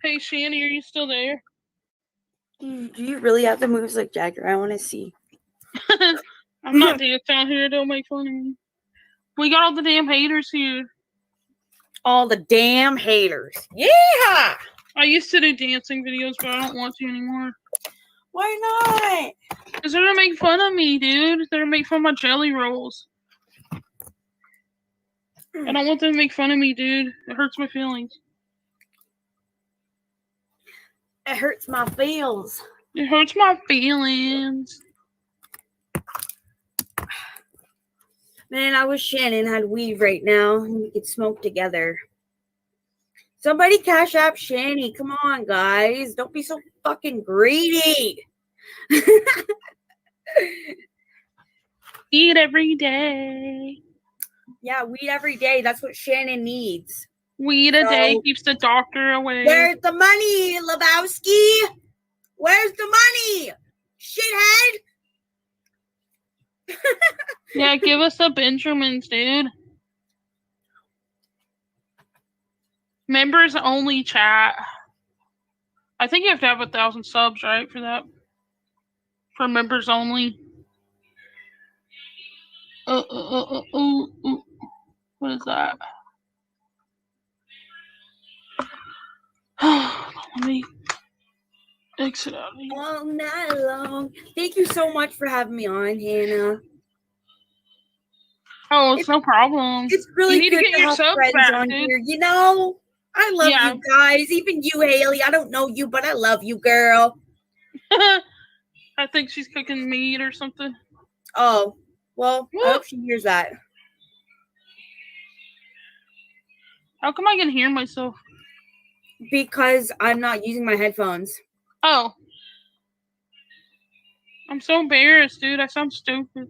Hey, Shanny, are you still there? Do you really have the moves like Jagger? I want to see. I'm not dancing out here. Don't make fun of me. We got all the damn haters here. All the damn haters. Yeah! I used to do dancing videos, but I don't want to anymore. Why not? Because they're going to make fun of me, dude. They're going to make fun of my jelly rolls. I don't want them to make fun of me, dude. It hurts my feelings. It hurts my feels. It hurts my feelings. Man, I wish Shannon had weave right now and we could smoke together. Somebody cash app Shanny. Come on, guys. Don't be so fucking greedy. Eat every day. Yeah, weed every day. That's what Shannon needs. Weed a day keeps the doctor away. Where's the money, Lebowski? Where's the money? Shithead. Yeah, give us the Benjamins, dude. Members only chat. I think you have to have 1,000 subs, right, for that? For members only. What is that? Let me exit out of here. All night long. Thank you so much for having me on, Hannah. Oh, it's no problem. It's really you need good to get your have subs friends back, on dude. here. You know, I love you guys. Even you, Haley. I don't know you, but I love you, girl. I think she's cooking meat or something. Oh, well, I hope she hears that. How come I can hear myself? Because I'm not using my headphones. Oh. I'm so embarrassed, dude. I sound stupid.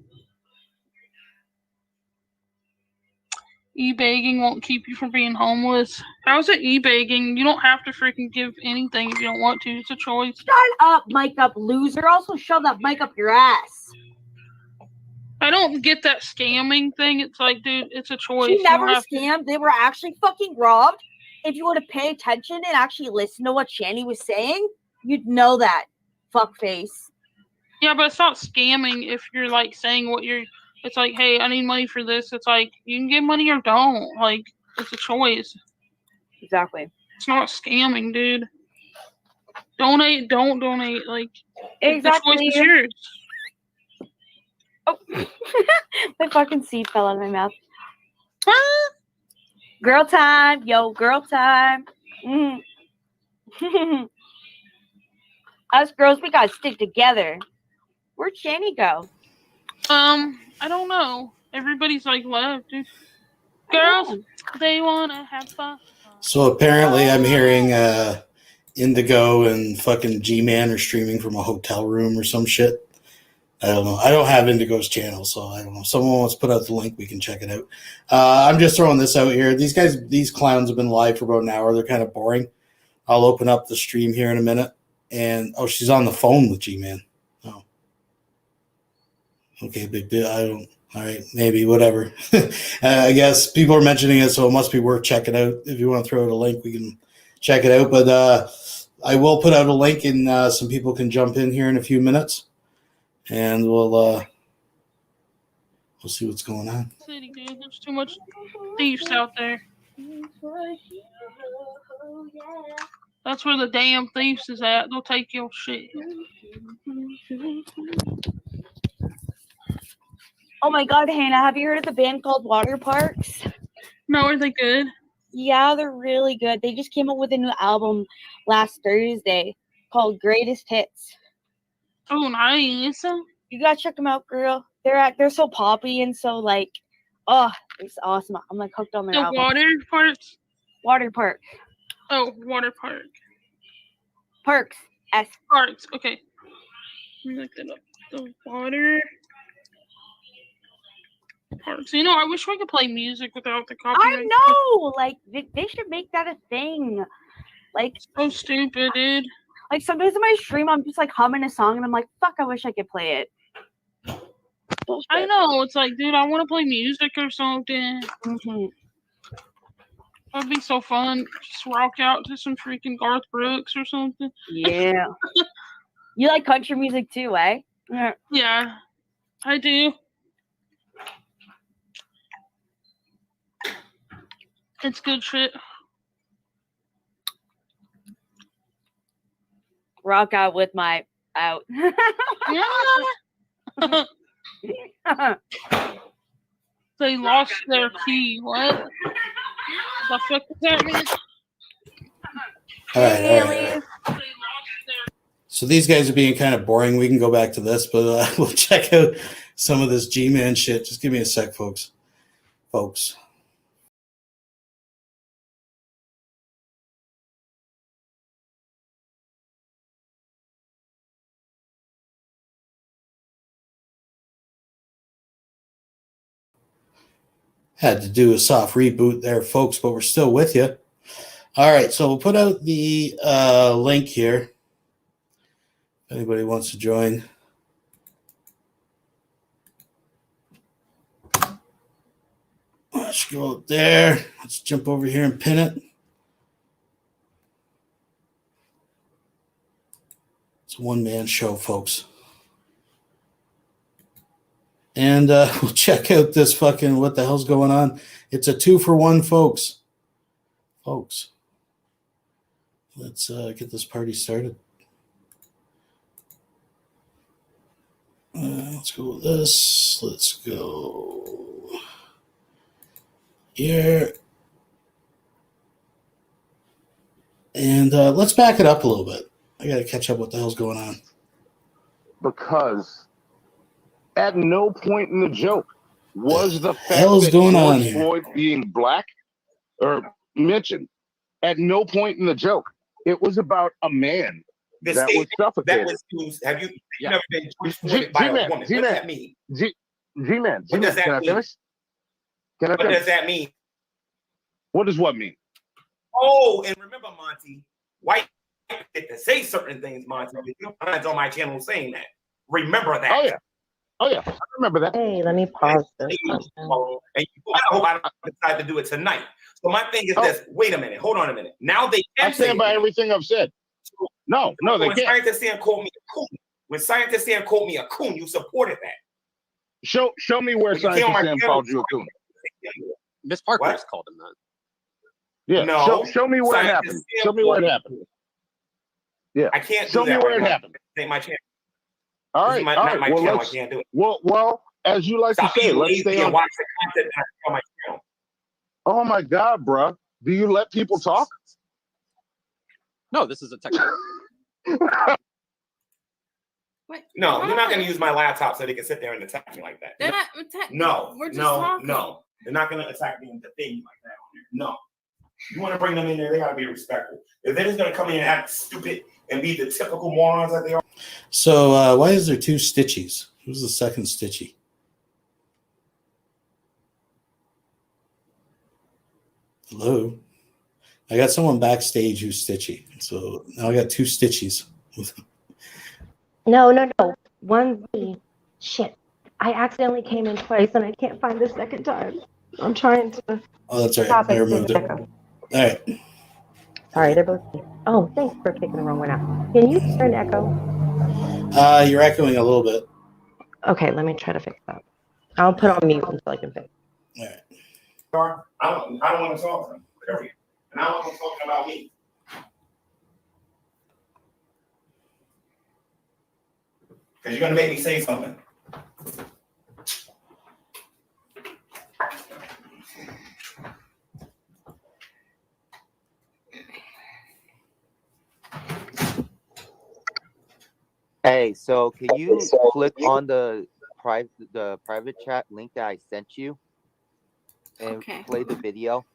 E-begging won't keep you from being homeless. How's it e-begging? You don't have to freaking give anything if you don't want to. It's a choice. Shut up, mic up, loser. Also shove that mic up your ass. I don't get that scamming thing. It's like, dude, it's a choice. She never scammed. They were actually fucking robbed. If you were to pay attention and actually listen to what Shanny was saying, you'd know that. Fuckface. Yeah, but it's not scamming if you're like saying what you're... It's like, hey, I need money for this. It's like, you can give money or don't. Like, it's a choice. Exactly. It's not scamming, dude. Donate, don't donate. Like, exactly. The choice is yours. Oh. My fucking seed fell out of my mouth. Girl time. Yo, girl time. Us girls, we gotta stick together. Where'd Shanny go? I don't know. Everybody's like left, dude. Girls, they wanna have fun. So apparently I'm hearing Indigo and fucking G-Man are streaming from a hotel room or some shit. I don't know. I don't have Indigo's channel, so I don't know. If someone wants to put out the link, we can check it out. I'm just throwing this out here. These clowns have been live for about an hour. They're kind of boring. I'll open up the stream here in a minute. And, oh, she's on the phone with G-Man. Oh. Okay, big deal. I don't... All right, maybe, whatever. I guess people are mentioning it, so it must be worth checking out. If you want to throw out a link, we can check it out. But I will put out a link, and some people can jump in here in a few minutes, and we'll see what's going on. City, dude. There's too much thieves out there. That's where the damn thieves is at. They'll take your shit. Oh my god, Hannah, have you heard of the band called Water Parks? No, are they good? Yeah, they're really good. They just came up with a new album last Thursday called Greatest Hits. Oh, nice. You gotta check them out, girl. They're so poppy and so like, oh, it's awesome. I'm like hooked on their album. Water Parks? Water Park. Oh, Water Park. Parks. S. Parks, okay. Let me look that up. The Water Parks. You know, I wish we could play music without the copyright. I know! Like, they should make that a thing. Like, so stupid, dude. Like, sometimes in my stream, I'm just, like, humming a song, and I'm like, fuck, I wish I could play it. Bullshit. I know. It's like, dude, I want to play music or something. Mm-hmm. That'd be so fun. Just rock out to some freaking Garth Brooks or something. Yeah. You like country music too, eh? Yeah. Yeah, I do. It's good shit. Rock out with my out. Yeah. They lost their key. What? The fuck does that mean? All right. So these guys are being kind of boring. We can go back to this, but we'll check out some of this G-Man shit. Just give me a sec, folks. Had to do a soft reboot there, folks, but we're still with you. All right, so we'll put out the link here. If anybody wants to join. Let's go up there. Let's jump over here and pin it. It's a one-man show, folks. And we'll check out this fucking what the hell's going on. It's a 2-for-1, folks. Let's get this party started. Let's go with this. Let's go here. And let's back it up a little bit. I got to catch up what the hell's going on. Because at no point in the joke was the fact hell's that going on George here? Floyd being black or mentioned. At no point in the joke. It was about a man The that state was suffocated. that was used. Have you Yeah. never been transported by a woman? What does that mean? G-Man, What does that can I mean? finish? Can I What finish? does that mean? What does what mean? Oh, and remember, Monty, white people get to say certain things, Monty. You'll find on my channel saying that. Remember that. Oh yeah, I remember that. Hey, let me pause this. And I hope I don't decide to do it tonight. So my thing is this. Wait a minute. Hold on a minute. Now they I can say stand by it. everything I've said. No, they When can't. scientists say and call me a coon, you supported that. Show me where When you came on Scientist my Sam channel, called you a coon. Miss Parker What? just called him that. Yeah, No. show me where it Scientist happened. Sam Show me where it called- happened. Yeah, I can't show do me that where right it now. happened. This ain't my channel. All This right, is my, all not right. my Well, channel. I let's. can't do it. Well, as you like Stop to say, being let's lazy stay and on. watch the content that I on my channel. Oh my God, bruh. Do you let people talk? No, this is a technical. What? No, you're not going to use my laptop so they can sit there and attack me like that. They're not No, we're just no, talking. no. They're not going to attack me and defend me like that on there. No. You want to bring them in there, they got to be respectful. If they're just going to come in and act stupid and be the typical morons that they are. So why is there 2 Stitchies? Who's the second Stitchy? Hello? I got someone backstage who's Stitchy. So now I got 2 Stitchies. No. One Z. Shit. I accidentally came in twice and I can't find the second time. I'm trying to Oh, that's all right. stop I it. removed it. Echo. All right. Sorry, they're both. Oh, thanks for kicking the wrong one out. Can you hear an echo? You're echoing a little bit. Okay, let me try to fix that. I'll put on mute until I can fix. All right. I don't want to talk to them, period. And I don't want them talking about me. Because you're going to make me say something. Hey, so can you click on the private chat link that I sent you and Okay. play the video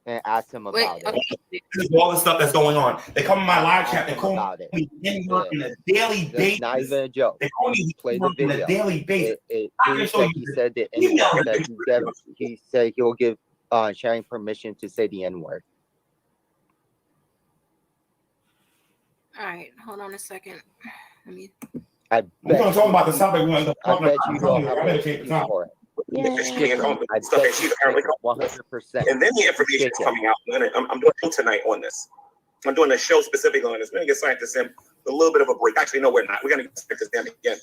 and ask him about it? This is all the stuff that's going on. They come in my live chat and call About it. me N-word on a daily That's basis. not even a joke. They call me Play the N-word on a video. daily basis. It I can proves show that you he the said the email N-word, that picture. he said he will give Shanny permission to say the N-word. All right, hold on a second. Let me. I We're bet going to talk about the topic. We're going to I talk bet about you the don't topic. have I an better take the excuse topic. for it. Chicken. on I stuff that bet she's you apparently chicken, 100%. and then the information is Chicken. coming out. I'm doing a show tonight on this. I'm doing a show specifically on this. We're gonna get Scientist Sam a little bit of a break. Actually, no, we're not. We're gonna get Scientist Sam again.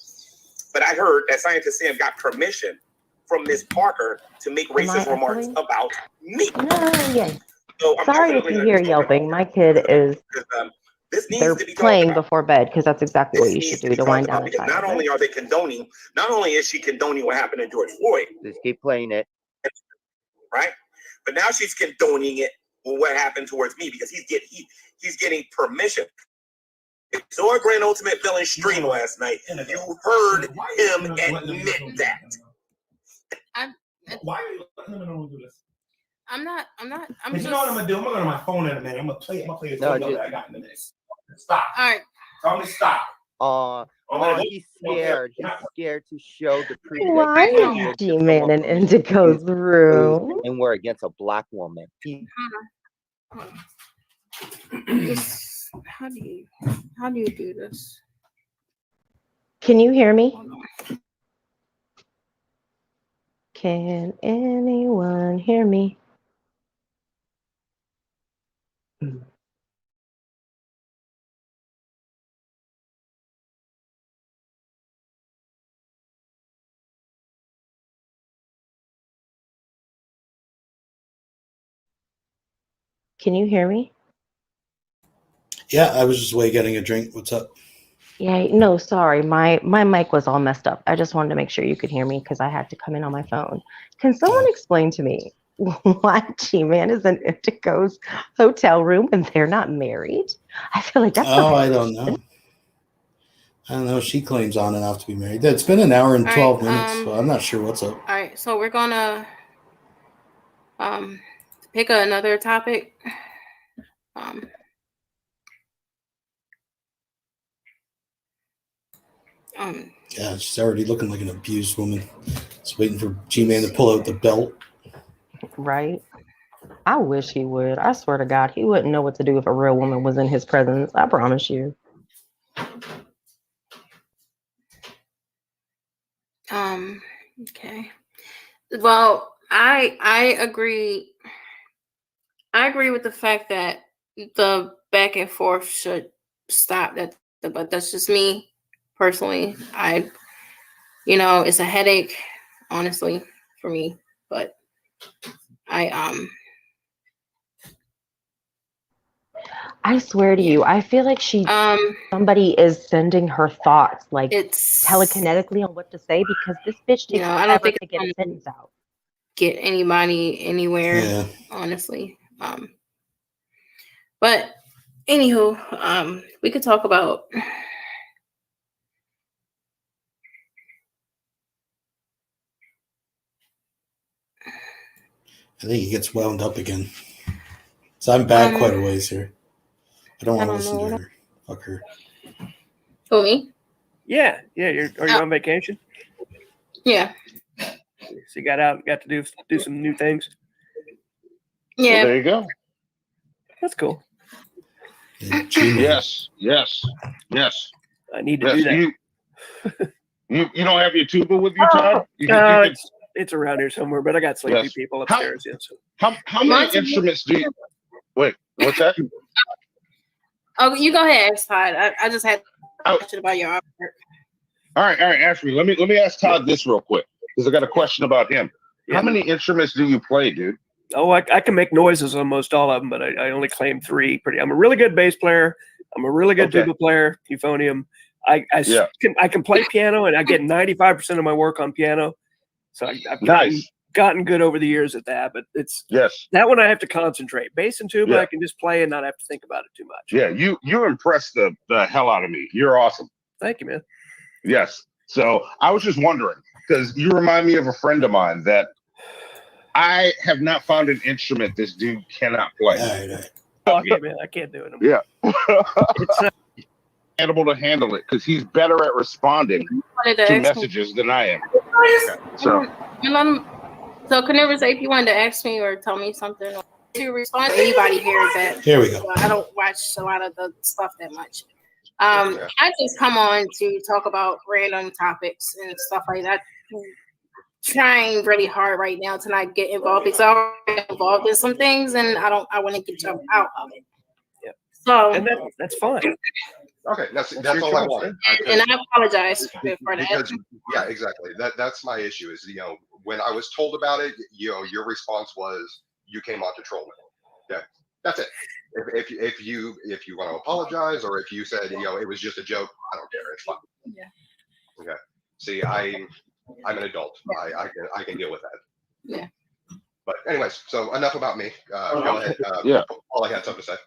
But I heard that Scientist Sam got permission from Miss Parker to make racist remarks about me. No, yes. So I'm Sorry if definitely you gonna hear do yelping. My kid is, this needs they're to be talked playing about. before bed because that's exactly what This you needs should to do be to wind talked down about a because child. not only are they condoning, not only is she condoning what happened to George Floyd, Just keep playing it. right? But now she's condoning it with what happened towards me because he's getting permission. If you saw a Grand Ultimate Villain stream last night, you heard him admit that. Why are you letting them do this? I'm not. But you know what I'm gonna do? I'm gonna go to my phone in a minute. I'm gonna play this No, video that I got in a minute. Stop. All right. Tell me stop. He's scared. He's scared to show the proof Why is G-Man and Indigo's room? and we're against a black woman. How do you do this? Can you hear me? Can anyone hear me? Can you hear me? Yeah, I was just away getting a drink. What's up? Yeah, no, sorry. My mic was all messed up. I just wanted to make sure you could hear me because I had to come in on my phone. Can someone explain to me why G-Man is in Indigo's hotel room and they're not married? I feel like that's I don't know. I don't know. She claims on and off to be married. It's been an hour and 12 minutes, so I'm not sure what's up. All right, so we're gonna pick another topic. Yeah, she's already looking like an abused woman. Just waiting for G-Man to pull out the belt. Right. I wish he would. I swear to God, he wouldn't know what to do if a real woman was in his presence. I promise you. Okay. Well, I agree. I agree with the fact that the back and forth should stop. But that's just me personally. It's a headache, honestly, for me. But I swear to you, I feel like somebody is sending her thoughts like telekinetically on what to say because this bitch takes I don't think to get a sentence out. Get anybody anywhere, honestly. But anywho, we could talk about I think he gets wound up again. So I'm back quite a ways here. I don't want to listen to her. Fuck her. Who, me? Yeah. Are you on vacation? Yeah. So you got to do some new things. Yeah. Well, there you go. That's cool. Yes. I need to do that. You don't have your tuba with you, Todd? It's around here somewhere, but I got sleepy people upstairs. How many instruments do you? Wait, what's that? Oh, you go ahead, Todd. I just had a question about your artwork. All right, Ashley. Let me ask Todd this real quick because I got a question about him. How many instruments do you play, dude? Oh, I can make noises on most all of them, but I only claim 3. I'm a really good bass player. I'm a really good tuba player, euphonium. I can play piano, and I get 95% of my work on piano. So I've gotten good over the years at that, but it's that one I have to concentrate. Bass and tuba, I can just play and not have to think about it too much. Yeah, you impressed the hell out of me. You're awesome. Thank you, man. Yes. So I was just wondering because you remind me of a friend of mine that I have not found an instrument this dude cannot play. Oh, yeah, man, I can't do it. Yeah. It's able to handle it because he's better at responding to messages than I am. So Carnivorous, if you wanted to ask me or tell me something or to respond to anybody here that here we go. I don't watch a lot of the stuff that much. I just come on to talk about random topics and stuff like that. trying really hard right now to not get involved because I'm already involved in some things and I want to get jumped out of it. Yeah. So and that's fine. Okay, that's your all I choice. wanted. and I apologize for that. Because yeah, exactly. That's my issue. Is when I was told about it, your response was you came on to troll me. Yeah, that's it. If you want to apologize or if you said it was just a joke, I don't care. It's fine. Yeah. Okay. See, I'm an adult. I can deal with that. Yeah. But anyways, so enough about me. Go ahead. Yeah. All I had something to say.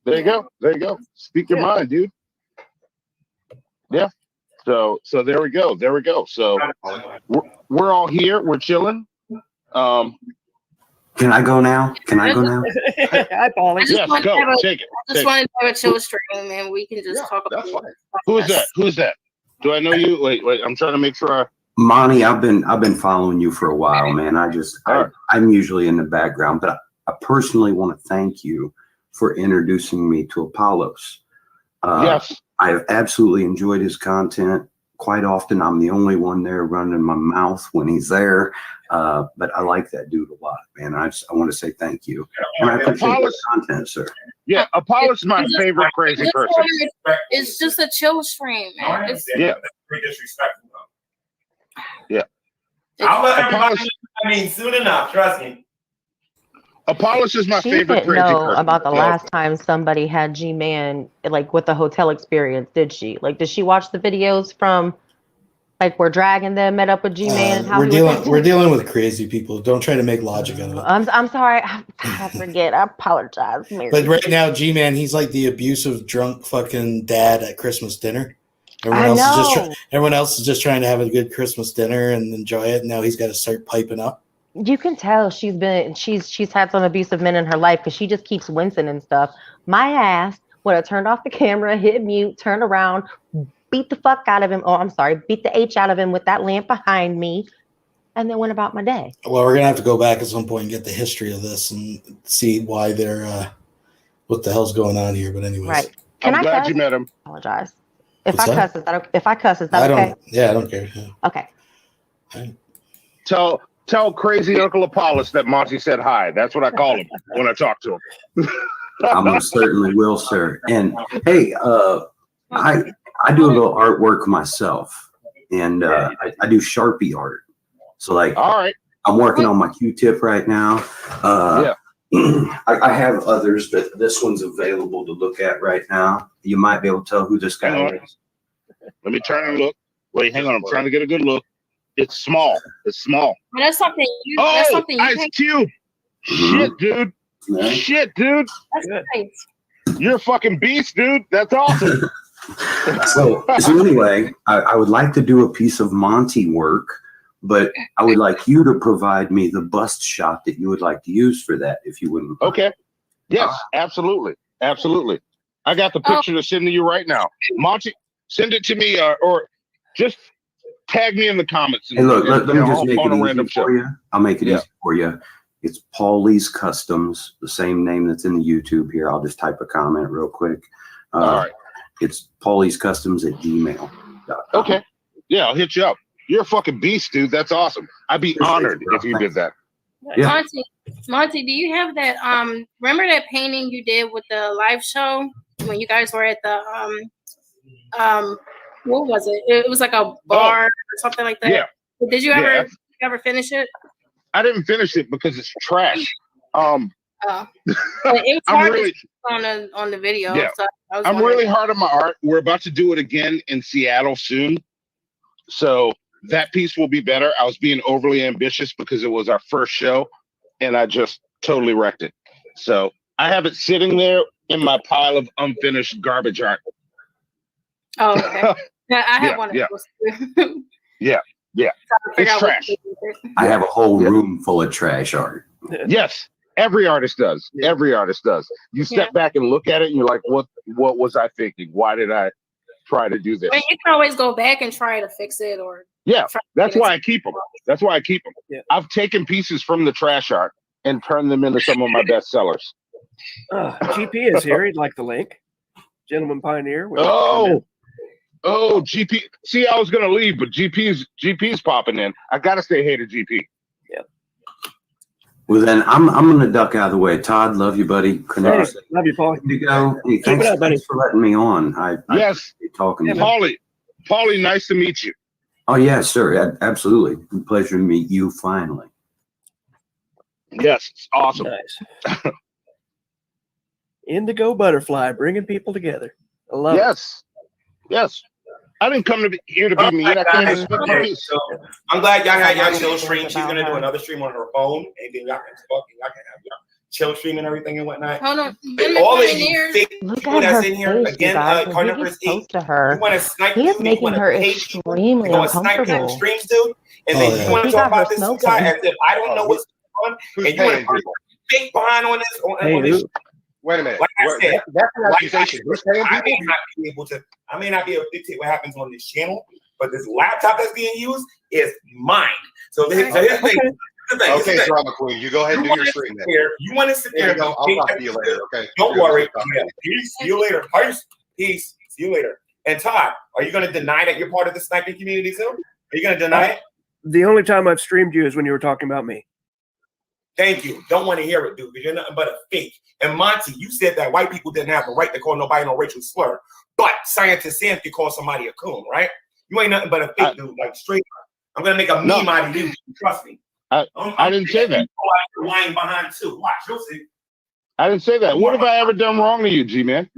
There you go. There you go. Speak your mind, dude. Yeah. So there we go. There we go. So we're all here. We're chilling. Can I go now? Can I go now? Hi, Paulie. Yes, go. Take it. I just wanted to have a chill stream and we can just talk about it. Who is that? Who's that? Do I know you? Wait. I'm trying to make sure. Monty, I've been following you for a while, man. I'm usually in the background, but I personally want to thank you for introducing me to Apollos. Yes. I have absolutely enjoyed his content. Quite often, I'm the only one there running my mouth when he's there. But I like that dude a lot, man. I want to say thank you. And I appreciate the content, sir. Yeah, Apollos is my favorite crazy person. It's just a chill stream, man. Yeah. Pretty disrespectful. Yeah. I'll let everybody. Soon enough. Trust me. Apollos is my She favorite didn't crazy know person. about the last time somebody had G-Man like with the hotel experience, did she? Like, did she watch the videos from like where Dragon then met up with G-Man? We're dealing with crazy people. Don't try to make logic out of it. I'm sorry. I forget. I apologize, Mary. But right now, G-Man, he's like the abusive, drunk fucking dad at Christmas dinner. Everyone else is just trying to have a good Christmas dinner and enjoy it. And now he's got to start piping up. You can tell she's had some abusive men in her life because she just keeps wincing and stuff. My ass would have turned off the camera, hit mute, turned around, beat the fuck out of him. Oh, I'm sorry, beat the H out of him with that lamp behind me, and then went about my day. Well, we're gonna have to go back at some point and get the history of this and see why they're what the hell's going on here. But anyways, Right? I'm glad you met him. Apologize. If What's I that? cuss, is that okay? Yeah, I don't care. Yeah. Okay. Tell crazy Uncle Apollos that Monty said hi. That's what I call him when I talk to him. I most certainly will, sir. And hey, I do a little artwork myself, and I do Sharpie art. So like, all right, I'm working on my Q-tip right now. I have others, but this one's available to look at right now. You might be able to tell who this guy is. Let me turn and look. Wait, hang on. I'm trying to get a good look. It's small. It's small. Well, that's something you. Oh, that's something you Ice Cube. Shit, dude. Yeah. Shit, dude. That's nice. You're a fucking beast, dude. That's awesome. So anyway, I would like to do a piece of Monty work, but I would like you to provide me the bust shot that you would like to use for that, if you wouldn't mind. Okay. Yes, absolutely. Absolutely. I got the picture to send to you right now. Monty, send it to me or just tag me in the comments. Hey, look, let me just make it easy show. for you. I'll make it easy for you. It's Paulie's Customs, the same name that's in the YouTube here. I'll just type a comment real quick. All right. It's Paulie's Customs at gmail.com. Okay. Yeah, I'll hit you up. You're a fucking beast, dude. That's awesome. I'd be honored if you did that. Yeah. Monty, do you have that? Remember that painting you did with the live show when you guys were at the what was it? It was like a bar or something like that. Yeah. Did you ever finish it? I didn't finish it because it's trash. It was hard to see on the video. Yeah. So I'm really hard on my art. We're about to do it again in Seattle soon. So that piece will be better. I was being overly ambitious because it was our first show and I just totally wrecked it. So I have it sitting there in my pile of unfinished garbage art. Oh, okay. Yeah, I have one of those too. Yeah. It's trash. I have a whole room full of trash art. Yes. Every artist does. Every artist does. You step back and look at it and you're like, what was I thinking? Why did I try to do this? I mean, you can always go back and try to fix it or that's why I keep them. That's why I keep them. Yeah. I've taken pieces from the trash art and turned them into some of my best sellers. GP is here. He'd like the link. Gentleman Pioneer. Oh, Oh, GP. See, I was gonna leave, but GP's popping in. I gotta say hey to GP. Yeah. Well, then I'm gonna duck out of the way. Todd, love you, buddy. Hey, love you, Paul. Indigo, hey, Keep it up, buddy. thanks for letting me on. I Yes, appreciate talking to you. Paulie, nice to meet you. Oh yes, sir. Absolutely. Pleasure to meet you finally. Yes, it's awesome. Nice. Indigo butterfly, bringing people together. I love it. Yes. I didn't come here to be mean. I came to speak my piece. So I'm glad y'all had y'all chill stream. She's gonna do another stream on her phone, and then y'all can talk and y'all can have y'all chill stream and everything and whatnot. Hold on. And all of you fake Look people at that's her in here face, again, you guys. When he Carnivorous gets close Inc. to her, You want to snipe he is dude, you making want her to pay extremely you want to snipe uncomfortable. people's streams, dude, and then you want He to talk got her about this smoking. as if I don't know what's going on, Who's and you want paying to people? fake behind on this on this. Wait a minute. Like I said, That's an accusation. Who's paying I may people? not be able to. I may not be able to dictate what happens on this channel, but this laptop that's being used is mine. So here's the thing. Okay, drama queen, you go ahead and do your stream then. You want to sit there? I'll talk to you later. Okay. Don't worry. Yeah. Peace. See you later. Peace. See you later. And Todd, are you going to deny that you're part of the sniping community too? Are you going to deny it? The only time I've streamed you is when you were talking about me. Thank you. Don't want to hear it, dude, because you're nothing but a fake. And Monty, you said that white people didn't have the right to call nobody no racial slur, but Scientist Sam could call somebody a coon, right? You ain't nothing but a fake dude, like straight up. I'm gonna make a meme out of you. Trust me. I didn't say that. You're lying behind too. Watch, you'll see. I didn't say that. What have I ever done wrong to you, G-Man?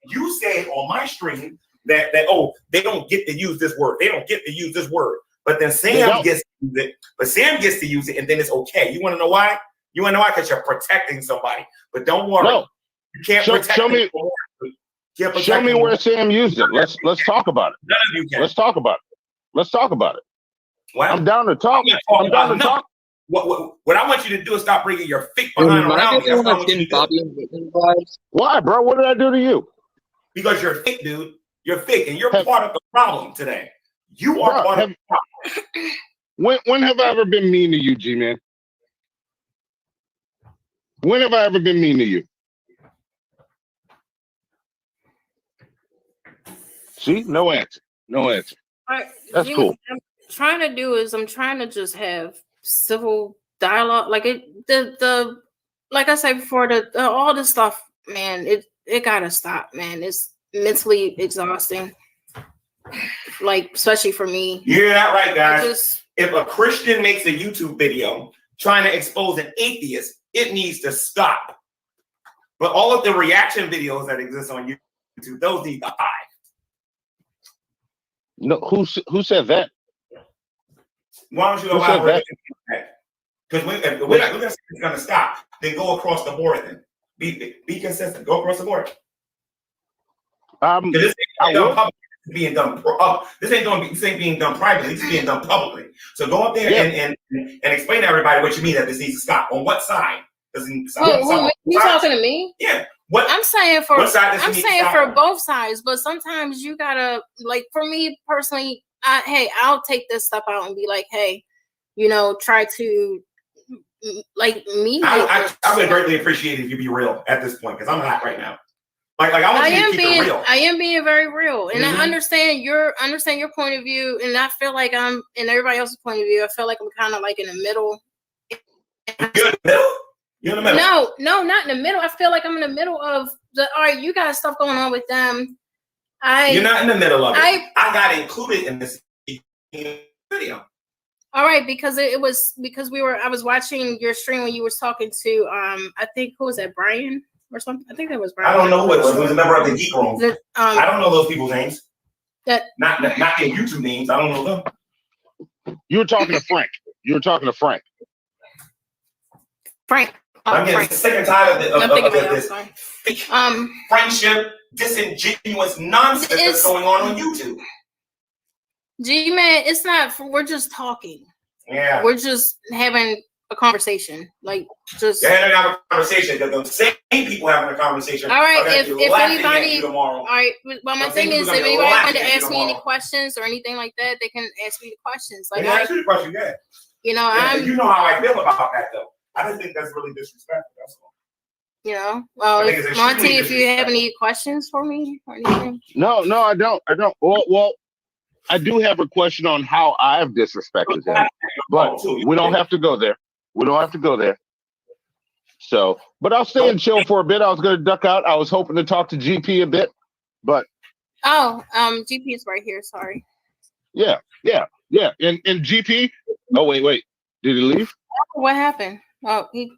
You said on my stream that oh, they don't get to use this word. They don't get to use this word. But then Sam gets to use it. But Sam gets to use it, and then it's okay. You want to know why? You want to know why? Because you're protecting somebody. But don't worry. No. You can't protect show me. Show me where Sam used it. Let's talk about it. None of you can. Let's talk about it. Let's talk about it. Well, I'm down to talk. I'm down to talk. What I want you to do is stop bringing your fake behind around me. Why, bro? What did I do to you? Because you're fake, dude. You're fake, and you're part of the problem today. You are part of the problem. When have I ever been mean to you, G-Man? When have I ever been mean to you? See, no answer. No answer. That's cool. I'm trying to just have civil dialogue. Like like I said before, all this stuff, man, it gotta stop, man. It's mentally exhausting. Like, especially for me. You're not right, guys. If a Christian makes a YouTube video trying to expose an atheist, it needs to stop. But all of the reaction videos that exist on YouTube, those need to hide. No, who said that? Why don't you elaborate? Because we're not going to stop. Then go across the board. Then be consistent. Go across the board. This ain't being done privately. This is being done publicly. So go up there and explain to everybody what you mean that this needs to stop. On what side? You talking to me? Yeah. I'm saying for both sides, but sometimes you gotta, like, for me personally, I'll take this stuff out and be like, hey, try to like me. I would greatly appreciate it if you be real at this point, because I'm hot right now. Like I want you to keep it real. I am being very real, and I understand your point of view, and I feel like I'm in everybody else's point of view. I feel like I'm kind of like in the middle. You're in the middle. You're in the middle. No, not in the middle. I feel like I'm in the middle of all right, you got stuff going on with them. You're not in the middle of it. I got included in this video. All right, because I was watching your stream when you was talking to I think, who was that, Brian or something? I think that was Brian. I don't know who it was. It was a member of the Geek Room. I don't know those people's names. Not their YouTube names. I don't know them. You were talking to Frank. I'm getting sick and tired of this friendship, disingenuous nonsense that's going on YouTube. G-Man, it's not. We're just talking. Yeah. We're just having a conversation. Like, just. They're having a conversation. The same people having a conversation. All right. If anybody. All right. Well, my thing is, if anybody wanted to ask me any questions or anything like that, they can ask me the questions. Like, ask you the question, you know how I feel about that, though. I just think that's really disrespectful. That's all. You know, well, if, Monty, if you have any questions for me or anything. No, I don't. Well, I do have a question on how I've disrespected him, but we don't have to go there. So, but I'll stay and chill for a bit. I was going to duck out. I was hoping to talk to GP a bit, but GP is right here. Sorry. Yeah. And GP. Oh wait. Did he leave? What happened? Oh, he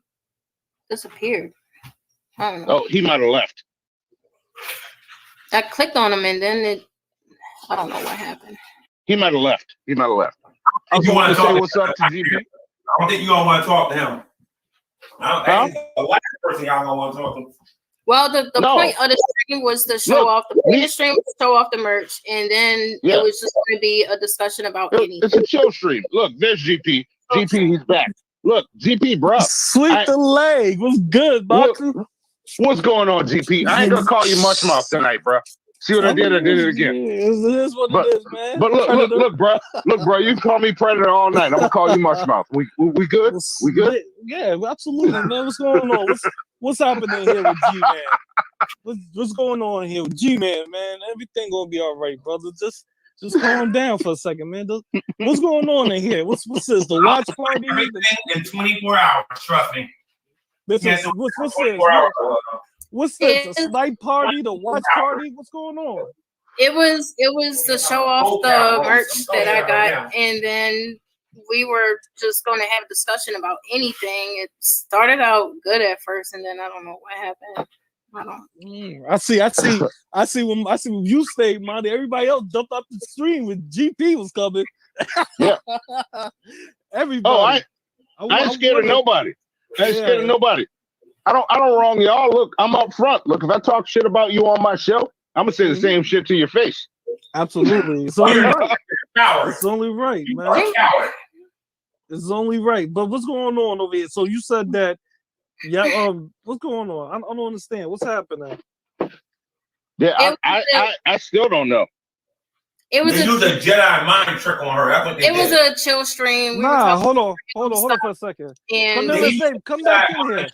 disappeared. I don't know. Oh, he might have left. I clicked on him and then I don't know what happened. He might have left. You want to say what's up to GP? I don't think you all want to talk to him. I think the last person y'all gonna want to talk to. Well, the point of the stream was to show off the merch, and then it was just going to be a discussion about anything. It's a chill stream. Look, there's GP. GP, he's back. Look, GP, bro. Sweep the leg. What's good, Boxer? What's going on, GP? I ain't gonna call you much mouth tonight, bro. See what I did? I did it again. It is what it is, man. But look, bro. Look, bro. You can call me Predator all night. I'm gonna call you much mouth. We good? We good? Yeah, absolutely, man. What's going on? What's happening here with G-Man? What's going on here with G-Man, man? Everything gonna be all right, brother. Just calm down for a second, man. What's going on in here? What's this? The watch party? In 24 hours, trust me. What's this? What's this? A snipe party? The watch party? What's going on? It was to show off the merch that I got, and then we were just going to have a discussion about anything. It started out good at first, and then I don't know what happened. I see when you stayed, Monty. Everybody else jumped off the stream when GP was coming. Yeah. Everybody. I ain't scared of nobody. I ain't scared of nobody. I don't wrong y'all. Look, I'm up front. Look, if I talk shit about you on my show, I'm gonna say the same shit to your face. Absolutely. It's only right. It's only right, man. It's only right. But what's going on over here? So you said that. Yeah. What's going on? I don't understand. What's happening? Yeah, I still don't know. It was a Jedi mind trick on her. It was a chill stream. Hold on for a second. And come back in here.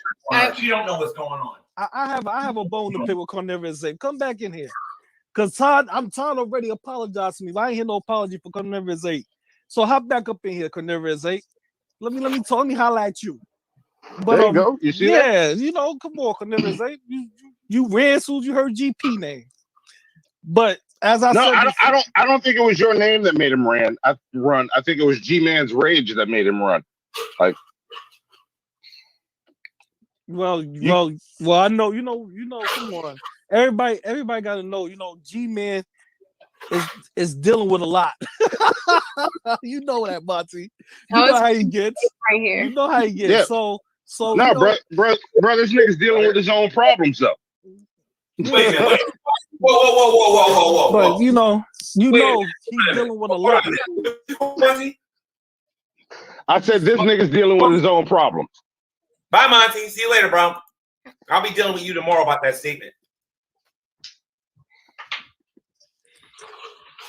She don't know what's going on. I have a bone to pick with Cornelia and Zabe. Come back in here. Cause Todd already apologized to me. I ain't hear no apology for Cornelia and Zabe. So hop back up in here, Cornelia and Zabe. Let me holler at you. But, there you go. You see that? Yeah, come on, Cornelia and Zabe. You ran as soon as you heard GP name. But as I said, I don't think it was your name that made him run. I think it was G-Man's rage that made him run. Like, well, I know, come on. Everybody got to know, G-Man is dealing with a lot. You know that, Monty. You know how he gets. Right here. You know how he gets. Yeah. So no, bro, this nigga's dealing with his own problems, though. Wait a minute. Whoa. But he's dealing with a lot. I said this nigga's dealing with his own problems. Bye, Monty. See you later, bro. I'll be dealing with you tomorrow about that statement.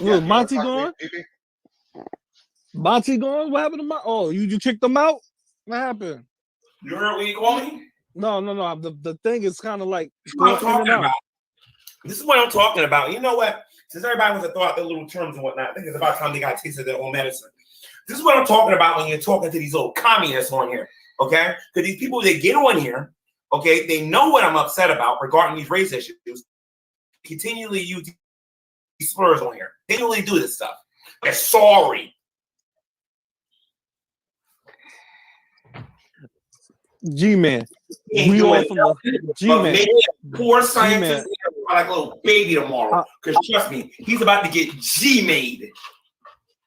Monty gone? Monty gone? What happened to my? Oh, you kicked him out? What happened? You heard what you called me? No. The thing is kind of like going in and out. This is what I'm talking about. You know what? Since everybody wants to throw out their little terms and whatnot, I think it's about time they got a taste of their own medicine. This is what I'm talking about when you're talking to these little communists on here, okay? Because these people, they get on here, okay? They know what I'm upset about regarding these race issues. Continually use these slurs on here. They continually do this stuff. They're sorry. G-Man. We all from the G-Man. Poor scientists like a little baby tomorrow. Because trust me, he's about to get G-made.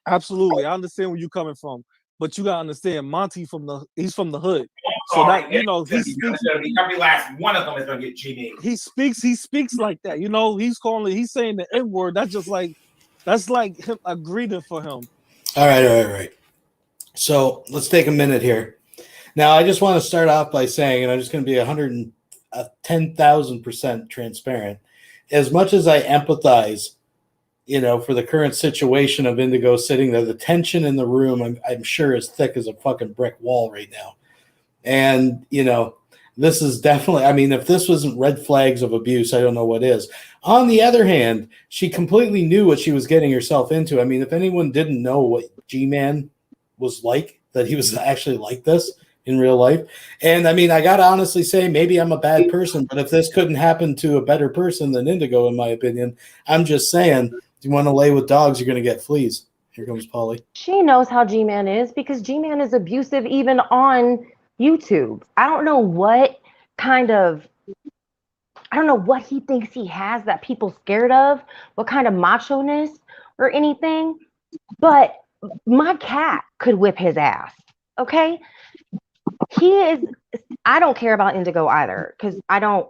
Absolutely. I understand where you're coming from. But you gotta understand, Monty he's from the hood. So that he speaks. Every last one of them is gonna get G-made. He speaks like that. He's saying the N-word. That's like him, a greeting for him. All right. So let's take a minute here. Now, I just want to start off by saying, and I'm just going to be 110,000% transparent. As much as I empathize, for the current situation of Indigo sitting there, the tension in the room, I'm sure is thick as a fucking brick wall right now. And, This is definitely, I mean, if this wasn't red flags of abuse, I don't know what is. On the other hand, she completely knew what she was getting herself into. I mean, if anyone didn't know what G-Man was like, that he was actually like this in real life. And I mean, I got to honestly say, maybe I'm a bad person, but if this couldn't happen to a better person than Indigo, in my opinion, I'm just saying, if you want to lay with dogs, you're going to get fleas. Here comes Polly. She knows how G-Man is because G-Man is abusive even on YouTube. I don't know what he thinks he has that people scared of, what kind of macho-ness or anything, but my cat could whip his ass, okay? I don't care about Indigo either, because I don't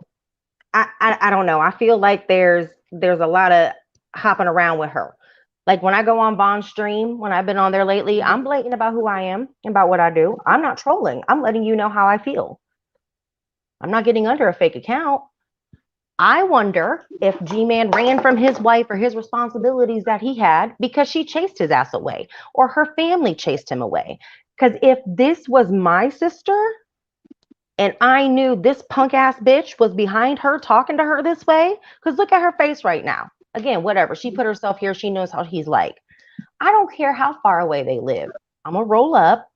know. I feel like there's a lot of hopping around with her. Like when I go on Bond's stream, when I've been on there lately, I'm blatant about who I am and about what I do. I'm not trolling. I'm letting you know how I feel. I'm not getting under a fake account. I wonder if G-Man ran from his wife or his responsibilities that he had because she chased his ass away or her family chased him away. Because if this was my sister and I knew this punk ass bitch was behind her talking to her this way, because look at her face right now. Again, whatever. She put herself here. She knows how he's like. I don't care how far away they live. I'm going to roll up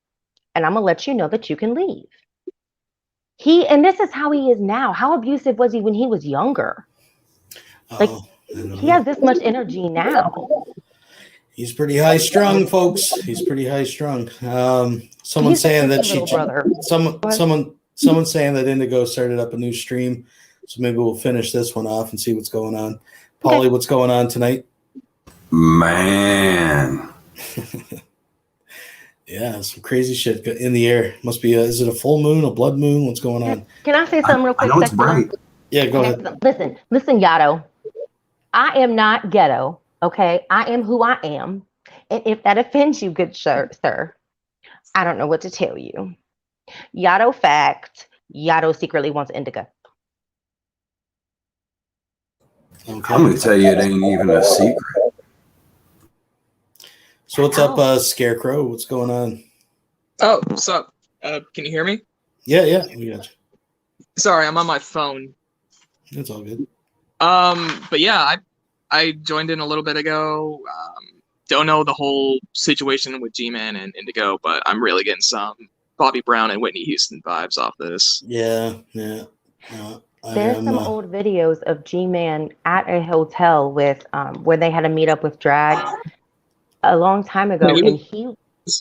and I'm going to let you know that you can leave. And this is how he is now. How abusive was he when he was younger? Like, he has this much energy now. He's pretty high strung, folks. He's pret's high strung. Someone's saying that someone's saying that Indigo started up a new stream. So maybe we'll finish this one off and see what's going on. Polly, what's going on tonight? Man. Yeah, some crazy shit in the air. Must be, is it a full moon, a blood moon? What's going on? Can I say something real quick? I know it's bright. Yeah, go ahead. Listen, Yato. I am not ghetto, okay? I am who I am. And if that offends you, good sir, I don't know what to tell you. Yato fact, Yato secretly wants Indigo. Okay. I'm going to tell you it ain't even a secret. So what's up, Scarecrow? What's going on? Oh, what's up? Can you hear me? Yeah, we got you. Sorry, I'm on my phone. It's all good. But yeah, I joined in a little bit ago. Don't know the whole situation with G-Man and Indigo, but I'm really getting some Bobby Brown and Whitney Houston vibes off this. Yeah. There's some old videos of G-Man at a hotel with where they had a meet up with Drag a long time ago, and he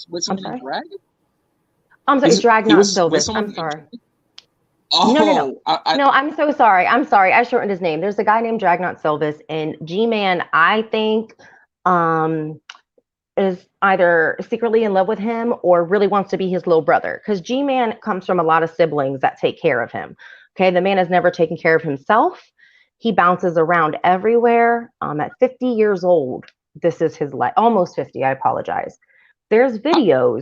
with someone named Drag? I'm sorry, Drag, not Silvis. I'm sorry. Oh, no. No, I'm so sorry. I shortened his name. There's a guy named Drag, not Silvis, and G-Man, I think, is either secretly in love with him or really wants to be his little brother. Because G-Man comes from a lot of siblings that take care of him. Okay, the man has never taken care of himself. He bounces around everywhere. At 50 years old, this is his life. Almost 50, I apologize. There's videos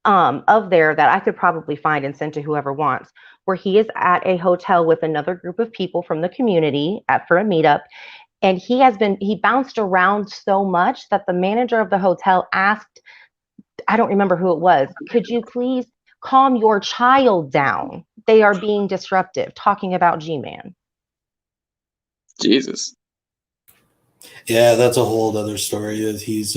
of there that I could probably find and send to whoever wants, where he is at a hotel with another group of people from the community for a meetup. And he bounced around so much that the manager of the hotel asked, I don't remember who it was, could you please calm your child down? They are being disruptive, talking about G-Man. Jesus. Yeah, that's a whole other story. He's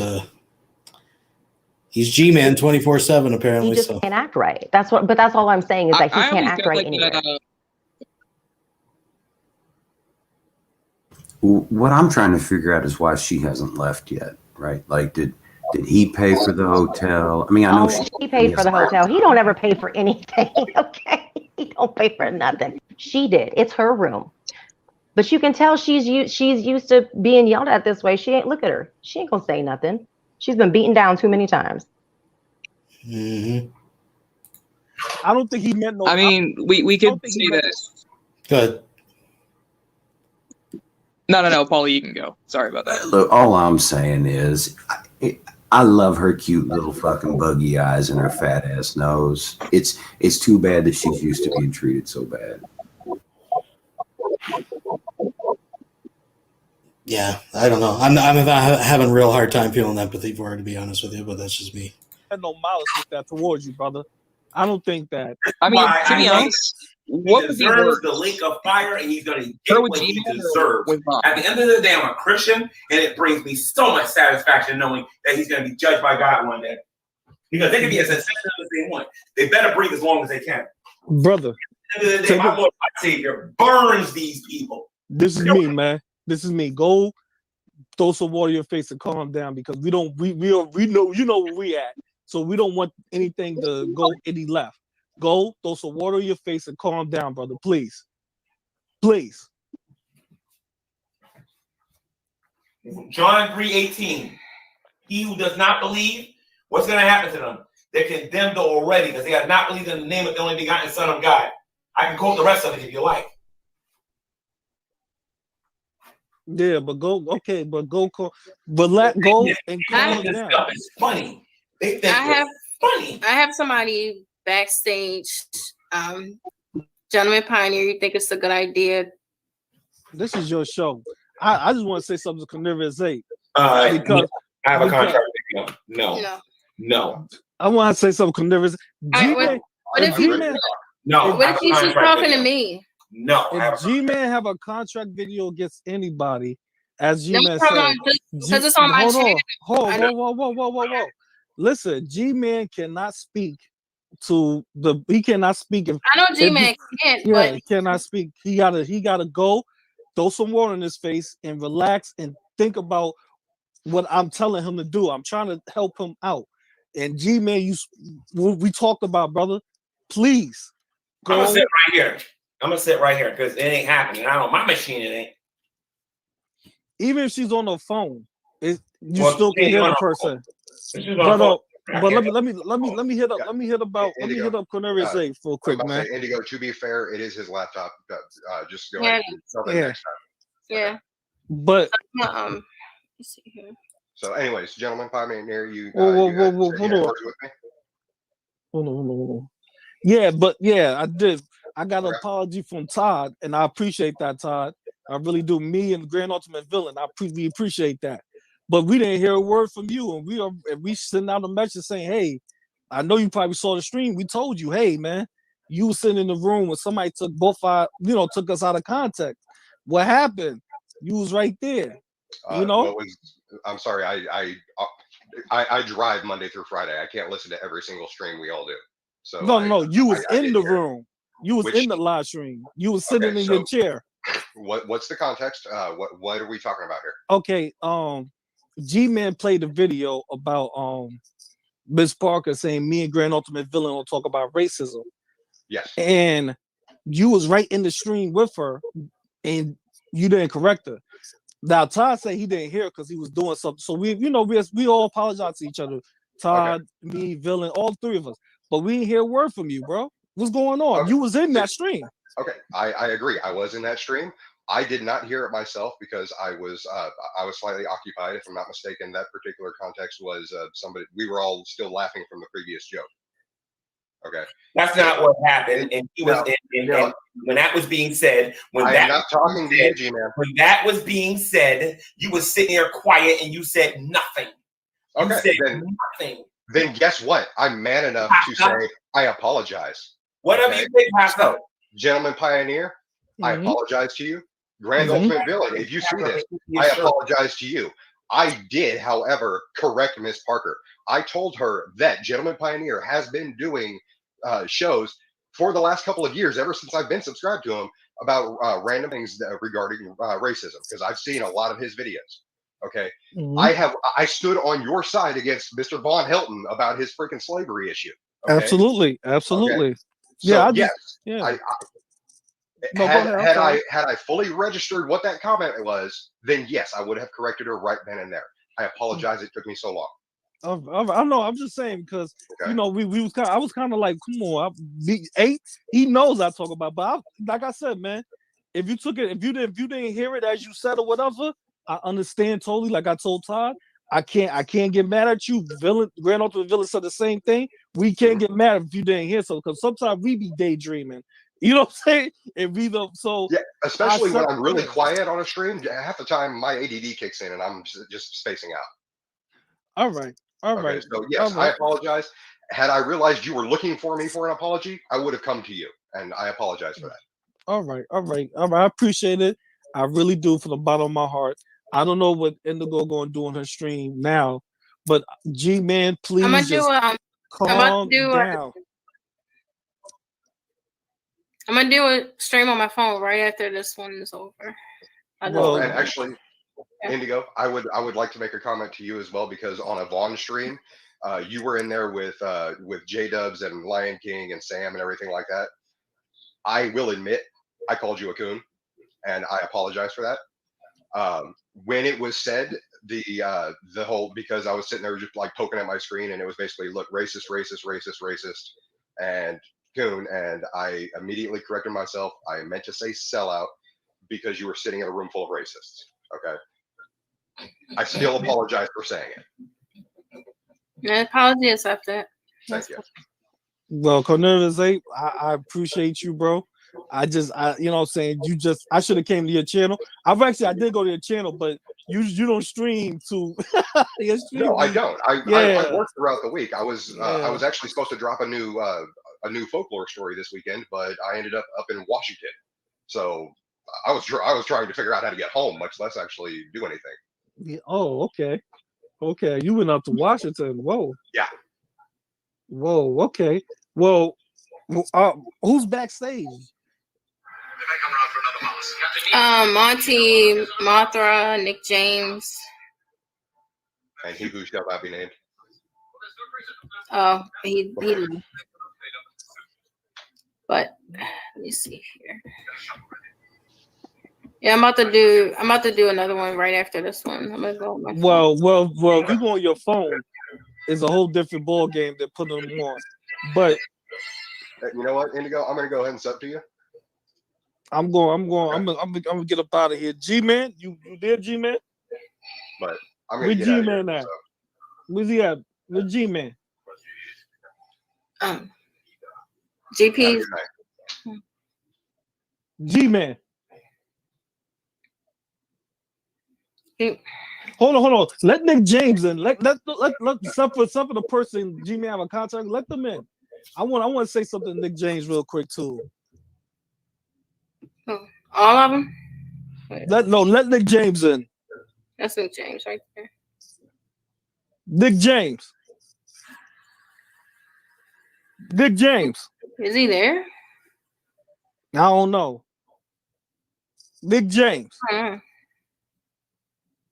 G-Man 24/7 apparently. He just can't act right. That's all I'm saying is that he can't act right anywhere. What I'm trying to figure out is why she hasn't left yet, right? Like, did he pay for the hotel? I mean, I know she paid for the hotel. He don't ever pay for anything, okay? He don't pay for nothing. She did. It's her room. But you can tell she's used to being yelled at this way. Look at her. She ain't gonna say nothing. She's been beaten down too many times. Mm-hmm. I don't think he meant no. I mean, we could say that. Go ahead. No, Paulie, you can go. Sorry about that. Look, all I'm saying is, I love her cute little fucking buggy eyes and her fat ass nose. It's too bad that she's used to being treated so bad. Yeah, I don't know. I'm having a real hard time feeling empathy for her, to be honest with you, but that's just me. I had no malice with that towards you, brother. I don't think that. I mean, to be honest, He deserves the lake of fire, and he's going to get what he deserves. At the end of the day, I'm a Christian, and it brings me so much satisfaction knowing that he's going to be judged by God one day. Because they can be as sensitive as they want. They better breathe as long as they can. Brother. At the end of the day, my Lord, my Savior burns these people. This is me, man. This is me. Go throw some water in your face and calm down, because we know you know where we at. So we don't want anything to go any left. Go throw some water in your face and calm down, brother. Please. Please. John 3:18. He who does not believe, what's going to happen to them? They're condemned already because they have not believed in the name of the only begotten Son of God. I can quote the rest of it if you like. Yeah, but go, okay, but go, but let go and calm This down. stuff is funny. They think funny. I have somebody backstage, Gentleman Pioneer. You think it's a good idea? This is your show. I just want to say something to Cornelius Zay. Because I have a contract with you. No. I want to say something, Cornelius. What if you? No. What if he's just talking to me? No. If G-Man have a contract video against anybody, as G-Man No, said, because it's on my channel. Whoa. Listen, G-Man cannot speak to the. He cannot speak. If, I know G-Man can't. Yeah, but he cannot speak. He gotta go, throw some water in his face, and relax and think about what I'm telling him to do. I'm trying to help him out. And G-Man, we talked about, brother. Please go. I'm gonna sit right here because it ain't happening. I don't. My machine, it ain't. Even if she's on the phone, you still can hear the person. But let me hit up Cornelius Zay for quick, man. Indigo, to be fair, it is his laptop. Just go ahead and tell them next time. Yeah. But let's see here. So, anyways, Gentleman Pioneer, you hold on. Yeah, but yeah, I did. I got an apology from Todd, and I appreciate that, Todd. I really do. Me and the Grand Ultimate Villain, we appreciate that. But we didn't hear a word from you, and we sent out a message saying, "Hey, I know you probably saw the stream. We told you, hey, man, you were sitting in the room when somebody took took us out of context. What happened? You was right there. I'm sorry. I drive Monday through Friday. I can't listen to every single stream we all do. So no, you was in the room. You was in the live stream. You was sitting in your chair. What's the context? What are we talking about here? Okay, G-Man played a video about Miss Parker saying me and Grand Ultimate Villain will talk about racism. Yes. And you was right in the stream with her, and you didn't correct her. Now Todd said he didn't hear because he was doing something. So we all apologize to each other. Todd, me, Villain, all three of us. But we didn't hear a word from you, bro. What's going on? Okay. You was in that stream. Okay, I agree. I was in that stream. I did not hear it myself because I was slightly occupied. If I'm not mistaken, that particular context was somebody. We were all still laughing from the previous joke. Okay, that's not what happened. And he was and when that was being said, when that was being said, you was sitting there quiet and you said nothing. Okay, nothing. Then guess what? I'm man enough to say I apologize. Whatever you think, Pastor. Gentleman Pioneer, I apologize to you. Grand Ultimate Villain, if you see this, I apologize to you. I did, however, correct Miss Parker. I told her that Gentleman Pioneer has been doing shows for the last couple of years, ever since I've been subscribed to him, about random things regarding racism, because I've seen a lot of his videos. Okay, I stood on your side against Mr. VONHELTON about his freaking slavery issue. Okay? Absolutely. Okay? Yeah, so, had I fully registered what that comment was, then yes, I would have corrected her right then and there. I apologize. It took me so long. I know. I'm just saying because I was kind of like, come on, he knows I talk about, but like I said, man, if you didn't hear it as you said or whatever, I understand totally. Like I told Todd, I can't get mad at you. Grand Ultimate Villain said the same thing. We can't get mad if you didn't hear so, because sometimes we be daydreaming. You know what I'm saying? And we don't. So yeah, especially when I'm really quiet on a stream, half the time my ADD kicks in and I'm just spacing out. All right. So yes, I apologize. Had I realized you were looking for me for an apology, I would have come to you, and I apologize for that. All right. I appreciate it. I really do from the bottom of my heart. I don't know what Indigo going to do on her stream now, but G-Man, please I'm gonna just calm down. I'm gonna do a stream on my phone right after this one is over. Well, and actually, Indigo, I would like to make a comment to you as well, because on a Vaughn stream, you were in there with J-Dubs and Lion King and Sam and everything like that. I will admit, I called you a coon, and I apologize for that. When it was said, the whole, because I was sitting there just like poking at my screen, and it was basically, look, racist, and coon, and I immediately corrected myself. I meant to say sellout because you were sitting in a room full of racists. Okay. I still apologize for saying it. An apology accepted. Thank you. Well, Cornelius, I appreciate you, bro. I you know what I'm saying, I should have came to your channel. I did go to your channel, but you don't stream to your stream. No, I don't. I worked throughout the week. I was actually supposed to drop a new folklore story this weekend, but I ended up in Washington. So I was trying to figure out how to get home, much less actually do anything. Yeah, oh, okay. Okay. You went up to Washington. Whoa. Yeah. Whoa, okay. Well, who's backstage? Monty, Mothra, Nick James. And he who shall not be named. Oh, he but let me see here. Yeah, I'm about to do another one right after this one. I'm gonna go on my phone. Well, you go on your phone is a whole different ball game than putting them on. But you know what, Indigo, I'm gonna go ahead and sub to you. I'm gonna get up out of here. G-Man, you there, G-Man? But I'm gonna with get out of here, G-Man now. so. Where's he at? With G-Man. GP. G-Man. Hold on. Let Nick James in. Let some of the person G-Man have a contact. Let them in. I want to say something to Nick James real quick too. All of them? Let Nick James in. That's Nick James right there. Nick James. Nick James. Is he there? I don't know. Nick James.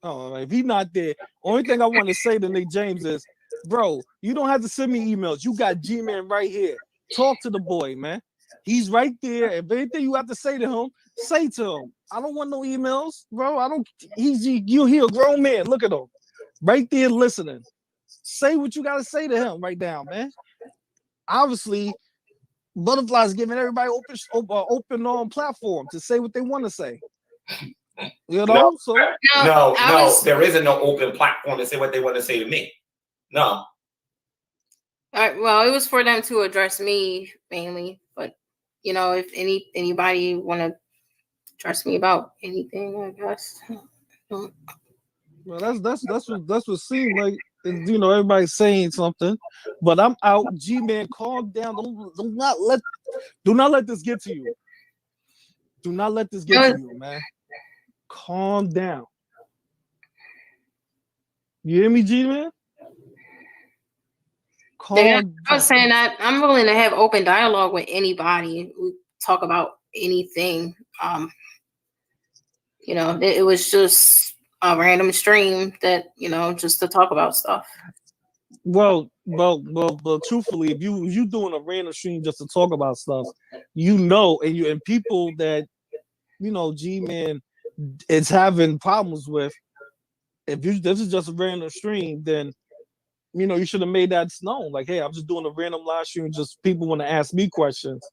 Oh, if he's not there, only thing I want to say to Nick James is, bro, you don't have to send me emails. You got G-Man right here. Talk to the boy, man. He's right there. If anything you have to say to him, say to him. I don't want no emails, bro. You're here, grown man. Look at him. Right there listening. Say what you got to say to him right now, man. Obviously, Butterfly's giving everybody open platform to say what they want to say. You know, no, there isn't no open platform to say what they want to say to me. No. Well, it was for them to address me mainly, but you know, if anybody want to address me about anything, I guess. Well, that's what seemed like. You know, everybody's saying something, but I'm out. G-Man, calm down. Do not let this get to you. Do not let this get to you, man. Calm down. You hear me, G-Man? I was saying that I'm willing to have open dialogue with anybody who talk about anything. You know, it was just a random stream that, you know, just to talk about stuff. Well, truthfully, if you doing a random stream just to talk about stuff, you know, and people that, you know, G-Man is having problems with, if this is just a random stream, then, you know, you should have made that known. Like, hey, I'm just doing a random live stream, just people want to ask me questions.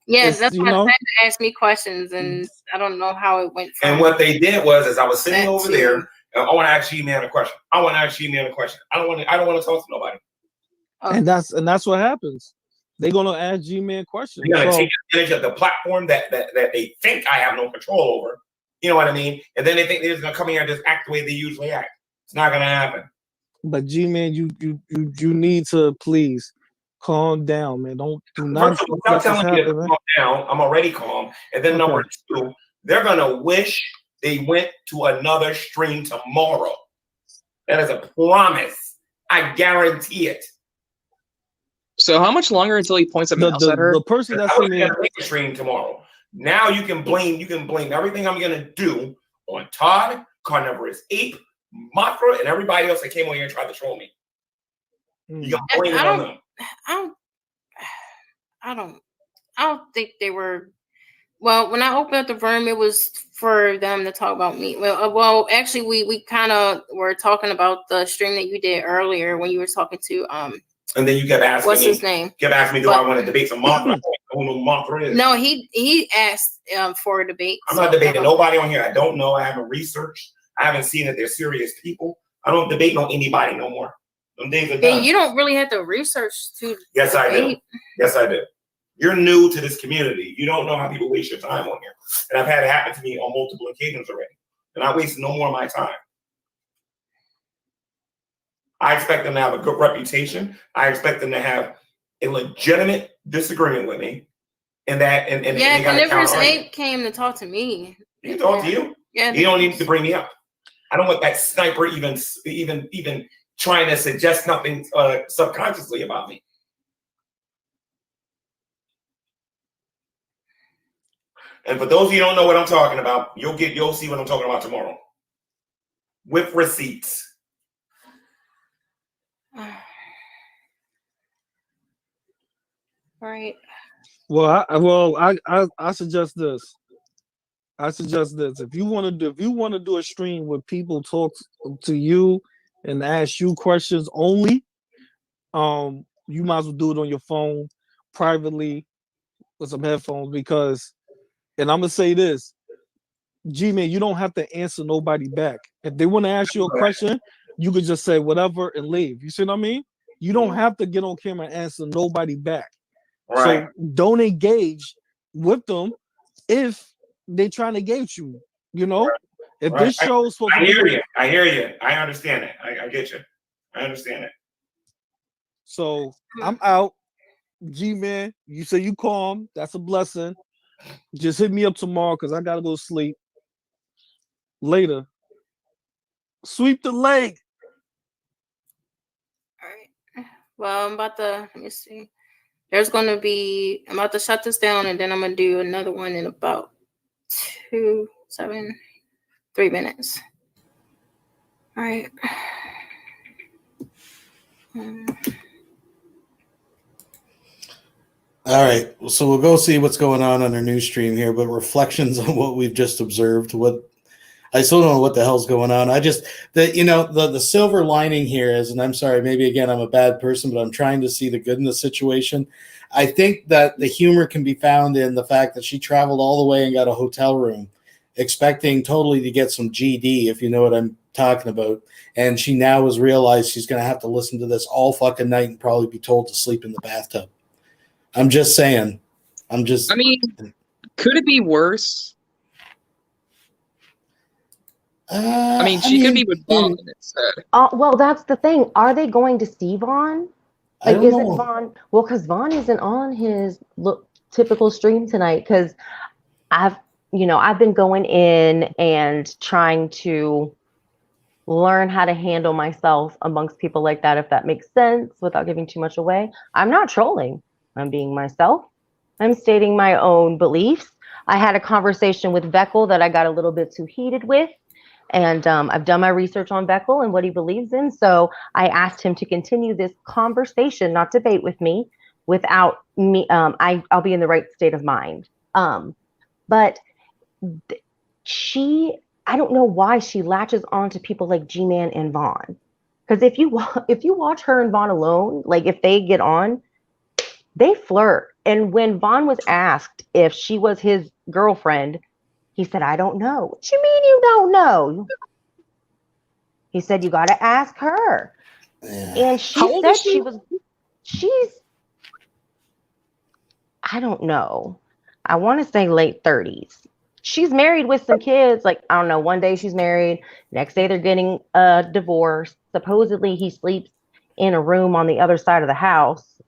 Yes, that's why they asked me questions, and I don't know how it went. And what they did was, I was sitting over there, and I want to ask G-Man a question. I don't want to talk to nobody. And that's what happens. They're gonna ask G-Man questions. They're gonna take advantage of the platform that they think I have no control over. You know what I mean? And then they think they're just gonna come here and just act the way they usually act. It's not gonna happen. But G-Man, you need to please calm down, man. Do not First of all, stop let this telling me to happen, man. calm down. I'm already calm. And then number Okay. 2, they're gonna wish they went to another stream tomorrow. That is a promise. I guarantee it. So how much longer until he points at mouse at her? The person that I sent was me gonna make a stream tomorrow. Now you can blame everything I'm gonna do on Todd, Carnivorous Ape, Mothra, and everybody else that came on here and tried to troll me. You got to blame it on them. I don't think they were. Well, when I opened up the room, it was for them to talk about me. Well, actually, we kind of were talking about the stream that you did earlier when you were talking to And then you kept asking what's me, his name? Kept asking me, do I want to debate some Mothra? I don't know who Mothra is. No, he asked for a debate. I'm not debating nobody on here. I don't know. I haven't researched. I haven't seen that they're serious people. I don't debate on anybody no more. Them days are done. You don't really have to research to. Yes, I do. debate. Yes, I do. You're new to this community. You don't know how people waste your time on here. And I've had it happen to me on multiple occasions already. And I wasted no more of my time. I expect them to have a good reputation. I expect them to have a legitimate disagreement with me. And Yeah, Carnivorous Ape came to talk to me. He can talk to you. Yeah. You don't need to bring me up. I don't want that sniper even trying to suggest nothing subconsciously about me. And for those of you who don't know what I'm talking about, you'll see what I'm talking about tomorrow. With receipts. All right. Well, I suggest this. If you want to do a stream where people talk to you and ask you questions only, you might as well do it on your phone privately with some headphones, because, and I'm gonna say this, G-Man, you don't have to answer nobody back. If they want to ask you a question, you could just say whatever and leave. You see what I mean? You don't have to get on camera and answer nobody back. Right. So don't engage with them if they trying to engage you. You know, if Right. this show is supposed I to hear be, you. I hear you. I understand it. I get you. I understand it. so I'm out. G-Man, you say you calm. That's a blessing. Just hit me up tomorrow because I gotta go to sleep. Later. Sweep the leg. All right. Well, I'm about to, let me see. I'm about to shut this down, and then I'm gonna do another one in about 3 minutes. All right. All right, so we'll go see what's going on our new stream here, but reflections on what we've just observed. I still don't know what the hell's going on. The silver lining here is, and I'm sorry, maybe again I'm a bad person, but I'm trying to see the good in the situation. I think that the humor can be found in the fact that she traveled all the way and got a hotel room, expecting totally to get some GD, if you know what I'm talking about. And she now has realized she's going to have to listen to this all fucking night and probably be told to sleep in the bathtub. I'm just saying. I mean, could it be worse? She could be with Vaughn instead. Well, that's the thing. Are they going to see Vaughn? Like, is it Vaughn? Well, because Vaughn isn't on his typical stream tonight. Because I've been going in and trying to learn how to handle myself amongst people like that, if that makes sense, without giving too much away. I'm not trolling. I'm being myself. I'm stating my own beliefs. I had a conversation with Veckel that I got a little bit too heated with. And I've done my research on Veckel and what he believes in. So I asked him to continue this conversation, not debate with me, without me. I'll be in the right state of mind. But I don't know why she latches on to people like G-Man and Vaughn. Because if you watch her and Vaughn alone, like if they get on, they flirt. And when Vaughn was asked if she was his girlfriend, he said, I don't know. What you mean you don't know? He said, you got to ask her. And she said she's, I don't know. I want to say late 30s. She's married with some kids. Like, I don't know. One day she's married. Next day they're getting a divorce. Supposedly he sleeps in a room on the other side of the house.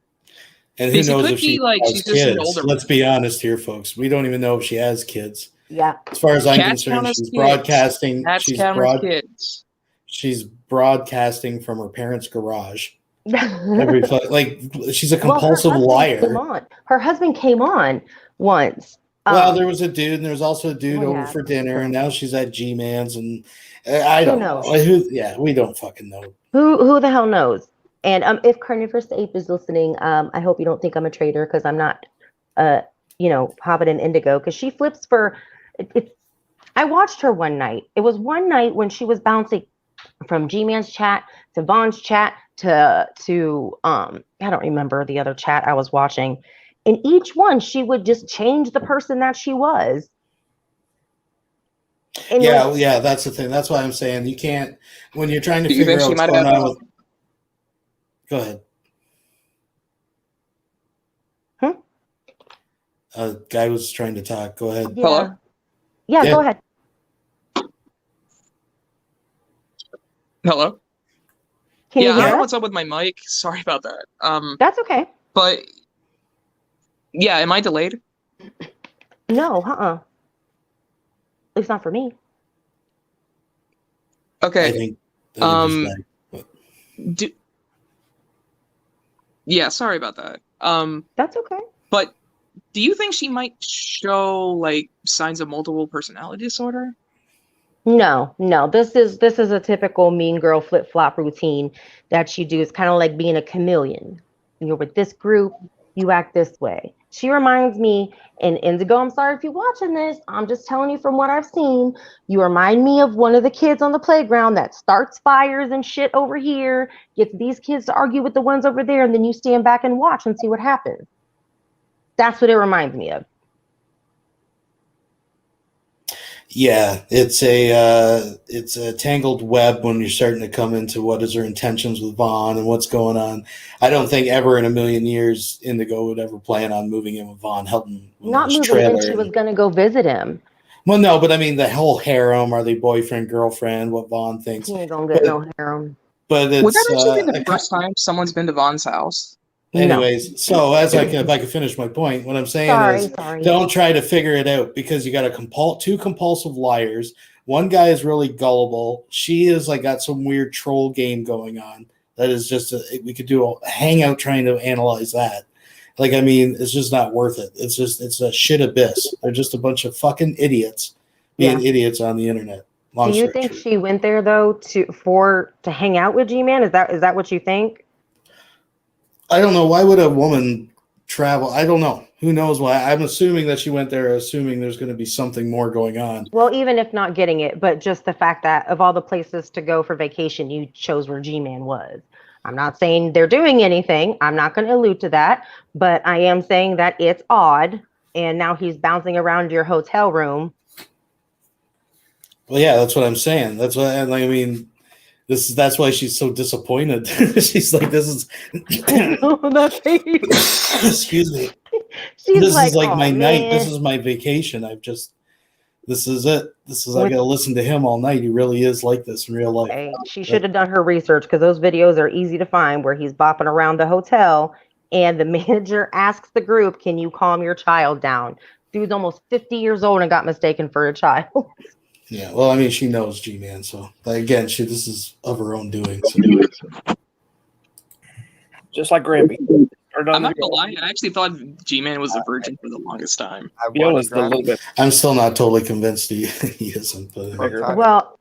And who Because it knows could if she be like has she's just an kids? older Let's be honest here, folks. We don't even know if she has kids. Yeah. As far as I'm Cats count concerned, as she's kids. broadcasting. Cats count as kids. She's broadcasting from her parents' garage. Like she's a compulsive liar. Her husband came on once. Well, there was a dude, and there was also a dude well, over yeah, for dinner, true. and now she's at G-Man's, and I don't know. We don't fucking know. Who the hell knows? And if Carnivorous Ape is listening, I hope you don't think I'm a traitor because I'm not. Hobbit and Indigo, because she flips for. I watched her one night. It was one night when she was bouncing from G-Man's chat to Von's chat to I don't remember the other chat I was watching. In each one, she would just change the person that she was. And yeah, that's the thing. That's why I'm saying you can't, when you're trying to figure out what's going on with. Go ahead. A guy was trying to talk. Go ahead. Yeah. Hello? Yeah, go ahead. Hello? Can you I hear don't know us? what's up with my mic. Sorry about that. That's okay. But yeah, am I delayed? No, At least not for me. Okay. Yeah, sorry about that. That's okay. But do you think she might show like signs of multiple personality disorder? No. This is a typical mean girl flip-flop routine that she do. It's kind of like being a chameleon. You're with this group, you act this way. She reminds me, and Indigo, I'm sorry if you're watching this, I'm just telling you from what I've seen, you remind me of one of the kids on the playground that starts fires and shit over here, gets these kids to argue with the ones over there, and then you stand back and watch and see what happens. That's what it reminds me of. Yeah, it's a tangled web when you're starting to come into what is her intentions with Vaughn and what's going on. I don't think ever in a million years Indigo would ever plan on moving in with Vaughn Helton. Not moving in, she was going to go visit him. Well, no, but I mean the whole harem. Are they boyfriend, girlfriend? What Vaughn thinks. He ain't going to get no harem. But it's, would that actually be the first time someone's been to Von's house? Anyways, so if I could finish my point, what I'm saying is don't try to figure it out because you got two compulsive liars. One guy is really gullible. She is like got some weird troll game going on. That is just we could do a hangout trying to analyze that. Like, I mean, it's just not worth it. It's a shit abyss. They're just a bunch of fucking idiots being idiots on the internet. Do you think she went there though to hang out with G-Man? Is that what you think? I don't know. Why would a woman travel? I don't know. Who knows why? I'm assuming that she went there assuming there's going to be something more going on. Well, even if not getting it, but just the fact that of all the places to go for vacation, you chose where G-Man was. I'm not saying they're doing anything. I'm not going to allude to that, but I am saying that it's odd. And now he's bouncing around your hotel room. Well, yeah, that's what I'm saying. That's what I mean. That's why she's so disappointed. She's like, this is excuse me. This is like my night. This is my vacation. This is it. I gotta listen to him all night. He really is like this in real life. Okay. She should have done her research because those videos are easy to find where he's bopping around the hotel and the manager asks the group, can you calm your child down? Dude's almost 50 years old and got mistaken for a child. Yeah, well, I mean, she knows G-Man, so again, this is of her own doing. So. Just like Grammy. I'm not gonna lie, I actually thought G-Man was a virgin for the longest time. I'm still not totally convinced he isn't. But. Well,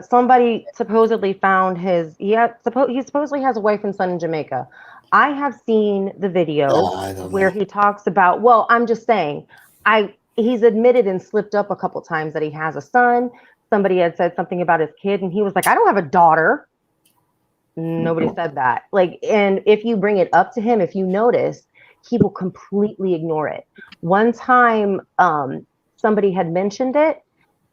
somebody supposedly found he supposedly has a wife and son in Jamaica. I have seen the video where he talks about. Well, I'm just saying, he's admitted and slipped up a couple times that he has a son. Somebody had said something about his kid, and he was like, I don't have a daughter. Nobody said that. And if you bring it up to him, if you notice, he will completely ignore it. One time, somebody had mentioned it,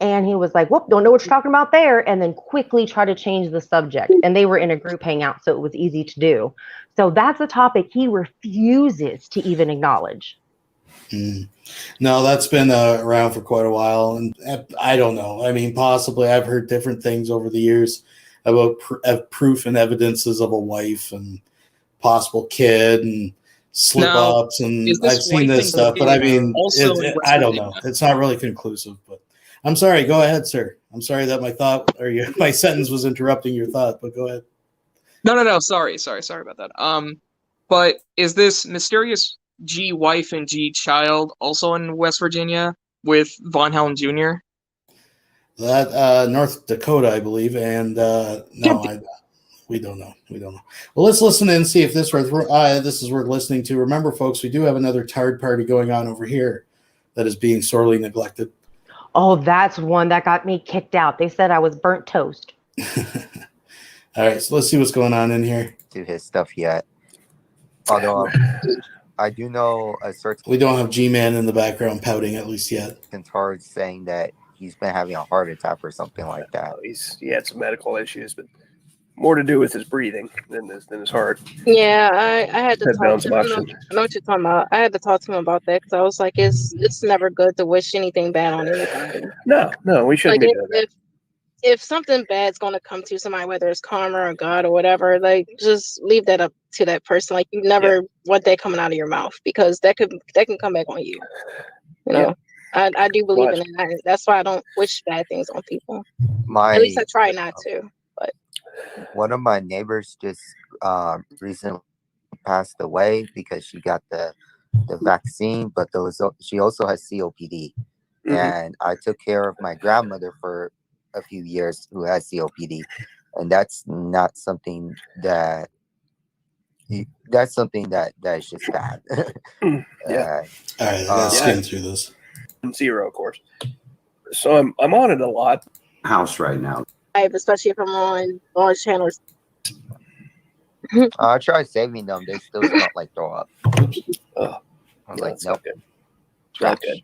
and he was like, whoop, don't know what you're talking about there, and then quickly try to change the subject. And they were in a group hangout, so it was easy to do. So that's a topic he refuses to even acknowledge. No, that's been around for quite a while, and I don't know. I mean, possibly I've heard different things over the years about proof and evidences of a wife, possible kid and slip Now, ups, and is this I've seen wife this and stuff, but I mean, also in West I don't Virginia? know. It's not really conclusive, but I'm sorry. Go ahead, sir. I'm sorry that my thought or my sentence was interrupting your thought, but go ahead. No. Sorry about that. But is this mysterious G wife and G child also in West Virginia with VONHELTON Jr.? That North Dakota, I believe, and we don't know. Well, let's listen and see if this is worth listening to. Remember, folks, we do have another TARD party going on over here that is being sorely neglected. Oh, that's one that got me kicked out. They said I was burnt toast. All right, so let's see what's going on in here. To his stuff yet. Although I do know a certain. We don't have G-Man in the background pouting, at least yet. TARD saying that he's been having a heart attack or something like that. He had some medical issues, but more to do with his breathing than his heart. Yeah, I had to Had talk to him. options. I know what you're talking about. I had to talk to him about that because I was like, it's never good to wish anything bad on anybody. No, we shouldn't Like be doing that. if something bad's going to come to somebody, whether it's karma or God or whatever, like just leave that up to that person. Like you never want that coming out of your mouth because that can come back on you. You know, I do believe in it. That's why I don't wish bad things on people. At least I try not to. But one of my neighbors just recently passed away because she got the vaccine, but she also has COPD. Mm-hmm. And I took care of my grandmother for a few years who has COPD, and that's not something that is just bad. Yeah. All right, I gotta skim through this. 0, of course. So I'm on it a lot. House right now. especially if I'm on channels. I tried saving them; they still smell like throw up. Oh, I was like, nope, good. trash. Good.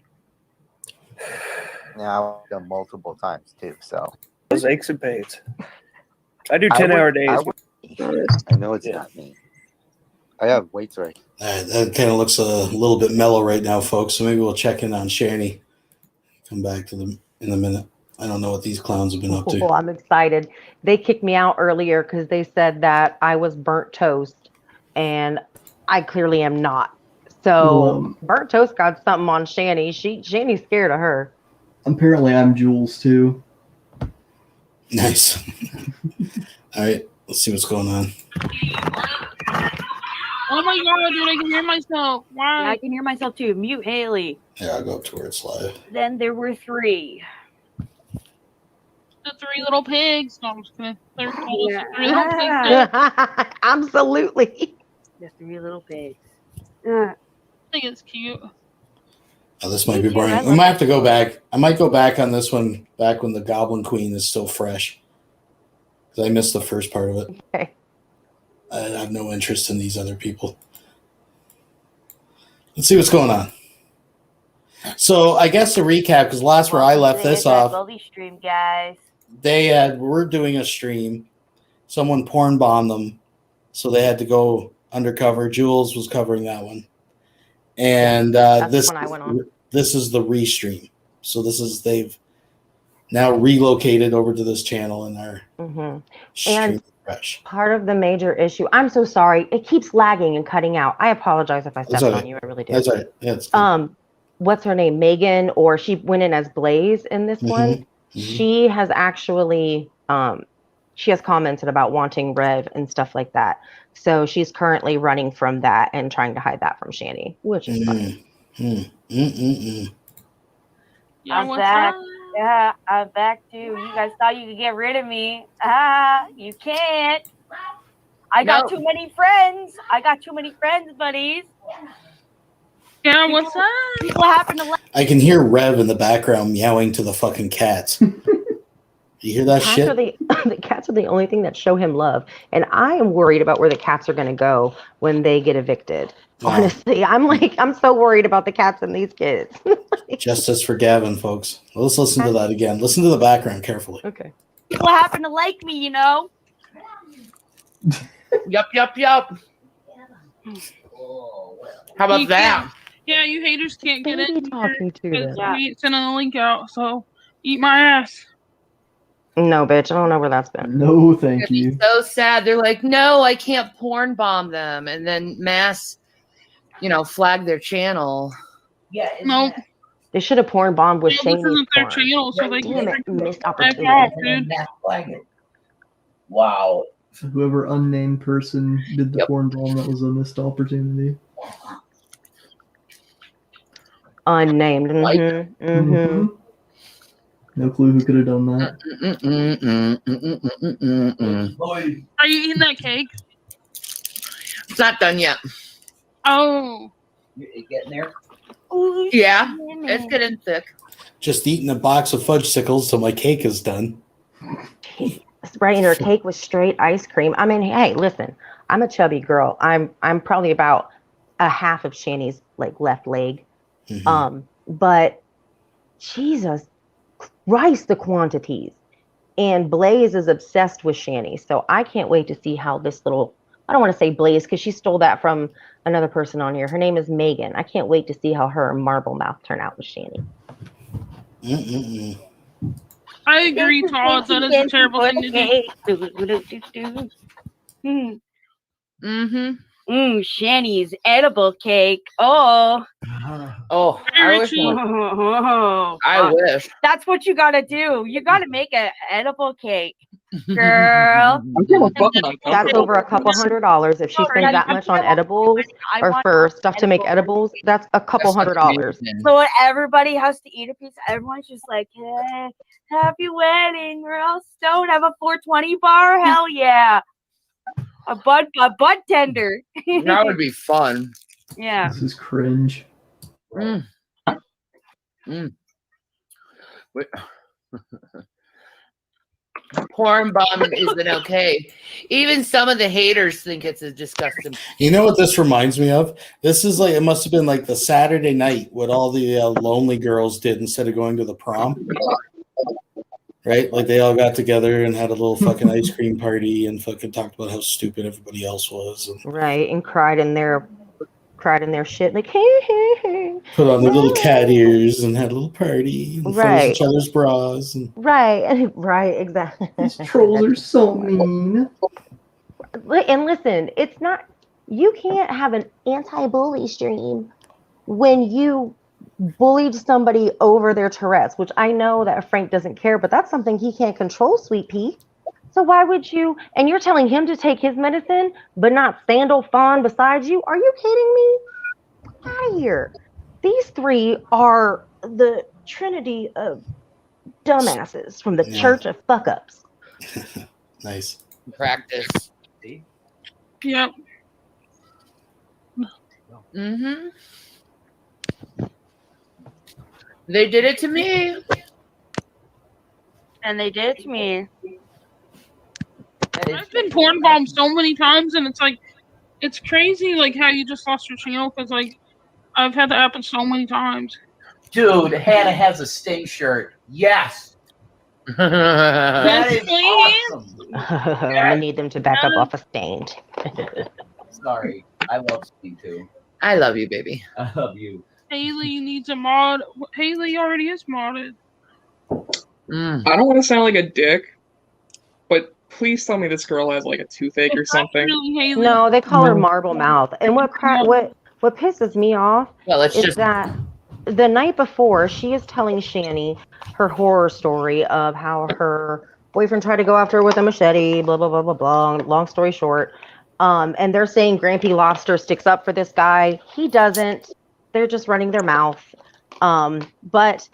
Now I've done multiple times too. So those aches and pains. I do 10-hour days. I know it's not me. I have weights right. All right, that kind of looks a little bit mellow right now, folks. So maybe we'll check in on Shanny. Come back to them in a minute. I don't know what these clowns have been up to. Oh, I'm excited. They kicked me out earlier because they said that I was burnt toast, and I clearly am not. So burnt toast got something on Shanny. Shanny's scared of her. Apparently, I'm Jules too. Nice. All right, let's see what's going on. Oh my god, dude, I can hear myself. Wow. Yeah, I can hear myself too. Mute Haley. Yeah, I'll go up to where it's live. Then there were 3. The 3 little pigs. No, I'm just kidding. They're called Yeah. 3 little pigs. Absolutely. The 3 little pigs. I think it's cute. Oh, this might be boring. We might have to go back. I might go back on this one back when the Goblin Queen is still fresh. Because I missed the first part of it. Okay. I have no interest in these other people. Let's see what's going on. So I guess to recap, because last where I left this off, Stream, guys. we're doing a stream. Someone porn bombed them, so they had to go undercover. Jules was covering that one, and this when I went on. This is the restream. So they've now relocated over to this channel and are and fresh. Part of the major issue. I'm so sorry. It keeps lagging and cutting out. I apologize if I stepped on you. I really do. That's all right. Yeah, what's her name? Megan, or she went in as Blaze in this one. She has actually she has commented about wanting Rev and stuff like that. So she's currently running from that and trying to hide that from Shanny, which is funny. Yeah, I'm back. Yeah, I'm back too. You guys thought you could get rid of me. You can't. I got too many friends. Buddies. Yeah, what's up? People happen to like. I can hear Rev in the background meowing to the fucking cats. You hear that shit? The cats are the only thing that show him love. And I am worried about where the cats are going to go when they get evicted. Wow. Honestly, I'm so worried about the cats and these kids. Justice for Gavin, folks. Let's listen to that again. Listen to the background carefully. Okay. People happen to like me, you know? Yup. How about that? Yeah, you haters can't get it. Talking to them. We ain't sending a link out, so eat my ass. No, bitch, I don't know where that's been. No, thank It'd be you. so sad. They're like, no, I can't porn bomb them, and then mass, flag their channel. Yeah. No. They should have porn bombed with This Shane's isn't their porn. channel, so they Damn it, missed back opportunity. off, dude. Wow. So whoever unnamed person did the porn bomb, that was a missed opportunity. Unnamed. Mm-hmm. Mm-hmm. No clue who could have done that. Are you eating that cake? It's not done yet. Oh. You getting there? Yeah, it's getting thick. Just eating a box of fudge sickles till my cake is done. Right, and her cake was straight ice cream. I mean, hey, listen, I'm a chubby girl. I'm probably about a half of Shanny's left leg. But Jesus Christ, the quantities. And Blaze is obsessed with Shanny. So I can't wait to see how this little, I don't want to say Blaze because she stole that from another person on here. Her name is Megan. I can't wait to see how her marble mouth turn out with Shanny. I agree, Todd. That is a terrible thing to do. Shanny's edible cake. Oh, I wish. I wish. That's what you gotta do. You gotta make an edible cake, girl. That's over a couple $100 if she spends that much on edibles or for stuff to make edibles. That's a couple $100. So everybody has to eat a piece. Everyone's just like, hey, happy wedding. We're all stoned. Have a 420 bar. Hell yeah. A bud tender. That would be fun. Yeah. This is cringe. Porn bomb isn't okay. Even some of the haters think it's a disgusting. You know what this reminds me of? This is it must have been the Saturday night what all the lonely girls did instead of going to the prom. Right? They all got together and had a little fucking ice cream party and fucking talked about how stupid everybody else was. And right, and cried in their shit hey, hey, hey. Put on their little cat ears and had a little party and froze each other's bras. And Right, exactly. These trolls are so mean. And listen, it's not, you can't have an anti-bully stream when you bullied somebody over their Tourette's, which I know that Frank doesn't care, but that's something he can't control, Sweet Pea. So why would you, and you're telling him to take his medicine, but not Sandal Fawn beside you? Are you kidding me? Get out of here. These three are the trinity of dumbasses from the church of fuck-ups. Nice. Practice. Yep. They did it to me. And they did it to me. I've been porn bombed so many times, and it's crazy, how you just lost your channel because I've had that happen so many times. Dude, Hannah has a Sting shirt. Yes. That is awesome. I need them to back up off a Stained. Sorry, I love Sting too. I love you, baby. I love you. Haley needs a mod. Haley already is modded. I don't want to sound like a dick, but please tell me this girl has a toothache or something. No, they call her Marble Mouth. And what pisses me off is that the night before, she is telling Shanny her horror story of how her boyfriend tried to go after her with a machete, blah, blah, blah, blah, blah. Long story short. And they're saying Grampy Lobster sticks up for this guy. He doesn't. They're just running their mouth. But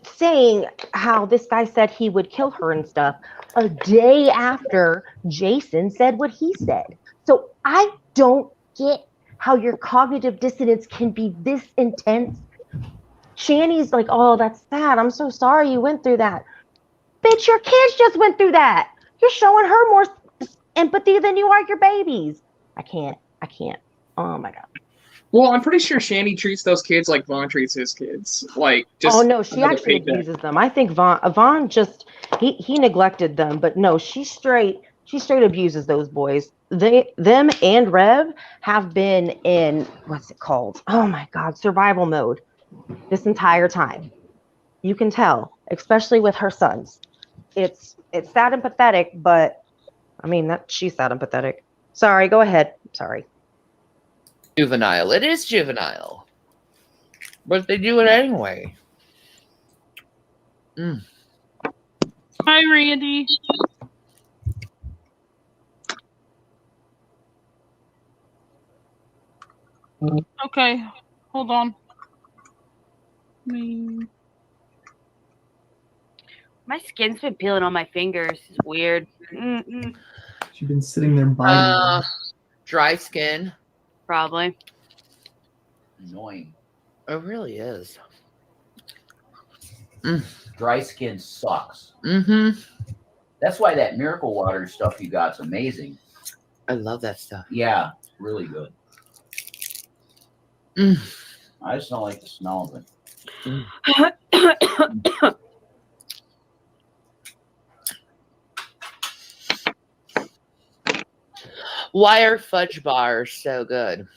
saying how this guy said he would kill her and stuff a day after Jason said what he said. So I don't get how your cognitive dissonance can be this intense. Shanny's like, oh, that's sad. I'm so sorry you went through that. Bitch, your kids just went through that. You're showing her more empathy than you are your babies. I can't. Oh my God. Well, I'm pretty sure Shanny treats those kids like Vaughn treats his kids. Just oh no, she actually abuses them. I think Vaughn just he neglected them, but no, she straight abuses those boys. Them and Rev have been in what's it called? Oh my God, survival mode this entire time. You can tell, especially with her sons. it's sad and pathetic, but I mean that she's sad and pathetic. Sorry, go ahead. Sorry. Juvenile. It is juvenile. But they do it anyway. Hi, Randy. Okay, hold on. My skin's been peeling on my fingers. It's weird. She's been sitting there biting. Dry skin. Probably. Annoying. It really is. Dry skin sucks. Mm-hmm. That's why that miracle water stuff you got's amazing. I love that stuff. Yeah, really good. I just don't like the smell of it. Why are fudge bars so good?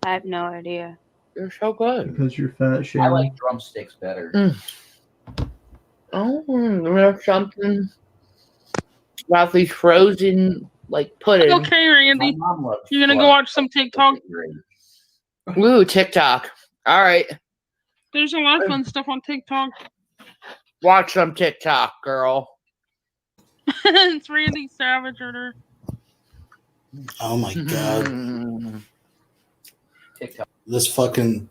I have no idea. They're so good. Because you're fat, I Shanny. like drumsticks better. Oh, there's something about these frozen like pudding. Okay, Randy. You're gonna go watch some TikTok? Ooh, TikTok. All right. There's a lot of fun stuff on TikTok. Watch some TikTok, girl. It's Randy Savage or Oh my god. TikTok. This fucking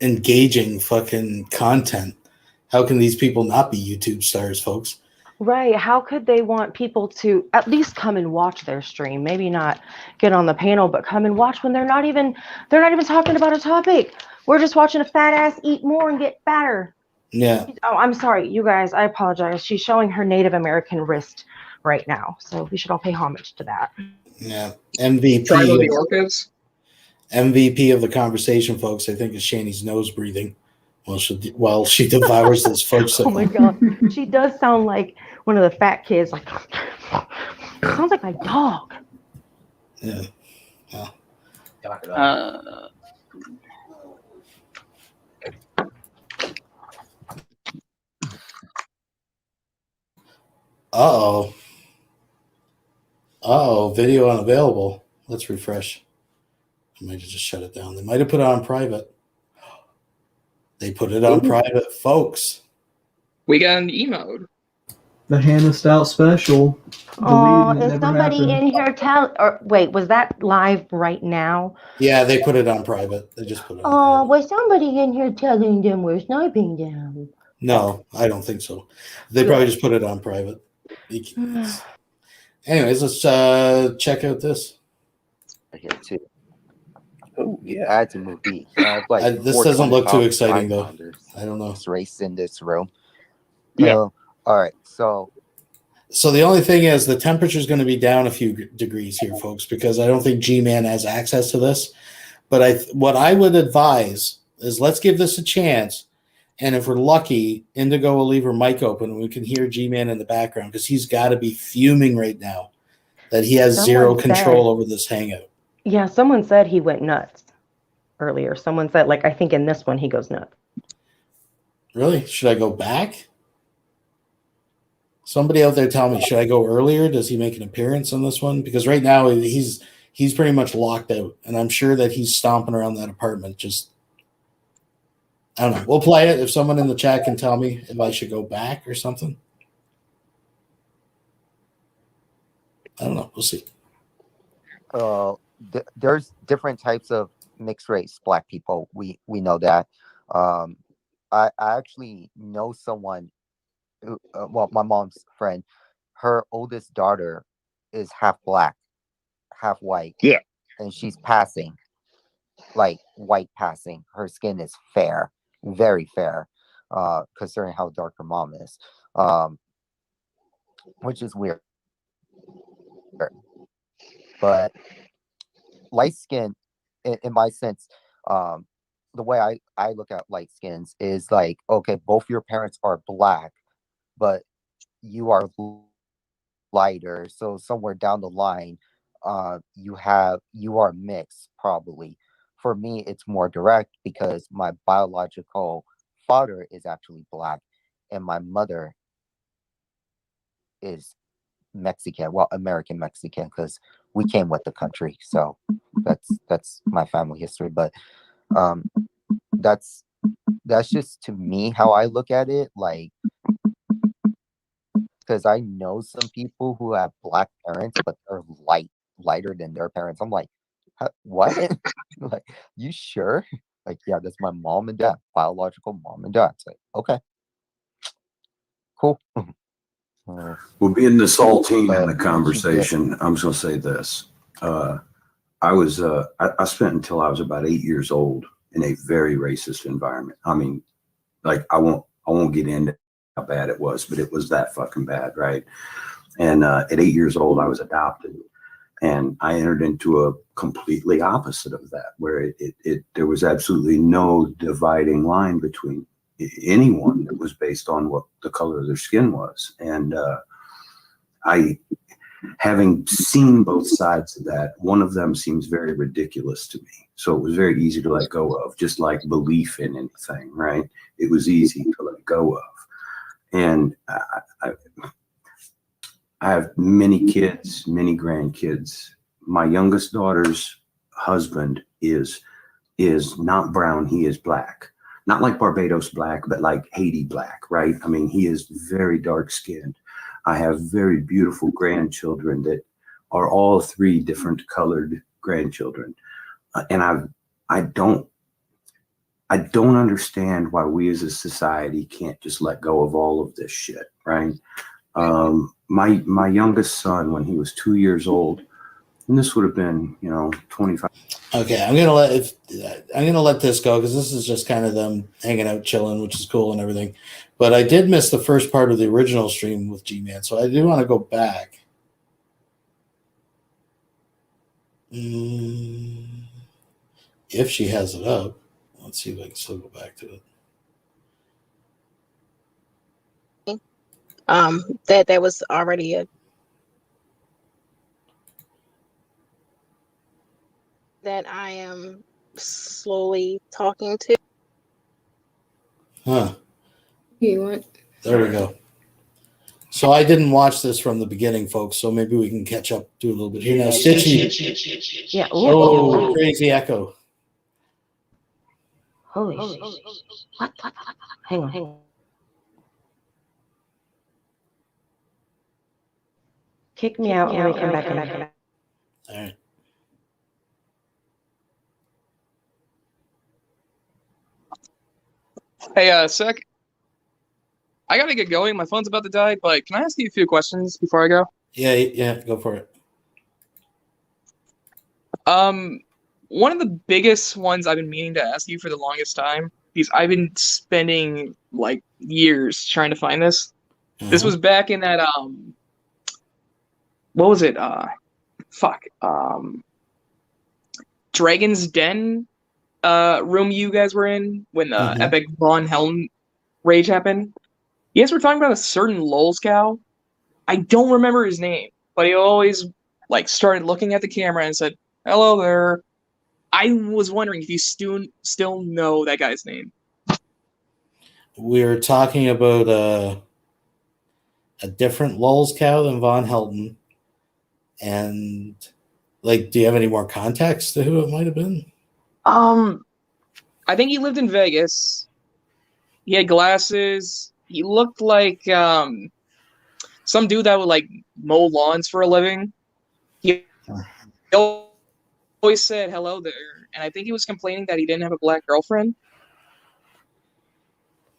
engaging fucking content. How can these people not be YouTube stars, folks? Right. How could they want people to at least come and watch their stream? Maybe not get on the panel, but come and watch when they're not even talking about a topic. We're just watching a fat ass eat more and get fatter. Yeah. Oh, I'm sorry, you guys. I apologize. She's showing her Native American wrist right now, so we should all pay homage to that. Yeah. MVP. Tribe of the Orchids. MVP of the conversation, folks, I think is Shanny's nose breathing while she devours this fudge. Oh my god, she does sound like one of the fat kids. Like sounds like my dog. Yeah. Uh-oh. Uh-oh, video unavailable. Let's refresh. I might have just shut it down. They might have put it on private. They put it on private, folks. We got an emote. The Hannah Stout special. Oh, Deleted, it is never somebody happened. in here or wait, was that live right now? Yeah, they put it on private. They just put it on. Oh, was somebody in here telling them we're sniping them? No, I don't think so. They probably just put it on private. Anyways, let's check out this. Here too. Oh yeah, I had to move these. Like This doesn't look too exciting though. I don't know. Race in this room. Yeah. All right. So the only thing is the temperature is going to be down a few degrees here, folks, because I don't think G-Man has access to this. But what I would advise is let's give this a chance. And if we're lucky, Indigo will leave her mic open and we can hear G-Man in the background because he's got to be fuming right now that he has zero control over this hangout. Yeah, someone said he went nuts earlier. Someone said, like, I think in this one he goes nuts. Really? Should I go back? Somebody out there tell me, should I go earlier? Does he make an appearance on this one? Because right now he's pretty much locked out, and I'm sure that he's stomping around that apartment. Just, I don't know. We'll play it if someone in the chat can tell me if I should go back or something. I don't know. We'll see. There's different types of mixed race black people. We know that. I actually know someone. Well, my mom's friend, her oldest daughter is half black, half white. Yeah. And she's passing, like white passing. Her skin is fair, very fair, considering how dark her mom is, which is weird. But light skin, in my sense, the way I look at light skins is like, okay, both your parents are black, but you are lighter, so somewhere down the line you are mixed. Probably for me it's more direct because my biological father is actually black and my mother is Mexican, well, American Mexican, because we came with the country. So that's my family history. But that's just to me how I look at it. Like, because I know some people who have black parents, but they're lighter than their parents. I'm like, what? Like, you sure? Like, yeah, that's my mom and dad, biological mom and dad. It's like, okay, cool. Well, being the saltine in the conversation, I'm just gonna say this. I spent until I was about 8 years old in a very racist environment. I mean, like I won't get into how bad it was, but it was that fucking bad, right? And at 8 years old, I was adopted, and I entered into a completely opposite of that, where there was absolutely no dividing line between anyone that was based on what the color of their skin was. And having seen both sides of that, one of them seems very ridiculous to me. So it was very easy to let go of, just like belief in anything, right? It was easy to let go of. And I have many kids, many grandkids. My youngest daughter's husband is not brown, he is black. Not like Barbados black, but like Haiti black, right? I mean, he is very dark skinned. I have very beautiful grandchildren that are all three different colored grandchildren. And I don't understand why we as a society can't just let go of all of this shit, right? My youngest son, when he was 2 years old, and this would have been, 25. Okay, I'm gonna let this go because this is just kind of them hanging out, chilling, which is cool and everything. But I did miss the first part of the original stream with G-Man, so I do want to go back. If she has it up, let's see if I can still go back to it. That was already a that I am slowly talking to. Huh. You want? There we go. So I didn't watch this from the beginning, folks, so maybe we can catch up, do a little bit here. Now, Stitchy. Yeah. Oh, crazy echo. Holy shit. What? Hang on. Kick me out and we come back in. All right. Hey, Sec. I gotta get going. My phone's about to die, but can I ask you a few questions before I go? Yeah, go for it. One of the biggest ones I've been meaning to ask you for the longest time, because I've been spending like years trying to find this. This was back in that what was it? Dragon's Den room you guys were in when the epic VONHELTON rage happened. You guys were talking about a certain lolscow. I don't remember his name, but he always like started looking at the camera and said, "Hello there." I was wondering if you still know that guy's name. We're talking about a different Lulz cow than VONHELTON. And like, do you have any more context to who it might have been? I think he lived in Vegas. He had glasses. He looked like some dude that would like mow lawns for a living. He always said hello there, and I think he was complaining that he didn't have a black girlfriend.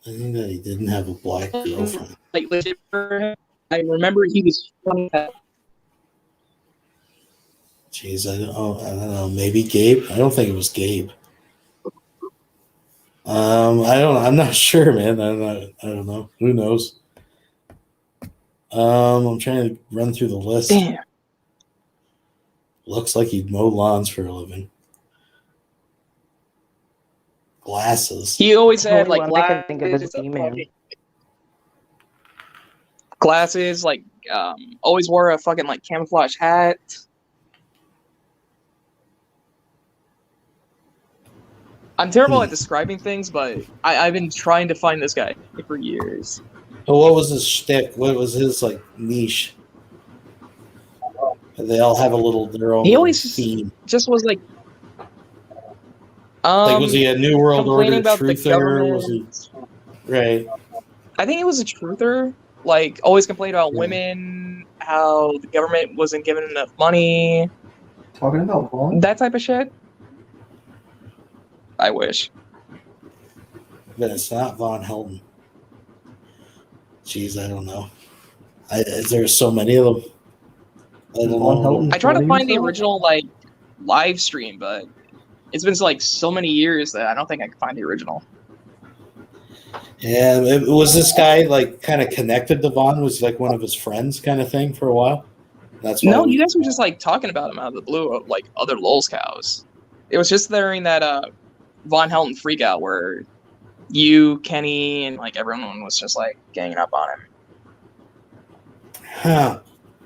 I think that he didn't have a black girlfriend. Like legit for him. I remember he was funny. Jeez, I don't know. Maybe Gabe. I don't think it was Gabe. I'm not sure, man. I don't know. Who knows? I'm trying to run through the list. Damn. Looks like he'd mow lawns for a living. Glasses. He always had like I can think of his G-Man. Glasses, like always wore a fucking like camouflage hat. I'm terrible at describing things, but I've been trying to find this guy for years. But what was his shtick? What was his like niche? They all have a little their own He always theme. just was like, Like, was he a New World complaining Order about the truther? Was he government. right? I think he was a truther. Like, always complained about women, how the government wasn't giving enough money, Talking about Vaughn? that type of shit. I wish. But it's not Von Helton. Jeez, I don't know. There's so many of them. I don't know. I tried to find the original like live stream, but it's been like so many years that I don't think I can find the original. Yeah, was this guy like kind of connected to Vaughn? Was like one of his friends, kind of thing, for a while? That's why No, you guys were just like talking about him out of the blue of like other lols cows. It was just during that Von Helton freak out where you, Kenny, and like everyone was just like ganging up on him. Huh.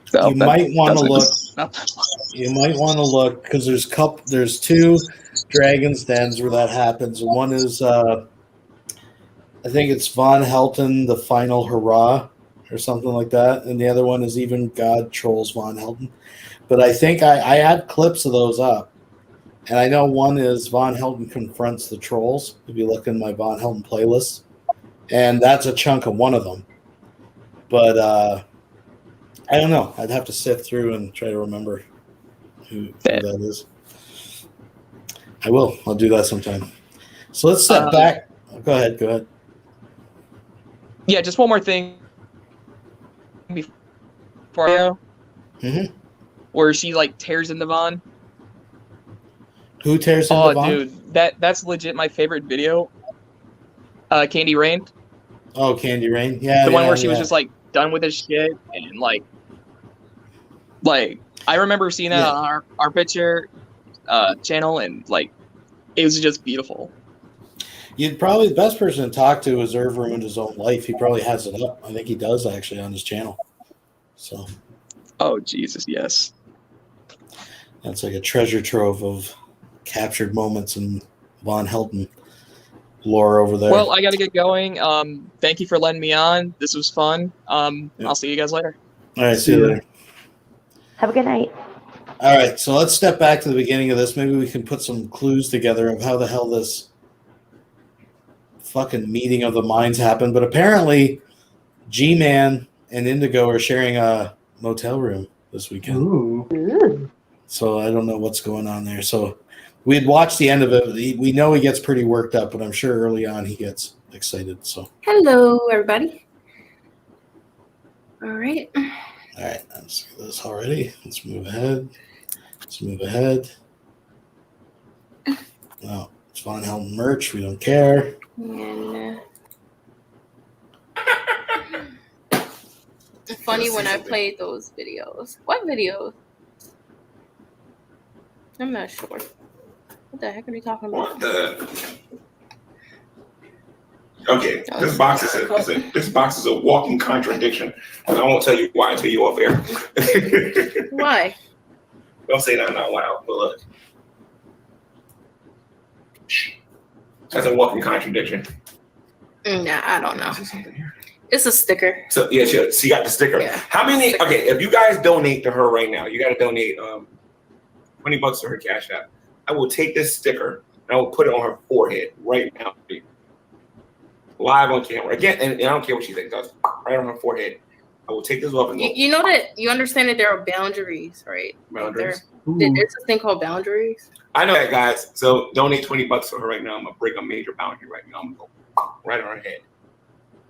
So You might want to look. that's You might want to look because there's two Dragon's Dens where that happens. One is I think it's Von Helton, The Final Hurrah, or something like that, and the other one is Even God Trolls Von Helton. But I think I had clips of those up, and I know one is Von Helton Confronts the Trolls. If you look in my Von Helton playlist, and that's a chunk of one of them. But I don't know. I'd have to sift through and try to remember who that is. I will. I'll do that sometime. So let's step back. Go ahead. Yeah, just one more thing before I go. Where she like tears into Vaughn. Who tears into Vaughn? Dude, that's legit my favorite video. Candy Rain. Oh, Candy Rain. Yeah. The one where she was just like done with his shit and like I remember seeing that on our picture channel and like it was just beautiful. You'd probably the best person to talk to is Irv Ruined His Own Life. He probably has it up. I think he does actually on his channel. So. Oh Jesus, yes. That's like a treasure trove of captured moments in Von Helton lore over there. Well, I got to get going. Thank you for letting me on. This was fun. I'll see you guys later. All right, see you later. Have a good night. All right, so let's step back to the beginning of this. Maybe we can put some clues together of how the hell this fucking meeting of the minds happened. But apparently, G-Man and Indigo are sharing a motel room this weekend. Ooh. So I don't know what's going on there. So we'd watched the end of it. We know he gets pretty worked up, but I'm sure early on he gets excited. So Hello, everybody. All right. all right, let's do this already. Let's move ahead. No, it's Von Helton merch. We don't care. And it's funny when I played those videos. What videos? I'm not sure. What the heck are we talking about? Okay, this box is a walking contradiction, and I won't tell you why until you off air. Why? Don't say that out loud, but look. That's a walking contradiction. Nah, I don't know. It's a sticker. So yeah, she got the sticker. Yeah. How many? Okay, if you guys donate to her right now, you got to donate $20 to her Cash App. I will take this sticker and I will put it on her forehead right now, live on camera again. And I don't care what she thinks. Right on her forehead. I will take this off and go. You know that you understand that there are boundaries, right? Boundaries. There's a thing called boundaries. I know that, guys. So donate $20 for her right now. I'm gonna break a major boundary right now. I'm gonna go right on her head.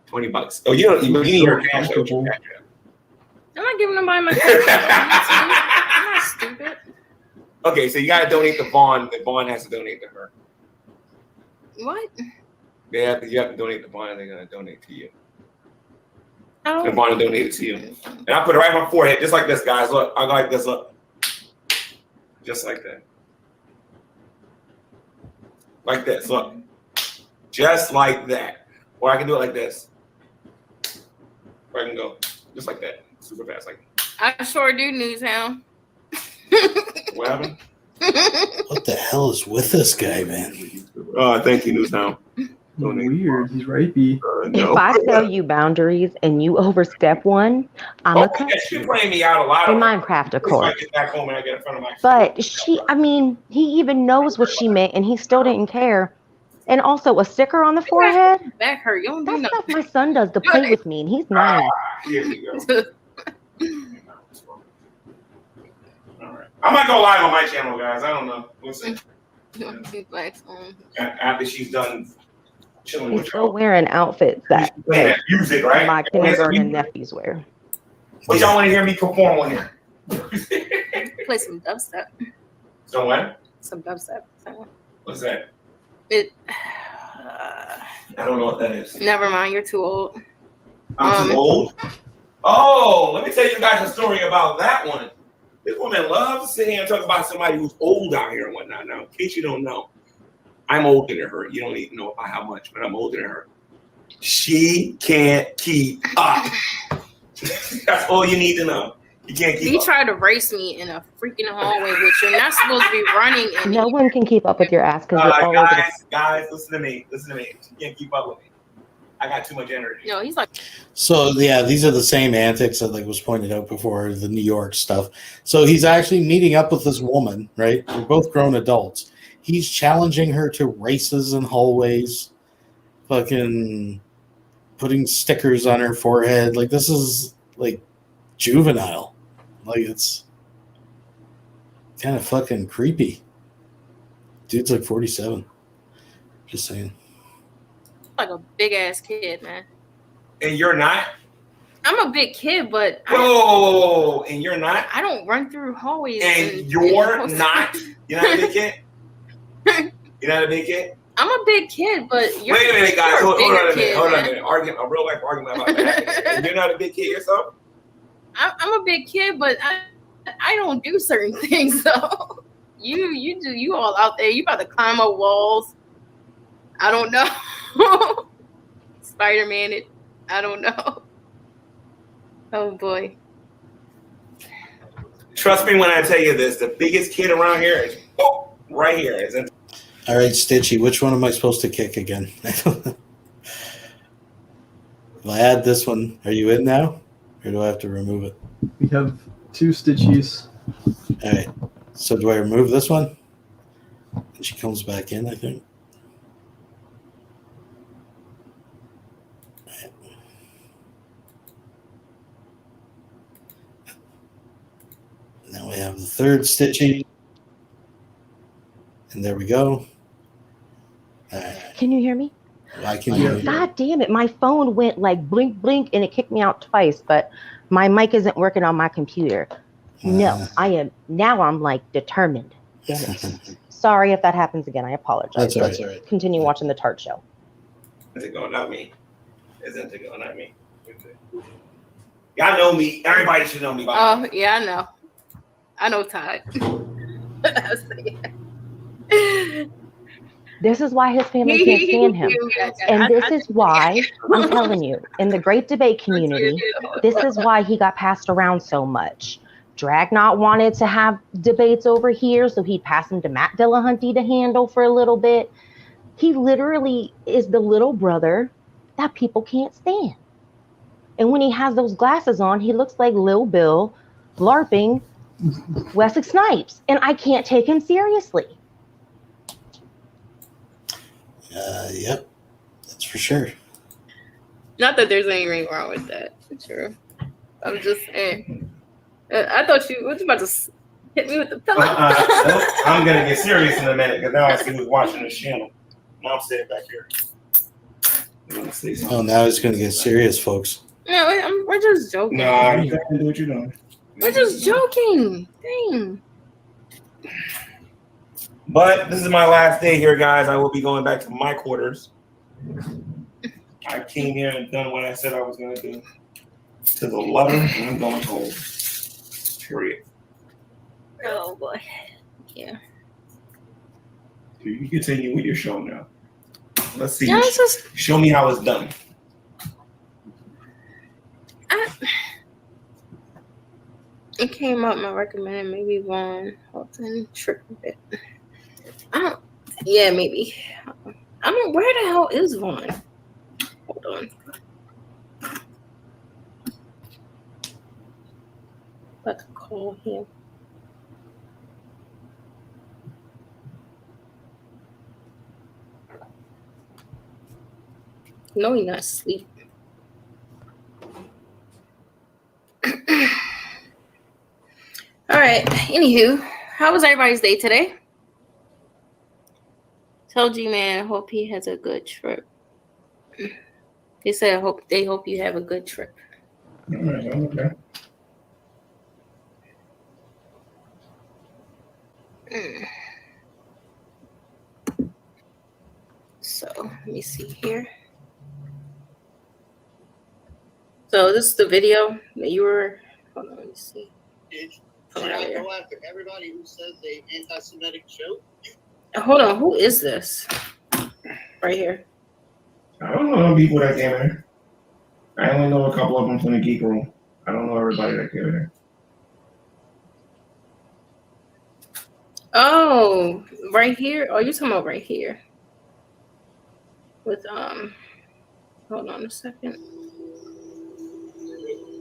$20. Oh, you need her Cash App. I'm not giving nobody my Cash App. I'm not stupid. Okay, so you gotta donate to Vaughn. That Vaughn has to donate to her. What? You have to donate to Vaughn, and they're gonna donate to you. Oh. And Vaughn will donate it to you. And I put it right on my forehead, just like this, guys. Look, I go like this. Look, just like that. Like this. Look, just like that. Or I can do it like this. Or I can go just like that, super fast, like. I sure do, Newshound. What happened? What the hell is with this guy, man? Thank you, Newshound. Weird. He's rapey. If I tell you boundaries and you overstep one, I'm a yeah, she's playing me out a lot. in Minecraft, of If I course. get back home and I get in front of my. But I mean, he even knows what she meant, and he still didn't care. And also, a sticker on the forehead. Back hurt. You don't do That's nothing. stuff my son does to play with me, and he's 9. Here we go. All right. I might go live on my channel, guys. I don't know. We'll see. After she's done chilling He's with still y'all. wearing outfits that Playing that music, right? my kindergarten nephews wear. But y'all want to hear me perform on here? Play some dubstep. So what? Some dubstep. What's that? It. I don't know what that is. Never mind. You're too old. I'm too old? Oh, let me tell you guys a story about that one. This woman loves to sit here and talk about somebody who's old out here and whatnot. Now, in case you don't know, I'm older than her. You don't even know how much, but I'm older than her. She can't keep up. That's all you need to know. You can't keep You up. tried to race me in a freaking hallway, which you're not supposed to be running in. No one can keep up with your ass because you're all over the. Guys, listen to me. Listen to me. She can't keep up with me. I got too much energy. No, he's like. So yeah, these are the same antics that like was pointed out before, the New York stuff. So he's actually meeting up with this woman, right? They're both grown adults. He's challenging her to races in hallways, fucking putting stickers on her forehead. Like this is like juvenile. Like it's kind of fucking creepy. Dude's like 47. Just saying. Like a big ass kid, man. And you're not? I'm a big kid, but Whoa, and you're not? I don't run through hallways. And you're not? You're not a big kid? You're not a big kid? I'm a big kid, but you're. Wait a minute, guys. you're Hold on a minute. kid, Hold on a man. minute. A real life argument about that. And you're not a big kid yourself? I'm a big kid, but I don't do certain things though. You all out there. You about to climb up walls. I don't know. Spider-Man it. I don't know. Oh boy. Trust me when I tell you this. The biggest kid around here is right here. Isn't All right, Stitchy, which one am I supposed to kick again? If I add this one, are you in now? Or do I have to remove it? We have 2 Stitchies. All right. So do I remove this one? And she comes back in, I think. Now we have the third Stitchy. And there we go. All right. Can you hear me? I can hear you. God damn it. My phone went like blink, blink, and it kicked me out twice, but my mic isn't working on my computer. No, I am. Now I'm like determined. Damn it. Sorry if that happens again. I apologize. That's all right. Continue watching the TARD show. it going at me? Isn't it going at me? Y'all know me. Everybody should know me by now. Oh yeah, I know. I know Todd. This is why his family can't stand him. And this is why, I'm telling you, in the great debate community, this is why he got passed around so much. Dragnot wanted to have debates over here, so he'd pass him to Matt Dillahunty to handle for a little bit. He literally is the little brother that people can't stand. And when he has those glasses on, he looks like Lil Bill LARPing Wesley Snipes. And I can't take him seriously. Yep, that's for sure. Not that there's anything wrong with that. True. I'm just saying. I thought you was about to hit me with the pillow. I'm gonna get serious in a minute because now I see who's watching this channel. Now I'm sitting back here. Oh, now it's going to get serious, folks. No, we're just joking. Nah, you gotta do what you're doing. We're just joking. Dang. But this is my last day here, guys. I will be going back to my quarters. I came here and done what I said I was going to do. To the letter, and I'm going home. Period. Oh boy. Yeah. So you continue with your show now. Let's see. Yeah, it's just, show me how it's done. it came up. I recommended maybe VONHELTON trick a bit. Yeah, maybe. I mean, where the hell is Vaughn? Hold on. About to call him. No, he's not asleep. All right. Anywho, how was everybody's day today? Tell G-Man, I hope he has a good trip. They said, they hope you have a good trip. Okay. So let me see here. So this is the video that you were. Hold on, let me see. Should I go after everybody who says they anti-Semitic joke? Hold on, who is this? Right here. I don't know them people that came in here. I only know a couple of them from the geek room. I don't know everybody that came in here. Oh, right here. Oh, you're talking about right here. With hold on a second.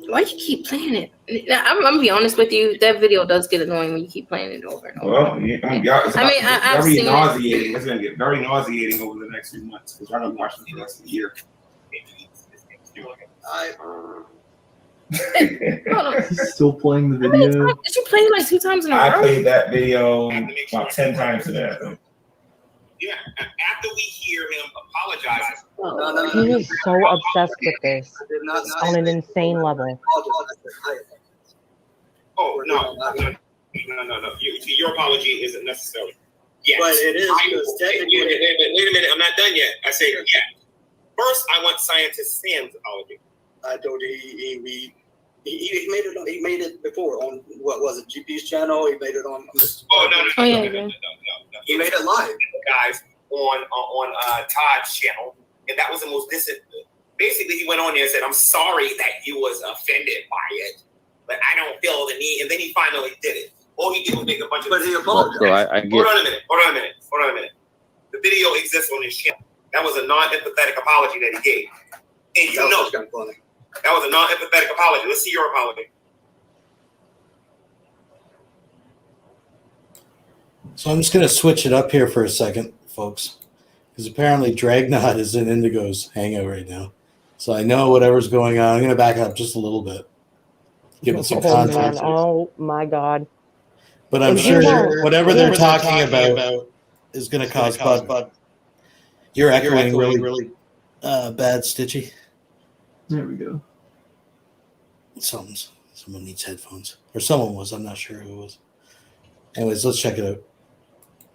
Why'd you keep playing it? I'm gonna be honest with you. That video does get annoying when you keep playing it over and over. Well, it's I've very seen nauseating. It's going to get very nauseating over the next few months because I'm going to watch it for the rest of the year. Still playing the video. Did you play it like 2 times in a row? I played that video about 10 times today, I think. Yeah, after we hear him apologize. He is so obsessed with this on an insane level. Oh, no. Your apology isn't necessary. Yes. But it is, because technically... Wait a minute, I'm not done yet. I say, yeah. First, I want Scientist Sam's apology. I told you he made it. He made it before on what was it? GP's channel. He made it on. No. He made it live, guys, on Todd's channel, and that was the most basically, he went on there and said, "I'm sorry that you was offended by it, but I don't feel the need." And then he finally did it. All he did was make a bunch of. But he apologized. So I get. Hold on a minute. The video exists on his channel. That was a non-empathetic apology that he gave, and you know that was a non-empathetic apology. Let's see your apology. So I'm just going to switch it up here for a second, folks, because apparently Dragnot is in Indigo's hangout right now. So I know whatever's going on. I'm going to back up just a little bit. Give it some context. Oh my God. But I'm sure whatever they're talking about is going to cause bud. You're echoing really bad, Stitchy. There we go. Someone needs headphones. Or someone was. I'm not sure who it was. Anyways, let's check it out.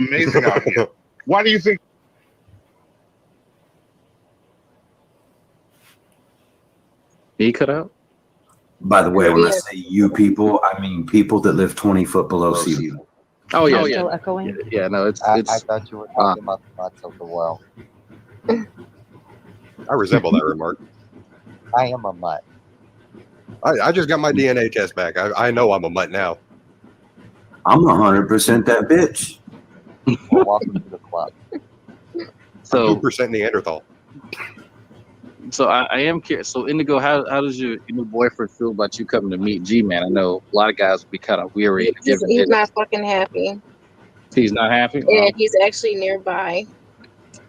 Amazing out here. Why do you think? He cut out? By the way, when I say you people, I mean people that live 20 foot below sea level. Oh yeah, Still echoing? Yeah, no, it's. I thought you were talking about the mutts of the well. I resemble that remark. I am a mutt. I just got my DNA test back. I know I'm a mutt now. I'm 100% that bitch. Well, welcome to the club. So 2% Neanderthal. So I am curious. So Indigo, how does your new boyfriend feel about you coming to meet G-Man? I know a lot of guys would be kind of weary. He's not fucking happy. He's not happy? And he's actually nearby.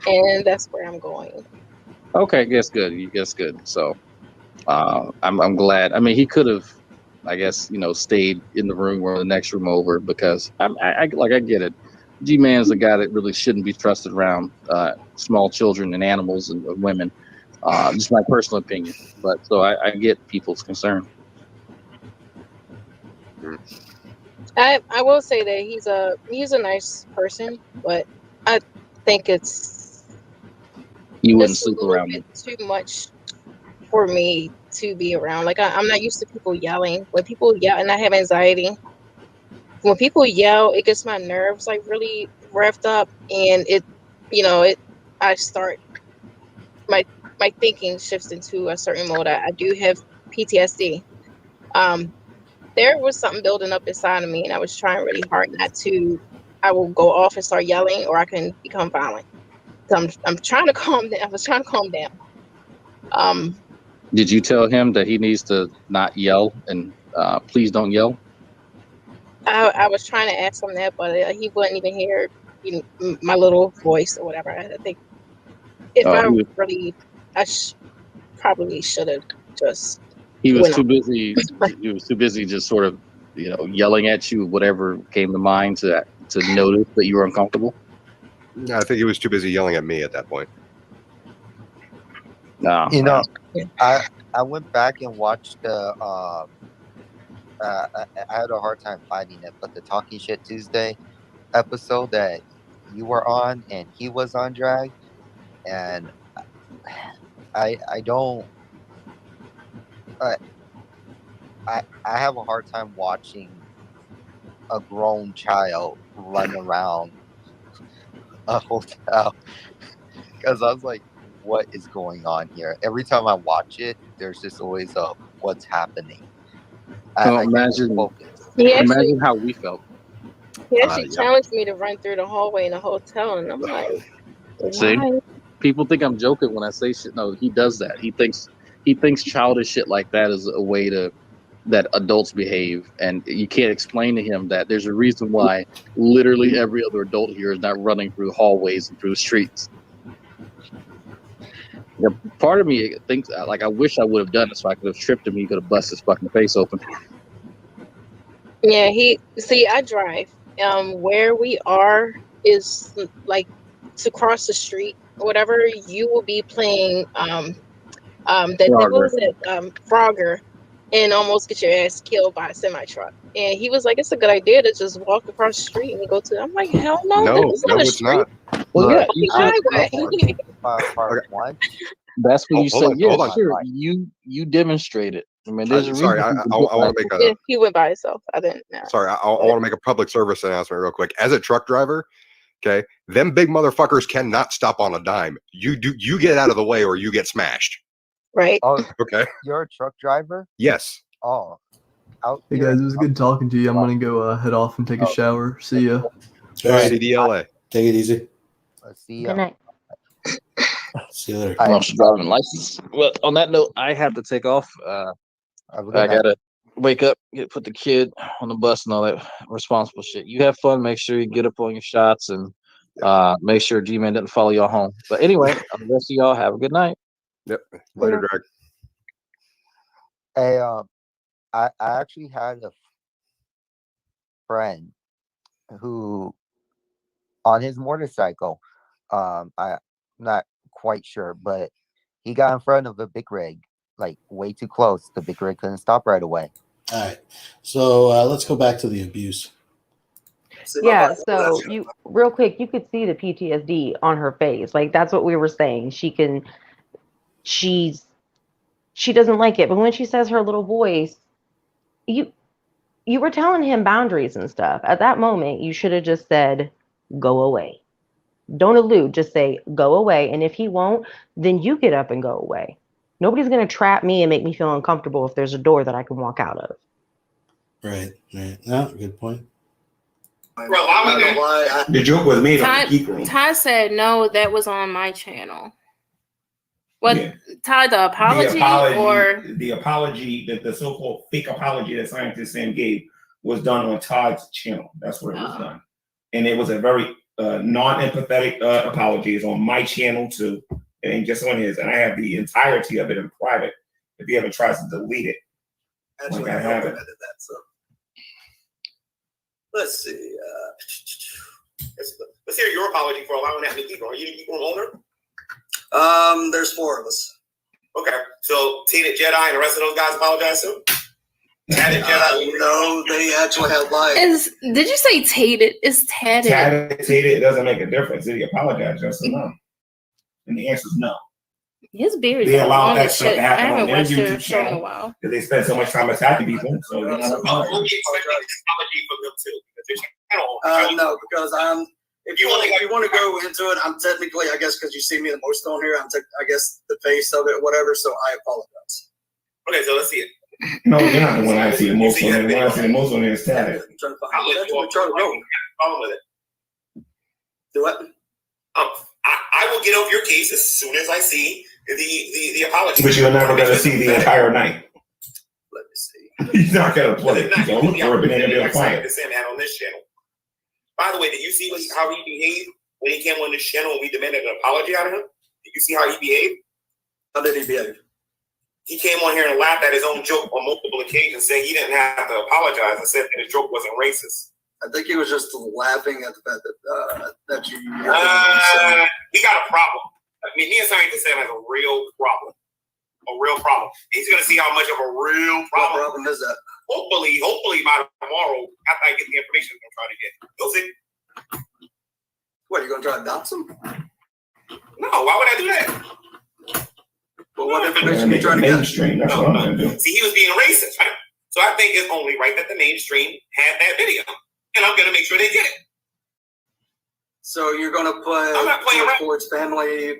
And that's where I'm going. Okay, that's good. That's good. So I'm glad. I mean, he could have, I guess, stayed in the room or the next room over because I get it. G-Man's a guy that really shouldn't be trusted around small children and animals and women. Just my personal opinion, but so I get people's concern. I will say that he's a nice person, but I think you wouldn't sleep around him. Too much for me to be around. Like I'm not used to people yelling. When people yell, and I have anxiety. When people yell, it gets my nerves like really revved up, and I start my thinking shifts into a certain mode. I do have PTSD. There was something building up inside of me, and I was trying really hard not to. I will go off and start yelling, or I can become violent. I'm trying to calm down. I was trying to calm down. Did you tell him that he needs to not yell and please don't yell? I was trying to ask him that, but he wouldn't even hear my little voice or whatever. I think if I probably should have just. He was went too on. busy. He was too busy just sort of, yelling at you, whatever came to mind to notice that you were uncomfortable. No, I think he was too busy yelling at me at that point. No, I went back and watched the. I had a hard time finding it, but the Talking Shit Tuesday episode that you were on and he was on drag, and I don't. I have a hard time watching a grown child run around a hotel because I was like, what is going on here? Every time I watch it, there's just always a what's happening. Imagine how we felt. He actually challenged me to run through the hallway in a hotel, and I'm like, See, why? people think I'm joking when I say shit. No, he does that. He thinks childish shit like that is a way that adults behave, and you can't explain to him that there's a reason why literally every other adult here is not running through hallways and through streets. Part of me thinks like I wish I would have done it so I could have tripped him. He could have busted his fucking face open. Yeah, I drive. Where we are is like to cross the street or whatever. You will be playing Frogger, and almost get your ass killed by a semi truck. And he was like, "It's a good idea to just walk across the street and go to." I'm like, "Hell no, it's not a street. Well, yeah, Part one. That's when you say, hold yeah, on. sure. You demonstrated. I mean, there's a reason. Sorry, I want to make a. He went by himself. I didn't. Nah. Sorry, I want to make a public service announcement real quick. As a truck driver, okay, them big motherfuckers cannot stop on a dime. You get out of the way or you get smashed. Right. Oh, okay. You're a truck driver? Yes. Oh. Hey guys, it was good talking to you. I'm gonna go head off and take a shower. See ya. All right, CDLA. Take it easy. See Good night. See you later. Lost your driving license. Well, on that note, I have to take off. I gotta wake up, put the kid on the bus and all that responsible shit. You have fun. Make sure you get up on your shots and make sure G-Man doesn't follow y'all home. But anyway, the rest of y'all have a good night. Yep. Later, Greg. Hey, I actually had a friend who, on his motorcycle, I'm not quite sure, but he got in front of a big rig, like way too close. The big rig couldn't stop right away. All right. So let's go back to the abuse. Yeah, so you real quick, you could see the PTSD on her face. Like that's what we were saying. She doesn't like it. But when she says her little voice, you were telling him boundaries and stuff. At that moment, you should have just said, go away. Don't allude, just say, go away. And if he won't, then you get up and go away. Nobody's going to trap me and make me feel uncomfortable if there's a door that I can walk out of. Right. No, good point. Bro, the joke was made on the geek room. Todd said, no, that was on my channel. What, yeah. Todd, the apology the so-called fake apology that Scientist Sam gave was done on Todd's channel. That's where it was done. And it was a very non-empathetic apology. It's on my channel too. It ain't just on his. And I have the entirety of it in private. If he ever tries to delete it. Actually, I haven't edited that, so. Let's see. Let's hear your apology for allowing that to keep on. Are you the equal owner? There's 4 of us. Okay, so Tated Jedi and the rest of those guys apologize too? Tatted Jedi? No, they actually had lives. Did you say tated? It's tatted. Tatted, it doesn't make a difference. Did he apologize? Yes or no? And the answer is no. His beard is they allow long that as stuff shit. to I happen on haven't their watched their YouTube show in a channel while. because they spend so much time attacking people. So we'll be expecting an apology from them too. No, because if you want to go into it, I'm technically, I guess, because you see me the most on here, I guess the face of it, whatever. So I apologize. Okay, so let's see it. No, you're not the one I see the most on. The one I see the most on is tatted. I'll let you follow with it. Do what? I will get off your case as soon as I see the apology. But you're never going to see the entire night. Let me see. He's not going to play it. He's going to look for it, but ain't going to find it. Sam had on this channel. By the way, did you see how he behaved when he came on this channel and we demanded an apology out of him? Did you see how he behaved? How did he behave? He came on here and laughed at his own joke on multiple occasions, saying he didn't have to apologize and said that his joke wasn't racist. I think he was just laughing at the fact that you. He got a problem. I mean, me and Scientist Sam has a real problem. A real problem. He's going to see how much of a real problem. What problem is that? Hopefully by tomorrow, after I get the information I'm trying to get. You'll see. What, you going to try to dox him? No, why would I do that? Well, what information are you trying to get? That's what I'm going to do. See, he was being racist, right? So I think it's only right that the mainstream had that video. And I'm going to make sure they get it. So you're going to put George Floyd's family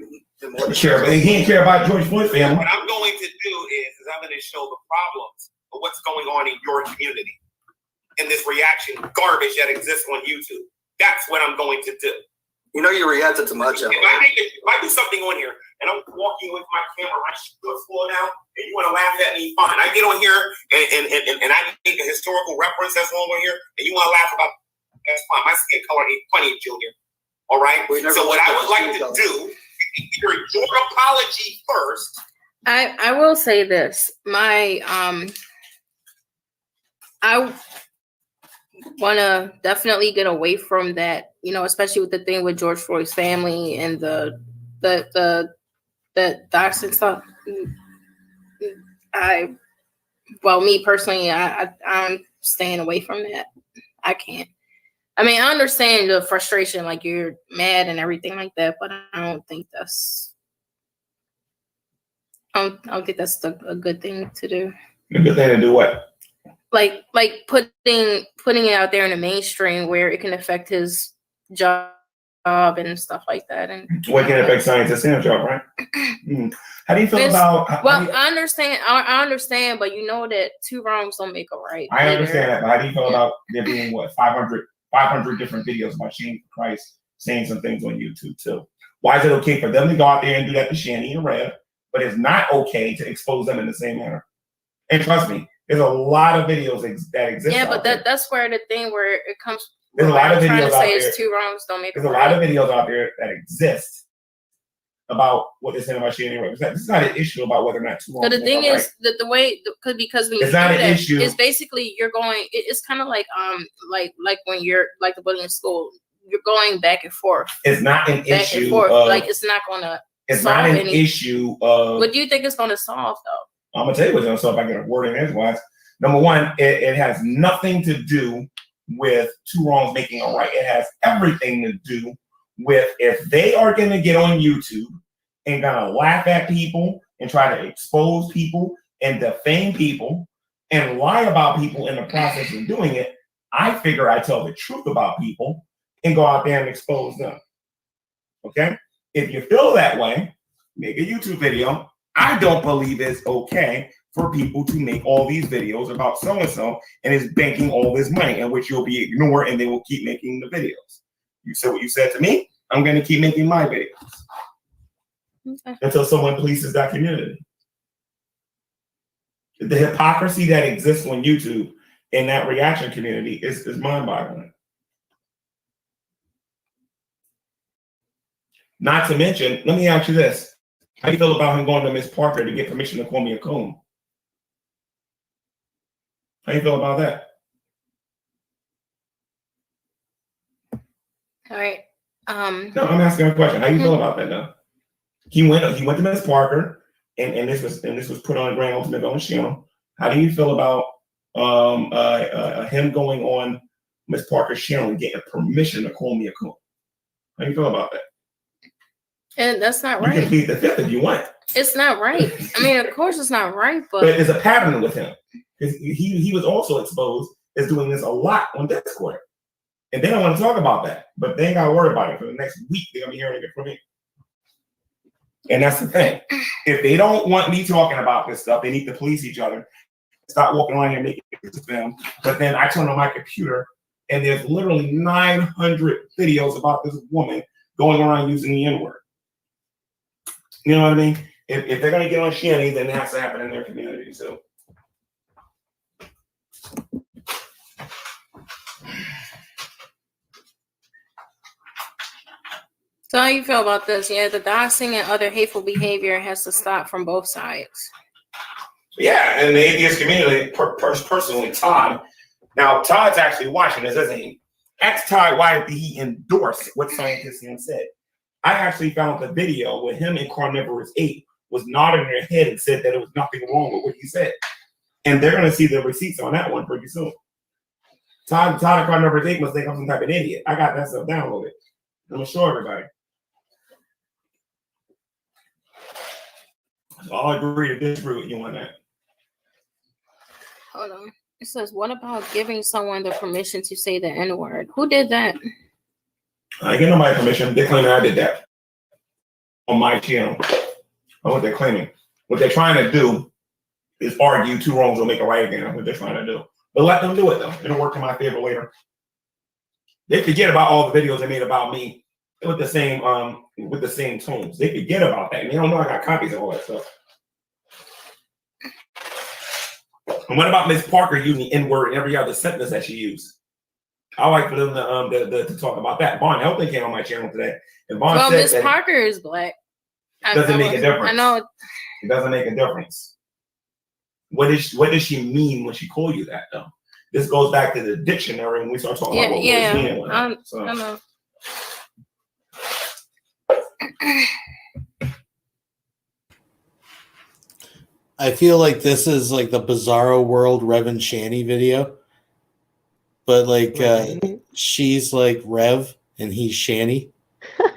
in more. He didn't care about George Floyd's family. What I'm going to do is I'm going to show the problems of what's going on in your community and this reaction garbage that exists on YouTube. That's what I'm going to do. You know you reacted to much. If I do something on here and I'm walking with my camera, I shoot the floor down, and you want to laugh at me, fine. I get on here and I make a historical reference that's on here, and you want to laugh about that's fine. My skin color ain't funny, Junior. All right. So what I would like to do is hear your apology first. I will say this. I want to definitely get away from that, you know, especially with the thing with George Floyd's family and the doxing stuff. Me personally, I'm staying away from that. I can't. I mean, I understand the frustration, like you're mad and everything like that, but I don't think that's. I don't think that's a good thing to do. A good thing to do what? Like putting it out there in the mainstream where it can affect his job and stuff like that. And what can affect Scientist Sam's job, right? How do you feel about? I understand. I understand, but you know that two wrongs don't make a right. I understand that, but how do you feel about there being 500 different videos about Shane Christ saying some things on YouTube too? Why is it okay for them to go out there and do that to Shanny and Rev, but it's not okay to expose them in the same manner? And trust me, there's a lot of videos that exist. Yeah, but that's where the thing where it comes. There's a lot of videos out there. It's two wrongs don't make. There's a lot of videos out there that exist about what they're saying about Shanny and Rev. This is not an issue about whether or not two wrongs. But the thing is that the way because when you it's not an issue. It's basically you're going. It's kind of like when you're like the bullying in school. You're going back and forth. It's not an issue. Like it's not gonna. It's not an issue of. What do you think it's going to solve though? I'm gonna tell you what's gonna solve. If I get a word in edgewise. Number one, it has nothing to do with two wrongs making a right. It has everything to do with if they are gonna get on YouTube and gonna laugh at people and try to expose people and defame people and lie about people in the process of doing it. I figure I tell the truth about people and go out there and expose them. Okay? If you feel that way, make a YouTube video. I don't believe it's okay for people to make all these videos about so-and-so and is banking all this money, in which you'll be ignored and they will keep making the videos. You said what you said to me, I'm going to keep making my videos. Okay. Until someone polices that community. The hypocrisy that exists on YouTube in that reaction community is mind-boggling. Not to mention, let me ask you this. How do you feel about him going to Miss Parker to get permission to call me a coon? How do you feel about that? All right. No, I'm asking a question. How do you feel about that now? He went to Miss Parker, and this was put on Grand Ultimate on the channel. How do you feel about him going on Miss Parker's channel and getting permission to call me a coon? How do you feel about that? And that's not right. You can plead the fifth if you want. It's not right. I mean, of course it's not right, but there's a pattern with him. He was also exposed as doing this a lot on Discord. And they don't want to talk about that. But they ain't got to worry about it. For the next week, they're going to be hearing it from me. And that's the thing. If they don't want me talking about this stuff, they need to police each other. Stop walking around here making videos of them. But then I turn on my computer, and there's literally 900 videos about this woman going around using the N-word. You know what I mean? If they're gonna get on Shanny, then it has to happen in their community. So how you feel about this? Yeah, the doxing and other hateful behavior has to stop from both sides. yeah, and the atheist community, personally, Todd. Now Todd's actually watching this, isn't he? Ask Todd why did he endorse what Scientist Sam said. I actually found the video where him and Carnivorous Ape was nodding their head and said that there was nothing wrong with what he said. And they're going to see the receipts on that one pretty soon. Todd and Carnivorous Ape must think I'm some type of idiot. I got that stuff downloaded. I'm going to show everybody. So I'll agree to disagree with you on that. Hold on. It says, what about giving someone the permission to say the N-word? Who did that? I ain't get nobody permission. They're claiming I did that on my channel. That's what they're claiming. What they're trying to do is argue two wrongs will make a right again. That's what they're trying to do. But let them do it though. It'll work in my favor later. They forget about all the videos they made about me with the same tones. They forget about that. And they don't know I got copies of all that stuff. And what about Miss Parker using the N-word in every other sentence that she used? I like for them to talk about that. VONHELTON came on my channel today. And Well, Miss Parker is black. Doesn't make a difference. I know. It doesn't make a difference. What does she mean when she called you that though? This goes back to the dictionary when we start talking about what words mean. I know. I feel like this is like the Bizarro World Rev and Shanny video. But like she's like Rev and he's Shanny.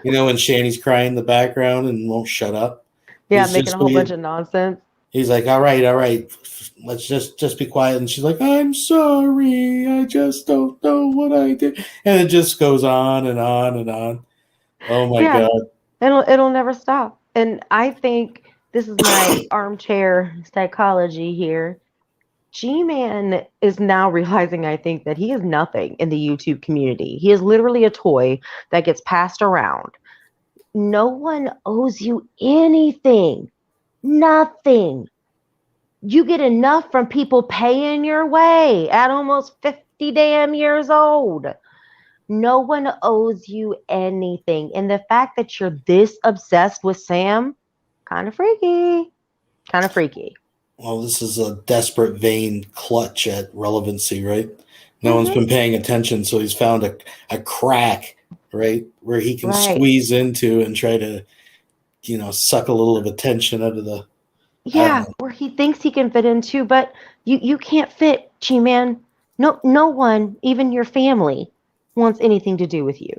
You know, when Shanny's crying in the background and won't shut up. Yeah, He's making just a whole being- bunch of nonsense. He's like, all right, let's just be quiet. And she's like, I'm sorry, I just don't know what I did. And it just goes on and on and on. Oh my God. It'll never stop. And I think this is my armchair psychology here. G-Man is now realizing, I think, that he is nothing in the YouTube community. He is literally a toy that gets passed around. No one owes you anything. Nothing. You get enough from people paying your way at almost 50 damn years old. No one owes you anything. And the fact that you're this obsessed with Sam, kind of freaky. Kind of freaky. Well, this is a desperate vain clutch at relevancy, right? No one's been paying attention, so he's found a crack, right, where he can squeeze into and try to, suck a little of attention out of the. Yeah, where he thinks he can fit into, but you can't fit, G-Man. No one, even your family, wants anything to do with you.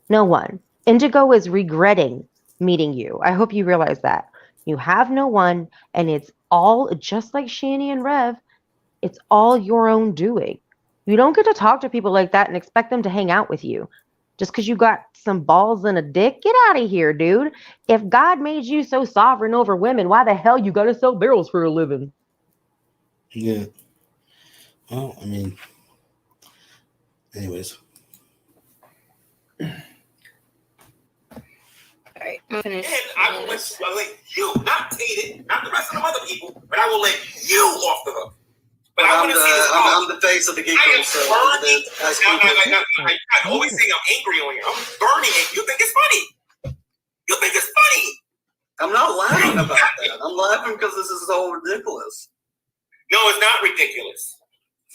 No one. Indigo is regretting meeting you. I hope you realize that. You have no one, and it's all, just like Shanny and Rev, it's all your own doing. You don't get to talk to people like that and expect them to hang out with you. Just because you got some balls and a dick, get out of here, dude. If God made you so sovereign over women, why the hell you got to sell barrels for a living? Yeah. Well, I mean, anyways. All right, I'm finished. And I will let you, not Tated, not the rest of the other people, but I will let you off the hook. But I want to see this. I'm the face of the geek. I am burning. I always say I'm angry on you. I'm burning it. You think it's funny? You think it's funny? I'm not laughing about that. I'm laughing because this is so ridiculous. No, it's not ridiculous.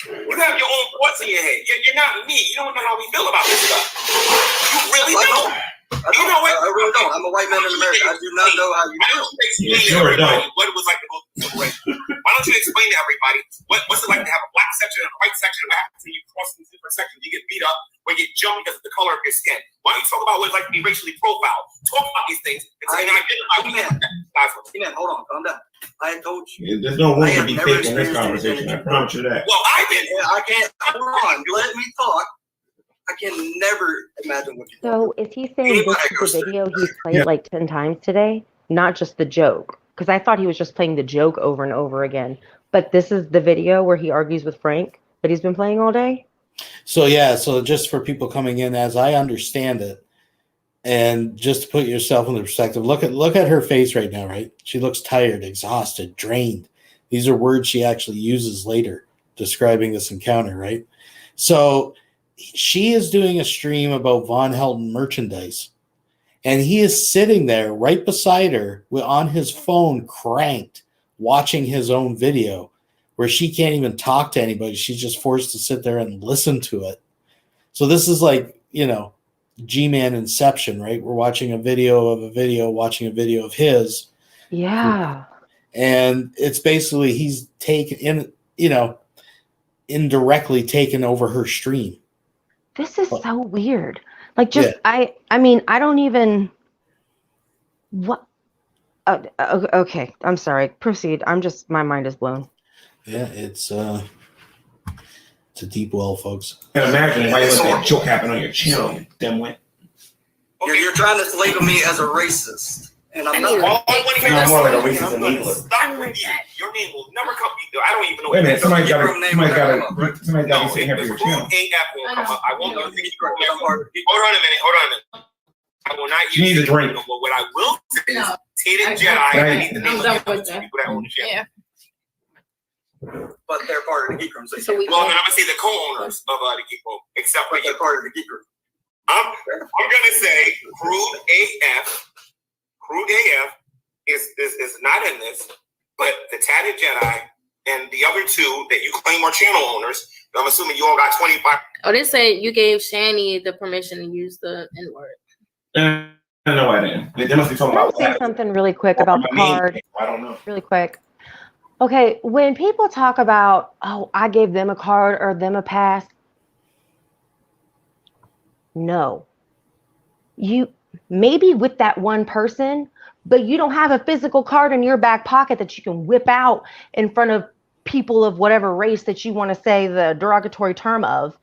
You have your own thoughts in your head. You're not me. You don't know how we feel about this stuff. You really don't. You know what? I really don't. I'm a white man in America. I do not know how you feel. What it was like to go through civil rights. Why don't you explain to everybody what's it like to have a black section and a white section? What happens when you cross these different sections? You get beat up or you get jumped because of the color of your skin. Why don't you talk about what it's like to be racially profiled? Talk about these things and say, hold on, calm down. I told you. There's no room to be fake in this conversation. I promise you that. Well, I've been. I can't. Hold on. Let me talk. I can never imagine what you're So is he saying this is the video he's played like 10 times today? Not just the joke? Because I thought he was just playing the joke over and over again. But this is the video where he argues with Frank that he's been playing all day? So, yeah, so just for people coming in, as I understand it, And just to put yourself in the perspective, look at her face right now, right? She looks tired, exhausted, drained. These are words she actually uses later describing this encounter, right? So she is doing a stream about Von Helton merchandise, and he is sitting there right beside her on his phone, cranked, watching his own video, where she can't even talk to anybody. She's just forced to sit there and listen to it. So this is like, you know, G-Man Inception, right? We're watching a video of a video, watching a video of his. Yeah. And it's basically he's taken in, you know, indirectly taken over her stream. This is so weird. Like, just I mean, I don't even. What? Okay, I'm sorry. Proceed. My mind is blown. Yeah, it's a deep well, folks. And imagine why that joke happened on your channel, you dimwit. You're trying to label me as a racist, and I'm not. No, more like a racist and evil. Stop with that. Your name will never come. I don't even know. Wait a minute, somebody got to be sitting here for your channel. AF will come up. I won't go to the Hold on a minute. I will not She use needs a drink. But what I will say is Tated Jedi. I need the name of the people that own the channel. But they're part of the Geek Room. Well, then I'm gonna say the co-owners of the Geek Room, except for they're part of the Geek Room. I'm gonna say Crude AF. Crude AF is not in this, but the Tatted Jedi and the other two that you claim are channel owners. I'm assuming you all got 25. Oh, they say you gave Shanny the permission to use the N-word. No, I didn't. They must be talking Can I about say something really quick about the card? I don't know. Really quick. Okay, when people talk about, oh, I gave them a card or them a pass. No. You maybe with that one person, but you don't have a physical card in your back pocket that you can whip out in front of people of whatever race that you want to say the derogatory term of.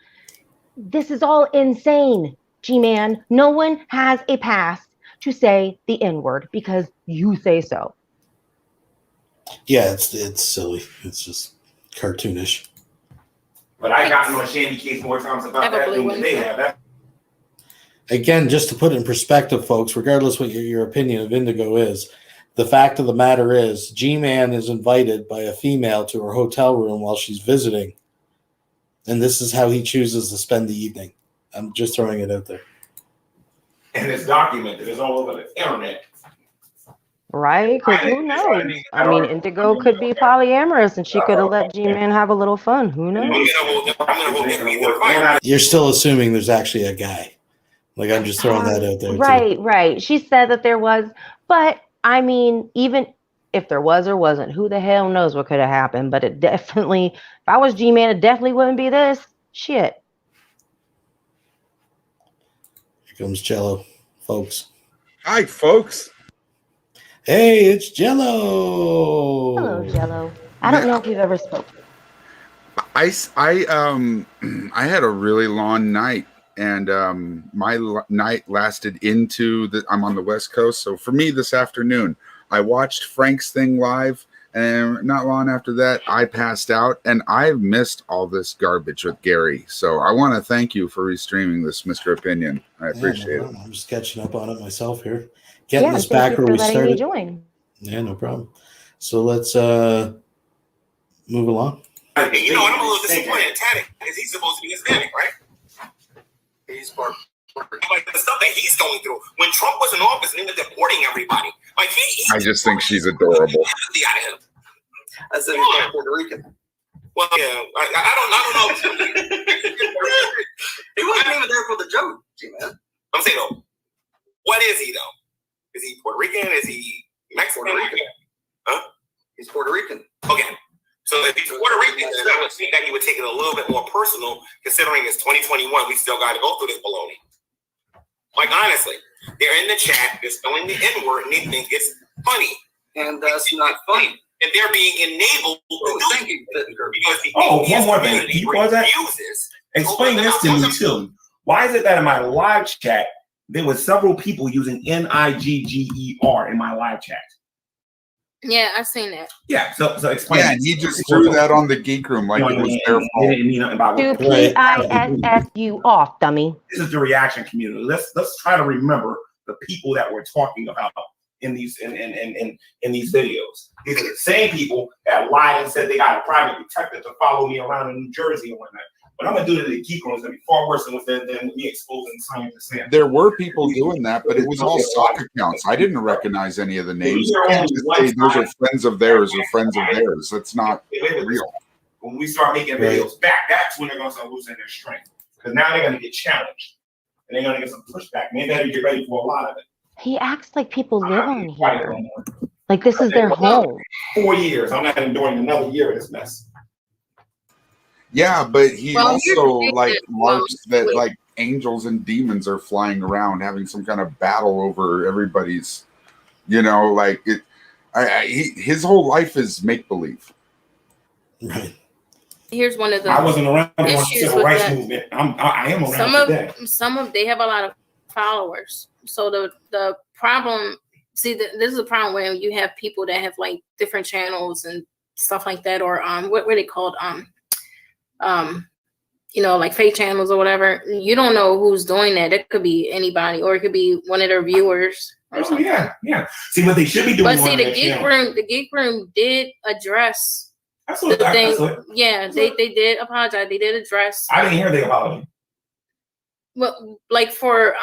This is all insane, G-Man. No one has a pass to say the N-word because you say so. Yeah, it's silly. It's just cartoonish. But I got on Shandy case more times about that than they have. That. Again, just to put it in perspective, folks, regardless what your opinion of Indigo is, the fact of the matter is G-Man is invited by a female to her hotel room while she's visiting. And this is how he chooses to spend the evening. I'm just throwing it out there. And it's documented. It's all over the internet. Right? Because who knows? I mean, Indigo could be polyamorous and she could have let G-Man have a little fun. Who knows? You're still assuming there's actually a guy. Like, I'm just throwing that out there. Right, right. She said that there was, but I mean, even if there was or wasn't, who the hell knows what could have happened? But it definitely, if I was G-Man, it definitely wouldn't be this. Shit. Here comes Jello, folks. Hi, folks. Hey, it's Jello. Hello, Jello. I don't know if you've ever spoken. I had a really long night, and my night lasted into I'm on the West Coast, so for me this afternoon, I watched Frank's thing live, and not long after that, I passed out, and I've missed all this garbage with Gary. So I want to thank you for restreaming this, Mr. Opinion. I appreciate it. I'm just catching up on it myself here. Getting us back where we started. Yeah, no problem. So let's move along. You know, I'm a little disappointed in Taddy because he's supposed to be Hispanic, right? He's part. Like the stuff that he's going through. When Trump was in office and they were deporting everybody, like I just think she's adorable. empathy out of him. I said he's Puerto Rican. Well, yeah, I don't know. He wasn't even there for the joke, G-Man. I'm saying though, what is he though? Is he Puerto Rican? Is he Mexican? Puerto Rican. Huh? He's Puerto Rican. Okay. So if he's Puerto Rican, then I would think that he would take it a little bit more personal, considering it's 2021. We still got to go through this baloney. Like honestly, they're in the chat, they're spelling the N-word, and they think it's funny. And that's not funny. And they're being enabled to thank you, because the One more thing. He was that. Explain this to me too. Why is it that in my live chat there were several people using Nigger in my live chat? Yeah, I seen that. Yeah, so explain. Yeah, and he just threw that on the geek room like it was their fault. Didn't mean nothing about Do what PISSU off, dummy. This is the reaction community. Let's try to remember the people that we're talking about in these in these videos. These are the same people that lied and said they got a private detective to follow me around in New Jersey and whatnot. What I'm gonna do to the geek room is gonna be far worse than me exposing science. There were people doing that, but it was all stock accounts. I didn't recognize any of the names. You can't just say those are friends of theirs or friends of theirs. That's not real. When we start making videos back, that's when they're gonna start losing their strength. Because now they're gonna get challenged and they're gonna get some pushback. Maybe they better get ready for a lot of it. He acts like people live on here. Like this is their home. 4 years. I'm not enduring another year of this mess. Yeah, but he Well, also here's the like thing. marks that like angels and demons are flying around having some kind of battle over everybody's, like it. His whole life is make believe. Right. Here's one of the I wasn't around during the issues civil with rights that. movement. I am around today. Some of they have a lot of followers. So the problem, this is a problem when you have people that have like different channels and stuff like that, or what were they called? Like fake channels or whatever. You don't know who's doing that. It could be anybody, or it could be one of their viewers. Or something. Yeah. See what they should be doing. But see, the geek room did address the thing. Yeah, they did apologize. They did address. I didn't hear the apology. Well, like for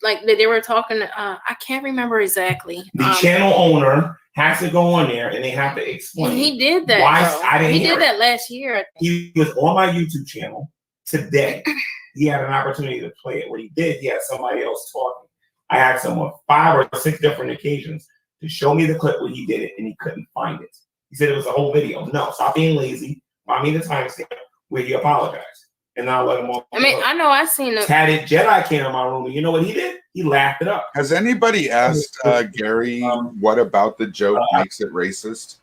like they were talking. I can't remember exactly. The channel owner has to go on there and they have to explain. He did that. Why I didn't he hear did it. that last year. I think. He was on my YouTube channel today. He had an opportunity to play it. What he did, he had somebody else talking. I asked him on 5 or 6 different occasions to show me the clip where he did it, and he couldn't find it. He said it was a whole video. No, stop being lazy. Find me the timestamp where he apologized, and I'll let him off. I mean, I know I seen the Tatted Jedi came in my room, and you know what he did? He laughed it up. Has anybody asked Gary what about the joke makes it racist?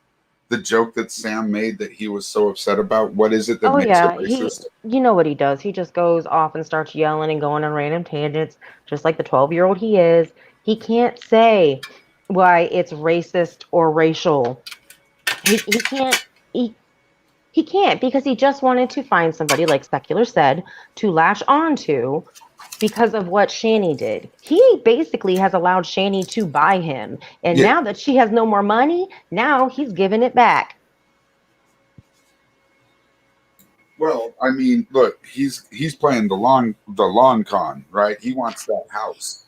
The joke that Sam made that he was so upset about. What is it that makes it racist? You know what he does. He just goes off and starts yelling and going on random tangents, just like the 12-year-old he is. He can't say why it's racist or racial. He can't. He can't, because he just wanted to find somebody, like Secular said, to latch on to because of what Shanny did. He basically has allowed Shanny to buy him. And now that she has no more money, now he's giving it back. Well, I mean, look, he's playing the long con, right? He wants that house.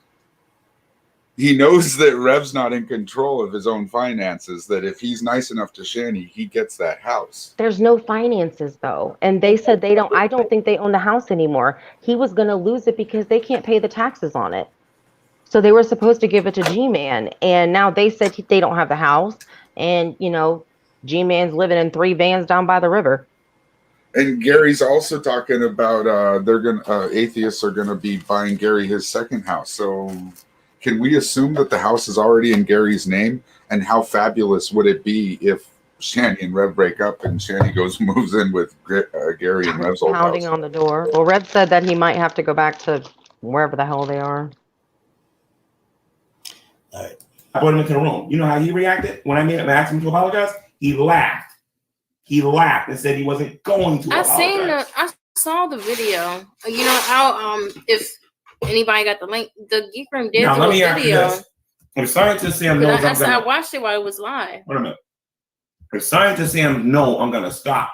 He knows that Rev's not in control of his own finances, that if he's nice enough to Shanny, he gets that house. There's no finances, though. And they said I don't think they own the house anymore. He was going to lose it because they can't pay the taxes on it. So they were supposed to give it to G-Man. And now they said they don't have the house. And, G-Man's living in 3 vans down by the river. And Gary's also talking about atheists are gonna be buying Gary his second house. So can we assume that the house is already in Gary's name? And how fabulous would it be if Shanny and Rev break up and Shanny moves in with Gary and Rev's old house? Pounding on the door. Well, Rev said that he might have to go back to wherever the hell they are. All right. I brought him into the room. You know how he reacted when I asked him to apologize? He laughed. He laughed and said he wasn't going to apologize. I saw the video. You know how if anybody got the link, the Geek Room did Now, do let me a ask you video. this. If Scientist Sam knows I watched it while it was live. Wait a minute. If Scientist Sam know I'm gonna stop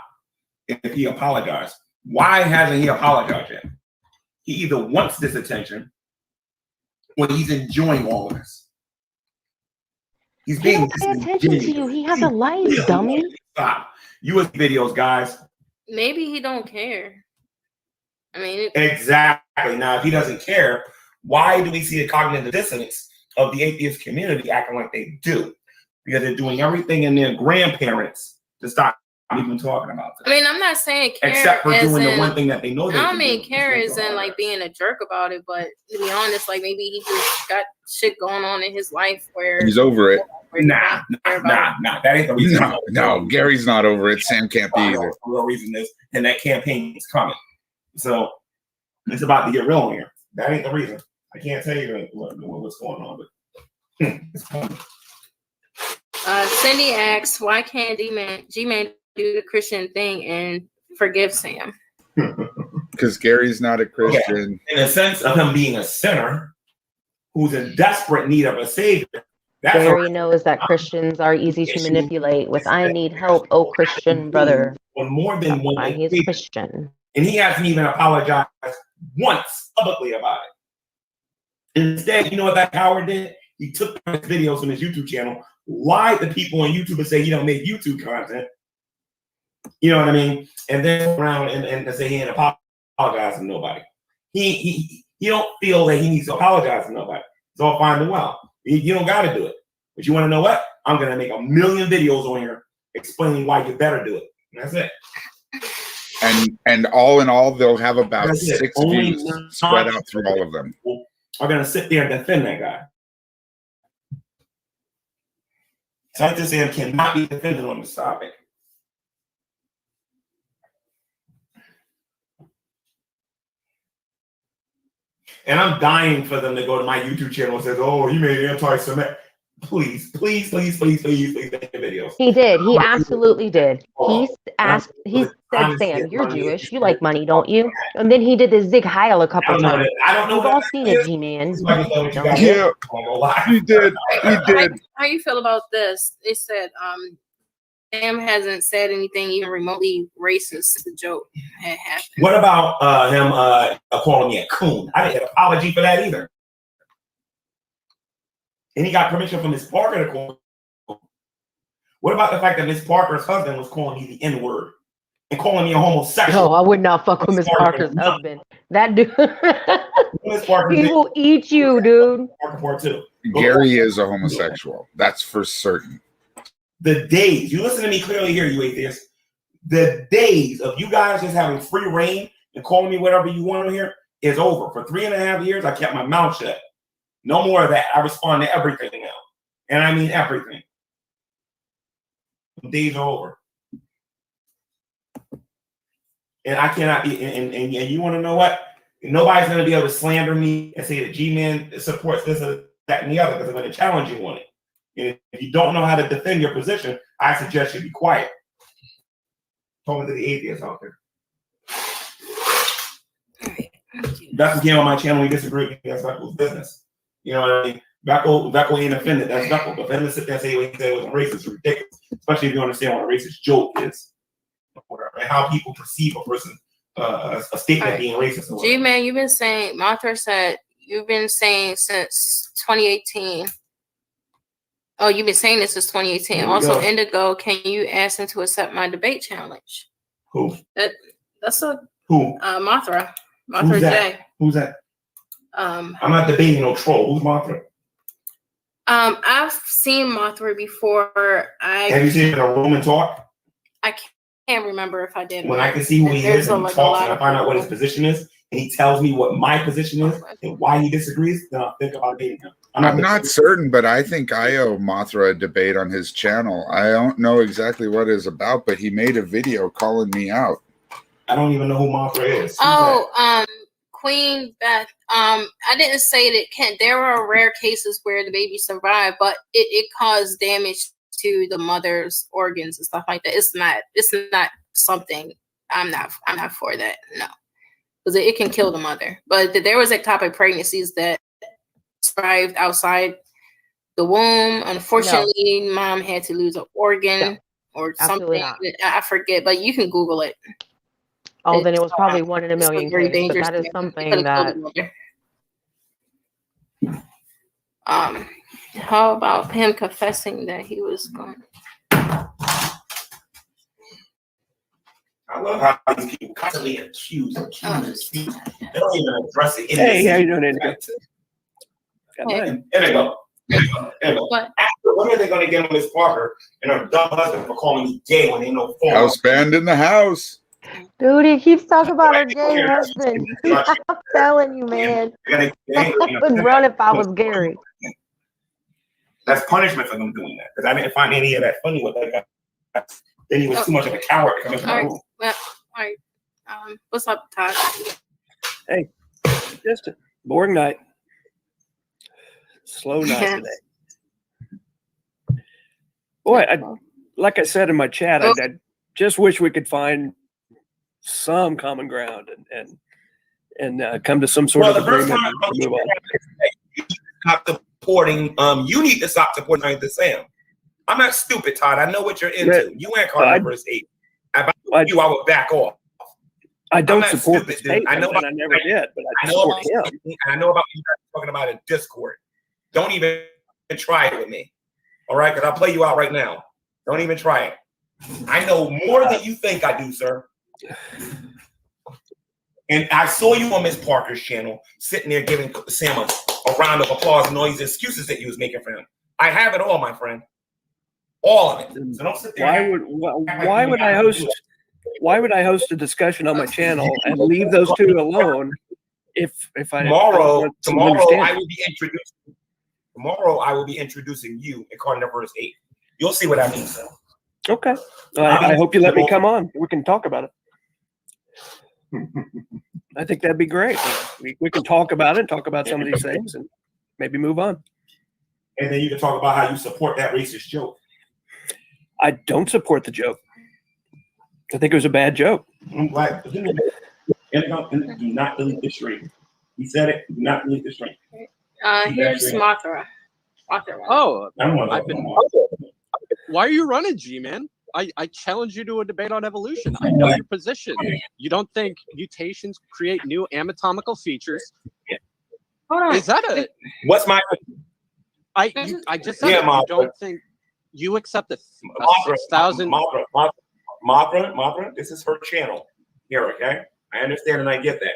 if he apologized, why hasn't he apologized yet? He either wants this attention or he's enjoying all of this. He's He being don't pay attention to you. He has a life, dummy. Stop. US videos, guys. Maybe he don't care. I mean, Exactly. Now, if he doesn't care, why do we see the cognitive dissonance of the atheist community acting like they do? Because they're doing everything in their grandparents to stop even talking about this. I mean, I'm not saying care Except for as doing the in- one thing that they know they I can don't mean do. care as in like being a jerk about it, but to be honest, like maybe he just got shit going on in his life where He's over it. Nah. That ain't the reason. No, Gary's not over it. Sam can't be either. The real reason is, and that campaign is coming. So it's about to get real here. That ain't the reason. I can't tell you what's going on, but it's coming. Cindy asks, why can't G-Man do the Christian thing and forgive Sam? Because Gary's not a Christian. In the sense of him being a sinner who's in desperate need of a savior. Gary knows that Christians are easy to manipulate with "I need help, oh Christian brother." On more than one why he's occasion. Christian. And he hasn't even apologized once publicly about it. Instead, you know what that coward did? He took his videos from his YouTube channel, lied to people on YouTube and say he don't make YouTube content. You know what I mean? And then around and say he ain't apologize to nobody. He don't feel that he needs to apologize to nobody. It's all fine and well. You don't got to do it. But you want to know what? I'm going to make 1 million videos on here explaining why you better do it. And that's it. And all in all, they'll have about That's it. 6 Only views spread out through all of them. Are going to sit there and defend that guy. Scientists Sam cannot be defended on this topic. And I'm dying for them to go to my YouTube channel and say, "Oh, you made anti-Semitic." Please, please, please, please, please, please make the videos. He did. He absolutely did. He asked. He said, "Sam, you're Jewish. You like money, don't you?" And then he did the Zig Heil a couple times. I don't know. We've all seen it, G-Man. Yeah, he did. He did. How you feel about this? They said Sam hasn't said anything even remotely racist. The joke had happened. What about him calling me a coon? I didn't get an apology for that either. And he got permission from Miss Parker to call. What about the fact that Miss Parker's husband was calling me the N-word and calling me a homosexual? No, I would not fuck with Miss Parker's husband. That dude, he will eat you, dude. Gary is a homosexual. That's for certain. The days, you listen to me clearly here, you atheists. The days of you guys just having free reign and calling me whatever you want to hear is over. For 3.5 years, I kept my mouth shut. No more of that. I respond to everything now. And I mean everything. The days are over. And I cannot be, and you want to know what? Nobody's going to be able to slander me and say that G-Man supports this or that and the other because I'm going to challenge you on it. And if you don't know how to defend your position, I suggest you be quiet. Talking to the atheists out there. Becco came on my channel, we disagree with me. That's Becco's business. You know what I mean? Becco ain't offended. That's Becco. But for him to sit there and say what he said was racist is ridiculous. Especially if you understand what a racist joke is. And how people perceive a person, a statement being racist. G-Man, you've been saying, Mothra said, you've been saying since 2018. Oh, you've been saying this since 2018. Also, Indigo, can you ask him to accept my debate challenge? Who? That's a who? Mothra. Mothra Who's J. that? Who's that? I'm not debating no troll. Who's Mothra? I've seen Mothra before. Have you seen him in a room and talk? I can't remember if I did. When I can see who he is and he talks and I find out what his position is, and he tells me what my position is and why he disagrees, then I'll think about debating him. I'm not certain, but I think I owe Mothra a debate on his channel. I don't know exactly what it's about, but he made a video calling me out. I don't even know who Mothra is. Queen Beth, I didn't say that there are rare cases where the baby survived, but it caused damage to the mother's organs and stuff like that. It's not something I'm not for that. No, because it can kill the mother. But there was ectopic pregnancies that survived outside the womb. Unfortunately, mom had to lose an organ or something. Not. I forget, but you can Google it. Oh, then it was probably 1 in a million very case, but dangerous. that is something that. How about him confessing that he was going? I love how these people constantly accuse. They don't even address it. Hey, how you doing, Andy? There they go. When are they going to get on Miss Parker and her dumb husband for calling me gay when they know full? House band in the house. Dude, he keeps talking about her gay husband. I'm telling you, man. I would run if I was Gary. That's punishment for them doing that. Because I didn't find any of that funny with that guy. Then he was too much of a coward to come into my room. Well, all right. What's up, Todd? Hey, just a boring night. Slow night today. Boy, like I said in my chat, I just wish we could find some common ground and come to some sort of agreement and move on. Stop supporting. You need to stop supporting Uncle Sam. I'm not stupid, Todd. I know what you're into. You ain't Carnivorous 8. If I you, I would back off. I don't support the statement, I know I never did, but I support him. I know about you guys talking about in Discord. Don't even try it with me. All right? Because I'll play you out right now. Don't even try it. I know more than you think I do, sir. And I saw you on Miss Parker's channel sitting there giving Sam a round of applause and all these excuses that you was making for him. I have it all, my friend. All of it. So don't sit there. Why would I host a discussion on my channel and leave those two alone if I tomorrow I will be introducing you in Carnivorous 8. You'll see what I mean, sir. Okay. I hope you let me come on. We can talk about it. I think that'd be great. We can talk about it, talk about some of these things, and maybe move on. And then you can talk about how you support that racist joke. I don't support the joke. I think it was a bad joke. I'm glad. Do not delete the stream. He said it. Do not delete the stream. Here's Mothra. Oh, why are you running, G-Man? I challenge you to a debate on evolution. I know your position. You don't think mutations create new anatomical features? Is that a? What's my? I just said it. You don't think you accept a 6,000? Mothra, this is her channel here, okay? I understand and I get that.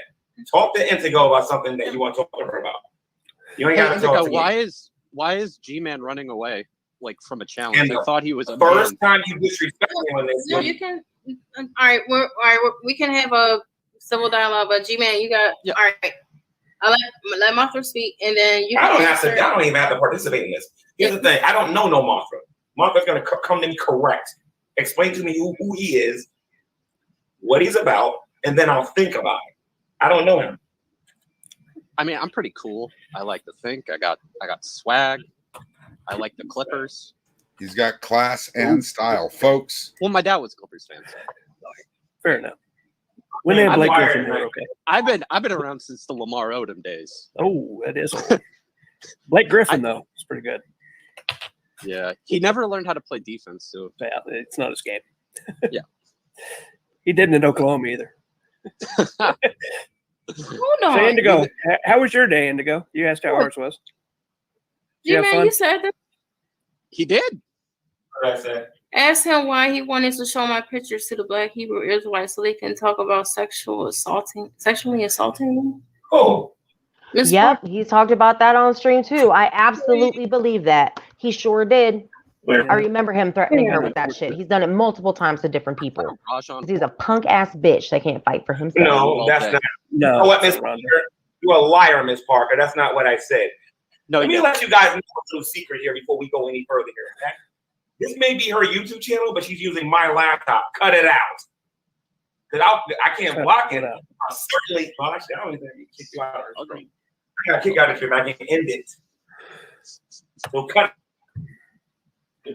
Talk to Indigo about something that you want to talk to her about. You ain't got to talk to me. Why is G-Man running away like from a challenge? I thought he was a first time you disrespect me on this. No, you can. All right, we can have a civil dialogue, but G-Man, you got all right. I'll let Mothra speak, and then you. I don't even have to participate in this. Here's the thing: I don't know no Mothra. Mothra's gonna come to me correct. Explain to me who he is, what he's about, and then I'll think about it. I don't know him. I mean, I'm pretty cool. I like to think. I got swag. I like the Clippers. He's got class and style, folks. Well, my dad was a Clippers fan. So. Fair enough. When they have Blake Griffin, we're okay. I've been around since the Lamar Odom days. Oh, that is old. Blake Griffin though, it's pretty good. Yeah, he never learned how to play defense, so yeah, it's not his game. Yeah, he didn't in Oklahoma either. Hold on. So Indigo, how was your day, Indigo? You asked how ours was. G-Man, you said that. He did. What did I say? Ask him why he wanted to show my pictures to the Black Hebrew Israelites so they can talk about sexually assaulting them. Oh. Yep, he talked about that on stream too. I absolutely believe that. He sure did. I remember him threatening her with that shit. He's done it multiple times to different people. He's a punk ass bitch that can't fight for himself. No, that's not. No, you know what, Miss Parker? You're a liar, Miss Parker. That's not what I said. No, let me let you guys know a little secret here before we go any further here. Okay? This may be her YouTube channel, but she's using my laptop. Cut it out. Because I can't block it. I'll certainly. Well, actually, I don't even kick you out of her screen. I got to kick out of here, but I can end it. So cut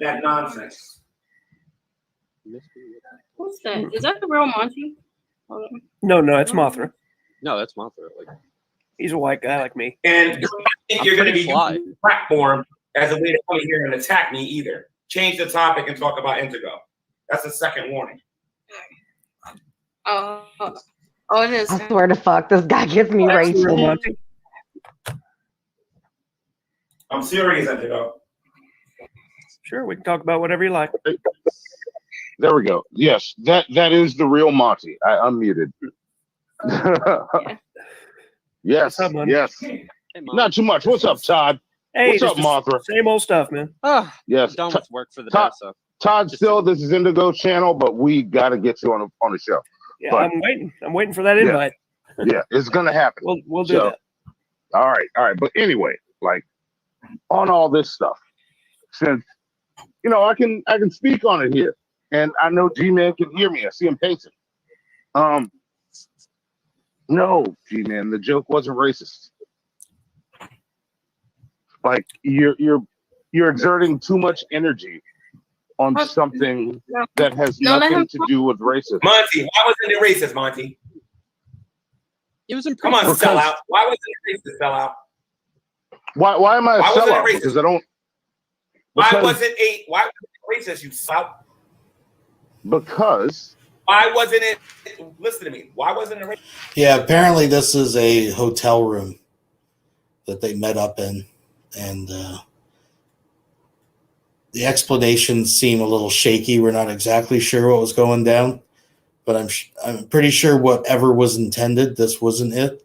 that nonsense. What's that? Is that the real Monty? No, it's Mothra. No, that's Mothra. Like, he's a white guy like me. And I think you're going to be using the platform as a way to come here and attack me either. Change the topic and talk about Indigo. That's a second warning. Oh, it is. I swear to fuck, this guy gives me rage. I'm serious, Indigo. Sure, we can talk about whatever you like. There we go. Yes, that is the real Monty. I unmuted. Yes, yes. Hey, not too much. What's up, Todd? Hey, what's up, Mothra? Same old stuff, man. Yes, done with work for the Todd, day, so. Todd, still, this is Indigo's channel, but we got to get you on the show. Yeah, but, I'm waiting. I'm waiting for that invite. Yeah, it's gonna happen. We'll do that. All right. But anyway, like on all this stuff, since I can speak on it here, and I know G-Man can hear me. I see him pacing. No, G-Man, the joke wasn't racist. Like you're exerting too much energy on something that has No, let nothing him to do with racism. Monty, why wasn't it racist, Monty? It was in Come on, Because- sellout. Why wasn't it racist, sellout? Why am I a Why wasn't it sellout? racist? Because I don't. Why Because, wasn't it racist, you sellout? because Why wasn't it? Listen to me. Why wasn't it racist? Yeah, apparently this is a hotel room that they met up in, and the explanations seem a little shaky. We're not exactly sure what was going down, but I'm pretty sure whatever was intended, this wasn't it,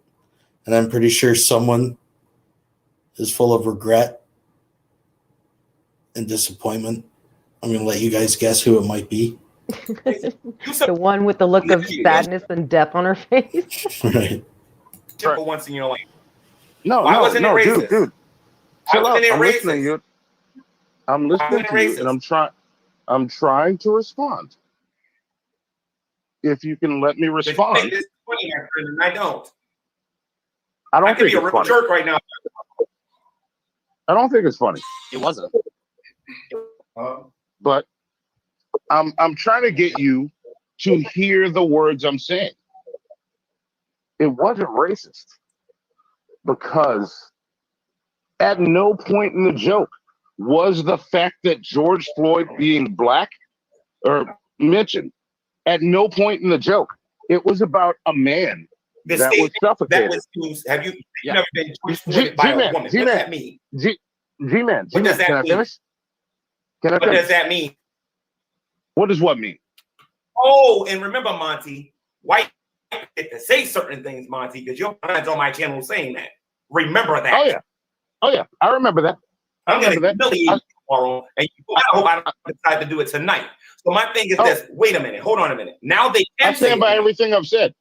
and I'm pretty sure someone is full of regret and disappointment. I'm going to let you guys guess who it might be. The one with the look of sadness and depth on her face. Right. For once in your life. no, Why no, wasn't it no, racist? dude. Why Chill out. wasn't it I'm listening to racist? you. I'm listening wasn't to it you, racist? and I'm trying to respond. If you can let me Because you respond, think this is funny, my friend, and I don't. I I don't could think be a it's real funny. jerk right now. I don't think it's funny. It wasn't. But I'm trying to get you to hear the words I'm saying. It wasn't racist because at no point in the joke was the fact that George Floyd being black or mentioned. At no point in the joke. It was about a man The that was statement suffocated. that was used. Have you Yeah. never been exploited by a G-Man, woman? What G-Man. does that mean? G-Man, What does can I that mean? finish? Can I What does finish? that mean? What does what mean? Oh, and remember, Monty, white get to say certain things, Monty, because your mind's on my channel saying that. Remember that. Oh yeah. Oh yeah. I remember that. I'm going to remember that. humiliate you tomorrow, and I hope I don't decide to do it tonight. So my thing is this. Wait a minute. Hold on a minute. Now they I can say stand by it. everything I've said.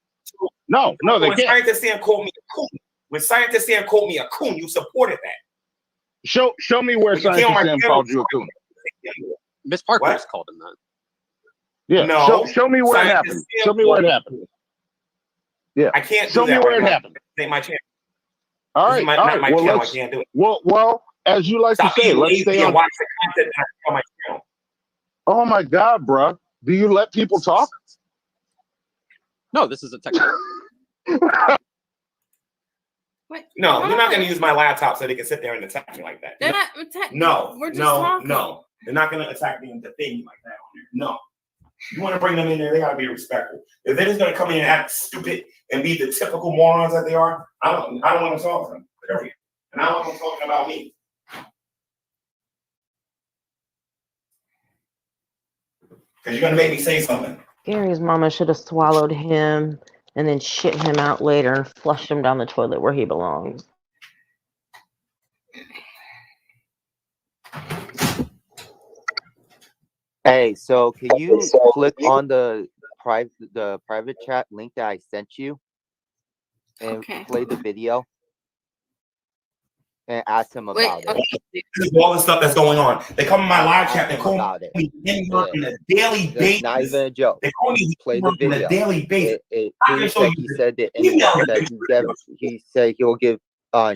No, they when can't. Scientist Sam called me a coon, you supported that. Show me where But you came Scientist on my Sam channel- called you a coon. Miss Parker What? just called him that. Yeah. No. Show me where it Scientist happened. Sam Show me where it called happened. Yeah. I can't Show do me that where right it now. happened. This ain't my channel. All This is right. not my Well, channel. I can't do it. Well, as you like Stop to say, being let's lazy stay and on. watch the content that I on my channel. Oh my God, bruh. Do you let people talk? No, this is a technical. No, you're not going to use my laptop so they can sit there and attack me like that. They're not attacking. No, We're just no, talking. no. They're not going to attack me and defend me like that on there. No. You want to bring them in there, they got to be respectful. If they're just going to come in and act stupid and be the typical morons that they are, I don't want to talk to them. Period. And I don't want them talking about me. Because you're going to make me say something. Gary's mama should have swallowed him and then shit him out later and flushed him down the toilet where he belongs. Hey, so can you click on the private chat link that I sent you and play the video and ask him about it? This is all the stuff that's going on. They come in my live chat and call about it. me on a daily That's basis. not even a joke. They call me Play the on video. a daily basis. I can show you He this. said the You know N-word. He said he'll give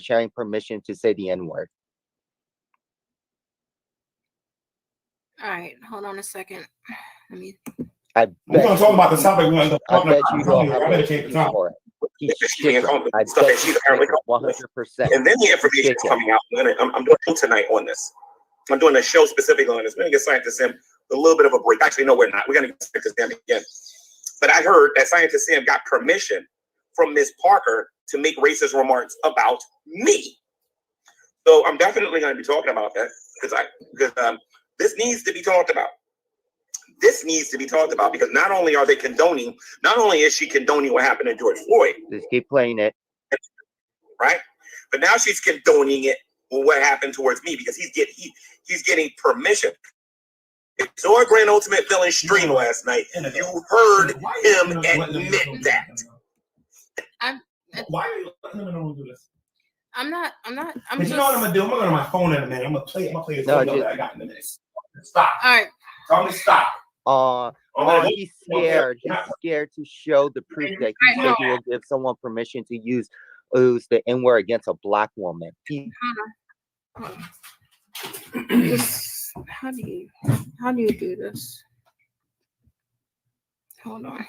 Shanny permission to say the N-word. All right, hold on a second. Let me. I We're bet going to talk you- about the topic. We're going to I talk bet about. you don't have I better a change the excuse topic. for it. He's She's being chicken. home I stuff bet that she's apparently 100%. And then the information is coming out. I'm doing a show tonight on this. I'm doing a show specifically on this. We're going to get Scientist Sam a little bit of a break. Actually, no, we're not. We're going to get Scientist Sam again. But I heard that Scientist Sam got permission from Miss Parker to make racist remarks about me. So I'm definitely going to be talking about that because this needs to be talked about. This needs to be talked about because not only are they condoning, not only is she condoning what happened to George Floyd, Just keep playing it. right? But now she's condoning it with what happened towards me because he's getting permission. So a Grand Ultimate Villain stream last night, and you heard him admit that. Why are you letting them do this? I'm not. I'm But you know what I'm gonna do? I'm gonna go to my phone in a minute. I'm gonna play this video that I got in a minute. Stop. All right. Tell me stop. He's scared. He's scared to show the proof that he said he will give someone permission to use the N-word against a black woman. How do you do this? Hold on.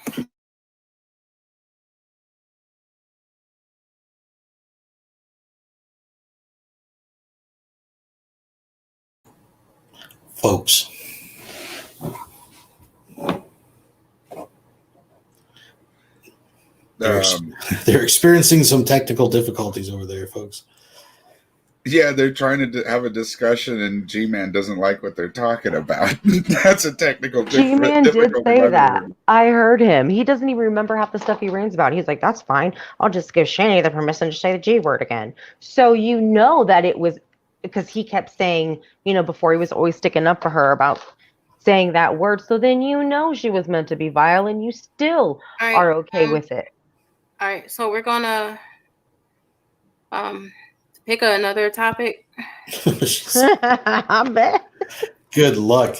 Folks. They're experiencing some technical difficulties over there, folks. Yeah, they're trying to have a discussion, and G-Man doesn't like what they're talking about. That's a technical G-Man did difficulty. say that. I heard him. He doesn't even remember half the stuff he rants about. He's like, that's fine. I'll just give Shanny the permission to say the G word again. So you know that it was because he kept saying, you know, before he was always sticking up for her about saying that word. So then you know she was meant to be vile, and you still are okay with it. All right, so we're gonna pick another topic. I bet. Good luck.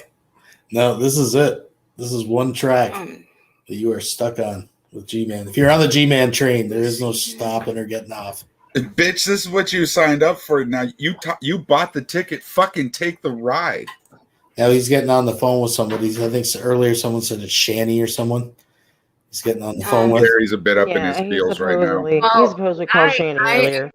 No, this is it. This is one track that you are stuck on with G-Man. If you're on the G-Man train, there is no stopping or getting off. Bitch, this is what you signed up for. Now you bought the ticket. Fucking take the ride. Now he's getting on the phone with somebody. I think earlier someone said it's Shanny or someone. He's getting on the phone with. Gary's a bit up in his feels right now. He's supposedly called Shanny earlier.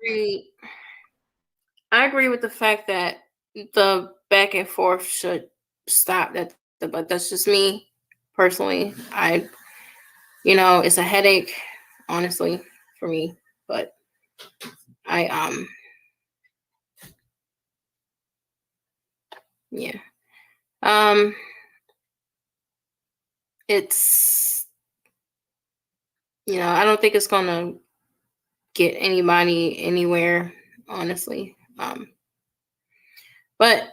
I agree with the fact that the back and forth should stop. But that's just me personally. It's a headache, honestly, for me. But yeah. It's, I don't think it's gonna get anybody anywhere, honestly. But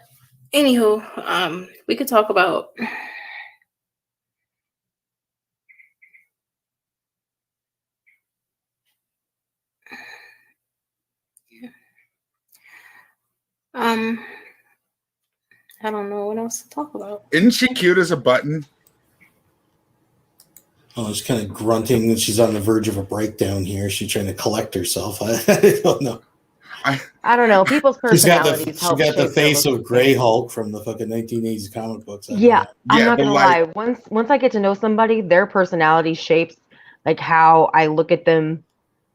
anywho, we could talk about I don't know what else to talk about. Isn't she cute as a button? Oh, she's kind of grunting and she's on the verge of a breakdown here. She's trying to collect herself. I don't know. I don't know. People's personalities She's got the face of Grey Hulk from the fucking 1980s comic books. Yeah, I'm not gonna lie. Once I get to know somebody, their personality shapes like how I look at them,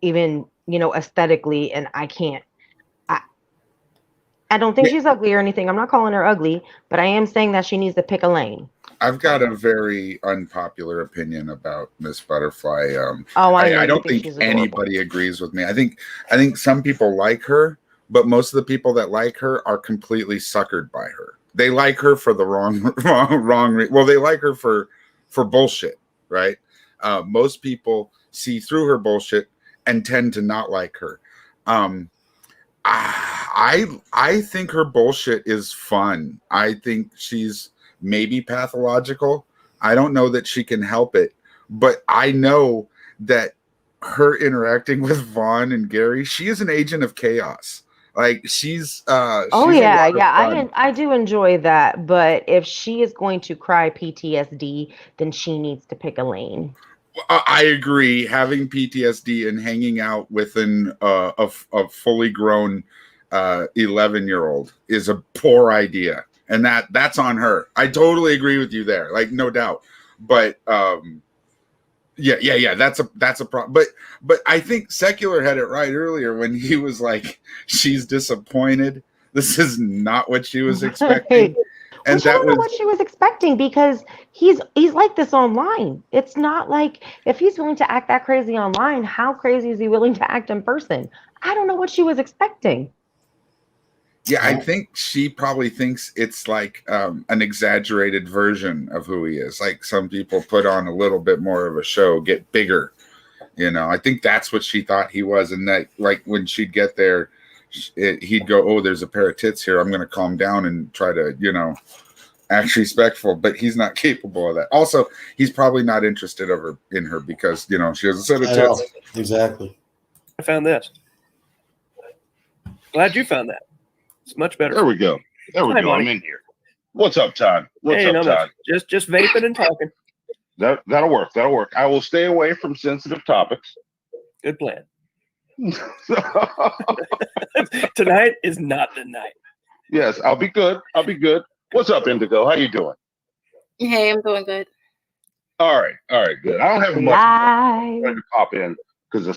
even aesthetically, and I can't. I don't think she's ugly or anything. I'm not calling her ugly, but I am saying that she needs to pick a lane. I've got a very unpopular opinion about Miss Butterfly. I don't think anybody agrees with me. I think some people like her, but most of the people that like her are completely suckered by her. They like her for the wrong. Well, they like her for bullshit, right? Most people see through her bullshit and tend to not like her. I think her bullshit is fun. I think she's maybe pathological. I don't know that she can help it, but I know that her interacting with Vaughn and Gary, she is an agent of chaos. Like she's I do enjoy that, but if she is going to cry PTSD, then she needs to pick a lane. I agree. Having PTSD and hanging out with a fully grown 11-year-old is a poor idea, and that's on her. I totally agree with you there, like no doubt. But yeah, that's a problem. But I think Secular had it right earlier when he was like, "She's disappointed. This is not what she was expecting." And I don't know what she was expecting, because he's like this online. It's not like, if he's willing to act that crazy online, how crazy is he willing to act in person? I don't know what she was expecting. Yeah, I think she probably thinks it's like an exaggerated version of who he is. Like some people put on a little bit more of a show, get bigger. I think that's what she thought he was. And that, like, when she'd get there, he'd go, "Oh, there's a pair of tits here. I'm going to calm down and try to, act respectful." But he's not capable of that. Also, he's probably not interested in her because, she has a set of tits. Exactly. I found this. Glad you found that. It's much better. There we go. Hi, I'm Monty. in here. What's up, Todd? What's up, no, Todd? Just vaping and talking. That'll work. That'll work. I will stay away from sensitive topics. Good plan. Tonight is not the night. Yes, I'll be good. What's up, Indigo? How you doing? Hey, I'm doing good. All right, good. I don't have much. I wanted to pop in because I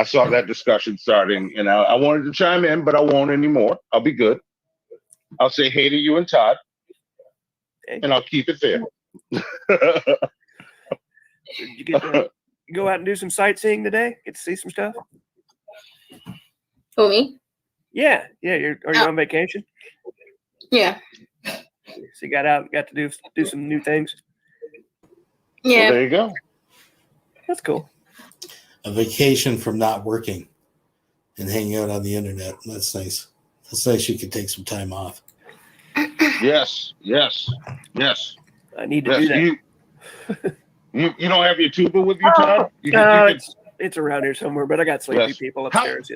saw that discussion starting, and I wanted to chime in, but I won't anymore. I'll be good. I'll say hey to you and Todd, and I'll keep it there. Did you get to go out and do some sightseeing today? Get to see some stuff? Who, me? Yeah. Are you on vacation? Yeah. So you got to do some new things. Yeah. Well, there you go. That's cool. A vacation from not working and hanging out on the internet. That's nice. That's nice. You could take some time off. Yes. I need to do that. You don't have your tuba with you, Todd? It's around here somewhere, but I got sleepy people upstairs.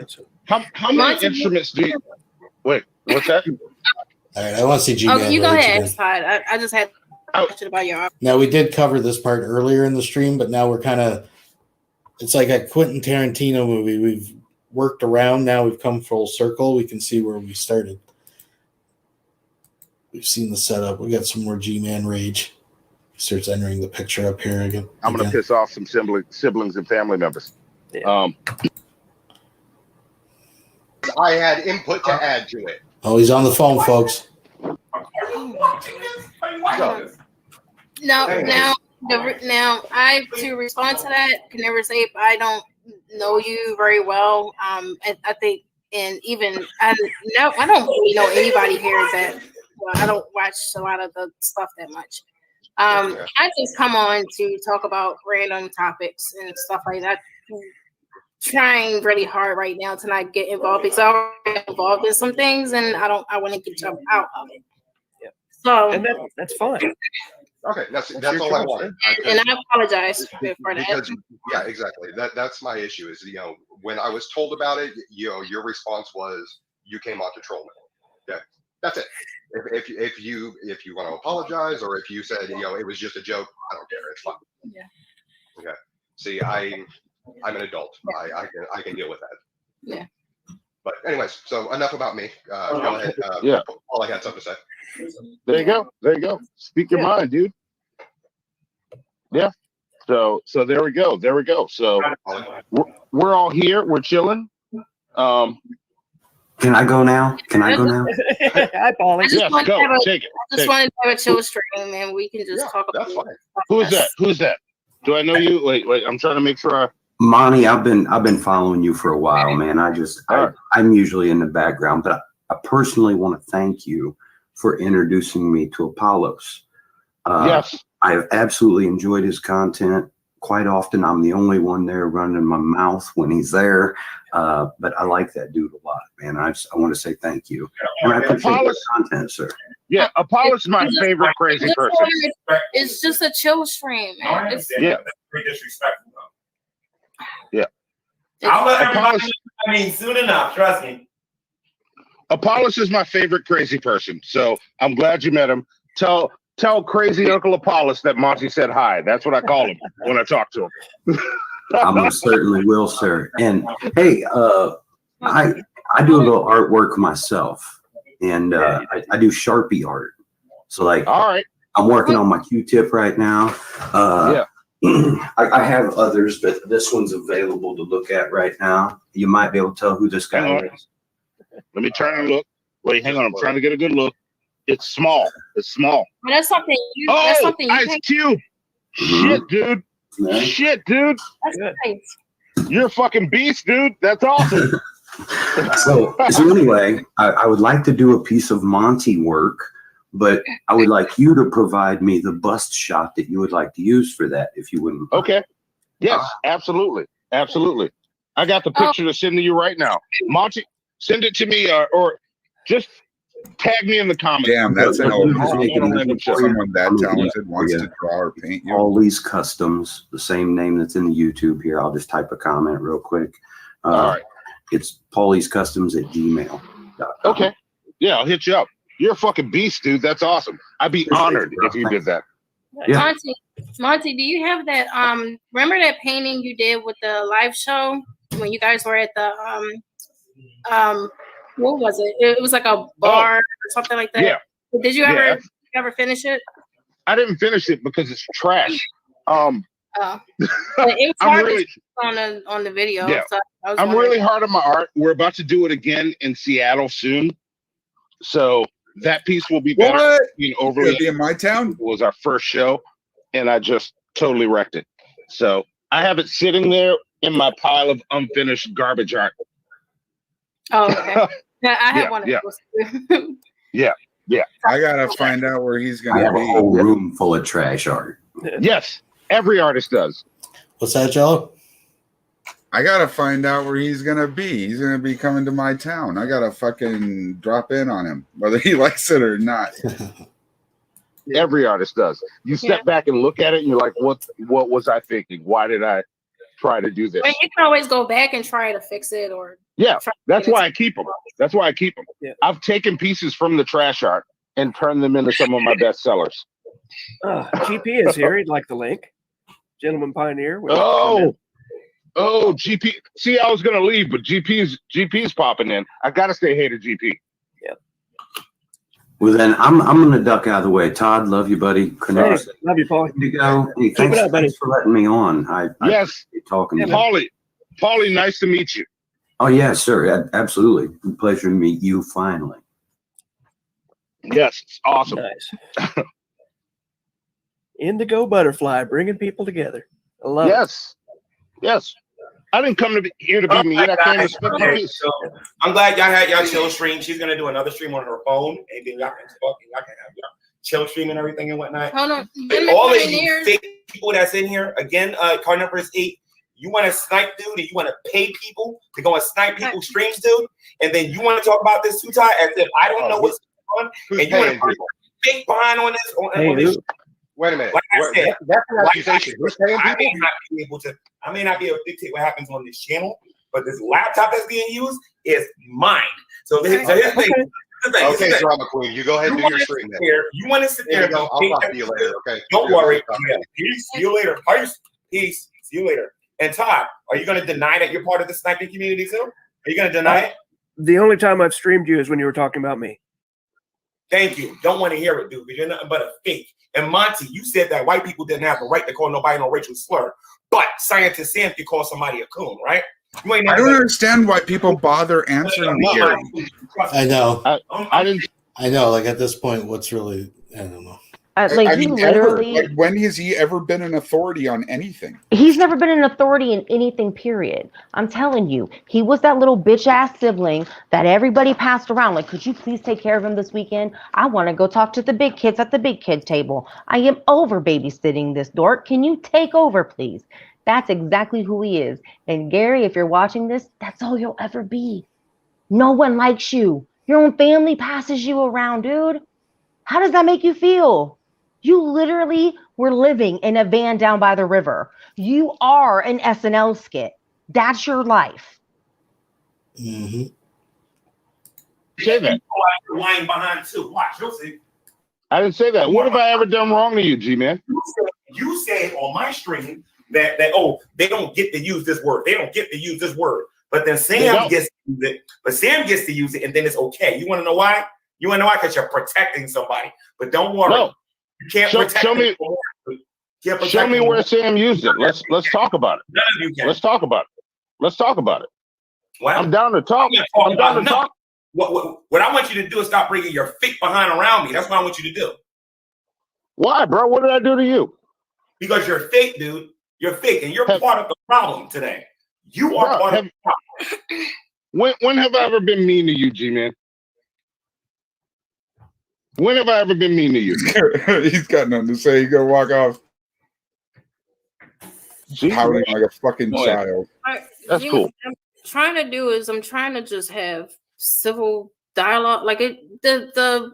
How many instruments do you? Wait, what's that? All right, I want to see G-Man. Oh, you go ahead, Todd. I just had a question about your arm. Now, we did cover this part earlier in the stream, but now we're kind of, it's like a Quentin Tarantino movie. We've worked around. Now we've come full circle. We can see where we started. We've seen the setup. We got some more G-Man rage. Starts entering the picture up here again. I'm going to piss off some siblings and family members. I had input to add to it. Oh, he's on the phone, folks. Now, I to respond to that can never say I don't know you very well. I think, and even I don't really know anybody here that. Well, I don't watch a lot of the stuff that much. I just come on to talk about random topics and stuff like that. Trying really hard right now to not get involved because I'm already involved in some things and I want to get jump out of it. Yeah. So and that's fine. Okay, that's all I wanted. And I apologize for that. Because, yeah, exactly. That's my issue. Is when I was told about it, your response was you came on to troll me. Yeah, that's it. If you want to apologize or if you said it was just a joke, I don't care. It's fine. Yeah. Okay. See, I'm an adult. I can deal with that. Yeah. But anyways, so enough about me. Go ahead. All I had something to say. There you go. Speak your mind, dude. Yeah. So there we go. So we're all here. We're chilling. Can I go now? Hi, Paulie. Yes, go. Take it. I just wanted to have a chill stream and we can just talk about it. Who's that? Do I know you? Wait. I'm trying to make sure. Monty, I've been following you for a while, man. I'm usually in the background, but I personally want to thank you for introducing me to Apollos. Yes. I have absolutely enjoyed his content. Quite often, I'm the only one there running my mouth when he's there. But I like that dude a lot, man. I want to say thank you. And I appreciate the content, sir. Yeah, Apollos is my favorite crazy person. It's just a chill stream, man. Yeah. That's pretty disrespectful, though. Yeah. I'll let everybody, soon enough, trust me. Apollos is my favorite crazy person. So I'm glad you met him. Tell crazy Uncle Apollos that Monty said hi. That's what I call him when I talk to him. I most certainly will, sir. And hey, I do a little artwork myself, and I do Sharpie art. So like, all right, I'm working on my Q-tip right now. I have others, but this one's available to look at right now. You might be able to tell who this guy is. Let me try and look. Wait, hang on. I'm trying to get a good look. It's small. Well, that's something that's something you Ice Cube. Shit, dude. Shit, dude. That's nice. You're a fucking beast, dude. That's awesome. So anyway, I would like to do a piece of Monty work, but I would like you to provide me the bust shot that you would like to use for that, if you wouldn't. Okay. Yes, absolutely. Absolutely. I got the picture to send to you right now. Monty, send it to me or just tag me in the comments. Damn, that's an someone that talented wants to draw or paint you. All these customs, the same name that's in the YouTube here. I'll just type a comment real quick. All right. It's paulie'scustoms@gmail.com. Okay. Yeah, I'll hit you up. You're a fucking beast, dude. That's awesome. I'd be honored if you did that. Yeah. Monty, do you have that remember that painting you did with the live show when you guys were at the what was it? It was like a bar or something like that. Yeah. Did you ever finish it? I didn't finish it because it's trash. Oh. But it was I'm hard really, on the video. yeah. So I was I'm wondering- really hard on my art. We're about to do it again in Seattle soon, so that piece will be better. What? Being overly be in my town was our first show, and I just totally wrecked it. So I have it sitting there in my pile of unfinished garbage art. Oh, okay. Yeah, I have Yeah, one of yeah. those. Yeah. I gotta find out where he's I gonna have a be. whole room full of trash art. Yes, every artist does. What's that, Jello? I gotta find out where he's gonna be. He's gonna be coming to my town. I gotta fucking drop in on him, whether he likes it or not. Every artist does. You step back and look at it, and you're like, "What was I thinking? Why did I try to do this?" But you can always go back and try to fix it, or Yeah, try to that's get it why I keep them. That's why I keep them. Yeah. I've taken pieces from the trash art and turned them into some of my best sellers. GP is here. He'd like the link. Gentleman Pioneer. Oh, GP. See, I was gonna leave, but GP's popping in. I gotta say hey to GP. Yeah. Well, then I'm gonna duck out of the way. Todd, love you, buddy. Hey, love you, Paul. Hey, thanks, it up, buddy. thanks for letting me on. I Yes, appreciate talking to you. Paulie, nice to meet you. Oh yeah, sir. Absolutely. Pleasure to meet you finally. Yes, it's awesome. Nice. Indigo Butterfly, bringing people together. I love it. Yes. I didn't come here to be mean. I came to spend my piece. So I'm glad y'all had y'all chill stream. She's gonna do another stream on her phone, and then y'all can talk and y'all can have y'all chill stream and everything and whatnot. Hold on. But all of you fake people that's in here, again, card number is 8. You want to snipe, dude, and you want to pay people to go and snipe people's streams, dude, and then you want to talk about this Tutai as if I don't know what's going on, and you want to put fake behind on this. On this. Wait a minute. Like I said, That's an accusation. Who's paying I may people? not be able to. I may not be able to dictate what happens on this channel, but this laptop that's being used is mine. So here's the thing. Okay, drama queen, you go ahead and do your stream then. You want to sit there and I'll talk to you later, okay? Don't worry. Yeah. Peace. See you later. Peace. See you later. And Todd, are you going to deny that you're part of the sniping community too? Are you going to deny it? The only time I've streamed you is when you were talking about me. Thank you. Don't want to hear it, dude, because you're nothing but a fake. And Monty, you said that white people didn't have the right to call nobody no racial slur, but Scientist Sam could call somebody a coon, right? You ain't I don't understand why people bother answering me, Gary. I know. I know. Like at this point, what's really? I don't know. Like I he mean, literally, like, when has he ever been an authority on anything? he's never been an authority in anything, period. I'm telling you, he was that little bitch ass sibling that everybody passed around. Like, could you please take care of him this weekend? I want to go talk to the big kids at the big kid table. I am over babysitting this dork. Can you take over, please? That's exactly who he is. And Gary, if you're watching this, that's all you'll ever be. No one likes you. Your own family passes you around, dude. How does that make you feel? You literally were living in a van down by the river. You are an SNL skit. That's your life. Mm-hmm. Say that. Lying behind too. Watch, you'll see. I didn't say that. What have I ever done wrong to you, G-Man? You said on my stream that they don't get to use this word. They don't get to use this word. But then Sam gets to use it. But Sam gets to use it, and then it's okay. You want to know why? You want to know why? Because you're protecting somebody. But don't worry. No. You can't protect show me. Show me where Sam used it. Let's talk about it. None of you can. Let's talk about it. Let's talk about it. Well, I'm down to talk. I'm down to talk. What I want you to do is stop bringing your fake behind around me. That's what I want you to do. Why, bro? What did I do to you? Because you're fake, dude. You're fake, and you're part of the problem today. You are part of the problem. When have I ever been mean to you, G-Man? When have I ever been mean to you? He's got nothing to say. He's gonna walk off. Pouting like a fucking child. That's cool. I'm trying to just have civil dialogue. Like the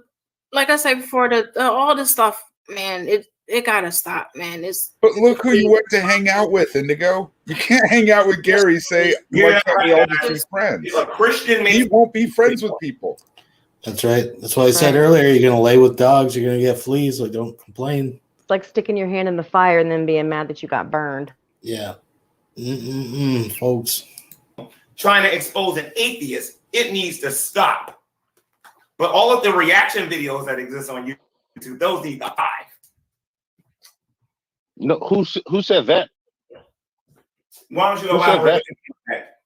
like I said before, all this stuff, man, it gotta stop, man. But look who you went to hang out with, Indigo. You can't hang out with Gary. Say, why can't we all just be friends? A Christian, he won't be friends with people. That's right. That's why I said earlier, you're gonna lay with dogs, you're gonna get fleas, so don't complain. It's like sticking your hand in the fire and then being mad that you got burned. Yeah. Folks. Trying to expose an atheist, it needs to stop. But all of the reaction videos that exist on YouTube, those need a 5. No, who said that? Why don't you Who said elaborate? that?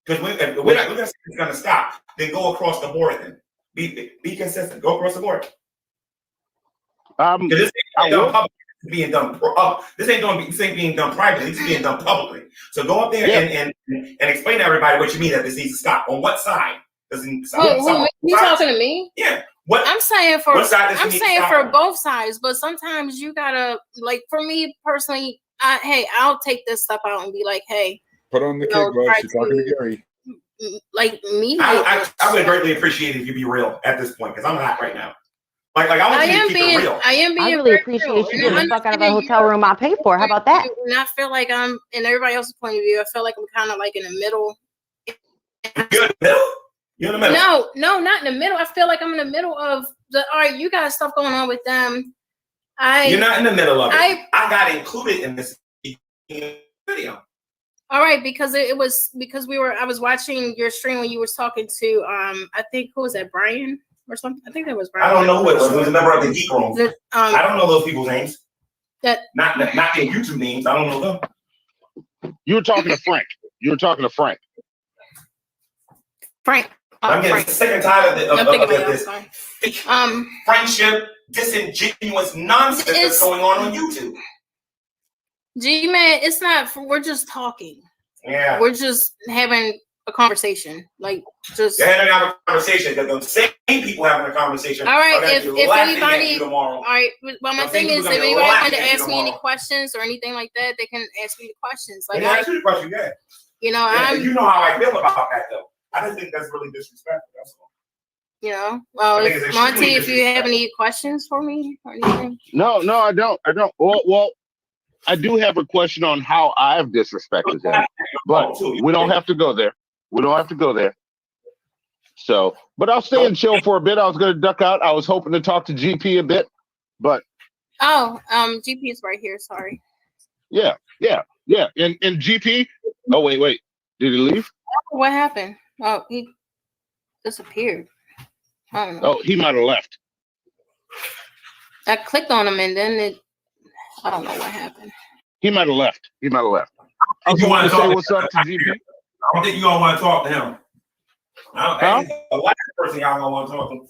Because we're gonna say it's gonna stop. Then go across the board. Then be consistent. Go across the board. This ain't done publicly. It's being done. This ain't being done privately. It's being done publicly. So go up there and explain to everybody what you mean that this needs to stop. On what side does it need to stop? You talking to me? Yeah. I'm saying for for both sides, but sometimes you gotta, like, for me personally, I'll take this stuff out and be like, hey, put on the kick, bro. She's talking to Gary. Like me, I would greatly appreciate it if you be real at this point, because I'm not right now. Like I want you to keep it real. I really appreciate you getting the fuck out of a hotel room I paid for. How about that? And I feel like I'm, in everybody else's point of view, I feel like I'm kind of like in the middle. You're in the middle? You're in the middle? No, not in the middle. I feel like I'm in the middle of all right, you got stuff going on with them. You're not in the middle of it. I got included in this video. All right, because I was watching your stream when you were talking to I think, who was that, Brian or something? I think that was Brian. I don't know who it was. It was a member of the Geek Room. I don't know those people's names. Not their YouTube names. I don't know them. You were talking to Frank. I'm getting sick and tired of this friendship, disingenuous nonsense that's going on YouTube. G-Man, it's not. We're just talking. Yeah. We're just having a conversation. Like, just. They're having a conversation. The same people having a conversation. All right. If anybody. All right. Well, my thing is, if anybody wanted to ask me any questions or anything like that, they can ask me the questions. Like, ask you the question, yeah. You know, you know how I feel about that, though. I just think that's really disrespectful. That's all. You know, well, Monty, if you have any questions for me or anything. No, I don't. Well, I do have a question on how I've disrespected them, but we don't have to go there. So, but I'll stay and chill for a bit. I was going to duck out. I was hoping to talk to GP a bit, but. GP is right here. Sorry. Yeah. And GP. Oh, wait. Did he leave? What happened? Oh, he disappeared. I don't know. Oh, he might have left. I clicked on him and then I don't know what happened. He might have left. You want to say what's up to GP? I don't think you all want to talk to him. The last person y'all don't want to talk to him.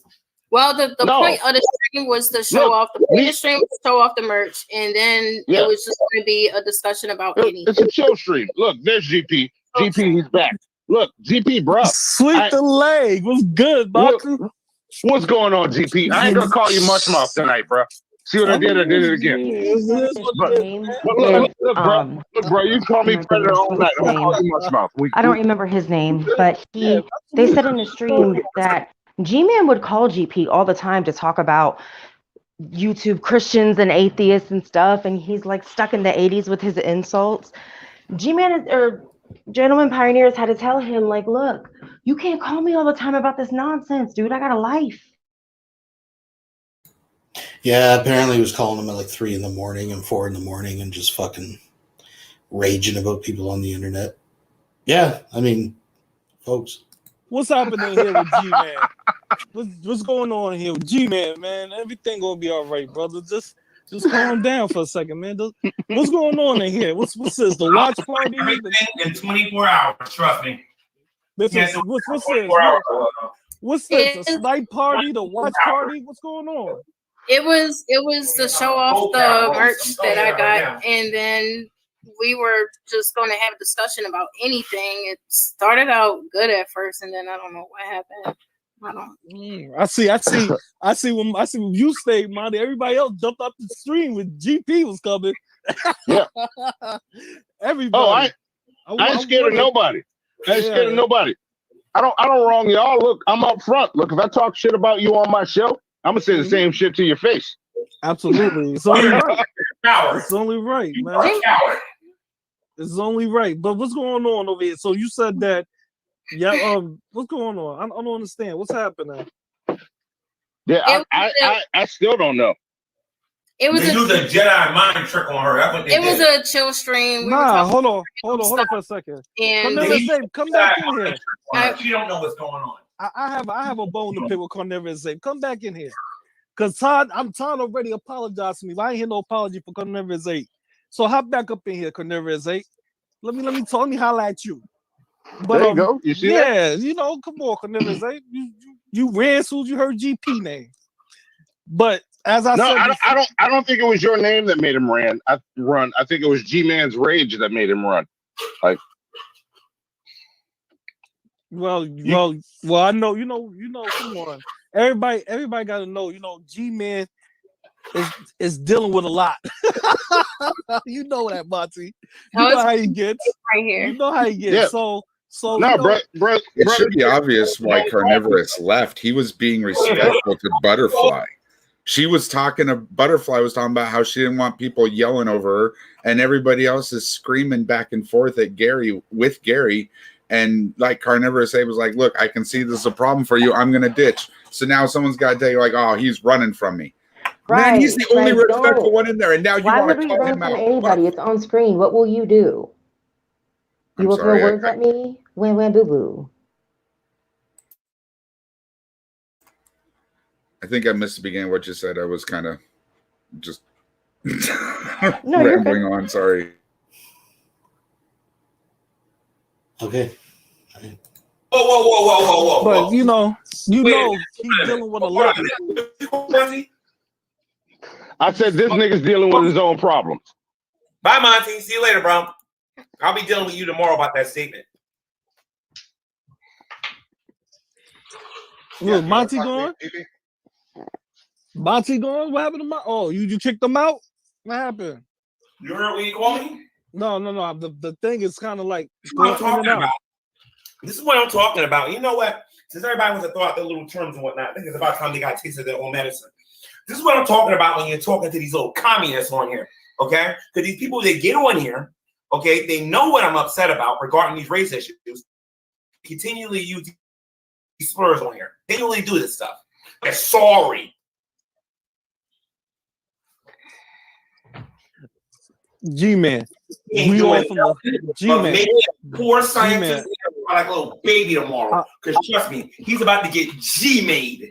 Well, the point of the stream was to show off the merch, and then it was just going to be a discussion about anything. It's a chill stream. Look, there's GP. GP, he's back. Look, GP, bro. Sweep the leg. What's good, Baku? What's going on, GP? I ain't gonna call you much mouth tonight, bro. See what I did? I did it again. Look, bro, you call me predator all night. I'm gonna call you much mouth. I don't remember his name, but they said in the stream that G-Man would call GP all the time to talk about YouTube Christians and atheists and stuff, and he's like stuck in the 80s with his insults. G-Man or Gentleman Pioneers had to tell him, like, look, you can't call me all the time about this nonsense, dude. I got a life. Yeah, apparently he was calling him at like 3 a.m. and 4 a.m. and just fucking raging about people on the internet. Yeah, I mean, folks. What's happening here with G-Man? What's going on here with G-Man, man? Everything gonna be all right, brother. Just calm down for a second, man. What's going on in here? What's this? The watch party? Everything in 24 hours. Trust me. What's this? What's this? A snipe party? The watch party? What's going on? It was to show off the merch that I got, and then we were just going to have a discussion about anything. It started out good at first, and then I don't know what happened. I see when you stayed, Monty. Everybody else jumped off the stream when GP was coming. Yeah. Everybody. I ain't scared of nobody. I ain't scared of nobody. I don't wrong y'all. Look, I'm up front. Look, if I talk shit about you on my show, I'm gonna say the same shit to your face. Absolutely. It's only right. It's only right, man. It's only right. But what's going on over here? So you said that. Yeah. What's going on? I don't understand. What's happening? Yeah, I still don't know. It was a Jedi mind trick on her. That's what they did. Was a chill stream. Hold on for a second. And come back in here. She don't know what's going on. I have a bone to pick with Carnivorous Ape. Come back in here. Cause Todd already apologized to me, but I ain't hear no apology for Carnivorous Ape. So hop back up in here, Carnivorous Ape. Let me holler at you. But there you go. You see yeah, that? you know, come on, Carnivorous Ape. You ran as soon as you heard GP name. But as I said, I don't think it was your name that made him run. I think it was G-Man's rage that made him run. Like, well, I know, you know, come on. Everybody got to know, you know, G-Man is dealing with a lot. You know that, Monty. You know how he gets. Right here. You know how he gets. Yeah. So no, you know, it should be obvious why Carnivorous left. He was being respectful to Butterfly. Butterfly was talking about how she didn't want people yelling over her, and everybody else is screaming back and forth at Gary. And like Carnivorous Ape was like, look, I can see this is a problem for you. I'm going to ditch. So now someone's got to tell you like, oh, he's running from me. Right, Man, he's the only right, respectful don't. one in there. And now you Why want would to we call run him from out. anybody? It's on screen. What will you do? You I'm will sorry, throw words at me? Wham, wham, boo, boo. I think I missed the beginning of what you said. I was kind of just No, you're good. rambling on. Sorry. Okay. Whoa. but you know, he's dealing with a lot. I said this nigga's dealing with his own problems. Bye, Monty. See you later, bro. I'll be dealing with you tomorrow about that statement. Look, Monty gone? Monty gone? What happened to my? Oh, you kicked him out? What happened? You heard what you called me? No. The thing is kind of like This is what I'm talking about. This is what I'm talking about. You know what? Since everybody wants to throw out their little terms and whatnot, I think it's about time they got tasted their own medicine. This is what I'm talking about when you're talking to these little communists on here, okay? Because these people, they get on here, okay? They know what I'm upset about regarding these race issues. Continually use these slurs on here. They only do this stuff. They're sorry. G-Man. We all from the G-Man. Poor scientist like a little baby tomorrow. Because trust me, he's about to get G-made.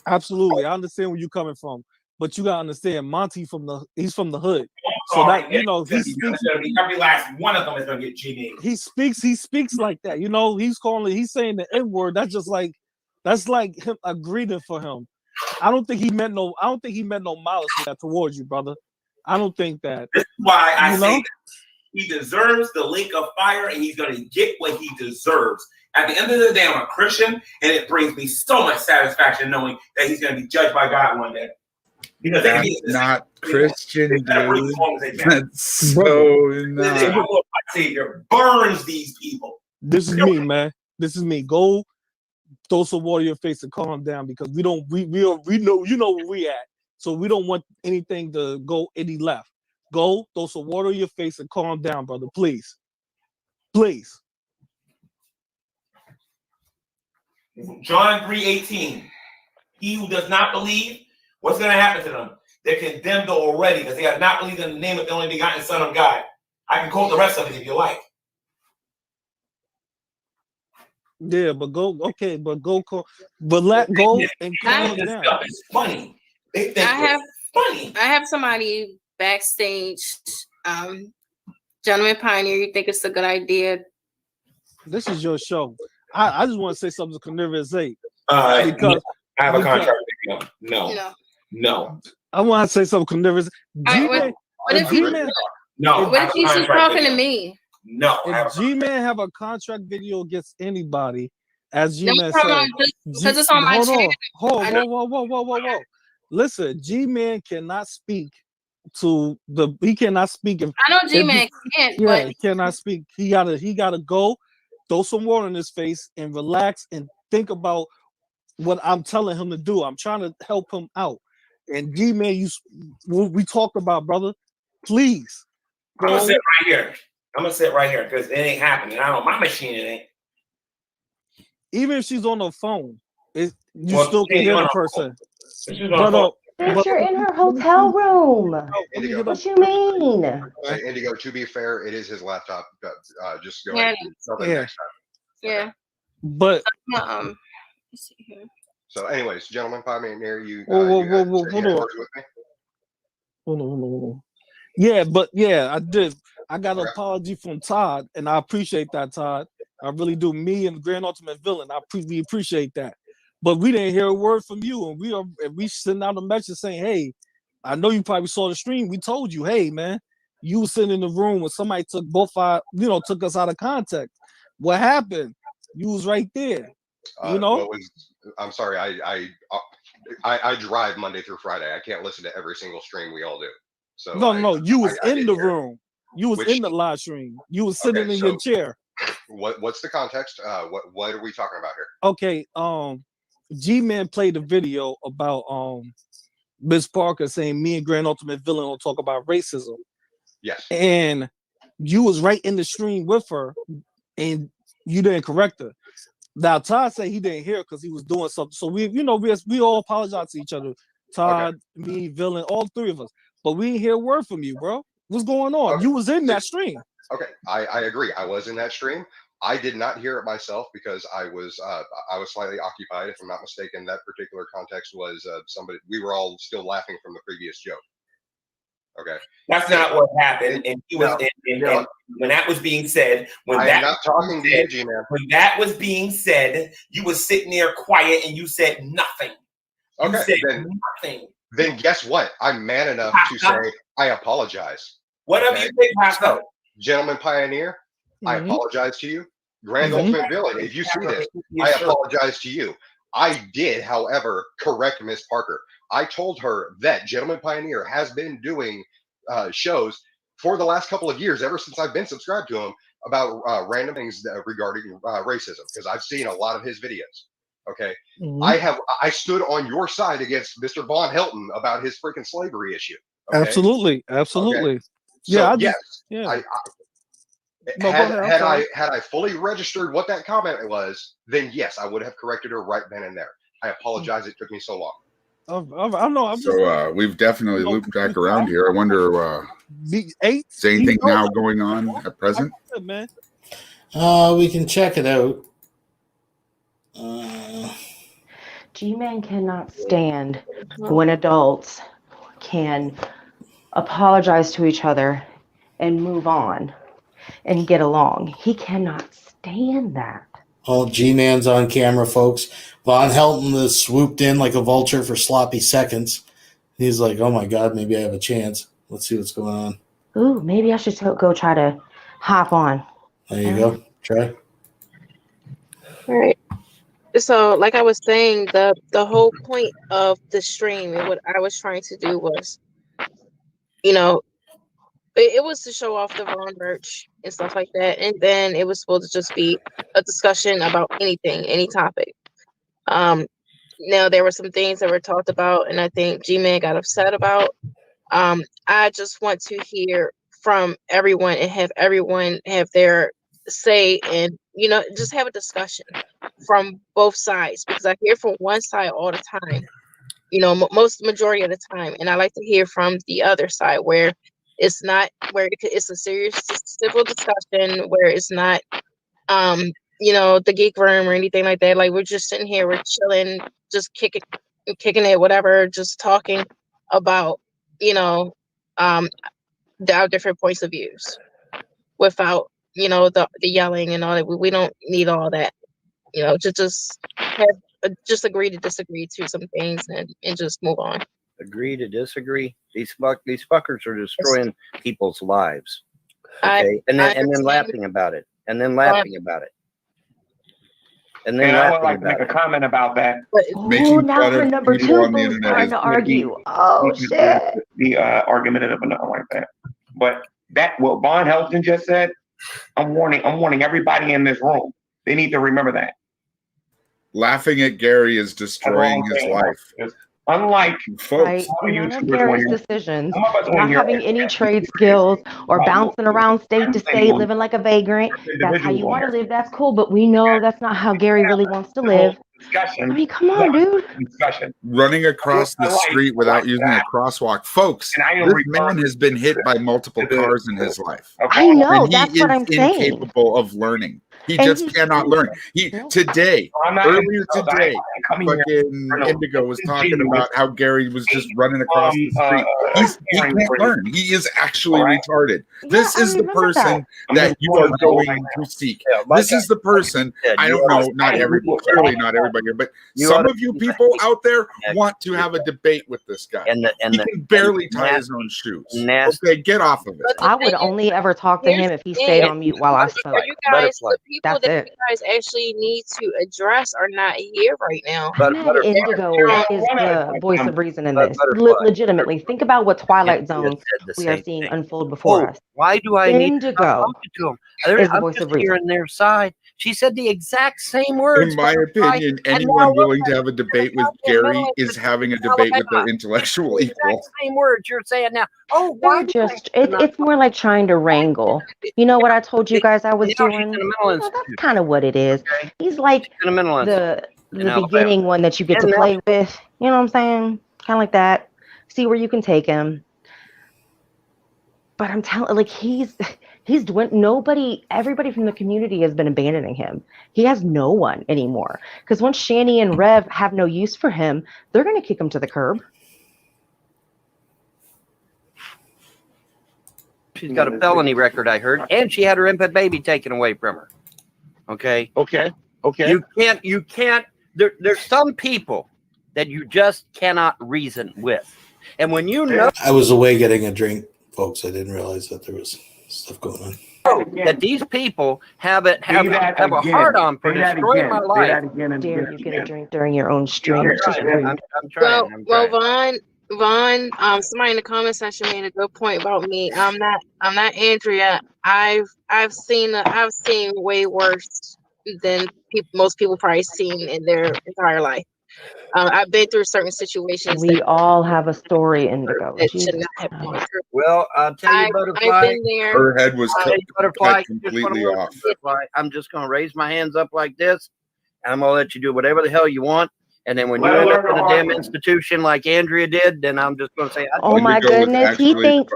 Absolutely. I understand where you're coming from. But you gotta understand, Monty he's from the hood. So that he speaks. Every last one of them is gonna get G-made. He speaks like that. You know, he's saying the N-word. That's like him a greeting for him. I don't think he meant no malice with that towards you, brother. I don't think that. This is why I say that he deserves the lake of fire, and he's gonna get what he deserves. At the end of the day, I'm a Christian, and it brings me so much satisfaction knowing that he's gonna be judged by God one day. Because that's not Christian, dude. That's so not. My Savior burns these people. This is me, man. This is me. Go throw some water in your face and calm down because we know you know where we at. So we don't want anything to go any left. Go throw some water in your face and calm down, brother. Please. Please. John 3:18. He who does not believe, what's going to happen to them? They're condemned already because they have not believed in the name of the only begotten Son of God. I can quote the rest of it if you like. Yeah, but let go and calm This down. stuff is funny. They think I have somebody backstage, Gentleman Pioneer. You think it's a good idea? This is your show. I just want to say something to Carnivorous Ape. Because I have a contract with you. No. I want to say something to Carnivorous. What if he's just talking to me? No. If G-Man have a contract video against anybody, as G-Man said, because it's on my channel. Whoa. Listen, G-Man cannot speak to he cannot speak. I know G-Man can't, but he cannot speak. He gotta go, throw some water in his face and relax and think about what I'm telling him to do. I'm trying to help him out. And G-Man, we talked about, brother. Please. I'm gonna sit right here because it ain't happening. I don't my machine it ain't. Even if she's on the phone, you still can hear the person. Bitch, you're in her hotel room. What you mean? Indigo, to be fair, it is his laptop. Just go Yeah. ahead and next time. Yeah. But let's see here. So, anyways, gentlemen, Pioneer, you whoa, you had hold on. words with me? Hold on. Yeah, but yeah, I did. I got an apology from Todd, and I appreciate that, Todd. I really do. Me and the Grand Ultimate Villain, we appreciate that. But we didn't hear a word from you, and we sent out a message saying, "Hey, I know you probably saw the stream. We told you, hey man, you was sitting in the room when somebody took took us out of context. What happened? You was right there. I'm sorry. I drive Monday through Friday. I can't listen to every single stream we all do. So no, you was in the room. You was in the live stream. You was sitting in your chair. What's the context? What are we talking about here? Okay, G-Man played a video about Miss Parker saying me and Grand Ultimate Villain will talk about racism. Yes. And you was right in the stream with her, and you didn't correct her. Now Todd said he didn't hear because he was doing something. So we all apologize to each other. Todd, me, Villain, all three of us. But we didn't hear a word from you, bro. What's going on? Okay. You was in that stream. Okay, I agree. I was in that stream. I did not hear it myself because I was slightly occupied. If I'm not mistaken, that particular context was we were all still laughing from the previous joke. Okay, that's not what happened. And he was and when that was being said, when that was being said, you was sitting there quiet and you said nothing. Okay, nothing. Then guess what? I'm man enough to say I apologize. Whatever you think, Pascal. Gentleman Pioneer, I apologize to you. Grand Ultimate Villain, if you see this, I apologize to you. I did, however, correct Miss Parker. I told her that Gentleman Pioneer has been doing shows for the last couple of years, ever since I've been subscribed to him, about random things regarding racism, because I've seen a lot of his videos. Okay, I stood on your side against Mr. VONHELTON about his freaking slavery issue. Okay? Absolutely. Okay. Yeah, so, had I fully registered what that comment was, then yes, I would have corrected her right then and there. I apologize. It took me so long. I know. So we've definitely looped back around here. I wonder, is anything now going on at present? Man. We can check it out. G-Man cannot stand when adults can apologize to each other and move on and get along. He cannot stand that. Oh, G-Man's on camera, folks. VONHELTON has swooped in like a vulture for sloppy seconds. He's like, oh my God, maybe I have a chance. Let's see what's going on. Ooh, maybe I should go try to hop on. There you go. Try. All right. So, like I was saying, the whole point of the stream and what I was trying to do was, it was to show off the Vaughn merch and stuff like that. And then it was supposed to just be a discussion about anything, any topic. Now there were some things that were talked about, and I think G-Man got upset about. I just want to hear from everyone and have everyone have their say, and just have a discussion from both sides, because I hear from one side all the time, majority of the time, and I like to hear from the other side where it's not, where it's a serious civil discussion, where it's not the geek room or anything like that. Like, we're just sitting here, we're chilling, just kicking it, whatever, just talking about our different points of views without the yelling and all that. We don't need all that. Just agree to disagree to some things and just move on. Agree to disagree. These fuckers are destroying people's lives. Okay, and then laughing about it, and then laughing about it. And then I would like to make a comment about that. Oh, now for number 2, who's trying to argue? Oh shit! The argumentative and nothing like that. But what VONHELTON just said, I'm warning everybody in this room. They need to remember that. Laughing at Gary is destroying his life. Unlike folks, none of Gary's decisions, not having any trade skills or bouncing around state to state, living like a vagrant. That's how you want to live. That's cool, but we know that's not how Gary really wants to live. I mean, come on, dude. Running across the street without using a crosswalk. Folks, this man has been hit by multiple cars in his life. I know, and that's what I'm saying. Incapable of learning. He And just he's cannot learn. Today, earlier today, fucking Indigo was talking about how Gary was just running across the street. He can't learn. He is actually retarded. This is the person that you are going to seek. This is the person. I don't know, not everybody, clearly not everybody here, but some of you people out there want to have a debate with this guy. He can barely tie his own shoes. Okay, get off of it. I would only ever talk to him if he stayed on mute while I spoke. You guys, the people That's that it. you guys actually need to address are not here right now. Indigo is the voice of reason in this. Legitimately, think about what Twilight Zone we are seeing unfold before us. Why do I need to Indigo talk to him? is the I'm voice just of reason. hearing their side. She said the exact same words. In my opinion, anyone willing to have a debate with Gary is having a debate with their intellectual equal. Same words you're saying now. Oh, They're just it's more like trying to wrangle. You know what I told you guys I was doing? That's kind of what it is. He's like the beginning one that you get to play with. You know what I'm saying? Kind of like that. See where you can take him. But I'm telling, like, he's doing. Everybody from the community has been abandoning him. He has no one anymore. Because once Shanny and Rev have no use for him, they're going to kick him to the curb. She's got a felony record, I heard, and she had her infant baby taken away from her. Okay. You can't. There's some people that you just cannot reason with, and when you know, I was away getting a drink, folks. I didn't realize that there was stuff going on. that these people have a hard on for destroying my life. Dare you get a drink during your own stream? It's just rude. I'm trying. Vaughn, somebody in the comment section made a good point about me. I'm not Andrea. I've seen way worse than most people probably seen in their entire life. I've been through certain situations. We all have a story, Indigo. Well, I'll tell you, Butterfly. I've been there. Her head was Butterfly, cut completely off. I'm just going to raise my hands up like this, and I'm going to let you do whatever the hell you want. And then when you end up in a damn institution like Andrea did, then I'm just going to say, oh my goodness, he thinks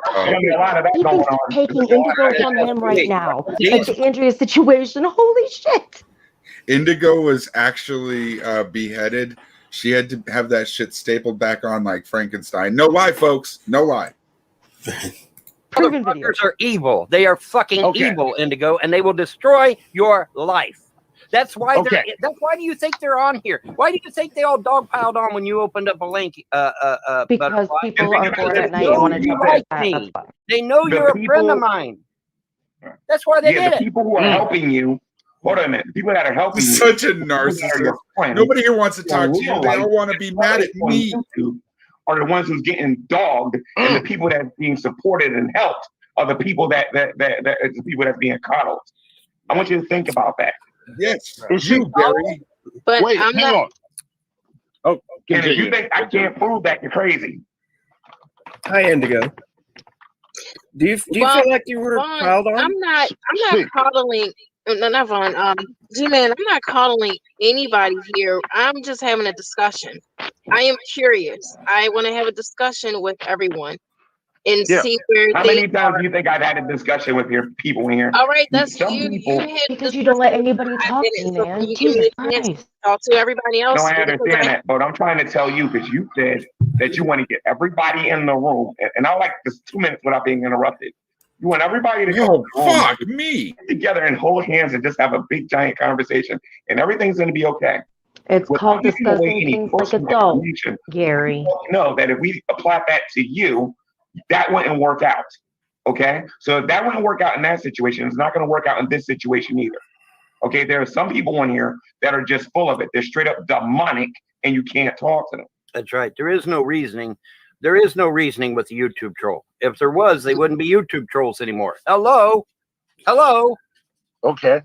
he's taking Indigo from him right now. Like the Andrea situation. Holy shit. Indigo was actually beheaded. She had to have that shit stapled back on like Frankenstein. No lie, folks. No lie. Motherfuckers are evil. They are fucking evil, Indigo, and they will destroy your life. That's why. That's why do you think they're on here? Why do you think they all dogpiled on when you opened up a link? Because people are bored at night and want to talk about that. They know you're a friend of mine. That's why they did the it. people who are helping you. Hold on a minute. The people that are helping you. Such a narcissist. Nobody here wants to talk to you. They all want to be mad at me. Are the ones who's getting dogged, and the people that are being supported and helped are the people that the people that's being coddled. I want you to think about that. Yes, you, Gary. But wait, I'm hang not. on. Oh, and if you think I can't prove that, you're crazy. Hi, Indigo. Do you feel like you were Vaughn, piled on? I'm not coddling. No, not Vaughn. G-Man, I'm not coddling anybody here. I'm just having a discussion. I am curious. I want to have a discussion with everyone and see where How they many times do you think I've had a discussion with your people in here? All right, that's Some you. people. Because you don't let anybody talk to you, man. Jesus Christ. Talk to everybody else. No, I understand that, but I'm trying to tell you because you said that you want to get everybody in the room, and I like this 2 minutes without being interrupted. You want everybody to go me together and hold hands and just have a big giant conversation, and everything's going to be okay. It's called discussing things like adults, Gary. No, that if we apply that to you, that wouldn't work out. Okay, so if that wouldn't work out in that situation, it's not going to work out in this situation either. Okay, there are some people in here that are just full of it. They're straight up demonic, and you can't talk to them. That's right. There is no reasoning. There is no reasoning with the YouTube troll. If there was, they wouldn't be YouTube trolls anymore. Hello. Okay.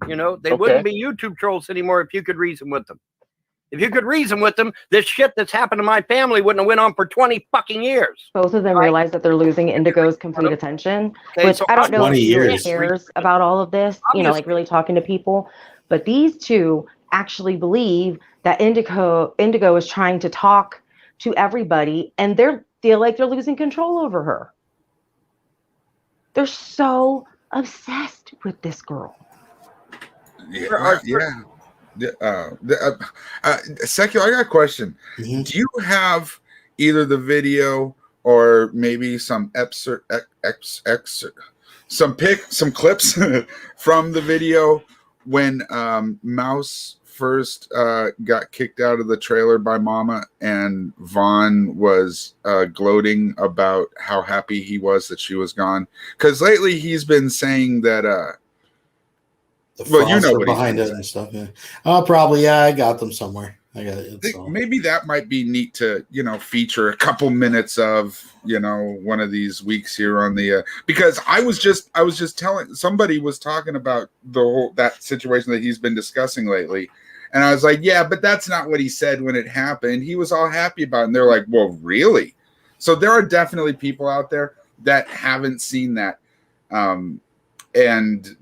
You know, they wouldn't be YouTube trolls anymore if you could reason with them. If you could reason with them, this shit that's happened to my family wouldn't have went on for 20 fucking years. Both of them realize that they're losing Indigo's complete attention, which so I don't know if he years. cares about all of this, you know, like really talking to people. But these two actually believe that Indigo is trying to talk to everybody, and they feel like they're losing control over her. They're so obsessed with this girl. Secular, I got a question. Mm-hmm. Do you have either the video or maybe some some clips from the video when Mouse first got kicked out of the trailer by Mama, and Vaughn was gloating about how happy he was that she was gone? Because lately he's been saying that well, you know what behind it and stuff. Yeah. Oh, probably. Yeah, I got them somewhere. I got it. So. Maybe that might be neat to, feature a couple minutes of, one of these weeks here on the because I was just telling somebody was talking about that situation that he's been discussing lately. And I was like, yeah, but that's not what he said when it happened. He was all happy about it. And they're like, well, really? So there are definitely people out there that haven't seen that. And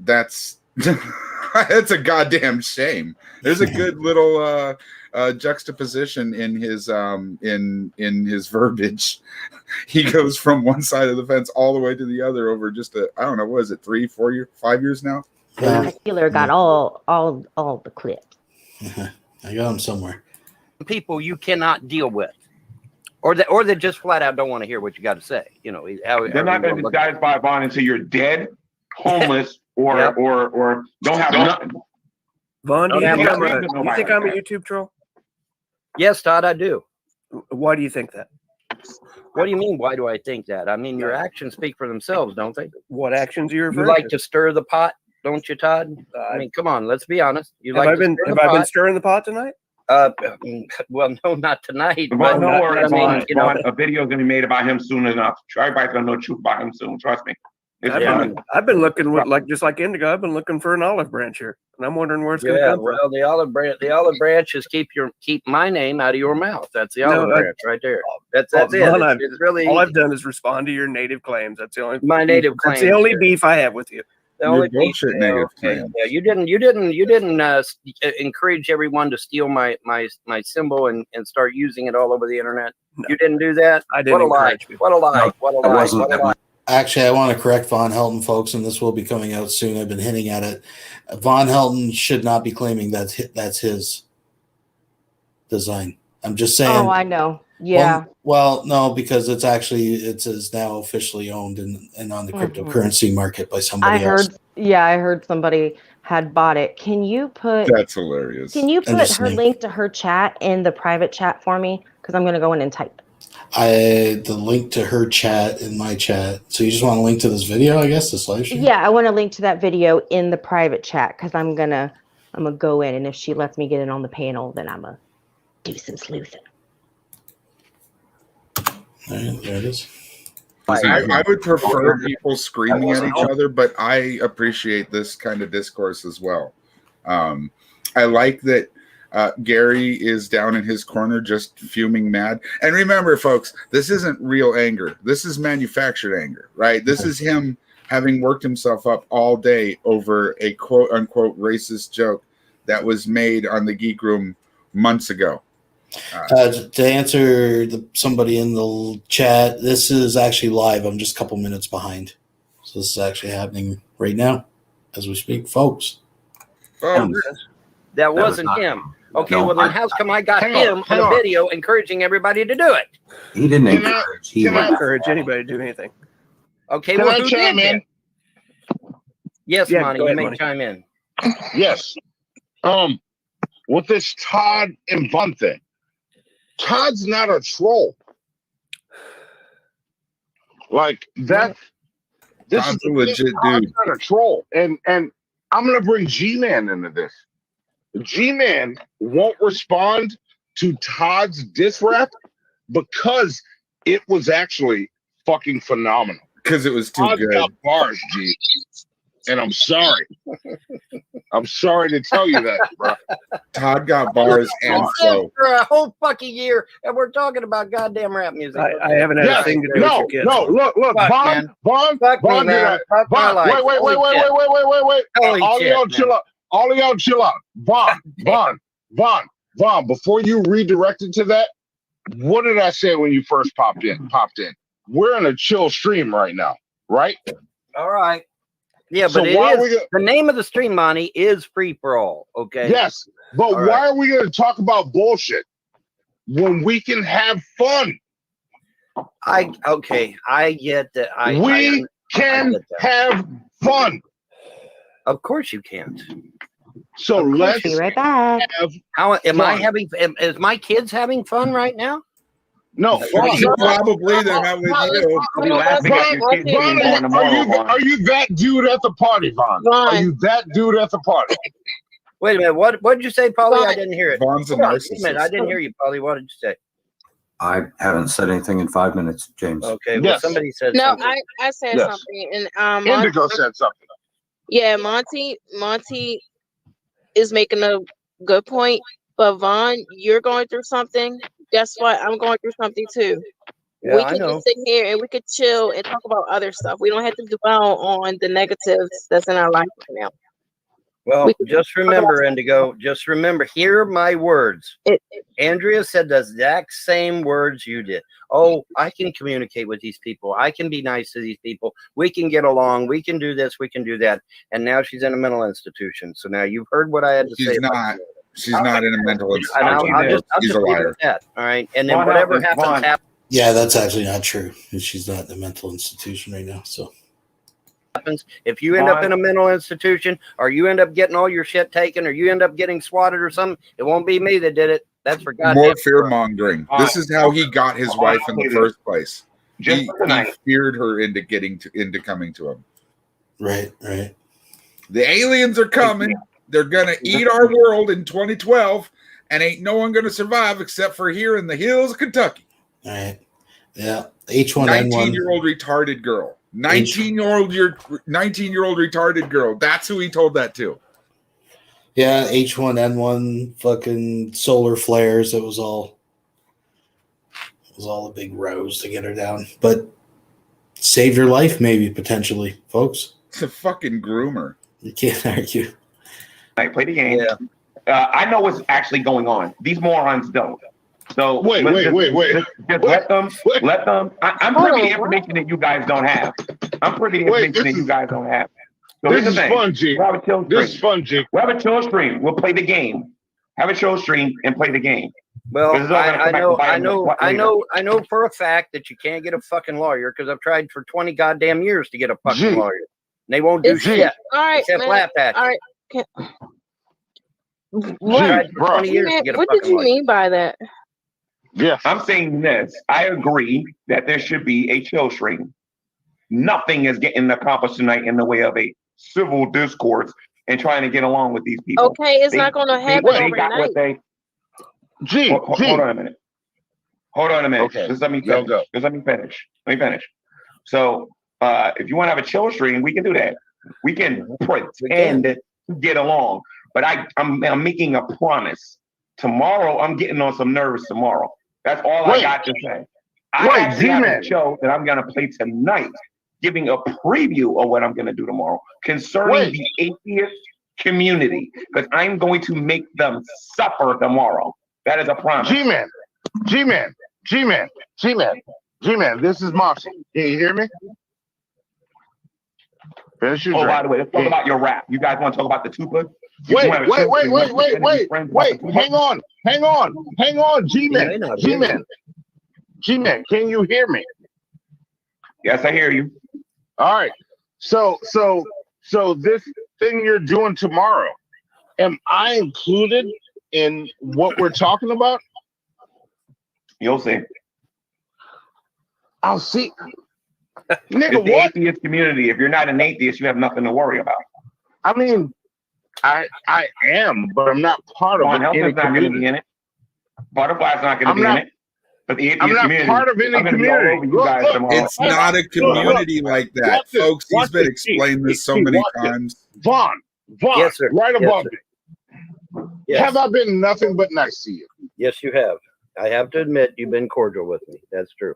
that's that's a goddamn shame. There's a good little juxtaposition in his verbiage. He goes from one side of the fence all the way to the other over just I don't know, what is it, 3, 4 years, 5 years now? Secular got all the clips. I got them somewhere. People you cannot deal with, or they just flat out don't want to hear what you got to say. They're not going to be satisfied, Vaughn, until you're dead, homeless, or don't have nothing. Vaughn, do you think I'm a YouTube troll? Yes, Todd, I do. Why do you think that? What do you mean? Why do I think that? I mean, your actions speak for themselves, don't they? What actions are you referring to? You like to stir the pot, don't you, Todd? I mean, come on, let's be honest. Have I been stirring the pot tonight? Well, no, not tonight. But no worries, Vaughn. A video is going to be made about him soon enough. Everybody's going to know the truth about him soon. Trust me. I've been looking just like Indigo. I've been looking for an olive branch here, and I'm wondering where it's going to come from. Well, the olive branches keep my name out of your mouth. That's the olive branch right there. That's it. It's really all I've done is respond to your native claims. That's the only native claims. That's the only beef I have with you. The only bullshit native claims. Yeah, you didn't encourage everyone to steal my symbol and start using it all over the internet. No. You didn't do that. I didn't. What a lie! What a lie! Actually, I want to correct VONHELTON, folks, and this will be coming out soon. I've been hinting at it. VONHELTON should not be claiming that's his design. I'm just saying. Oh, I know. Yeah. Well, no, because it is now officially owned and on the cryptocurrency market by somebody else. I heard somebody had bought it. Can you put? That's hilarious. Can you put her link to her chat in the private chat for me? Because I'm going to go in and type. The link to her chat in my chat. So you just want to link to this video, I guess, this live stream? Yeah, I want to link to that video in the private chat because I'm gonna go in, and if she lets me get in on the panel, then I'm gonna do some sleuthing. All right, there it is. I would prefer people screaming at each other, but I appreciate this kind of discourse as well. I like that Gary is down in his corner just fuming mad. And remember, folks, this isn't real anger. This is manufactured anger, right? This is him having worked himself up all day over a quote-unquote racist joke that was made on the Geek Room months ago. To answer somebody in the chat, this is actually live. I'm just a couple minutes behind. So this is actually happening right now as we speak, folks. That wasn't him. Okay, well then how come I got him on a video encouraging everybody to do it? He didn't encourage. He didn't encourage anybody to do anything. Okay, well, who did then? Yes, Monty, you may chime in. Yes. With this Todd and Vaughn thing, Todd's not a troll. Like that. This Todd's is a legit dude. Todd's not a troll, and I'm gonna bring G-Man into this. G-Man won't respond to Todd's diss rap because it was actually fucking phenomenal. Because it was too Todd good. Got bars, G. And I'm sorry. I'm sorry to tell you that, bro. Todd got bars and flow. For a whole fucking year, and we're talking about goddamn rap music. I haven't had a thing to do with your kids. No, look, Vaughn, wait. All y'all chill out. All of y'all chill out. Vaughn, before you redirected to that, what did I say when you first popped in? We're in a chill stream right now, right? All right. Yeah, but the name of the stream, Monty, is Free for All. Okay. Yes, but All why right. are we going to talk about bullshit when we can have fun? I get that. We can have fun. Of course you can't. So let's be right back. How am I fun. having? Is my kids having fun right now? No, Probably they're not with you. I'll be laughing at your kids being born tomorrow, Vaughn. Are you that dude at the party, Vaughn? Are you that dude at the party? Wait a minute. What did you say, Paulie? I didn't hear it. Vaughn's a Hold on, wait a minute. I narcissist. didn't hear you, Paulie. What did you say? I haven't said anything in 5 minutes, James. Okay. Well, somebody said No, something. I said Yes. something, and Indigo said something. Yeah, Monty is making a good point, but Vaughn, you're going through something. Guess what? I'm going through something too. Yeah, We I can know. just sit here and we could chill and talk about other stuff. We don't have to dwell on the negatives that's in our life right now. Well, just remember, Indigo. Just remember. Hear my words. Andrea said the exact same words you did. Oh, I can communicate with these people. I can be nice to these people. We can get along. We can do this. We can do that. And now she's in a mental institution. So now you've heard what I had to say. She's not. She's not in a mental And institution. I'll just He's a leave it liar. at that. All right. And then whatever happens, happens. Yeah, that's actually not true. She's not in a mental institution right now. So If you end up in a mental institution, or you end up getting all your shit taken, or you end up getting swatted or something, it won't be me that did it. That's for goddamn More fear mongering. This is how he got his wife in the first place. He feared her into coming to him. Right. The aliens are coming. They're gonna eat our world in 2012, and ain't no one gonna survive except for here in the hills of Kentucky. All right. Yeah. H1N1. 19-year-old retarded girl. 19-year-old retarded girl. That's who he told that to. Yeah, H1N1 fucking solar flares. It was all a big rose to get her down. But save your life, maybe, potentially, folks. It's a fucking groomer. You can't argue. I play the game. I know what's actually going on. These morons don't. So wait. Just let them. I'm privy to information that you guys don't have. I'm privy to information that you guys don't have. So This here's the is thing. fun, G. We'll have a chill This is stream. fun, G. We'll have a chill stream. We'll play the game. Have a chill stream and play the game. Well, This is all gonna come back to bite us I know for a fact that you can't get a fucking lawyer because I've tried for 20 goddamn years to get a fucking lawyer. And they won't do shit. All right, except man. laugh at you. All right. Tried for 20 years to get a What did fucking you lawyer. mean by that? Yes. I'm saying this. I agree that there should be a chill stream. Nothing is getting accomplished tonight in the way of a civil discourse and trying to get along with these people. Okay, it's not gonna happen They got what overnight. they. Hold on a minute. Hold on a minute. Okay. Just let me finish. Just let me finish. So, if you want to have a chill stream, we can do that. We can pretend to get along. But I'm making a promise. Tomorrow, I'm getting on some nerves tomorrow. That's all I got to say. I actually have a show that I'm going to play tonight, giving a preview of what I'm going to do tomorrow concerning the atheist community, because I'm going to make them suffer tomorrow. That is a promise. G-Man, this is Moxie. Can you hear me? Oh, by the way, let's talk about your rap. You guys want to talk about the tupa? Wait. Hang on. G-Man, can you hear me? Yes, I hear you. All right. So this thing you're doing tomorrow, am I included in what we're talking about? You'll see. I'll see. It's Nigga, the what? atheist community. If you're not an atheist, you have nothing to worry about. I mean, I am, but I'm not part of VONHELTON's not going to be in it. Butterfly's not going to be in it. But the atheist I'm not community, part of any I'm gonna be all community. over you guys tomorrow. It's not a community like that, Watch this. folks. He's Watch been this. explaining this so G, many watch it. times. Vaughn, Yes, sir. right Yes, above sir. me. Yes. Have I been nothing but nice to you? Yes, you have. I have to admit, you've been cordial with me. That's true.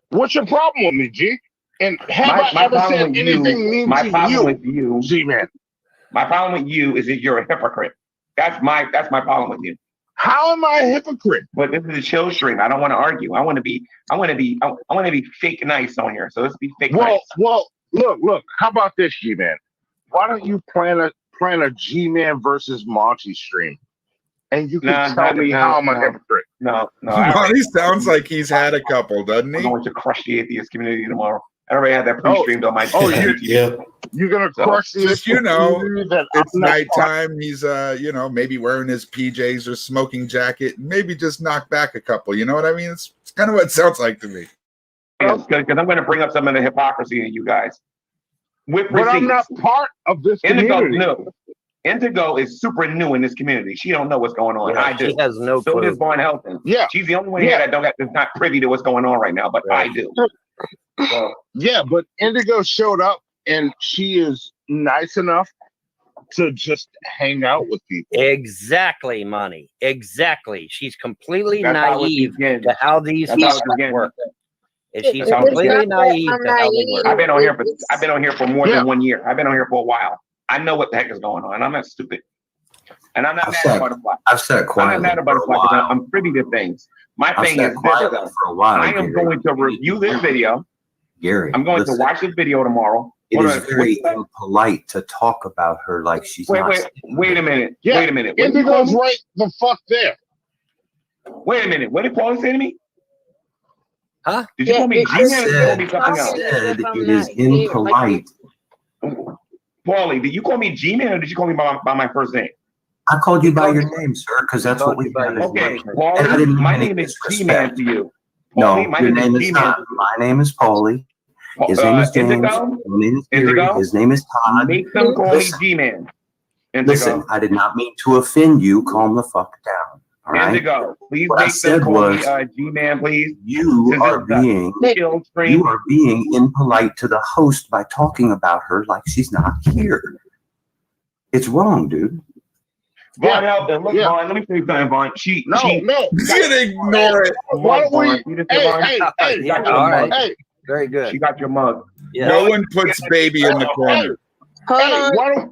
What's your problem with me, G? And have My I ever problem said with anything you, mean my to problem you? with you, G-Man. My problem with you is that you're a hypocrite. That's my problem with you. How am I a hypocrite? But this is a chill stream. I don't want to argue. I want to be fake nice on here. So let's be fake nice. Well, Look. How about this, G-Man? Why don't you plan a G-Man versus Monty stream, and you can tell me how I'm a hypocrite. No. Monty sounds like he's had a couple, doesn't he? I'm going to crush the atheist community tomorrow. I already had that pre-streamed on my. You're gonna crush the just it's nighttime. He's maybe wearing his PJs or smoking jacket, maybe just knock back a couple. You know what I mean? It's kind of what it sounds like to me. Because I'm going to bring up some of the hypocrisy in you guys. But I'm not part of this community. Indigo is super new in this community. She don't know what's going on. Yeah, I do. She has no clue. So does VONHELTON. Yeah. She's the only one here that's not privy to what's going on right now, but I do. So, yeah, but Indigo showed up and she is nice enough to just hang out with people. Exactly, Money. Exactly. She's completely naive to how these work. And she's completely naive to how they work. I've been on here for more than 1 year. I've been on here for a while. I know what the heck is going on. I'm not stupid. And I'm not mad at Butterfly. I've sat quietly. I'm not mad at Butterfly because I'm privy to things. My thing is for a while. I am going to review this video. Gary, I'm going to watch this video tomorrow. It is very impolite to talk about her like she's not. Wait a minute. Yeah. Wait a minute. Indigo's right the fuck there. Wait a minute. What did Paulie say to me? Huh? Did you call me G-Man or did you call me something else? I said it is impolite. Paulie, did you call me G-Man or did you call me by my first name? I called you by your name, sir, because that's what we got. Okay, Paulie, my name is G-Man to you. No, your name is not. My name is Paulie. His name is James. Indigo? His name is Gary. His name is Todd. Make them call me G-Man. Listen, I did not mean to offend you. Calm the fuck down. All right. Indigo, please what I make said them call was, me G-Man, please. you are being impolite to the host by talking about her like she's not here. It's wrong, dude. Vaughn, look, Vaughn, let me tell you something, Vaughn. She's gonna ignore it. Why don't we? Hey, very good. She got your mug. Yeah. No one puts baby in the corner. Why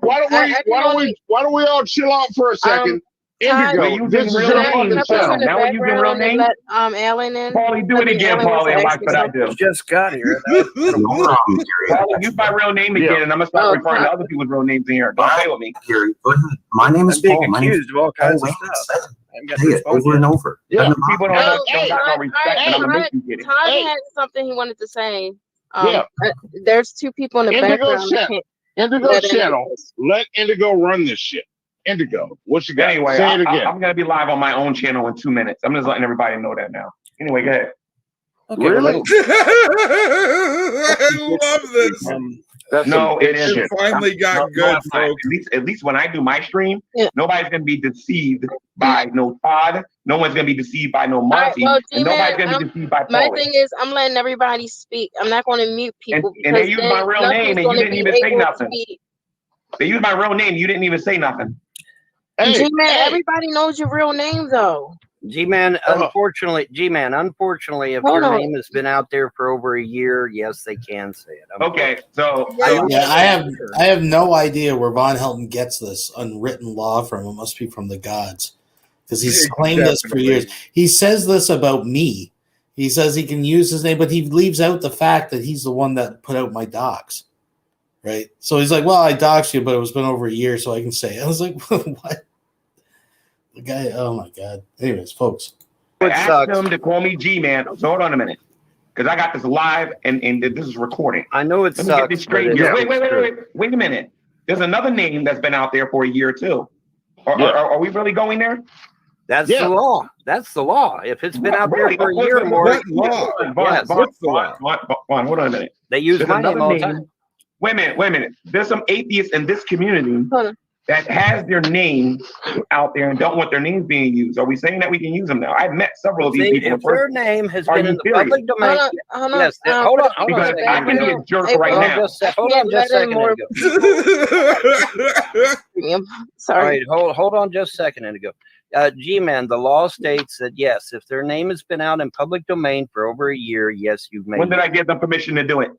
don't we all chill out for a second? Indigo, this is your fucking channel. Now we're using real names. Alan in. Paulie, do it again, Paulie. I like what I do. Just got here. Paulie, use my real name again, and I'm gonna start referring to other people's real names in here. Don't play with me. Gary, my name is Paul. My name is of all kinds of stuff. Say it over and over. Yeah, people don't have no respect, and I'm gonna make you get it. Todd had something he wanted to say. There's two people in the background. Indigo channel. Let Indigo run this shit. Indigo, what you got? Anyway, say it again. I'm gonna be live on my own channel in 2 minutes. I'm just letting everybody know that now. Anyway, go ahead. Okay, really? I love this. No, it isn't. Finally got good, folks. At least when I do my stream, nobody's gonna be deceived by no TODD. No one's gonna be deceived by no Monty. And nobody's gonna be deceived by my Paulie. thing is, I'm letting everybody speak. I'm not going to mute people. And they use my real name, and you didn't even say nothing. They use my real name. You didn't even say nothing. G-Man, everybody knows your real name, though. G-Man, unfortunately, if your name has been out there for over a year, yes, they can say it. Okay, so I have no idea where VONHELTON gets this unwritten law from. It must be from the gods, because he's claimed this for years. He says this about me. He says he can use his name, but he leaves out the fact that he's the one that put out my docs. Right, so he's like, "Well, I doxed you, but it's been over a year, so I can say it." I was like, "What?" The guy, oh my god. Anyways, folks, I asked him to call me G-Man. So hold on a minute, because I got this live and this is recording. I know it sucks. Let me get this straight here. Wait a minute. There's another name that's been out there for a year too. Are we really going there? That's the law. That's the law. If it's been out there for a year or more, Vaughn, hold on a minute. They use my name all the time. Wait a minute. There's some atheists in this community that has their name out there and don't want their names being used. Are we saying that we can use them now? I've met several of these people. If their name has been in the public domain, yes. Hold on. Because I can be a jerk right now. Hold on just a second. Sorry. All right, hold on just a second, Indigo. G-Man, the law states that yes, if their name has been out in public domain for over a year, yes, you've made. When did I give them permission to do it?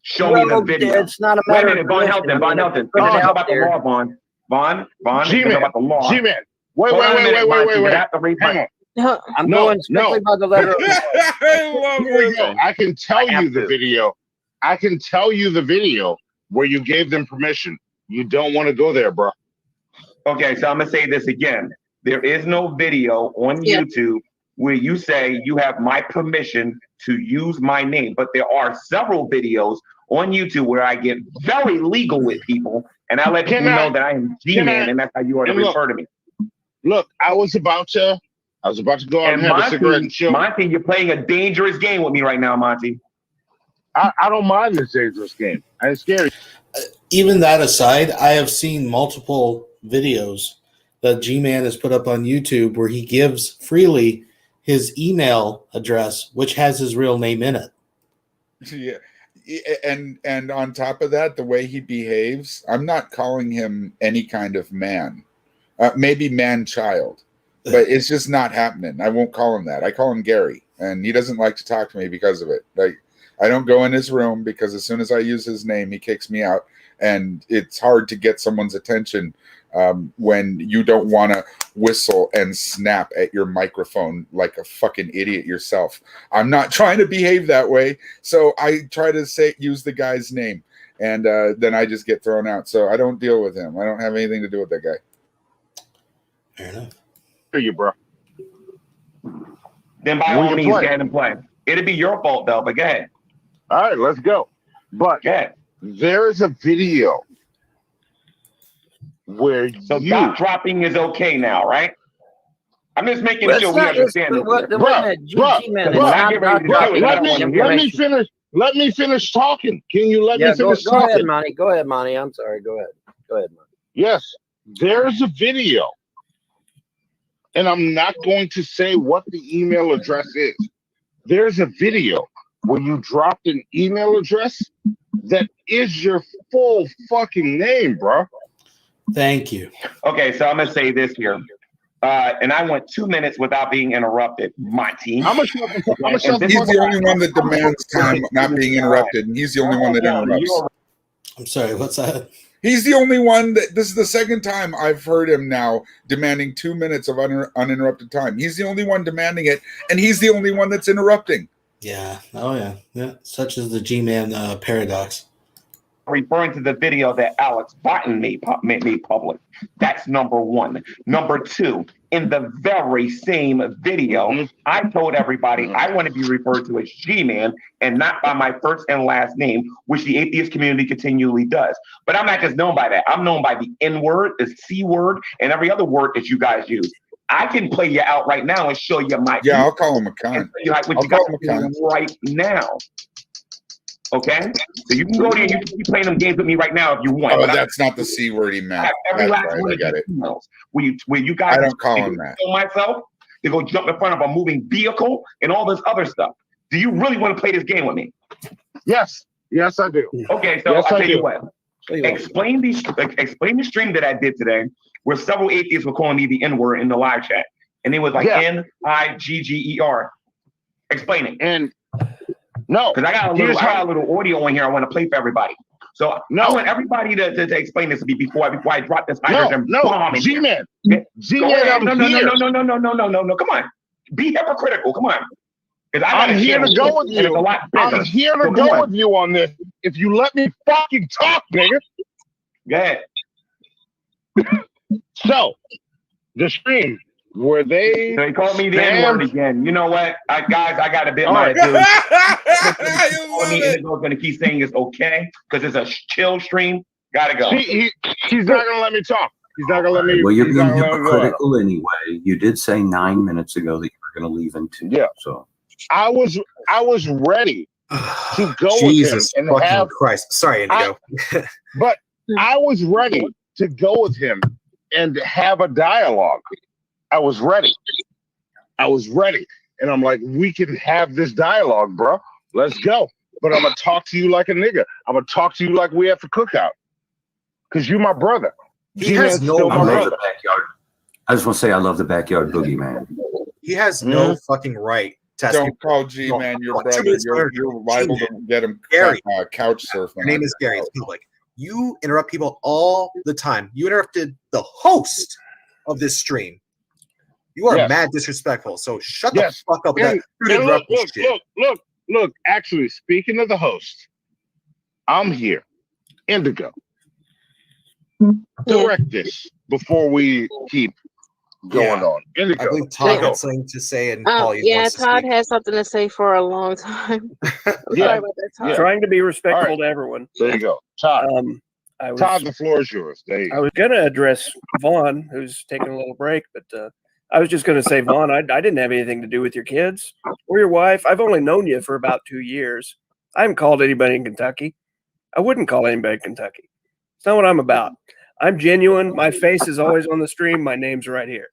Show me the video. It's not a matter of VONHELTON. How about the law, Vaughn? Vaughn, G-Man, about the law. G-Man. Wait. Hang on. I'm going strictly by the letter. I can tell you the video. I can tell you the video where you gave them permission. You don't want to go there, bro. Okay, so I'm gonna say this again. There is no video on YouTube where you say you have my permission to use my name, but there are several videos on YouTube where I get very legal with people, and I let people know that I am G-Man, and that's how you are to refer to me. Look, I was about to go out and have a cigarette and chill. Monty, you're playing a dangerous game with me right now, Monty. I don't mind this dangerous game. I ain't scared. Even that aside, I have seen multiple videos that G-Man has put up on YouTube where he gives freely his email address, which has his real name in it. Yeah. And on top of that, the way he behaves, I'm not calling him any kind of man. Maybe man-child. But it's just not happening. I won't call him that. I call him Gary, and he doesn't like to talk to me because of it. Like, I don't go in his room because as soon as I use his name, he kicks me out. And it's hard to get someone's attention when you don't want to whistle and snap at your microphone like a fucking idiot yourself. I'm not trying to behave that way, so I try to use the guy's name, and then I just get thrown out. So I don't deal with him. I don't have anything to do with that guy. Fair enough. Hear you, bro. Then by all means, go ahead and play. It'd be your fault though, but go ahead. All right, let's go. But there is a video where dot dropping is okay now, right? I'm just making sure we understand this. Let me finish talking. Can you let me finish talking? Go ahead, Monty. Go ahead, Monty. I'm sorry. Go ahead. Go ahead, Monty. Yes, there's a video. And I'm not going to say what the email address is. There's a video where you dropped an email address that is your full fucking name, bro. Thank you. Okay, so I'm gonna say this here. And I went 2 minutes without being interrupted. Monty. He's the only one that demands time not being interrupted, and he's the only one that interrupts. I'm sorry, what's that? He's the only one that this is the second time I've heard him now demanding 2 minutes of uninterrupted time. He's the only one demanding it, and he's the only one that's interrupting. Yeah. Oh, yeah. Yeah. Such as the G-Man paradox. Referring to the video that Alex Barton made public. That's number one. Number two, in the very same video, I told everybody I want to be referred to as G-Man and not by my first and last name, which the atheist community continually does. But I'm not just known by that. I'm known by the N-word, the C-word, and every other word that you guys use. I can play you out right now and show you my. Yeah, I'll call him a cunt. What you got right now. Okay, so you can go there and you can keep playing them games with me right now if you want. Oh, that's not the C word he meant. Every last right, one I got it. Where you guys, I don't call him that. Myself, to go jump in front of a moving vehicle and all this other stuff. Do you really want to play this game with me? Yes, yes, I do. Okay, so I'll tell you what. Explain the stream that I did today, where several atheists were calling me the N-word in the live chat, and it was like N-I-G-G-E-R. Explain it. And no, because I got a little audio in here I want to play for everybody. So I want everybody to explain this to me before I drop this hydrogen bomb. G-Man. G-Man, no. Come on. Be hypocritical. Come on. I'm here to go with you. I'm here to go with you on this. If you let me fucking talk, nigga. Go ahead. So, the stream where they called me the N-word again. You know what, guys? I got a bit my dude. Indigo's gonna keep saying it's okay because it's a chill stream. Gotta go. He's not gonna let me talk. He's not gonna let me. Well, you're being hypocritical anyway. You did say 9 minutes ago that you were gonna leave in 2. Yeah. So I was ready to go Jesus with him and have Christ. Sorry, Indigo. But I was ready to go with him and have a dialogue. I was ready. And I'm like, we can have this dialogue, bro. Let's go. But I'm going to talk to you like a nigga. I'm going to talk to you like we at the cookout. Because you're my brother. He has no backyard. I just want to say I love the backyard boogeyman. He has no fucking right to Don't call G-Man your brother. You're liable to get him couch surfing. Your name is Gary. It's public. You interrupt people all the time. You interrupted the host of this stream. You are mad disrespectful. So shut the fuck up with that. Look. Actually, speaking of the host, I'm here. Indigo. Direct this before we keep going on. Indigo. I believe Todd Go. had something to say, and Paul, you Yeah, wants to Todd speak. has something to say for a long time. I'm sorry about that, Todd. Trying to be respectful to everyone. There you go. Todd. Todd, the floor is yours. There you I go. was going to address Vaughn, who's taking a little break, but I was just going to say, Vaughn, I didn't have anything to do with your kids or your wife. I've only known you for about 2 years. I haven't called anybody in Kentucky. I wouldn't call anybody in Kentucky. It's not what I'm about. I'm genuine. My face is always on the stream. My name's right here.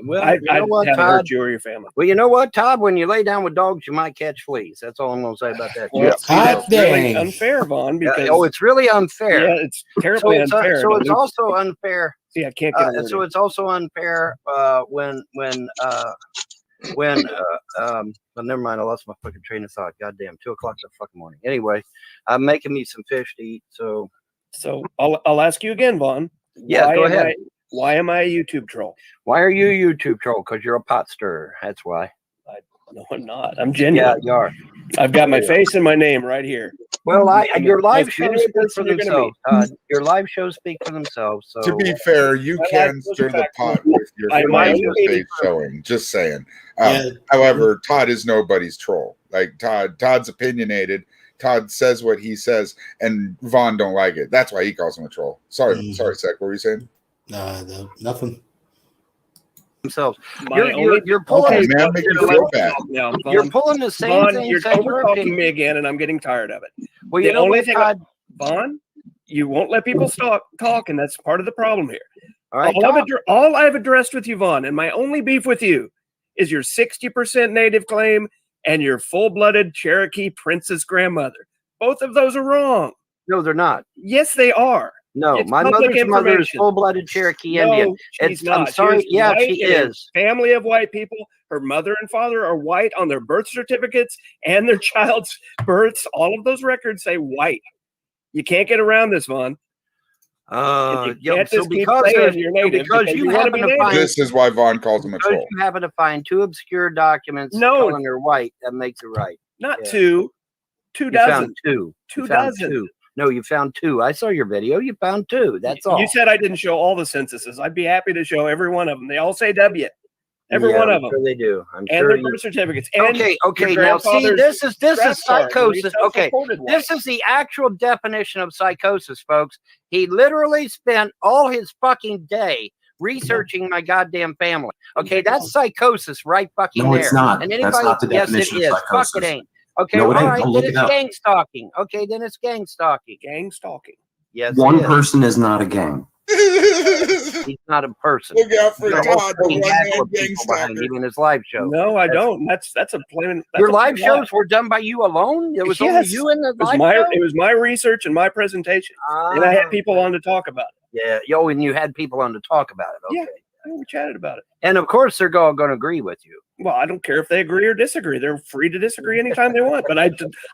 Well, I you know what, haven't Todd? hurt you or your family. Well, you know what, Todd? When you lay down with dogs, you might catch fleas. That's all I'm going to say about that. Well, it's really unfair, Vaughn, because oh, it's really unfair. Yeah, it's terribly unfair. So it's also unfair. See, I can't get a word so in. it's also unfair when well, never mind. I lost my fucking train of thought. Goddamn, 2 o'clock in the fucking morning. Anyway, I'm making me some fish to eat. So I'll ask you again, Vaughn. Yeah, go ahead. Why am I a YouTube troll? Why are you a YouTube troll? Because you're a pot stirrer. That's why. No, I'm not. I'm genuine. Yeah, you are. I've got my face and my name right here. Well, your live Most shows genuine speak for person you're gonna themselves. meet. Your live shows speak for themselves. So To be fair, you can stir the pot with your face showing. Just saying. However, Todd is nobody's troll. Like Todd's opinionated. Todd says what he says, and Vaughn don't like it. That's why he calls him a troll. Sorry, Sec. What were you saying? Nothing. Themselves. You're pulling. Man, make you feel bad. Now, You're pulling the same Vaughn, thing. you're talking me again, and I'm getting tired of it. Well, you know what, Todd? Vaughn, you won't let people talk, and that's part of the problem here. All right, all I've addressed with you, Vaughn, and my only beef with you is your 60% native claim and your full-blooded Cherokee princess grandmother. Both of those are wrong. No, they're not. Yes, they are. No, It's my public mother's mother is information. full-blooded Cherokee No, Indian. she's not. I'm sorry. She's Yeah, white she in a is. Family of white people. Her mother and father are white on their birth certificates and their child's births. All of those records say white. You can't get around this, Vaughn. So because you happen to find This is why Vaughn calls him a troll. you happen to find 2 obscure documents calling her white, that makes it right. Not 2. 2 You dozen. found 2. 2 You found dozen. 2. No, you found 2. I saw your video. You found 2. That's all. You said I didn't show all the censuses. I'd be happy to show every one of them. They all say W. Every one of them. Sure they do. I'm and sure their you- birth certificates. And Okay. your Now see, grandfather's this is draft card, and psychosis. he's Okay, self-reported white. this is the actual definition of psychosis, folks. He literally spent all his fucking day researching my goddamn family. Okay, that's psychosis, right? Fucking No, there. it's not. And That's anybody, not the yes, it definition of is. psychosis. Fuck, it ain't. Okay, No, it all ain't. right, Go look then it it's up. gang stalking. Okay, then it's gang stalking. Gang stalking. Yes, One it is. person is not a gang. He's not a person. Look out for He's a whole Todd, the fucking one-man handful of gang people behind stalker. even his live show. No, I don't. That's a plain. Your live shows were done by you alone. It was only you in the live show. It was my research and my presentation, and I had people on to talk about it. Yeah, yo, and you had people on to talk about it. Okay. Yeah, we chatted about it. And of course, they're all going to agree with you. Well, I don't care if they agree or disagree. They're free to disagree anytime they want. But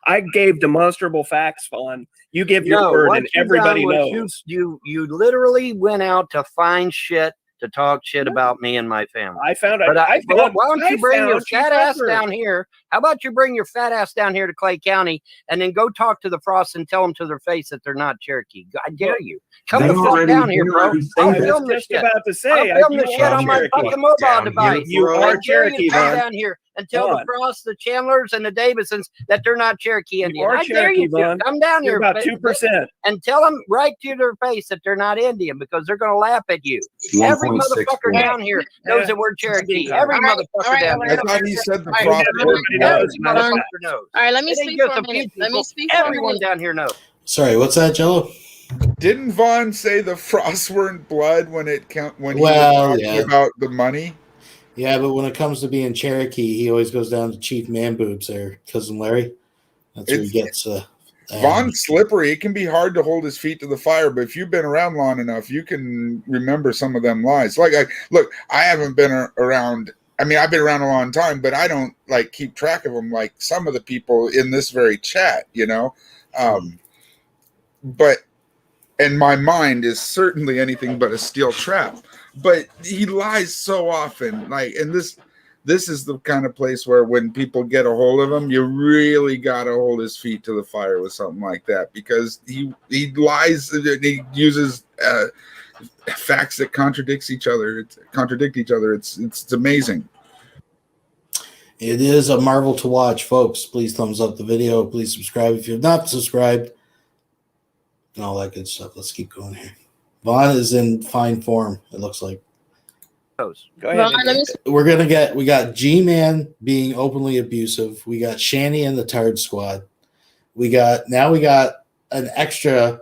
I gave demonstrable facts, Vaughn. You give your word, what and you everybody done was knows. You literally went out to find shit to talk shit about me and my family. I found. But I found why don't you I bring your found fat Chief ass Tucker. down here? How about you bring your fat ass down here to Clay County and then go talk to the Frosts and tell them to their face that they're not Cherokee? I dare you. Come They the fuck already- down here, they bro. already say I'll that. film the Just shit. about to say, I'll film you the shit are on my Cherokee. fucking mobile Down device. You I are dare you to Cherokee, come Vaughn. down here and tell the Vaughn. Frosts, the Chandlers, and the Davisons that they're not Cherokee Indian. are I dare you Cherokee, to Vaughn. come down You're here about 2%. and tell them right to their face that they're not Indian because they're going to laugh at you. Every 1.6 motherfucker down here knows that we're Cherokee. Every motherfucker down I here. thought he said the All right, frost everybody word. Every motherfucker knows. All right, let me It ain't speak just for a a few minute. Let me people. speak for a Everyone minute. down here knows. Sorry, what's that, Jello? Didn't Vaughn say the frosts weren't blood when he was Well, talking yeah. about the money? Yeah, but when it comes to being Cherokee, he always goes down to Chief Man Boobs there, cousin Larry. That's where he gets. Vaughn's slippery. It can be hard to hold his feet to the fire, but if you've been around long enough, you can remember some of them lies. Like, I haven't been around. I mean, I've been around a long time, but I don't like keep track of them like some of the people in this very chat, you know. But and my mind is certainly anything but a steel trap. But he lies so often, like, and this is the kind of place where when people get a hold of him, you really got to hold his feet to the fire with something like that, because he lies, he uses facts that contradict each other. It's amazing. It is a marvel to watch, folks. Please thumbs up the video. Please subscribe if you're not subscribed. And all that good stuff. Let's keep going here. Vaughn is in fine form, it looks like. Go ahead. We got G-Man being openly abusive. We got Shanny and the TARD squad. We got an extra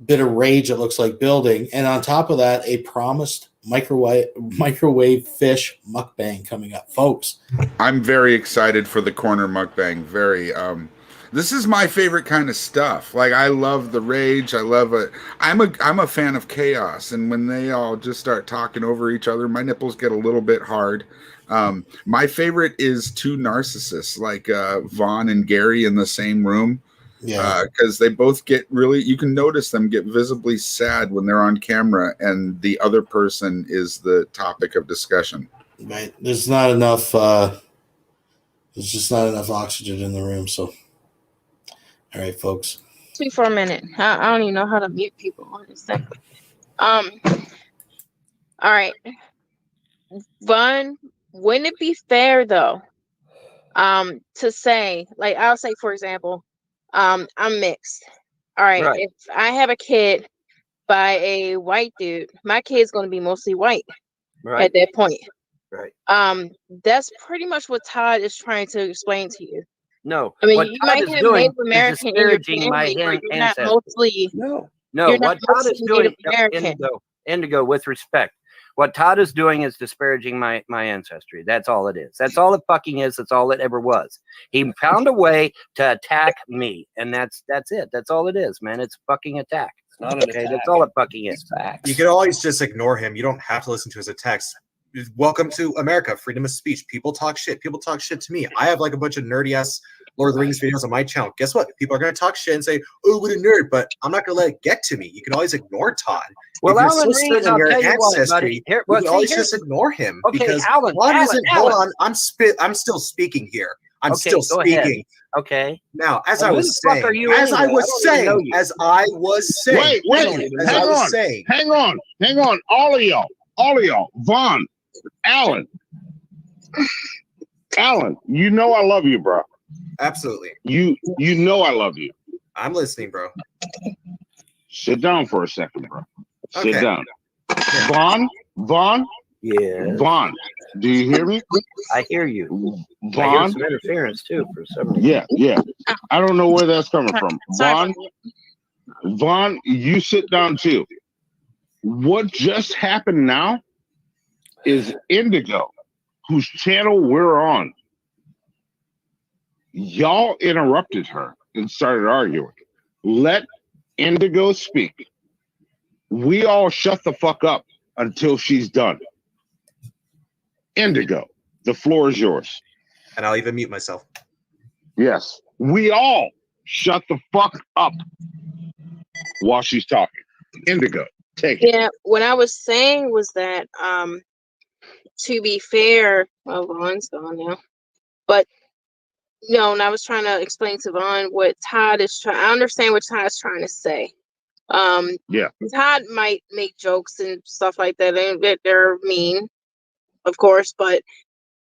bit of rage, it looks like, building. And on top of that, a promised microwave fish mukbang coming up, folks. I'm very excited for the corner mukbang. This is my favorite kind of stuff. Like, I love the rage. I love it. I'm a fan of chaos, and when they all just start talking over each other, my nipples get a little bit hard. My favorite is two narcissists, like Vaughn and Gary in the same room. Yeah, because they both get really, you can notice them get visibly sad when they're on camera, and the other person is the topic of discussion. Right. There's just not enough oxygen in the room, so. All right, folks. Speak for a minute. I don't even know how to mute people on this thing. All right. Vaughn, wouldn't it be fair though, to say, like, I'll say, for example, I'm mixed. All right. If I have a kid by a white dude, my kid's going to be mostly white at that point. Right. That's pretty much what Todd is trying to explain to you. No, I mean, what you Todd might is have doing Native is American in your disparaging my family, but you're not ancestry. mostly. No, you're not what Todd is mostly doing, Native American. Indigo, with respect, what Todd is doing is disparaging my ancestry. That's all it is. That's all it fucking is. That's all it ever was. He found a way to attack me, and that's it. That's all it is, man. It's a fucking attack. It's not an attack. That's all it fucking is. You can always just ignore him. You don't have to listen to his attacks. Welcome to America, freedom of speech. People talk shit. People talk shit to me. I have like a bunch of nerdy ass Lord of the Rings videos on my channel. Guess what? People are going to talk shit and say, "Oh, what a nerd!" But I'm not going to let it get to me. You can always ignore Todd. Well, if you're Alan so Reed, certain I'll your tell you what, buddy. ancestry, Here, you can always just ignore him. Okay, because Alan, hold on. I'm still speaking here. I'm Okay, still go ahead. speaking. Okay. Now, as Well, I who was the fuck saying, are you anyway? I don't even know you. Hang on, all of y'all, Vaughn, Alan, you know I love you, bro. Absolutely. You know I love you. I'm listening, bro. Sit down for a second, bro. Okay. Sit down. Vaughn. Yeah. Vaughn, do you hear me? I hear you. I hear Vaughn. some interference too for some reason. Yeah. I don't know where that's coming from. Vaughn, you sit down too. What just happened now is Indigo, whose channel we're on. Y'all interrupted her and started arguing. Let Indigo speak. We all shut the fuck up until she's done. Indigo, the floor is yours. And I'll even mute myself. Yes. We all shut the fuck up while she's talking. Indigo, take it. Yeah, what I was saying was that, to be fair, well, Vaughn's gone now, but no, and I was trying to explain to Vaughn what Todd is trying. I understand what Todd's trying to say. Yeah. Todd might make jokes and stuff like that, and that they're mean, of course, but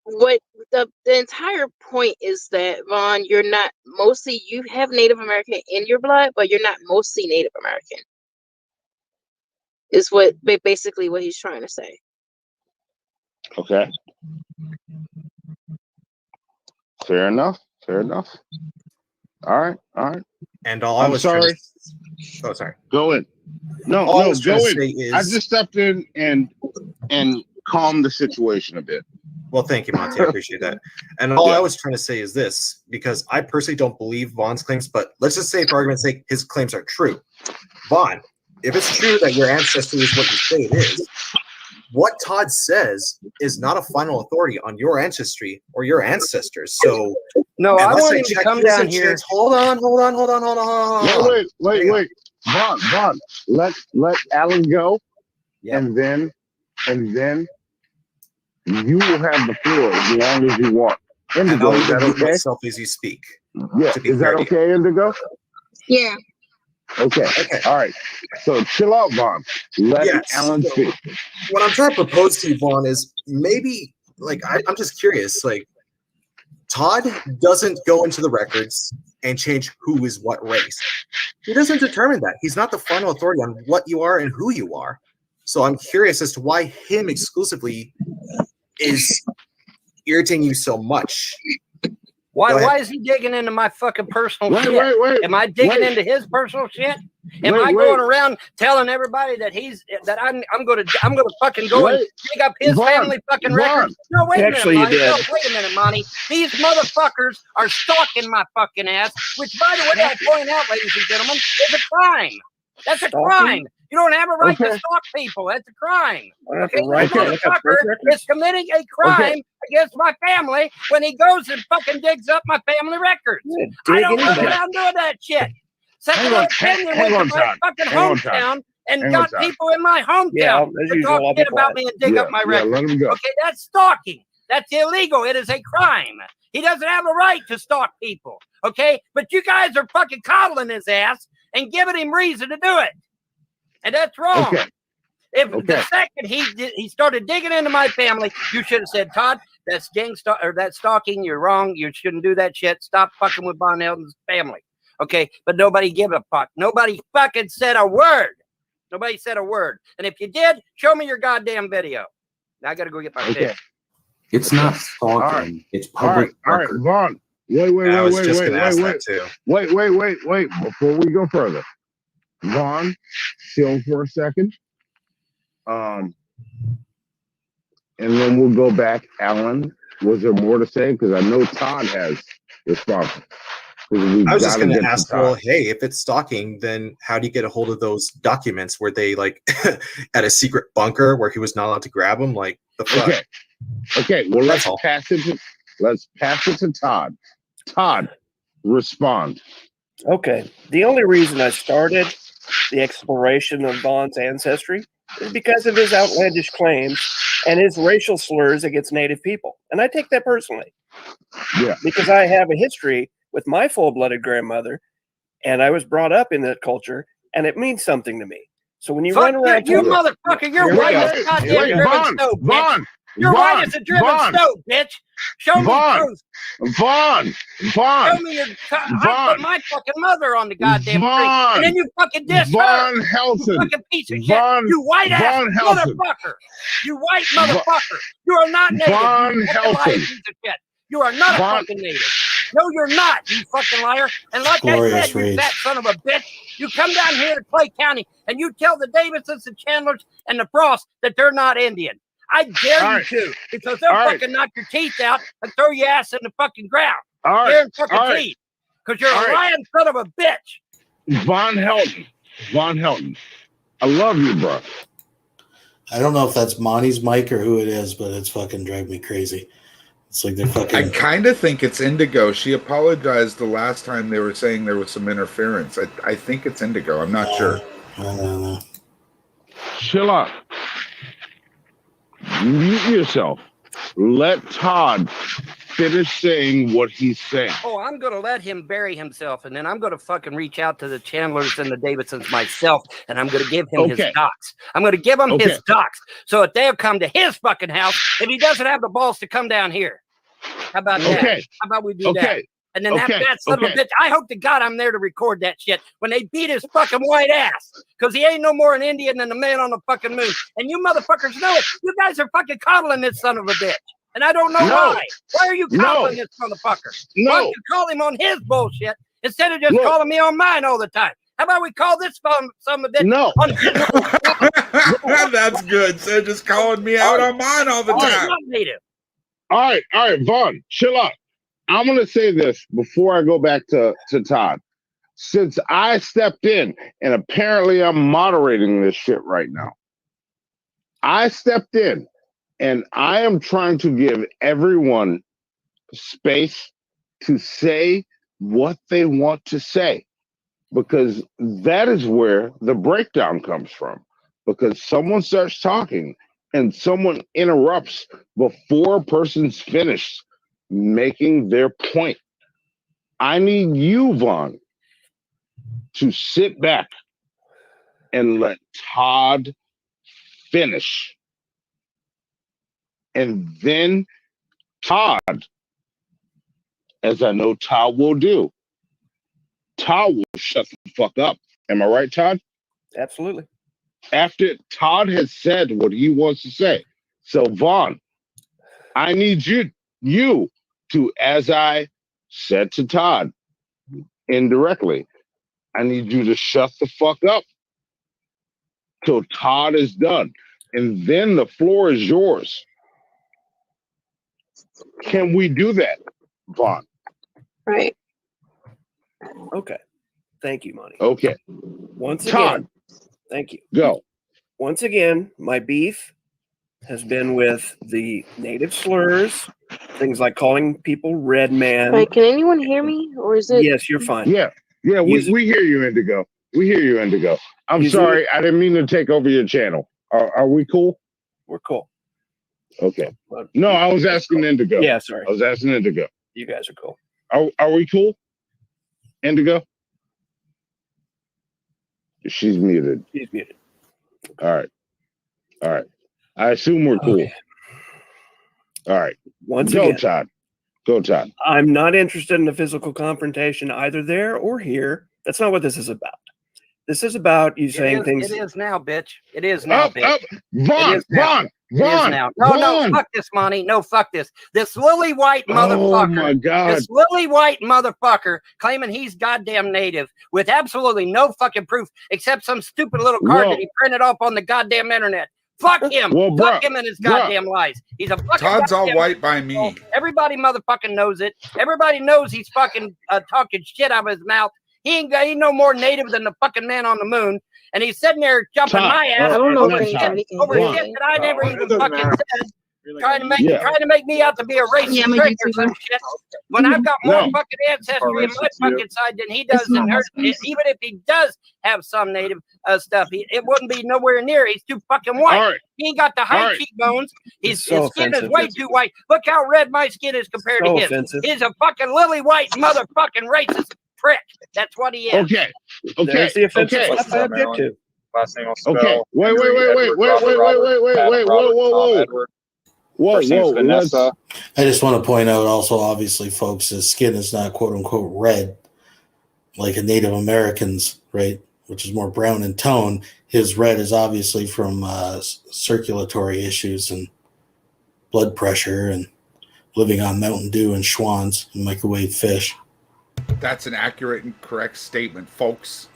what the entire point is that, Vaughn, you're not mostly, you have Native American in your blood, but you're not mostly Native American. Is what basically what he's trying to say. Okay. Fair enough. All right. And all I was sorry. Oh, sorry. Go in. No, All I was go trying to in. say is- I just stepped in and calmed the situation a bit. Well, thank you, Monty. I appreciate that. And all I was trying to say is this, because I personally don't believe Vaughn's claims, but let's just say, for argument's sake, his claims are true. Vaughn, if it's true that your ancestry is what you say it is, what Todd says is not a final authority on your ancestry or your ancestors. So, no, I unless want him to check come his down here. insurance- Hold on. Wait. Vaughn, let Alan go, Yep. and then you will have the floor as long as you want. Indigo, is that okay? Myself as you speak. Yeah, is that okay, Indigo? Yeah. Okay. All right. So chill out, Vaughn. Let Alan speak. What I'm trying to propose to you, Vaughn, is maybe like I'm just curious. Like, Todd doesn't go into the records and change who is what race. He doesn't determine that. He's not the final authority on what you are and who you are. So I'm curious as to why him exclusively is irritating you so much. Why is he digging into my fucking personal shit? Wait. Am I digging into his personal shit? Am I going around telling everybody that I'm gonna fucking go and dig up his family fucking records? No, wait a minute, Monty. No, wait a minute, Monty. These motherfuckers are stalking my fucking ass, which, by the way, I'll point out, ladies and gentlemen, is a crime. That's a crime. You don't have a right to stalk people. That's a crime. Okay, this motherfucker is committing a crime against my family when he goes and fucking digs up my family records. I don't go around doing that shit. SecularOpinion went to my fucking hometown and got people in my hometown to talk shit about me and dig up my records. Okay, that's stalking. That's illegal. It is a crime. He doesn't have a right to stalk people. Okay, but you guys are fucking coddling his ass and giving him reason to do it. And that's wrong. If the second he started digging into my family, you should have said, Todd, that's that's stalking. You're wrong. You shouldn't do that shit. Stop fucking with VONHELTON's family. Okay, but nobody give a fuck. Nobody fucking said a word. Nobody said a word. And if you did, show me your goddamn video. Now I gotta go get my fish. It's not stalking. It's public record. Vaughn. Wait. Before we go further, Vaughn, chill for a second. And then we'll go back. Alan, was there more to say? Because I know Todd has responses. I was just going to ask, well, hey, if it's stalking, then how do you get a hold of those documents? Were they like at a secret bunker where he was not allowed to grab them? Like the fuck? Okay. Well, let's pass it to Todd. Todd, respond. Okay. The only reason I started the exploration of Vaughn's ancestry is because of his outlandish claims and his racial slurs against Native people. And I take that personally. Yeah. Because I have a history with my full-blooded grandmother, and I was brought up in that culture, and it means something to me. So when you run around, you motherfucker, you're white as a goddamn driven stove, bitch. You're white as a driven stove, bitch. Show me proof. Vaughn. Show me your. I put my fucking mother on the goddamn screen, and then you fucking diss her. VONHELTON. You fucking piece of shit. You white ass motherfucker. You white motherfucker. You are not native. VONHELTON. You are not a fucking native. No, you're not, you fucking liar. And like I said, you fat son of a bitch, you come down here to Clay County and you tell the Davidsons, the Chandlers, and the Frosts that they're not Indian. I dare you to, because they'll fucking knock your teeth out and throw your ass in the fucking ground. Your fucking teeth. Because you're a lying son of a bitch. VONHELTON. I love you, bro. I don't know if that's Monty's mic or who it is, but it's fucking driving me crazy. It's like they're fucking. I kind of think it's Indigo. She apologized the last time they were saying there was some interference. I think it's Indigo. I'm not sure. No. Chill out. Mute yourself. Let Todd finish saying what he's saying. Oh, I'm going to let him bury himself, and then I'm going to fucking reach out to the Chandlers and the Davidsons myself, and I'm going to give him his docs. I'm going to give him his docs so that they'll come to his fucking house if he doesn't have the balls to come down here. How about that? How about we do that? And then that son of a bitch, I hope to God I'm there to record that shit when they beat his fucking white ass. Because he ain't no more an Indian than the man on the fucking moon. And you motherfuckers know it. You guys are fucking coddling this son of a bitch. And I don't know why. Why are you coddling this motherfucker? Why don't you call him on his bullshit instead of just calling me on mine all the time? How about we call this son of a bitch on his That's good. So just calling me out on mine all the time. All right, Vaughn, chill out. I'm going to say this before I go back to Todd. Since I stepped in, and apparently I'm moderating this shit right now, I stepped in, and I am trying to give everyone space to say what they want to say, because that is where the breakdown comes from. Because someone starts talking, and someone interrupts before a person's finished making their point, I need you, Vaughn, to sit back and let Todd finish. And then Todd, as I know Todd will do, Todd will shut the fuck up. Am I right, Todd? Absolutely. After Todd has said what he wants to say. So, Vaughn, I need you to, as I said to Todd indirectly, I need you to shut the fuck up till Todd is done. And then the floor is yours. Can we do that, Vaughn? Right. Okay. Thank you, Monty. Okay. Once Todd, again, thank you. go. Once again, my beef has been with the native slurs, things like calling people red man. Right. Can anyone hear me, or is it? Yes, you're fine. Yeah, we hear you, Indigo. We hear you, Indigo. I'm sorry, I didn't mean to take over your channel. Are we cool? We're cool. Okay. No, I was asking Indigo. Yeah, sorry. I was asking Indigo. You guys are cool. Are we cool? Indigo? She's muted. She's muted. All right. All right. I assume we're cool. Okay. All right. Once Go, again, Todd. Go, Todd. I'm not interested in a physical confrontation either there or here. That's not what this is about. This is about you saying things. It is now, bitch. It is now, bitch. Vaughn, Vaughn. No, fuck this, Monty. No, fuck this. This lily white motherfucker. Oh my God. This lily white motherfucker claiming he's goddamn native with absolutely no fucking proof except some stupid little card that he printed off on the goddamn internet. Fuck him. Well, Fuck him and his goddamn lies. He's a fucking Todd's all goddamn white by me. Everybody motherfucking knows it. Everybody knows he's fucking talking shit out of his mouth. He ain't no more native than the fucking man on the moon. And he's sitting there jumping my ass over shit that I never even fucking said. Trying to make me out to be a racist prick or some shit. When I've got more fucking ancestry in my fucking side than he does in hers. Even if he does have some native stuff, it wouldn't be nowhere near. He's too fucking white. He ain't got the high cheekbones. His skin is way too white. Look how red my skin is compared to his. He's a fucking lily white motherfucking racist prick. That's what he is. Okay. There's the offensive stuff I object to. Last name I'll spell. Okay. Wait. Whoa. Vanessa. I just want to point out also, obviously, folks, his skin is not quote unquote red like a Native American's, right? Which is more brown in tone. His red is obviously from circulatory issues and blood pressure and living on Mountain Dew and Schwann's and microwave fish. That's an accurate and correct statement, folks.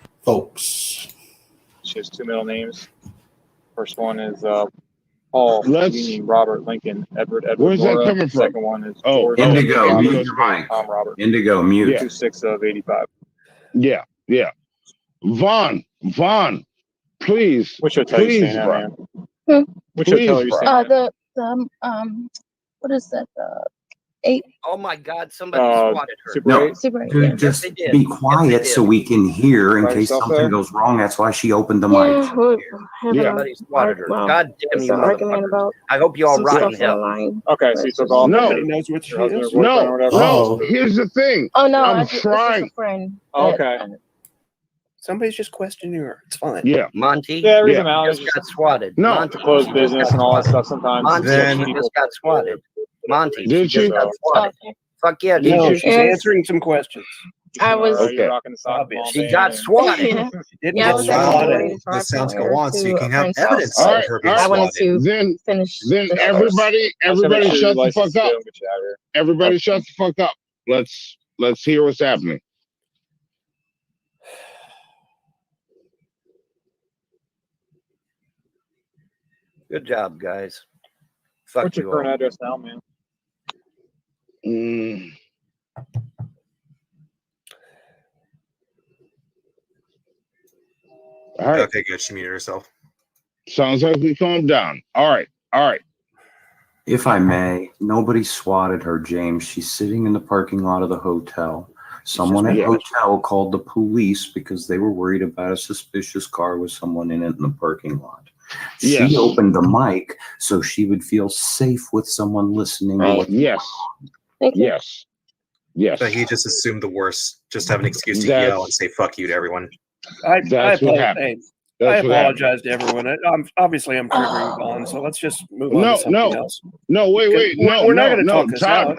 She has two middle names. First one is Paul, meaning Robert Lincoln, Edward Where's Nora. that coming from? Second one is George Indigo, mute your mic. Tom Robert. Indigo, mute. 26 of 85. Yeah. Vaughn, please. Which hotel you staying at, man? Which hotel you staying at? What is that? 8. Oh my God! Somebody swatted her. No, Super 8. dude, just be quiet so we can hear in case something goes wrong. That's why she opened the mic. Somebody swatted her. God damn you, argument motherfucker. about I hope you all rot in hell. Okay, so you took all. Nobody knows what she is. No. Here's the thing. Oh no, I'm it's just trying. a friend. Okay. Somebody's just questioning her. It's fine. Yeah. Monty. Yeah, reason out just got swatted. No. Monty closed business and all that stuff sometimes. Monty just got swatted. Monty Did just you? got swatted. Fuck yeah, dude. No, she's answering some questions. I was. Okay. Rocking the sock ball, She man. got swatted. Yeah. Didn't Yeah, I get was swatted. That sounds go on, so you can have friend's evidence house. of her being I wanted swatted. to finish. Then this everybody shut the fuck up. Everybody shut the fuck up. Let's hear what's happening. Good job, guys. Fuck What's your you current all. address now, man? All right. Okay, good. She muted herself. Sounds like we calmed down. All right. If I may, nobody swatted her, James. She's sitting in the parking lot of the hotel. Someone at the hotel called the police because they were worried about a suspicious car with someone in it in the parking lot. She opened the mic so she would feel safe with someone listening. To what Yes. Yes. Yes. But he just assumed the worst, just to have an excuse to yell and say "fuck you" to everyone. I That's what happened. I That's what happened. apologize to everyone. I'm triggering Vaughn, so let's just move on to No, something else. no, wait, Because no, we're not no, going to no, talk this Todd.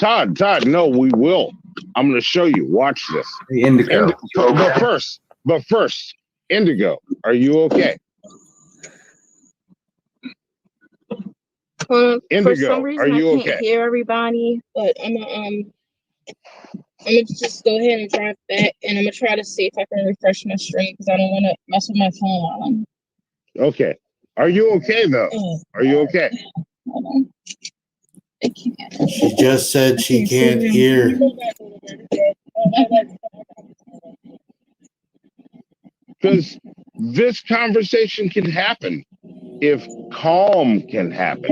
out. Todd, no, we will. I'm going to show you. Watch this. Indigo. But first, Indigo, are you okay? For Indigo, some reason, are you I can't okay? hear everybody, but I'm gonna just go ahead and drive back, and I'm gonna try to see if I can refresh my stream because I don't want to mess with my phone while I'm. Okay. Are you okay though? Are you okay? Hold on. I can't. She just said she can't hear. Because this conversation can happen if calm can happen.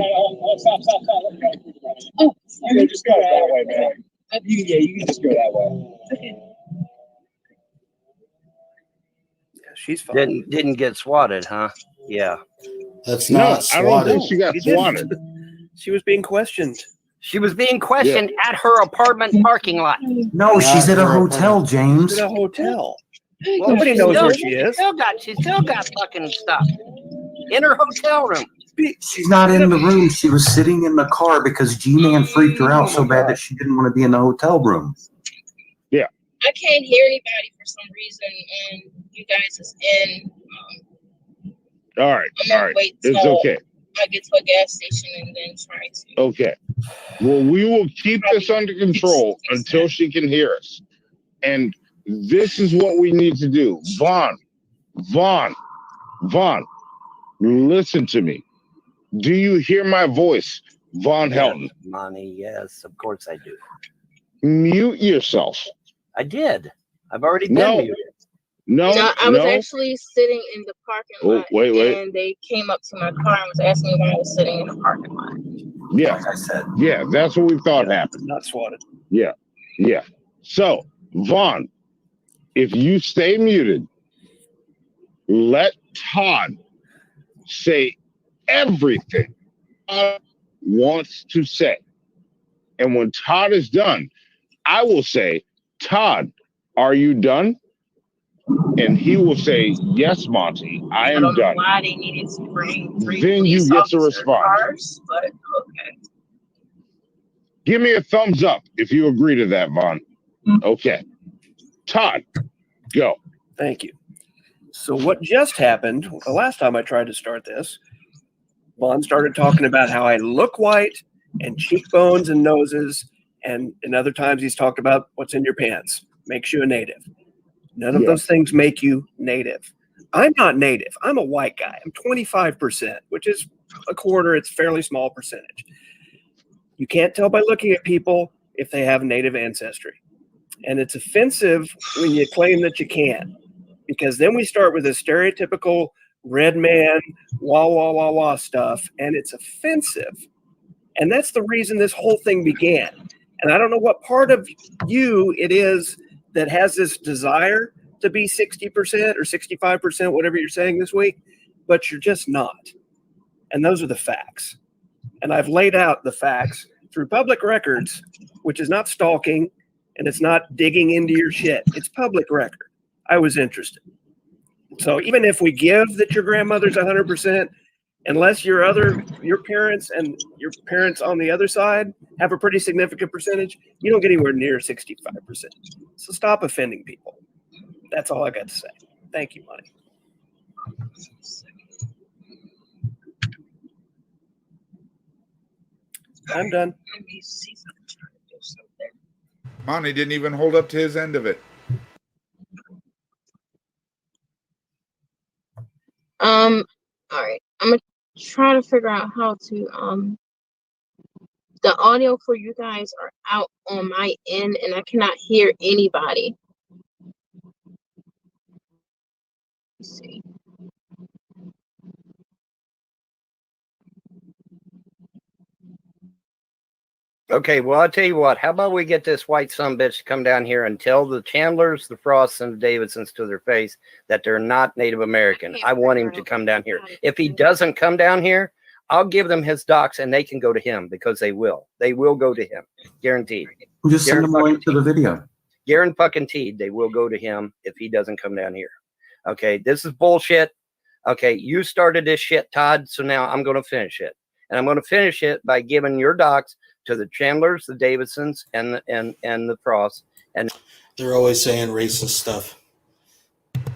Oh, sorry. Just go that way, man. You can just go that way. Yeah, she's fine. Didn't get swatted, huh? Yeah. That's No, not I don't think swatted. she got She didn't. swatted. She was being questioned. She was being questioned at her apartment parking lot. No, she's at a hotel, James. She's at a hotel. Well, Nobody knows where she is. She still got fucking stuff in her hotel room. She's not in the room. She was sitting in the car because G-Man freaked her out so bad that she didn't want to be in the hotel room. Yeah. I can't hear anybody for some reason, and you guys is in. All right. I'm gonna wait till It's okay. I get to a gas station and then try to. Okay. Well, we will keep this under control until she can hear us. And this is what we need to do. Vaughn, listen to me. Do you hear my voice, Von Helton? Money, yes, of course I do. Mute yourself. I did. I've already been muted. No, I was actually sitting in the parking lot. Wait. And they came up to my car and was asking me why I was sitting in the parking lot. Yeah, like I said. Yeah, that's what we thought happened. Not swatted. Yeah. So, Vaughn, if you stay muted, let Todd say everything Todd wants to say. And when Todd is done, I will say, Todd, are you done? And he will say, yes, Monty, I am don't know done. why they needed to bring three Then you police get to officers respond. First, but okay. Give me a thumbs up if you agree to that, Vaughn. Okay. Todd, go. Thank you. So what just happened, the last time I tried to start this, Vaughn started talking about how I look white and cheekbones and noses, and other times he's talked about what's in your pants. Makes you a native. None of those things make you native. I'm not native. I'm a white guy. I'm 25%, which is a quarter. It's a fairly small percentage. You can't tell by looking at people if they have native ancestry. And it's offensive when you claim that you can, because then we start with this stereotypical red man, wah, wah, wah, wah stuff, and it's offensive. And that's the reason this whole thing began. And I don't know what part of you it is that has this desire to be 60% or 65%, whatever you're saying this week, but you're just not. And those are the facts. And I've laid out the facts through public records, which is not stalking and it's not digging into your shit. It's public record. I was interested. So even if we give that your grandmother's 100%, unless your parents and your parents on the other side have a pretty significant percentage, you don't get anywhere near 65%. So stop offending people. That's all I got to say. Thank you, Monty. I'm done. Monty didn't even hold up to his end of it. All right. I'm gonna try to figure out how to the audio for you guys are out on my end and I cannot hear anybody. Let's see. Okay, well, I'll tell you what. How about we get this white sumbitch to come down here and tell the Chandlers, the Frosts, and the Davidsons to their face that they're not Native American. I want him to come down here. If he doesn't come down here, I'll give them his docs and they can go to him because they will. They will go to him. Guaranteed. Just send them a link to the video. Guaranteed they will go to him if he doesn't come down here. Okay, this is bullshit. Okay, you started this shit, Todd, so now I'm going to finish it. And I'm going to finish it by giving your docs to the Chandlers, the Davidsons, and the Frosts. And they're always saying racist stuff.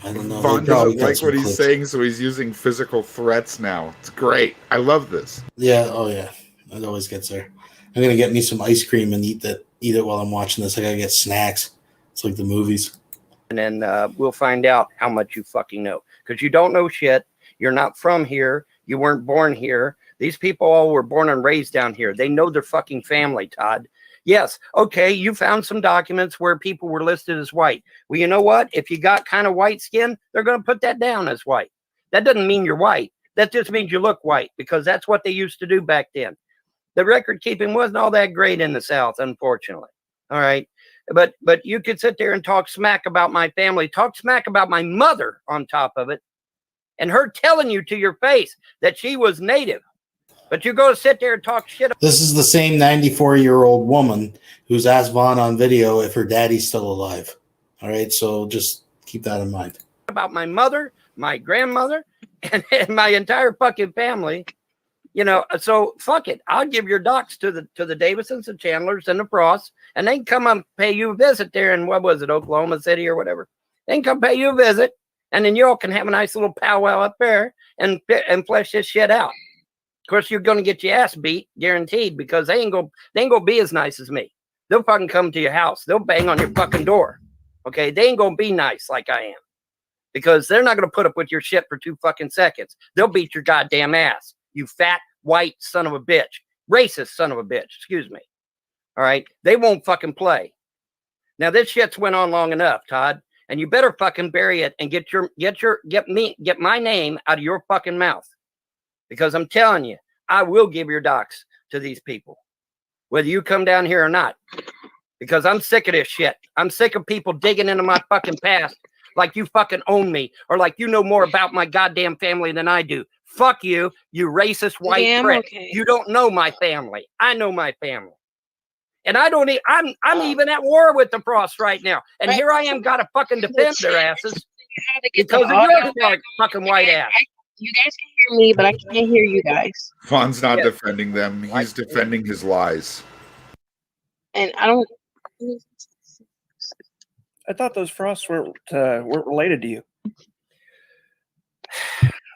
I don't know. Vaughn doesn't like what he's saying, so he's using physical threats now. It's great. I love this. Yeah. Oh yeah. It always gets there. I'm gonna get me some ice cream and eat it while I'm watching this. I gotta get snacks. It's like the movies. And then we'll find out how much you fucking know, because you don't know shit. You're not from here. You weren't born here. These people all were born and raised down here. They know their fucking family, Todd. Yes, okay, you found some documents where people were listed as white. Well, you know what? If you got kind of white skin, they're going to put that down as white. That doesn't mean you're white. That just means you look white, because that's what they used to do back then. The record keeping wasn't all that great in the South, unfortunately. All right. But you could sit there and talk smack about my family, talk smack about my mother on top of it, and her telling you to your face that she was native. But you go sit there and talk shit. This is the same 94-year-old woman who's asked Vaughn on video if her daddy's still alive. All right, so just keep that in mind. About my mother, my grandmother, and my entire fucking family. You know, so fuck it. I'll give your docs to the Davidsons, the Chandlers, and the Frosts, and they can come and pay you a visit there in, what was it, Oklahoma City or whatever. They can come pay you a visit, and then you all can have a nice little powwow up there and flesh this shit out. Of course, you're going to get your ass beat, guaranteed, because they ain't gonna be as nice as me. They'll fucking come to your house. They'll bang on your fucking door. Okay, they ain't gonna be nice like I am, because they're not gonna put up with your shit for 2 fucking seconds. They'll beat your goddamn ass. You fat white son of a bitch, racist son of a bitch. Excuse me. All right, they won't fucking play. Now this shit's went on long enough, Todd, and you better fucking bury it and get my name out of your fucking mouth. Because I'm telling you, I will give your docs to these people, whether you come down here or not. Because I'm sick of this shit. I'm sick of people digging into my fucking past like you fucking own me, or like you know more about my goddamn family than I do. Fuck you, you racist white prick. Okay. You don't know my family. I know my family. And I don't. I'm even at war with the Frosts right now. And here I am, got to fucking defend their asses because of your fucking white ass. You guys can hear me, but I can't hear you guys. Vaughn's not defending them. He's defending his lies. And I don't. I thought those Frosts weren't related to you.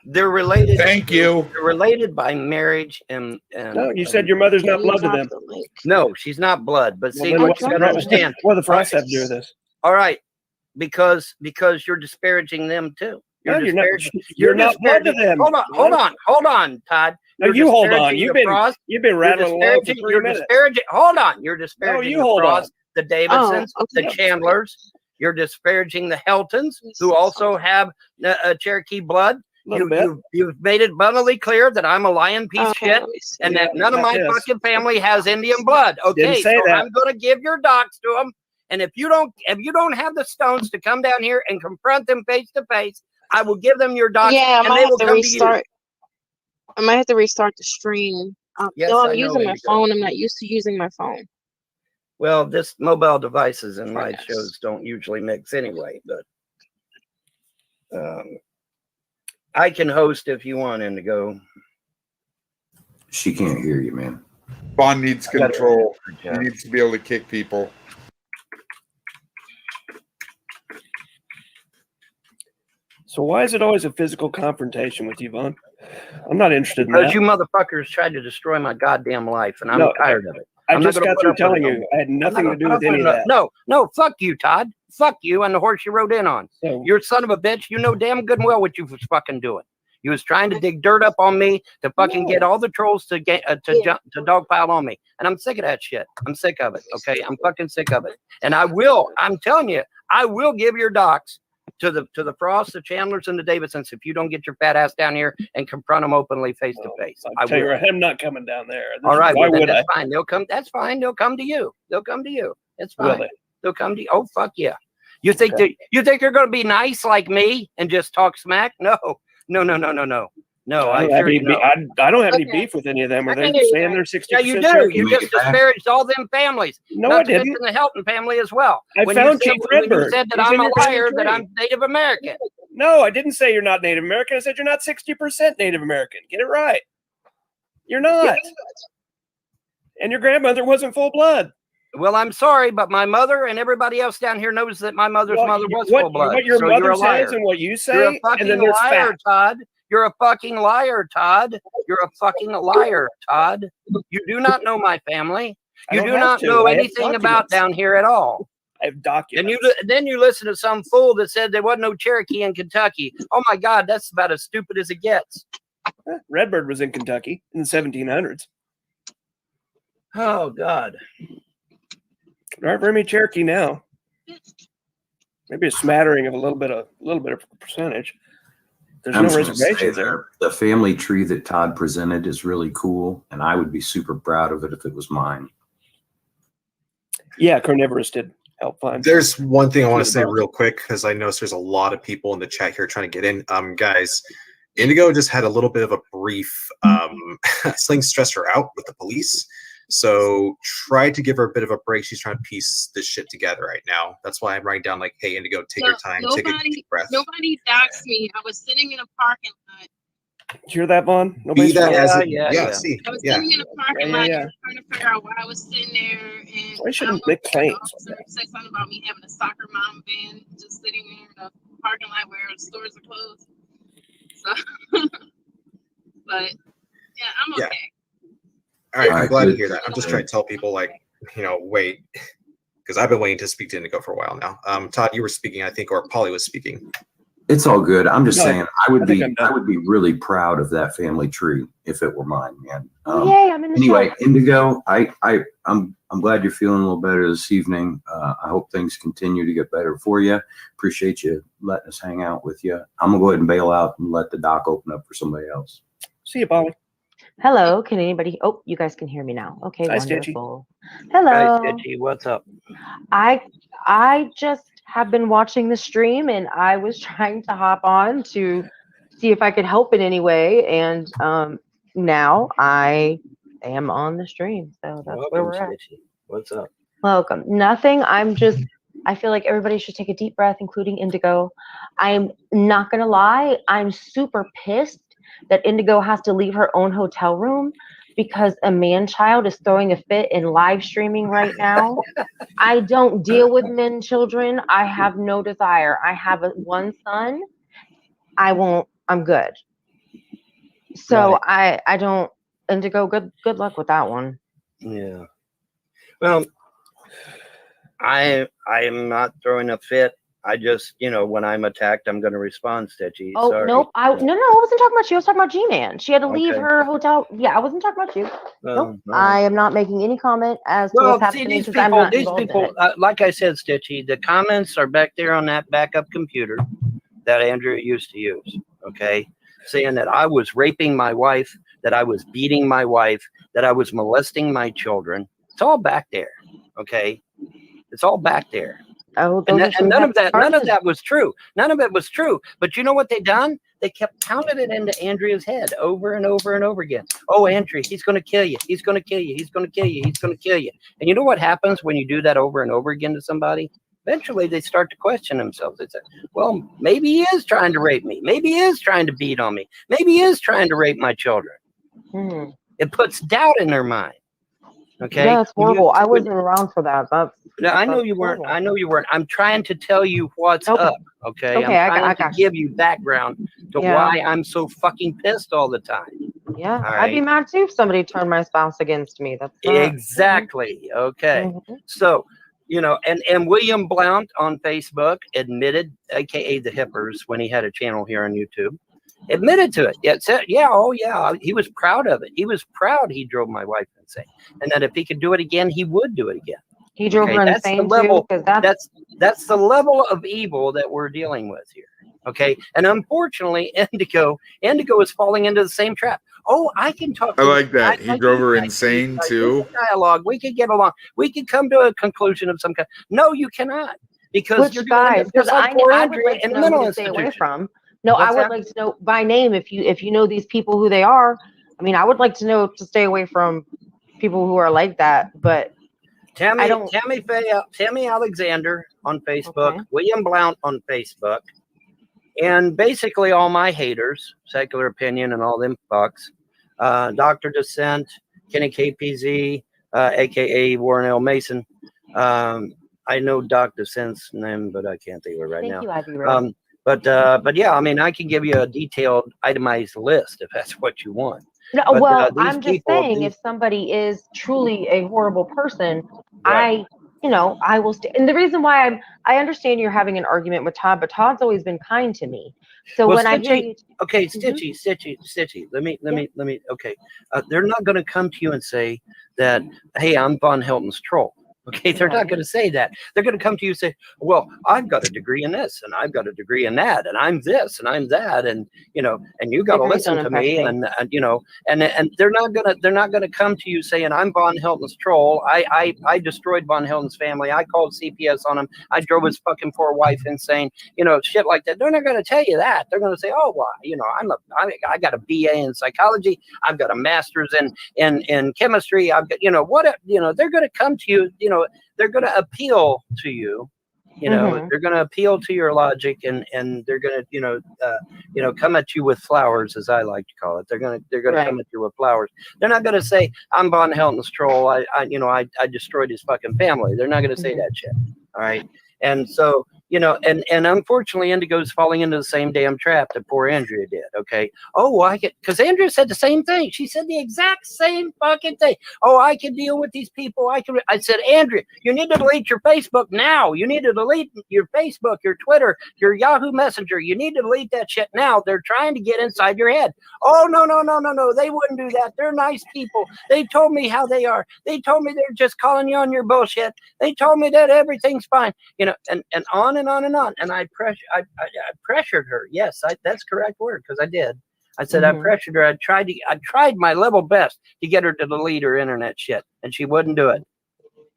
They're related. Thank you. They're related by marriage and no, you said your mother's not blood to them. No, she's not blood. But see, well, what you gotta understand. What do the Frosts have to do with this? All right, because you're disparaging them too. You're not blood to them. Hold on, Todd. No, you hold on. You've been rattling along for 3 minutes. Hold on. You're disparaging the Frosts, the Davidsons, the Chandlers. You're disparaging the Heltons, who also have Cherokee blood. You've made it abundantly clear that I'm a lying piece of shit, and that none of my fucking family has Indian blood. Okay, so I'm going to give your docs to them, and if you don't have the stones to come down here and confront them face to face, I will give them your docs. Yeah, I might have to restart. I might have to restart the stream. Yes, I'm using my phone. I'm not used to using my phone. Well, this mobile devices and live shows don't usually mix anyway, but I can host if you want, Indigo. She can't hear you, man. Vaughn needs control. He needs to be able to kick people. So why is it always a physical confrontation with you, Vaughn? I'm not interested in because that. You motherfuckers tried to destroy my goddamn life, and I'm tired of it. I just got through telling you I had nothing to do with any of that. No, fuck you, Todd. Fuck you and the horse you rode in on. You're a son of a bitch. You know damn good and well what you was fucking doing. You was trying to dig dirt up on me to fucking get all the trolls to dogpile on me. And I'm sick of that shit. I'm sick of it. Okay, I'm fucking sick of it. And I'm telling you, I will give your docs to the Frosts, the Chandlers, and the Davidsons if you don't get your fat ass down here and confront them openly face to face. I'll tell you right, I'm not coming down there. All right, well, that's fine. They'll come. That's fine. They'll come to you. They'll come to you. It's fine. They'll come to you. Oh fuck yeah! You think they're going to be nice like me and just talk smack? No. No, I don't have any. I don't have any beef with any of them. Are they saying they're 60%? Yeah, you do. You just disparaged all them families. No, Not I to mention didn't. the Helton family as well. I When found you Chief said, when you Redbird. said that He's I'm in a your liar, family that tree. I'm Native American. No, I didn't say you're not Native American. I said you're not 60% Native American. Get it right. You're not. And your grandmother wasn't full blood. Well, I'm sorry, but my mother and everybody else down here knows that my mother's mother was full blood. What your So mother you're a says liar. and what you say, You're a fucking and then there's liar, facts. Todd. You're a fucking liar, Todd. You're a fucking liar, Todd. You do not know my family. I You don't do have not to. know I have anything about documents. down here at all. I have documents. And then you listen to some fool that said there wasn't no Cherokee in Kentucky. Oh my God, that's about as stupid as it gets. Redbird was in Kentucky in the 1700s. Oh God. There aren't very many Cherokee now. Maybe a smattering of a little bit of percentage. There's I'm no just gonna say reservations there. the family tree that Todd presented is really cool, and I would be super proud of it if it was mine. Yeah, Carnivorous did help find. There's one thing I want to say real quick because I noticed there's a lot of people in the chat here trying to get in. Guys, Indigo just had a little bit of a brief Sling stressed her out with the police. So try to give her a bit of a break. She's trying to piece this shit together right now. That's why I'm writing down like, hey, Indigo, take your time, take a deep breath. Nobody doxed me. I was sitting in a parking lot. Did you hear that, Vaughn? Be Nobody's that as it, yeah. see, I was yeah. sitting in a parking lot and trying to figure out why I was sitting there. And I shouldn't the make claims. officer said something about me having a soccer mom van just sitting there in a parking lot where the stores are closed. So, but yeah, I'm okay. All right, I'm glad to good. hear that. I'm just trying to tell people, like, wait, because I've been waiting to speak to Indigo for a while now. Todd, you were speaking, I think, or Polly was speaking. It's all good. I'm just No, saying I would think I'm done. I would be really proud of that family tree if it were mine, man. Yay, I'm in the Anyway, show. Indigo, I'm glad you're feeling a little better this evening. I hope things continue to get better for you. Appreciate you letting us hang out with you. I'm gonna go ahead and bail out and let the doc open up for somebody else. See you, Polly. Hello, can anybody? Oh, you guys can hear me now. Okay, Hi, Stitchy. wonderful. Hello. Hi, Stitchy. What's up? I just have been watching the stream and I was trying to hop on to see if I could help in any way, and now I am on the stream, so that's where we're at. Stitchy. What's up? Welcome. Nothing. I feel like everybody should take a deep breath, including Indigo. I'm not gonna lie, I'm super pissed that Indigo has to leave her own hotel room because a man-child is throwing a fit and live streaming right now. I don't deal with men children. I have no desire. I have one son. I'm good. So I don't, Indigo, good luck with that one. Yeah. Well, I am not throwing a fit. I just, when I'm attacked, I'm going to respond, Stitchy. Oh, Sorry. nope. No, I wasn't talking about you. I was talking about G-Man. She had to leave Okay. her hotel. Yeah, I wasn't talking about you. Nope. no. I am not making any comment as to what's happening these because I'm people, not involved in it. like I said, Stitchy, the comments are back there on that backup computer that Andrea used to use, okay? Saying that I was raping my wife, that I was beating my wife, that I was molesting my children. It's all back there, okay? It's all back there. Oh, and none of that was true. None of it was true. But you know what they done? They kept pounding it into Andrea's head over and over and over again. Oh, Andrea, he's going to kill you. He's going to kill you. He's going to kill you. He's going to kill you. And you know what happens when you do that over and over again to somebody? Eventually, they start to question themselves. They say, well, maybe he is trying to rape me. Maybe he is trying to beat on me. Maybe he is trying to rape my children. It puts doubt in their mind. Okay. Yeah, it's horrible. I wasn't around for that. I know you weren't. I know you weren't. I'm trying to tell you what's up. Okay. Okay, I'm I trying to give you background to why I'm so fucking pissed all the time. Yeah, All I'd be right? mad too if somebody turned my spouse against me. That's not, Exactly. Okay. So, and William Blount on Facebook admitted, aka the Hippers, when he had a channel here on YouTube, admitted to it. He was proud of it. He was proud he drove my wife insane, and that if he could do it again, he would do it again. He drove her That's the insane level. too, That's the level of evil that we're dealing with here. Okay, and unfortunately, Indigo is falling into the same trap. Oh, I can talk. I like that. He drove her insane too. Dialogue. We could get along. We could come to a conclusion of some kind. No, you cannot, because Which you're guys? doing it just like I poor would Andrea like to in the know who mental to stay away institution. from. No, I What's would that? like to know by name if you know these people who they are. I mean, I would like to know to stay away from people who are like that, but I don't. Tammy Alexander on Facebook, William Blount on Facebook, and basically all my haters, Secular Opinion and all them fucks, Dr. Dissent, Kenny KPZ, aka Warren L. Mason. I know Dr. Dissent's name, but I can't think of it right now. Thank you, Ivy. But yeah, I mean, I can give you a detailed, itemized list if that's what you want. No, But, well, these I'm just people- saying, these- if somebody is truly a horrible person, Right. I will stay. And the reason why I understand you're having an argument with Todd, but Todd's always been kind to me. So Well, when I hear Stitchy- you, okay, Stitchy. Let me. Okay, they're not going to come to you and say that, hey, I'm Von Helton's troll. Okay, they're not going to say that. They're going to come to you and say, well, I've got a degree in this, and I've got a degree in that, and I'm this, and I'm that, and and you got to Degrees listen don't to me, affect me. and they're not gonna come to you saying I'm Von Helton's troll. I destroyed Von Helton's family. I called CPS on him. I drove his fucking poor wife insane. Shit like that. They're not going to tell you that. They're going to say, oh, well, I got a BA in psychology. I've got a master's in chemistry. I've got they're going to come to you. They're going to appeal to you. They're going to appeal to your logic, and they're going to come at you with flowers, as I like to call it. They're going to come at you with flowers. They're not going to say I'm Von Helton's troll. I destroyed his fucking family. They're not going to say that shit. All right. And so and unfortunately, Indigo's falling into the same damn trap that poor Andrea did. Okay. Oh, because Andrea said the same thing. She said the exact same fucking thing. Oh, I can deal with these people. I said, Andrea, you need to delete your Facebook now. You need to delete your Facebook, your Twitter, your Yahoo Messenger. You need to delete that shit now. They're trying to get inside your head. Oh, no. They wouldn't do that. They're nice people. They told me how they are. They told me they're just calling you on your bullshit. They told me that everything's fine. And on and on and on. And I pressured her. Yes, that's correct word, because I did. I said I pressured her. I tried my level best to get her to delete her internet shit, and she wouldn't do it.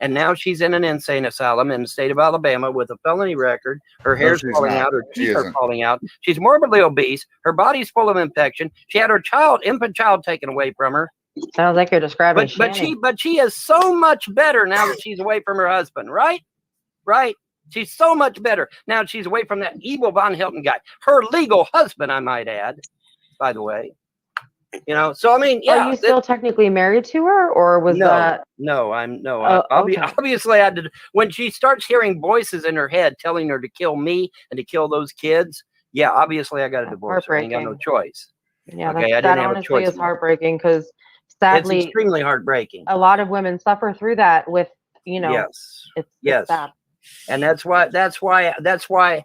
And now she's in an insane asylum in the state of Alabama with a felony record. Her hair's falling out. Her teeth are falling out. She's morbidly obese. Her body's full of infection. She had her infant child taken away from her. Sounds like you're describing Shanny. But she is so much better now that she's away from her husband, right? Right? She's so much better now that she's away from that evil Von Helton guy. Her legal husband, I might add, by the way. So I mean, yeah. Are you still technically married to her, or was that? No, Okay. Obviously, I did. When she starts hearing voices in her head telling her to kill me and to kill those kids, yeah, obviously I got a divorce. I ain't got no choice. Yeah, okay, that honestly is heartbreaking, because sadly, it's extremely heartbreaking. A lot of women suffer through that with, Yes. It's sad. And that's why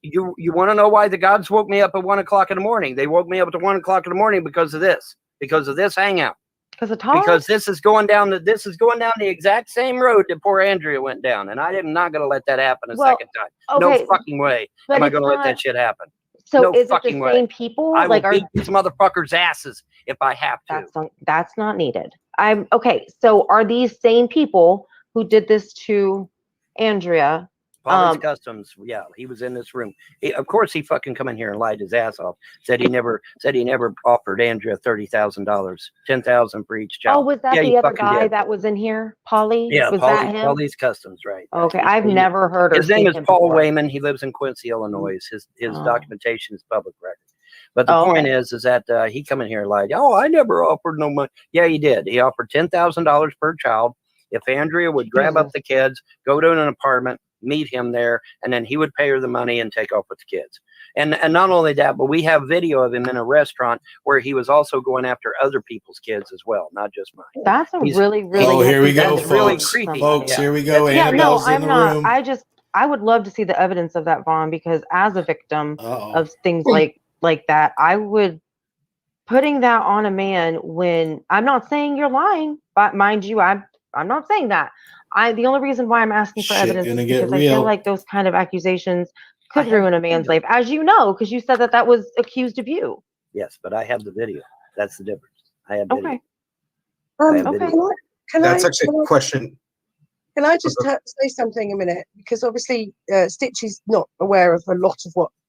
you want to know why the gods woke me up at 1 o'clock in the morning. They woke me up at 1 o'clock in the morning because of this hangout. Because this is going down the exact same road that poor Andrea went down, and I'm not going to let that happen a second time. Okay, no fucking way am I going to let that shit happen. So no is it the fucking same way. people? I will beat these motherfuckers' asses if I have to. That's not needed. Okay. So are these same people who did this to Andrea? Polly's Customs, yeah, he was in this room. Of course, he fucking come in here and lied his ass off. Said he never offered Andrea $30,000, $10,000 for each child. Oh, was that the other guy that was in here, Polly? Yeah, was that him? Polly's Customs, right? Okay, I've never heard. His name is Paul Wayman. He lives in Quincy, Illinois. His documentation is public record. But the point is that he come in here and lied. Oh, I never offered no money. Yeah, he did. He offered $10,000 per child if Andrea would grab up the kids, go to an apartment, meet him there, and then he would pay her the money and take off with the kids. And not only that, but we have video of him in a restaurant where he was also going after other people's kids as well, not just mine. That's really Oh, here we go, that's really folks. creepy. Folks, Yeah. here we go. Yeah, no, Annabelle's in I'm the not. room. I would love to see the evidence of that, Vaughn, because as a victim of things like that, I would putting that on a man when I'm not saying you're lying, but mind you, I'm not saying that. The only reason why I'm asking for evidence is because I feel like those kind of accusations could ruin a man's life, as you know, because you said that was accused of you. Yes, but I have the video. That's the difference. I have video. Okay. That's actually a question. Can I just say something a minute? Because obviously Stitch is not aware of a lot of what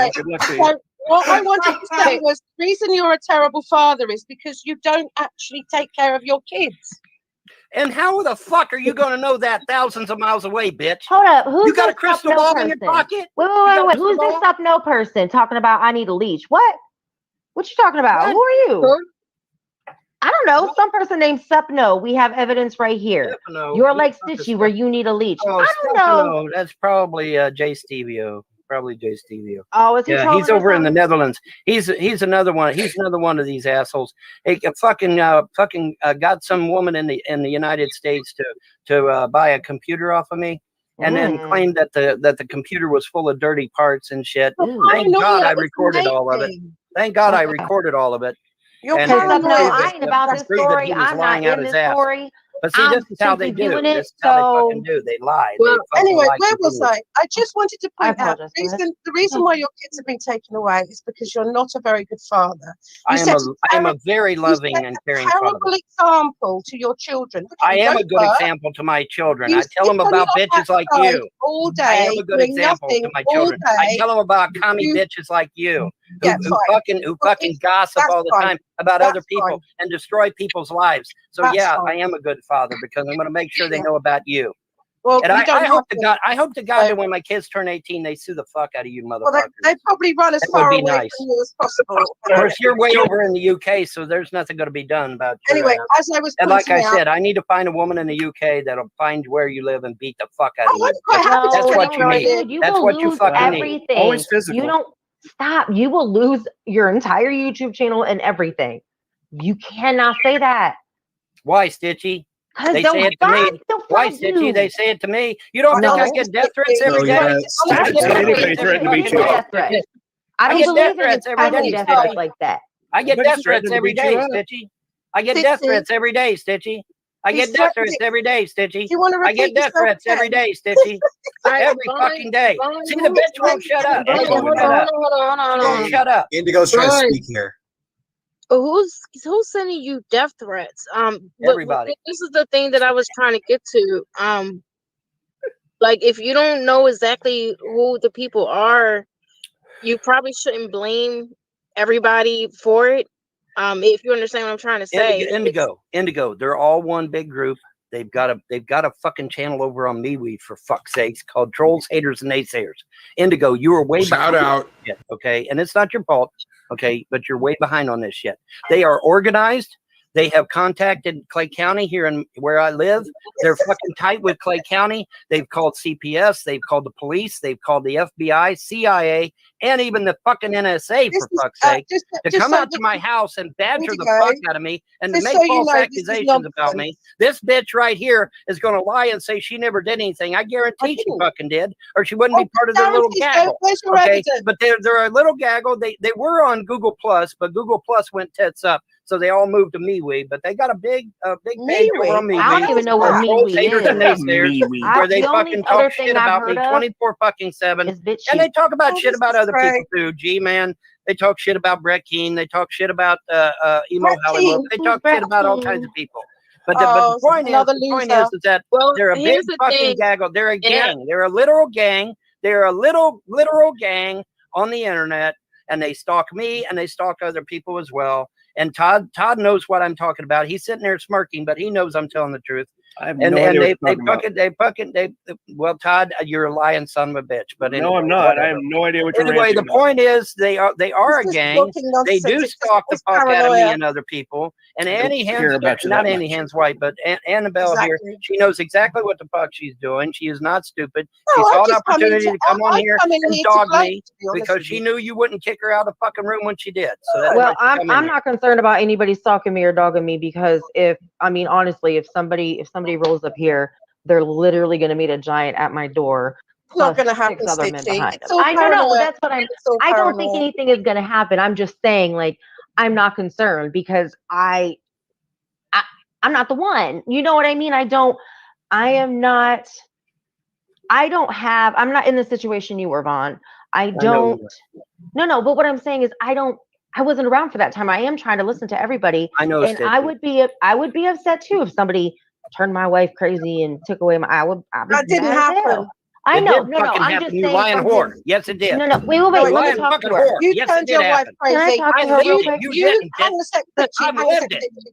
say, Good luck to you. so what I wanted to say was, the reason you're a terrible father is because you don't actually take care of your kids. And how the fuck are you going to know that thousands of miles away, bitch? Hold up. Who's You got a this crystal Sup No ball person? in your pocket? Wait. Who's this Sup No person talking about I need a leash? What? What you talking about? What? Who are you? I don't know. Some person named Sup No. We have evidence right here. Stefano. You're like Stitchy where you need a leash. Oh, I don't know. Stefano. That's probably Jay Stevio. Probably Jay Stevio. Oh, is he Yeah, trolling he's or over in the something? Netherlands. He's another one. He's another one of these assholes. He fucking got some woman in the United States to buy a computer off of me, and then claimed that the computer was full of dirty parts and shit. Thank God I recorded all of it. Thank God I recorded all of it. You're I ain't about this proved that story. he was I'm lying not out in his this ass. story. But see, this is how they simply do. doing This it, is how they so- fucking do. They lie. Well, They fucking anyway, lie where was continually. I? I just wanted to I point out apologize. the reason why your kids have been taken away is because you're not a very good father. I You am set I am a very loving and caring father. terrible example to your children. Look, I you am a don't good work, example to my children. you I tell them sit on about your bitches like backside you. all I day, am a good doing example to nothing my all children. I day. tell them about commie You- bitches like you Yeah, who fine. fucking gossip That's all the fine. time about That's other people fine. and destroy people's lives. So That's yeah, fine. I am a good father because I'm going to make sure they Yeah. know about you. Well, And you don't I hope have to God, So- that when my kids turn 18, they sue the fuck out of you, Well, motherfuckers. they probably run as That would far be away nice. from you as possible. Of course, you're way over in the UK, so there's nothing going to be done about your Anyway, ass. as I was And like I pointing out, said, I need to find a woman in the UK that'll find where you live and beat the fuck out of Oh, you. I'm quite happy to That's tell what you you where I need. live. Dude, you That's will what you lose fucking need. everything. Always physical. You don't stop. You will lose your entire YouTube channel and everything. You cannot say that. Why, Stitchy? Because They they'll say it to me. they'll Why, find Stitchy? you. They say it to me. You don't think I No. get death threats every Oh, day? yeah. I get death Anybody threats threatened to every beat day. you up. Death threats. I I don't get believe death in threats every family day, death Stitchy. threats like that. I get Somebody death threats threatened to every beat day, you up. Stitchy. I get death Stitchy. threats every day, Stitchy. I He's get death threatened threats every day, Stitchy. Do you want to I get repeat death yourself threats every again? day, Stitchy. Alright, Every Vaughn, fucking day. Vaughn, See, the bitch won't shut up. She Hold won't on, shut up. hold on. She won't shut up. Indigo's trying to Right. speak here. Who's sending you death threats? Everybody. This is the thing that I was trying to get to. Like if you don't know exactly who the people are, you probably shouldn't blame everybody for it. If you understand what I'm trying to say. Indigo. They're all one big group. They've got a fucking channel over on MeWe for fuck's sakes called Trolls, Haters, and Naysayers. Indigo, you are way Shout behind out. on this shit, okay? And it's not your fault, okay? But you're way behind on this shit. They are organized. They have contacted Clay County here in where I live. They're fucking tight with Clay County. They've called CPS. They've called the police. They've called the FBI, CIA, and even the fucking NSA, for fuck's sake, to come out to my house and badger the fuck out of me and to Just make so you false know, this is accusations about me. nonsense. This bitch right here is going to lie and say she never did anything. I guarantee she fucking did, or she wouldn't be part of their little gaggle. Where's your Okay, evidence? but they're a little gaggle. They were on Google Plus, but Google Plus went tits up. So they all moved to MeWe, but they got a big page over on MeWe. I don't even know what Trolls, MeWe Haters, and is. Naysayers, where they The only fucking other talk thing shit I've about me heard of 24/7, is BitChute. and they talk about Oh, shit this about is other great. people too. G-Man, they talk shit about Brett Keane. They talk shit about Emo Brett Hollywood. Keane? They Who's talk Brett shit about all Keane? kinds of people. But Oh, the point another is that Well, they're a big here's the fucking thing. gaggle. They're a And I- gang. They're a literal gang. They're a literal gang on the internet, and they stalk me and they stalk other people as well. And Todd knows what I'm talking about. He's sitting there smirking, but he knows I'm telling the truth. I have And no idea they what you're talking about. well, Todd, you're a lying son of a bitch. But anyway, No, I'm not. I whatever. have no idea what you're Anyway, the ranting about. point is they are a This is gang. talking They nonsense. do It's just- stalk the it's fuck out of me paranoia. and other people. And I don't Annie care Hands, about you not that Annie much. Hands White, but Annabelle here, Exactly. she knows exactly what the fuck she's doing. She is not stupid. She No, saw I'm an just coming opportunity to come on I'm here coming and here to dog blame, me to be honest because with she you. knew you wouldn't kick her out of the fucking room when she did. So that's Well, why she come in I'm here. not concerned about anybody stalking me or dogging me because honestly, if somebody rolls up here, they're literally going to meet a giant at my door. It's not plus going to happen, 6 other men Stitchy. behind It's them. all I don't know. paranoia. That's what It's all I don't think paranoia. anything is going to happen. I'm just saying, like, I'm not concerned because I'm not the one. You know what I mean? I'm not in the situation you were, Vaughn. No, but what I'm saying is I wasn't around for that time. I am trying to listen to everybody. I know, and I would be upset too if somebody turned my wife crazy and took away That didn't happen. I It know. did No, fucking I'm happen, just you saying. lying from whore. his- Yes, it did. No. Wait. You Let me lying talk fucking to her. whore. You Yes, it turned did your wife happen. crazy. Can I talk to I her lived real it. quick? You didn't, Hang bitch. on a sec, Stitchy. I've Hang on a lived sec, it. Stitchy.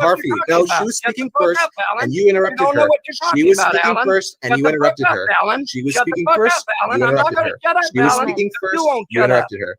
Harvey. No, she was speaking first, and you interrupted her. She was speaking first, and you interrupted her. She was speaking first. You interrupted her. She was speaking first. You interrupted her.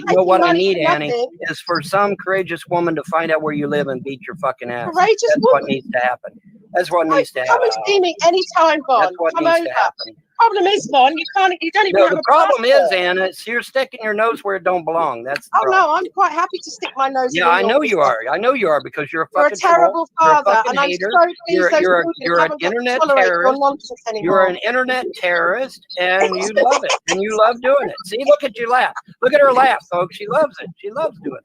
need, Annie, is for some courageous woman to find out where you live and beat your fucking ass. Courageous That's woman. what needs to happen. That's what needs to Come happen. and see me anytime, Vaughn. That's what Come needs over. to happen. Problem is, Vaughn, you don't even No, have the a problem is, passport. Anna, it's you're sticking your nose where it don't belong. That's the Oh problem. no, I'm quite happy to stick my nose. Yeah, in I your know you business. are. I know you are because you're a You're a fucking terrible troll. You're a father, fucking and I'm hater. so pleased those You're children an haven't got to internet tolerate your terrorist. nonsense anymore. You're an internet terrorist, and you love it, and you love doing it. See, look at you laugh. Look at her laugh, folks. She loves it. She loves doing it.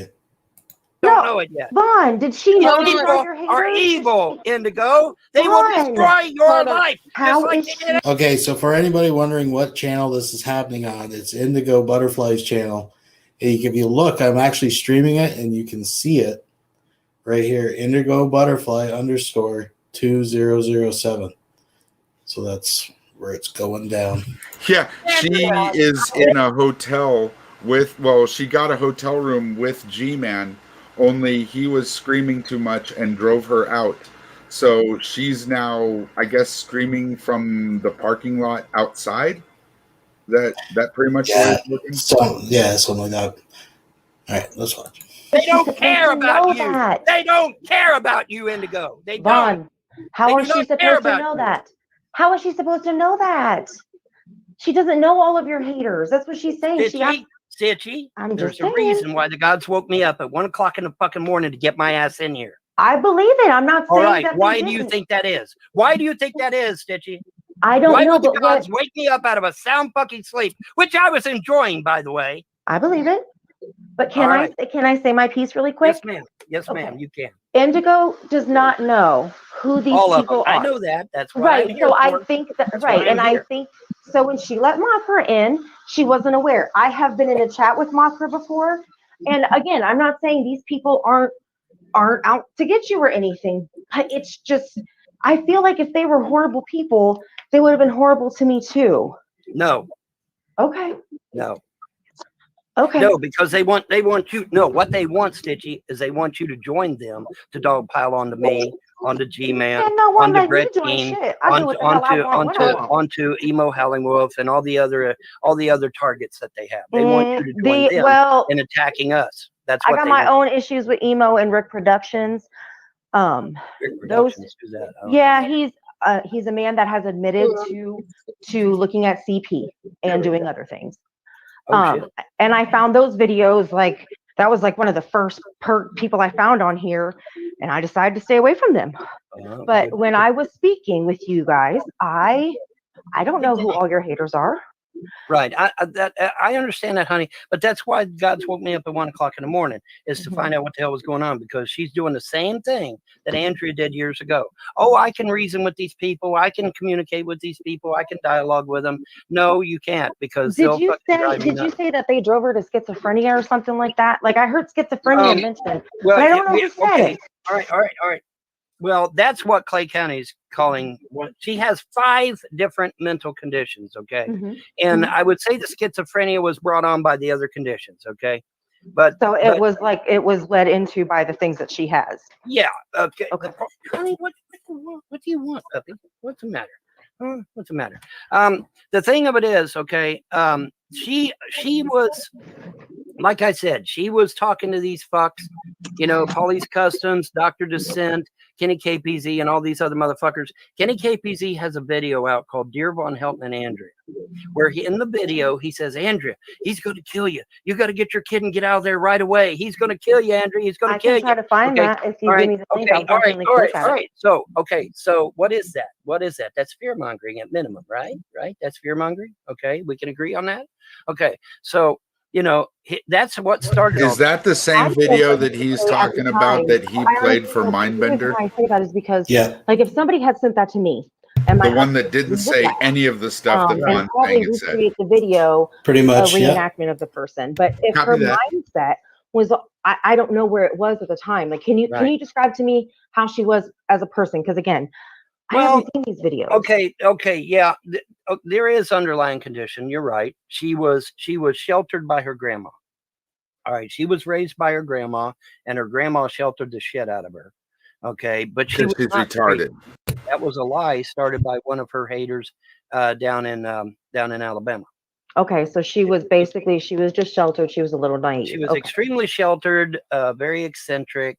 Right. Don't know it yet. Vaughn, did she These know these people are your haters? are evil, Indigo. They will Vaughn, destroy your hold on. life. How just like is they did Okay, so for anybody wondering what channel this is happening on, it's Indigo Butterfly's channel. If you look, I'm actually streaming it, and you can see it right here, Indigo Butterfly _2007. So that's where it's going down. Yeah, she is in a hotel with, well, she got a hotel room with G-Man, only he was screaming too much and drove her out. So she's now, I guess, screaming from the parking lot outside. That pretty much Yeah, what it's something like that. All right, let's watch. They don't care about you. They don't care about you, Indigo. They don't. Vaughn, how They is do she not care supposed to about know you. that? How is she supposed to know that? She doesn't know all of your haters. That's what she's saying. Stitchy, I'm there's just a saying. reason why the gods woke me up at 1 o'clock in the fucking morning to get my ass in here. I believe it. I'm not saying All right. that they Why do you didn't. think that is? Why do you think that is, Stitchy? I don't Why know, would the but gods wake me up out of a sound fucking sleep, which I was enjoying, by the way? I believe it. But All right. can I say my piece really quick? Yes, ma'am. Yes, ma'am. You can. Indigo does not know who these All of people them. are. I know that. That's what Right. I'm here So I for. think that That's right. why I'm And I here. think so when she let Mothra in, she wasn't aware. I have been in a chat with Mothra before. And again, I'm not saying these people aren't out to get you or anything, but it's just I feel like if they were horrible people, they would have been horrible to me too. No. Okay. No. Okay. No, because they want you. No, what they want, Stitchy, is they want you to join them to dogpile onto me, onto G-Man, Yeah, no one onto let me Brett join King, shit. I do what the hell I want when I want. onto Emo Howling Wolf, and all the other targets that they have. They want you to join them in attacking us. That's I what got they my want. own issues with Emo and Rick Productions. Rick Productions, who's that? I don't Yeah, he's a man that has admitted to looking at CP and doing other things. Oh, shit. And I found those videos like that was like one of the first people I found on here, and I decided to stay away from them. But when I was speaking with you guys, I don't know who all your haters are. Right. I understand that, honey, but that's why God's woke me up at 1 o'clock in the morning is to find out what the hell was going on, because she's doing the same thing that Andrea did years ago. Oh, I can reason with these people. I can communicate with these people. I can dialogue with them. No, you can't, because Did you say that they drove her to schizophrenia or something like that? Like I heard schizophrenia mentioned, but I don't know who said it. All right. Well, that's what Clay County is calling. She has 5 different mental conditions, okay? And I would say the schizophrenia was brought on by the other conditions, okay? So it was led into by the things that she has. Yeah. Okay. Honey, what do you want, puppy? What's the matter? What's the matter? The thing of it is, okay, she was, like I said, she was talking to these fucks, Paulie's Customs, Dr. Descent, Kenny KPZ, and all these other motherfuckers. Kenny KPZ has a video out called Dear VONHELTON and Andrea, where in the video, he says, Andrea, he's going to kill you. You got to get your kid and get out of there right away. He's going to kill you, Andrea. He's going to kill you. I can try to find that if you give me the link. I'll definitely click on it. So what is that? What is that? That's fear mongering at minimum, right? Right? That's fear mongering. Okay. We can agree on that. Okay. So, that's what started. Is that the same video that he's talking about that he played for Mindbender? The reason I say that is because, like, if somebody had sent that to me, and the one that didn't say any of the stuff that Von probably Fang had said. recreate the video, pretty much, a reenactment of the person. But if Copy her that. mindset was, I don't know where it was at the time. Like, can you describe to me how she was as a person? Because again, I haven't seen these videos. Okay, yeah. There is underlying condition. You're right. She was sheltered by her grandma. All right, she was raised by her grandma, and her grandma sheltered the shit out of her. Okay, but she was not retarded. Crazy. That was a lie started by one of her haters down in Alabama. Okay, so she was just sheltered. She was a little naive. She was extremely sheltered, very eccentric.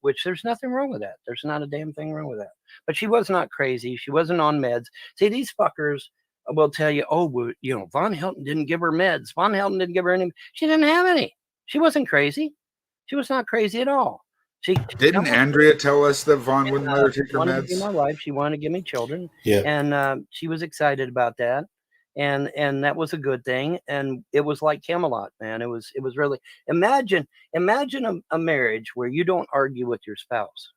Which there's nothing wrong with that. There's not a damn thing wrong with that. But she was not crazy. She wasn't on meds. See, these fuckers will tell you, Von Helton didn't give her meds. Von Helton didn't give her any. She didn't have any. She wasn't crazy. She was not crazy at all. Didn't Andrea tell us that Von wouldn't let her take her wanted to be meds? my wife. She wanted to give me children. Yeah. And she was excited about that. And that was a good thing. And it was like Camelot, man. It was really, imagine a marriage where you don't argue with your spouse.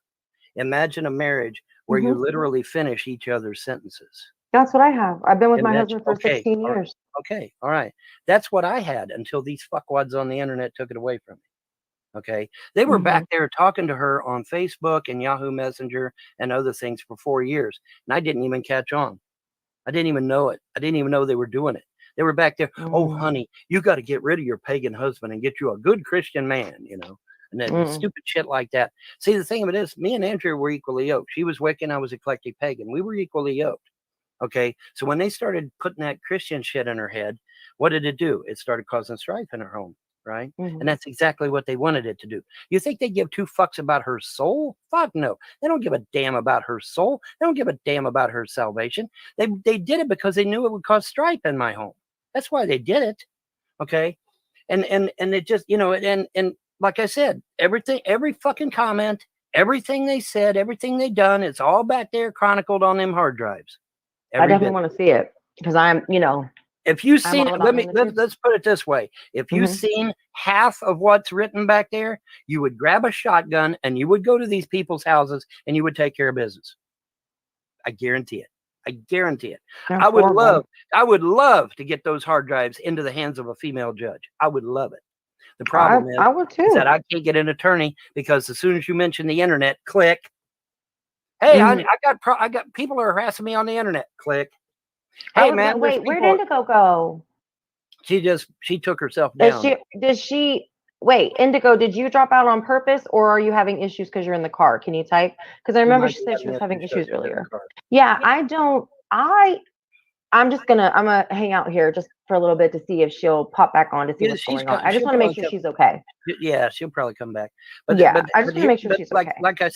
Imagine a marriage where you literally finish each other's sentences. That's what I have. I've been with my husband for 16 years. Okay. All right. That's what I had until these fuckwads on the internet took it away from me. Okay. They were back there talking to her on Facebook and Yahoo Messenger and other things for 4 years. And I didn't even catch on. I didn't even know it. I didn't even know they were doing it. They were back there. Oh, honey, you got to get rid of your pagan husband and get you a good Christian man, you know, and that stupid shit like that. See, the thing of it is, me and Andrea were equally yoked. She was Wiccan. I was eclectic pagan. We were equally yoked. Okay. So when they started putting that Christian shit in her head, what did it do? It started causing strife in her home. Right. And that's exactly what they wanted it to do. You think they give two fucks about her soul? Fuck no. They don't give a damn about her soul. They don't give a damn about her salvation. They did it because they knew it would cause strife in my home. That's why they did it. Okay. And it just, you know, and like I said, every fucking comment, everything they said, everything they done, it's all back there chronicled on them hard drives. I definitely want to see it because I'm, you know, if you've seen it, let's put it this way. If you've seen half of what's written back there, you would grab a shotgun and you would go to these people's houses and you would take care of business. I guarantee it. I guarantee it. That's I would horrible. love to get those hard drives into the hands of a female judge. I would love it. The problem I would too. is that I can't get an attorney because as soon as you mention the internet, click. Hey, I got people are harassing me on the internet. Click. Hey man, wait, where did Indigo go? She took herself down. Wait, Indigo, did you drop out on purpose or are you having issues because you're in the car? Can you type? Because I remember she said she was having issues earlier. Yeah, I'm gonna hang out here just for a little bit to see if she'll pop back on to see what's going on. I just want to make sure she's okay. Yeah, she'll probably come back. I just want to make sure she's okay. Like I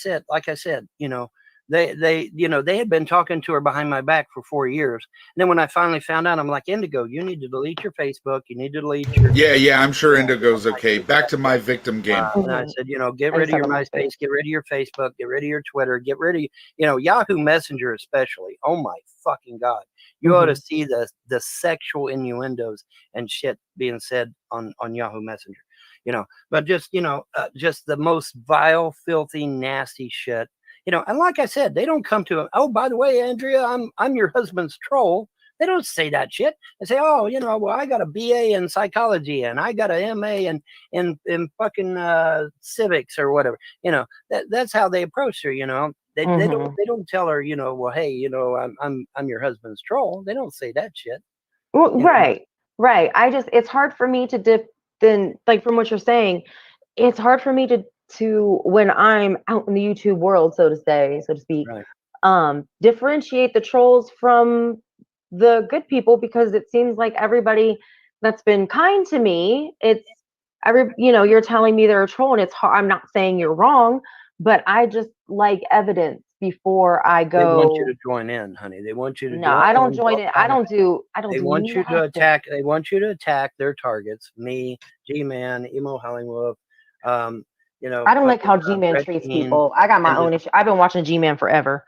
said, you know, they had been talking to her behind my back for 4 years. And then when I finally found out, I'm like, Indigo, you need to delete your Facebook. You need to delete your. Yeah. I'm sure Indigo's okay. Back to my victim game. And I said, you know, get rid of your MySpace, get rid of your Facebook, get rid of your Twitter, get rid of, you know, Yahoo Messenger, especially. Oh my fucking God. You ought to see the sexual innuendos and shit being said on Yahoo Messenger, you know, but just, you know, just the most vile, filthy, nasty shit. You know, and like I said, they don't come to him. Oh, by the way, Andrea, I'm your husband's troll. They don't say that shit. They say, oh, you know, well, I got a BA in psychology and I got a MA in fucking civics or whatever. You know, that's how they approach her. You know, they don't tell her, you know, well, hey, you know, I'm your husband's troll. They don't say that shit. Well, right. It's hard for me to like from what you're saying, it's hard for me to when I'm out in the YouTube world, so to speak, differentiate the trolls from the good people, because it seems like everybody that's been kind to me, you're telling me they're a troll, and it's hard. I'm not saying you're wrong, but I just like evidence before I go. They want you to join in, honey. They want you to. No, I don't join in. I don't do. They want you to attack. They want you to attack their targets. Me, G-Man, Emo Hollywood. You know, I don't like how G-Man treats people. I got my own issue. I've been watching G-Man forever.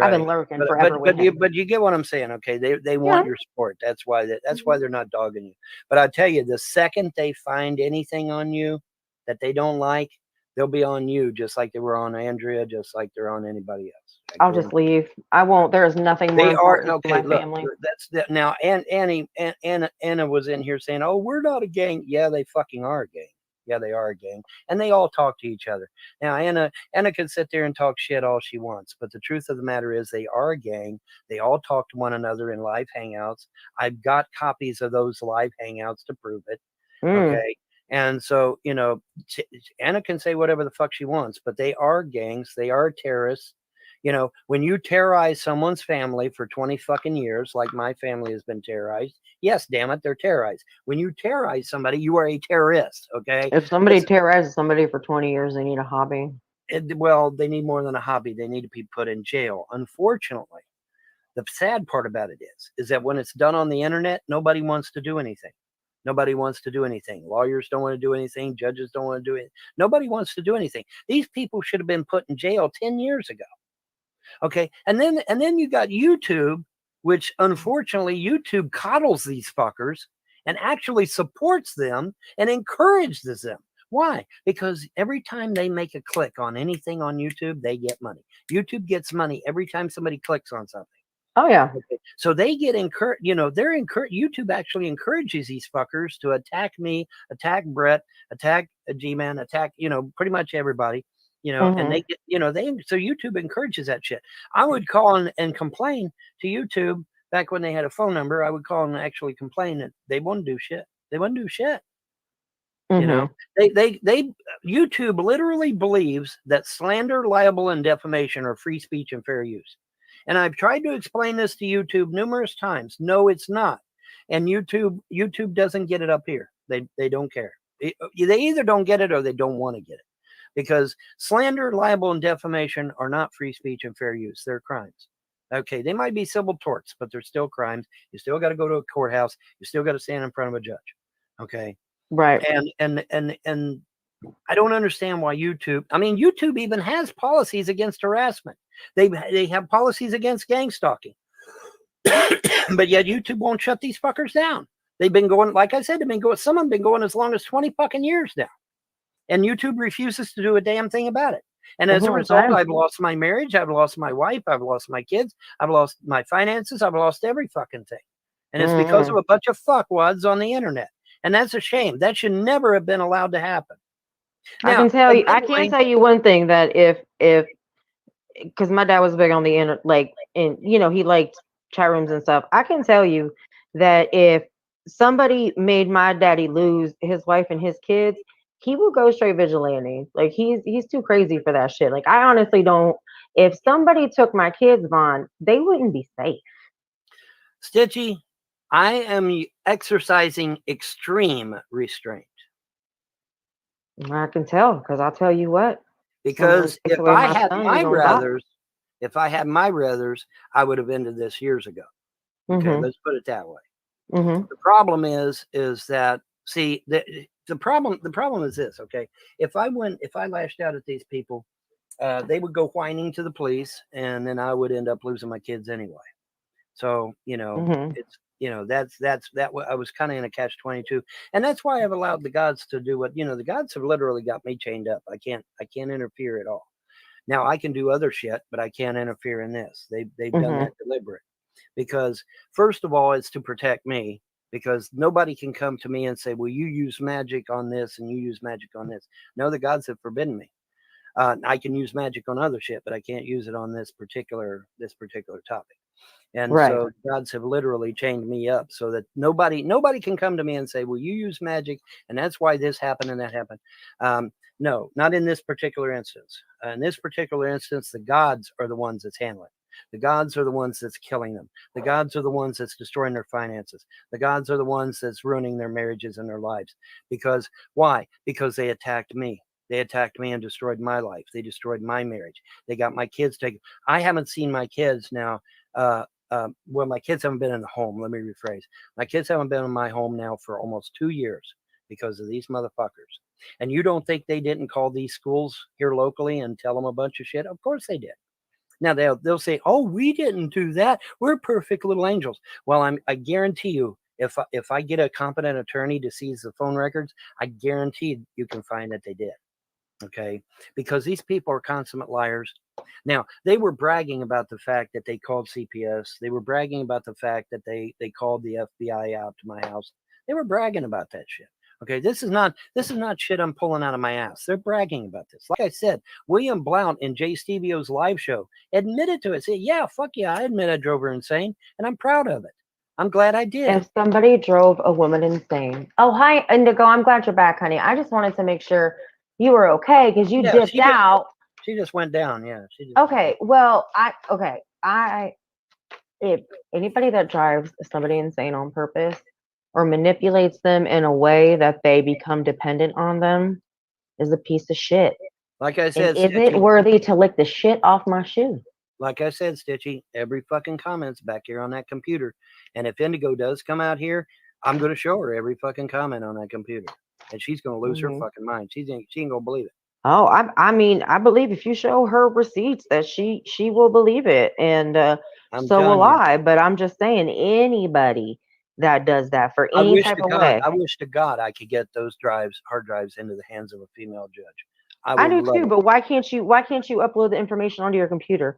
I've been lurking forever. But you get what I'm saying, okay? They want your support. That's why they're not dogging you. But I tell you, the second they find anything on you that they don't like, they'll be on you, just like they were on Andrea, just like they're on anybody else. I'll just leave. I won't. There is nothing more important to my family. That's now. Anna was in here saying, "Oh, we're not a gang." Yeah, they fucking are a gang. Yeah, they are a gang, and they all talk to each other. Now, Anna can sit there and talk shit all she wants, but the truth of the matter is they are a gang. They all talk to one another in live hangouts. I've got copies of those live hangouts to prove it. Okay. And so, you know, Anna can say whatever the fuck she wants, but they are gangs. They are terrorists. You know, when you terrorize someone's family for 20 fucking years, like my family has been terrorized, yes, damn it, they're terrorized. When you terrorize somebody, you are a terrorist, okay? If somebody terrorizes somebody for 20 years, they need a hobby. Well, they need more than a hobby. They need to be put in jail. Unfortunately, the sad part about it is that when it's done on the internet, nobody wants to do anything. Nobody wants to do anything. Lawyers don't want to do anything. Judges don't want to do it. Nobody wants to do anything. These people should have been put in jail 10 years ago. Okay. And then you got YouTube, which unfortunately YouTube coddles these fuckers and actually supports them and encourages them. Why? Because every time they make a click on anything on YouTube, they get money. YouTube gets money every time somebody clicks on something. Oh yeah. Okay. So they get encouraged, you know, they're encouraged. YouTube actually encourages these fuckers to attack me, attack Brett, attack G-Man, attack, you know, pretty much everybody, you know, and they get, you know, so YouTube encourages that shit. I would call and complain to YouTube back when they had a phone number. I would call and actually complain that they wouldn't do shit. They wouldn't do shit. You know, they YouTube literally believes that slander, libel, and defamation are free speech and fair use. And I've tried to explain this to YouTube numerous times. No, it's not. And YouTube doesn't get it up here. They don't care. They either don't get it or they don't want to get it, because slander, libel, and defamation are not free speech and fair use. They're crimes. Okay, they might be civil torts, but they're still crimes. You still got to go to a courthouse. You still got to stand in front of a judge. Okay. Right. And I don't understand why YouTube. I mean, YouTube even has policies against harassment. They have policies against gang stalking, but yet YouTube won't shut these fuckers down. They've been going, like I said, some of them been going as long as 20 fucking years now, and YouTube refuses to do a damn thing about it. And as a result, I've lost my marriage, I've lost my wife, I've lost my kids, I've lost my finances, I've lost every fucking thing, and it's because of a bunch of fuckwads on the internet. And that's a shame. That should never have been allowed to happen. Now, I can tell you one thing, that if because my dad was big on the internet, like, and you know, he liked chat rooms and stuff. I can tell you that if somebody made my daddy lose his wife and his kids, he will go straight vigilante. Like, he's too crazy for that shit. Like, I honestly don't. If somebody took my kids, Vaughn, they wouldn't be safe. Stitchy, I am exercising extreme restraint. I can tell, because I'll tell you what. Because if I had my brothers, I would have ended this years ago. Okay, let's put it that way. The problem is that, see, the problem is this. Okay, if I lashed out at these people, they would go whining to the police, and then I would end up losing my kids anyway. So, you know, it's, you know, that I was kind of in a catch-22, and that's why I've allowed the gods to do what, you know, the gods have literally got me chained up. I can't interfere at all. Now I can do other shit, but I can't interfere in this. They've done that deliberate, because first of all, it's to protect me, because nobody can come to me and say, well, you use magic on this and you use magic on this. No, the gods have forbidden me. I can use magic on other shit, but I can't use it on this particular topic. And so gods have literally chained me up so that nobody can come to me and say, well, you use magic and that's why this happened and that happened. No, not in this particular instance. In this particular instance, the gods are the ones that's handling. The gods are the ones that's killing them. The gods are the ones that's destroying their finances. The gods are the ones that's ruining their marriages and their lives. Because why? Because they attacked me. They attacked me and destroyed my life. They destroyed my marriage. They got my kids taken. I haven't seen my kids now. Well, my kids haven't been in the home. Let me rephrase. My kids haven't been in my home now for almost 2 years because of these motherfuckers. And you don't think they didn't call these schools here locally and tell them a bunch of shit? Of course they did. Now they'll say, "Oh, we didn't do that. We're perfect little angels." Well, I guarantee you, if I get a competent attorney to seize the phone records, I guarantee you can find that they did. Okay, because these people are consummate liars. Now, they were bragging about the fact that they called CPS. They were bragging about the fact that they called the FBI out to my house. They were bragging about that shit. Okay, this is not shit I'm pulling out of my ass. They're bragging about this. Like I said, William Blount in Jay Stevio's live show admitted to it. Said, "Yeah, fuck yeah, I admit I drove her insane, and I'm proud of it. I'm glad I did." If somebody drove a woman insane. Oh, hi, Indigo. I'm glad you're back, honey. I just wanted to make sure you were okay, because you dipped out. She just went down. Yeah. Okay. Well, if anybody that drives somebody insane on purpose or manipulates them in a way that they become dependent on them is a piece of shit. Like I said, is it worthy to lick the shit off my shoe? Like I said, Stitchy, every fucking comment's back here on that computer. And if Indigo does come out here, I'm going to show her every fucking comment on that computer. And she's going to lose her fucking mind. She ain't going to believe it. Oh, I mean, I believe if you show her receipts that she will believe it. And so will I. But I'm just saying, anybody that does that for any type of way. I wish to God I could get those hard drives into the hands of a female judge. I do too, but why can't you upload the information onto your computer?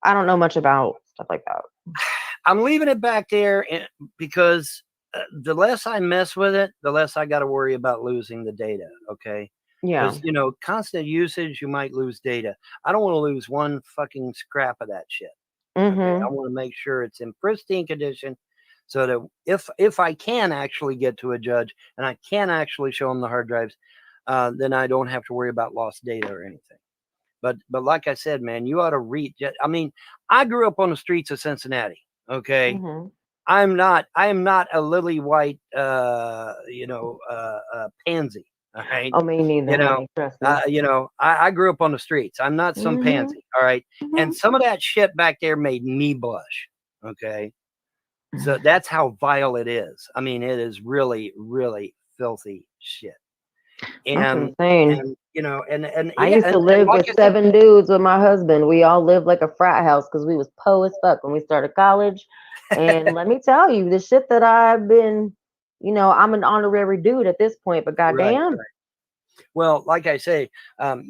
I don't know much about stuff like that. I'm leaving it back there because the less I mess with it, the less I got to worry about losing the data. Okay. Yeah. Because, you know, constant usage, you might lose data. I don't want to lose one fucking scrap of that shit. Okay. I want to make sure it's in pristine condition so that if I can actually get to a judge and I can actually show them the hard drives, then I don't have to worry about lost data or anything. But like I said, man, you ought to read. I mean, I grew up on the streets of Cincinnati. Okay. I am not a lily white, pansy. All right. Oh, me neither. You know, honey, trust me. I grew up on the streets. I'm not some pansy. All right. And some of that shit back there made me blush. Okay. So that's how vile it is. I mean, it is really, really filthy shit. That's And, insane. and I used to live with 7 dudes with my husband. We all lived like a frat house because we was po as fuck when we started college. And let me tell you, the shit that I've been, I'm an honorary dude at this point, but goddamn. Right. Well, like I say, this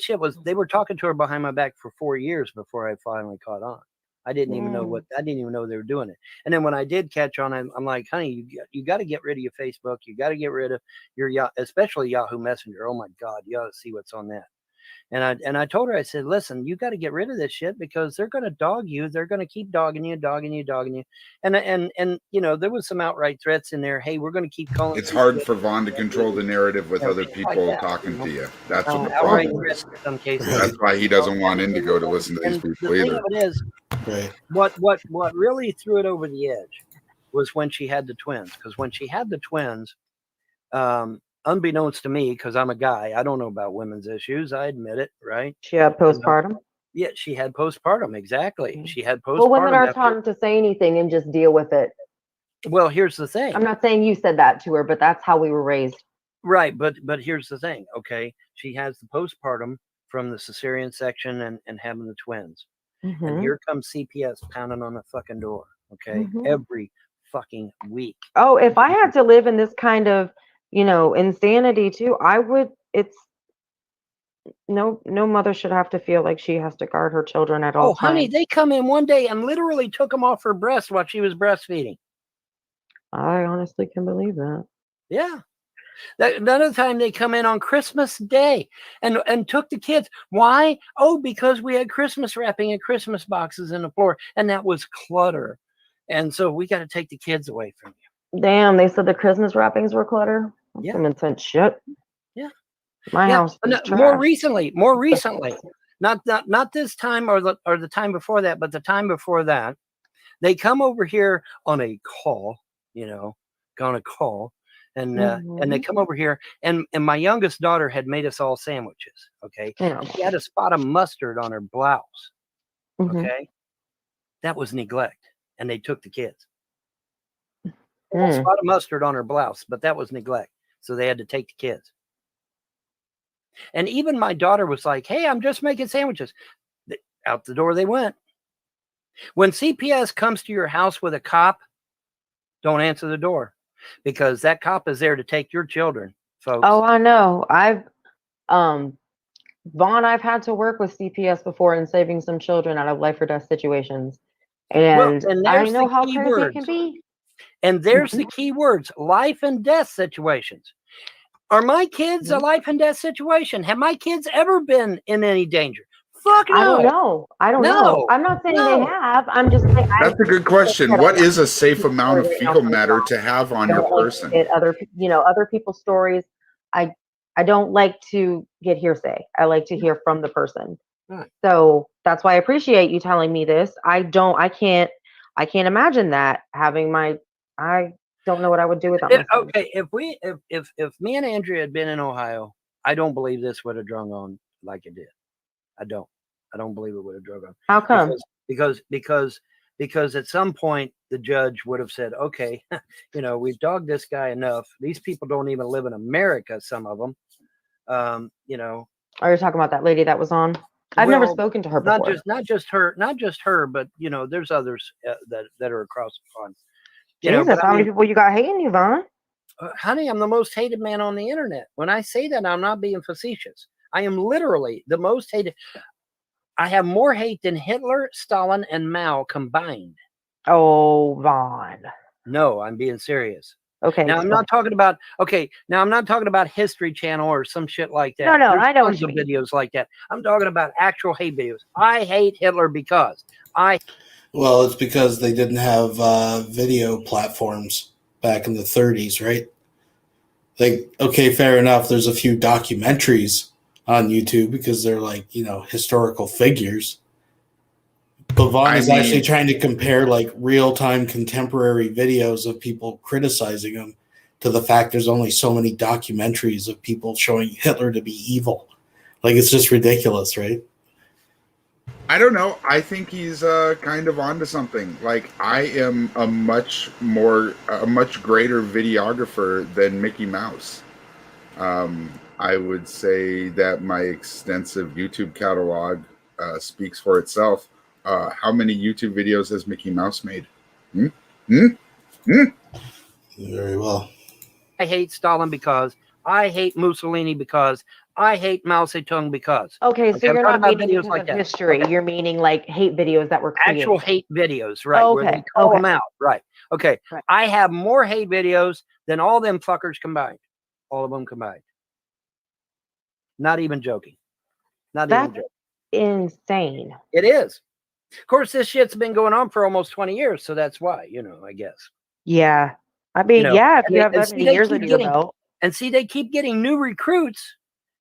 shit was, they were talking to her behind my back for 4 years before I finally caught on. I didn't even know I didn't even know they were doing it. And then when I did catch on, I'm like, honey, you got to get rid of your Facebook. You got to get rid of your especially Yahoo Messenger. Oh my God, you ought to see what's on that. And I told her, I said, listen, you got to get rid of this shit because they're going to dog you. They're going to keep dogging you. And there was some outright threats in there. Hey, we're going to keep calling. It's hard for Vaughn to control the narrative with other people talking to you. That's what the problem is. In some cases. That's why he doesn't want Indigo to listen to these people the thing either. of it is, what really threw it over the edge was when she had the twins. Because when she had the twins, unbeknownst to me, because I'm a guy, I don't know about women's issues. I admit it, right? She had postpartum? Yeah, she had postpartum. Exactly. She had postpartum. Well, women are taught to say anything and just deal with it. Well, here's the thing. I'm not saying you said that to her, but that's how we were raised. Right. But here's the thing. Okay. She has the postpartum from the cesarean section and having the twins. And here comes CPS pounding on the fucking door. Okay. Every fucking week. Oh, if I had to live in this kind of insanity too, I would. No mother should have to feel like she has to guard her children at all times. Honey, they come in one day and literally took them off her breast while she was breastfeeding. I honestly can believe that. Yeah. Another time they come in on Christmas Day and took the kids. Why? Oh, because we had Christmas wrapping and Christmas boxes in the floor, and that was clutter. And so we got to take the kids away from you. Damn, they said the Christmas wrappings were clutter. That's some intense shit. Yeah. My house was more recently, not this time or the time before that, but the time before that, they come over here on a call, on a call, and they come over here, and my youngest daughter had made us all sandwiches. Okay, she had a spot of mustard on her blouse. Okay, that was neglect, and they took the kids. A spot of mustard on her blouse, but that was neglect, so they had to take the kids. And even my daughter was like, hey, I'm just making sandwiches. Out the door they went. When CPS comes to your house with a cop, don't answer the door because that cop is there to take your children, folks. Oh, I know. Vaughn, I've had to work with CPS before in saving some children out of life or death situations. And I know how crazy it can be. And there's the key words, life and death situations. Are my kids a life and death situation? Have my kids ever been in any danger? Fuck no. I don't know. I don't know. I'm not saying they have. I'm just saying. That's a good question. What is a safe amount of fecal matter to have on your person? Other people's stories. I don't like to get hearsay. I like to hear from the person. So that's why I appreciate you telling me this. I can't imagine that having I don't know what I would do without my son. Okay, if me and Andrea had been in Ohio, I don't believe this would have drung on like it did. I don't believe it would have drug on. How come? Because at some point the judge would have said, okay, we've dogged this guy enough. These people don't even live in America, some of them. Are you talking about that lady that was on? I've never spoken to her before. Not just her, but there's others that are across the pond. Jesus, how many people you got hating you, Vaughn? Honey, I'm the most hated man on the internet. When I say that, I'm not being facetious. I am literally the most hated. I have more hate than Hitler, Stalin, and Mao combined. Oh, Vaughn. No, I'm being serious. Okay. Now I'm not talking about Now I'm not talking about History Channel or some shit like that. No, There's I know tons what you of mean. videos like that. I'm talking about actual hate videos. I hate Hitler because Well, it's because they didn't have video platforms back in the 30s, right? Like, okay, fair enough. There's a few documentaries on YouTube because they're like, historical figures. But Vaughn is actually trying to compare like real-time contemporary videos of people criticizing him to the fact there's only so many documentaries of people showing Hitler to be evil. Like, it's just ridiculous, right? I don't know. I think he's kind of onto something. Like, I am a much greater videographer than Mickey Mouse. I would say that my extensive YouTube catalog speaks for itself. How many YouTube videos has Mickey Mouse made? Very well. I hate Stalin because I hate Mussolini because I hate Mao Zedong because. Okay, so you're I'm not talking about meaning videos like that. history. Okay. You're meaning like hate videos that were created. Actual hate videos, right? Oh, Where they okay, call okay. them out, right? Okay, Right. I have more hate videos than all them fuckers combined. All of them combined. Not even joking. Not even That's joking. insane. It is. Of course, this shit's been going on for almost 20 years, so that's why, I guess. Yeah. I mean, yeah, if and you they- have and that see, many they years keep under your getting- belt. And see, they keep getting new recruits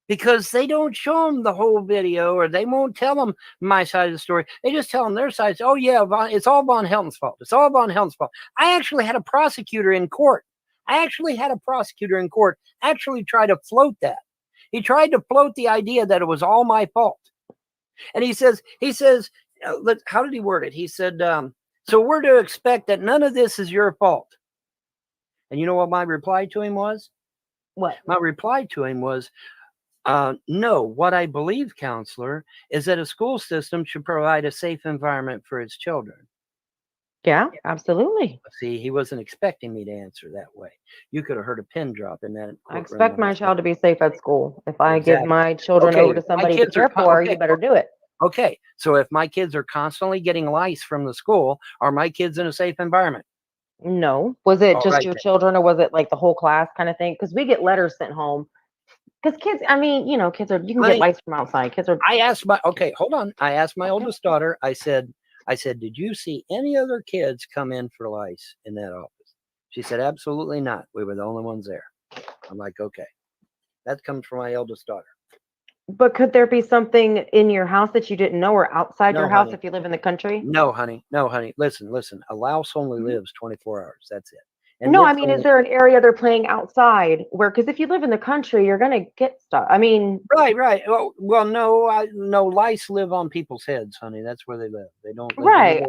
because they don't show them the whole video, or they won't tell them my side of the story. They just tell them their side. Oh, yeah, it's all Von Helton's fault. It's all Von Helton's fault. I actually had a prosecutor in court. Actually try to float that. He tried to float the idea that it was all my fault. And he says, how did he word it? He said, so we're to expect that none of this is your fault. And you know what my reply to him was? What? My reply to him was, no, what I believe, counselor, is that a school system should provide a safe environment for its children. Yeah, absolutely. See, he wasn't expecting me to answer that way. You could have heard a pin drop in that. I expect my child to be safe at school. If I give Exactly. my children Okay, over to if my somebody to kids are care for, you better do it. Okay, so if my kids are constantly getting lice from the school, are my kids in a safe environment? No. Was it All just right, your then. children, or was it like the whole class kind of thing? Because we get letters sent home. Because kids, I mean, kids are, you can get Honey, lice from outside. Kids are. I asked hold on. I asked my oldest daughter, I said, did you see any other kids come in for lice in that office? She said, absolutely not. We were the only ones there. I'm like, okay. That comes from my eldest daughter. But could there be something in your house that you didn't know, or outside No, your house honey. if you live in the country? No, honey. Listen. A louse only lives 24 hours. That's it. And No, I it's mean, is only- there an area they're playing outside where, because if you live in the country, you're going to get stuff. I mean, Right. Well, no, lice live on people's heads, honey. That's where they live. They don't live Right.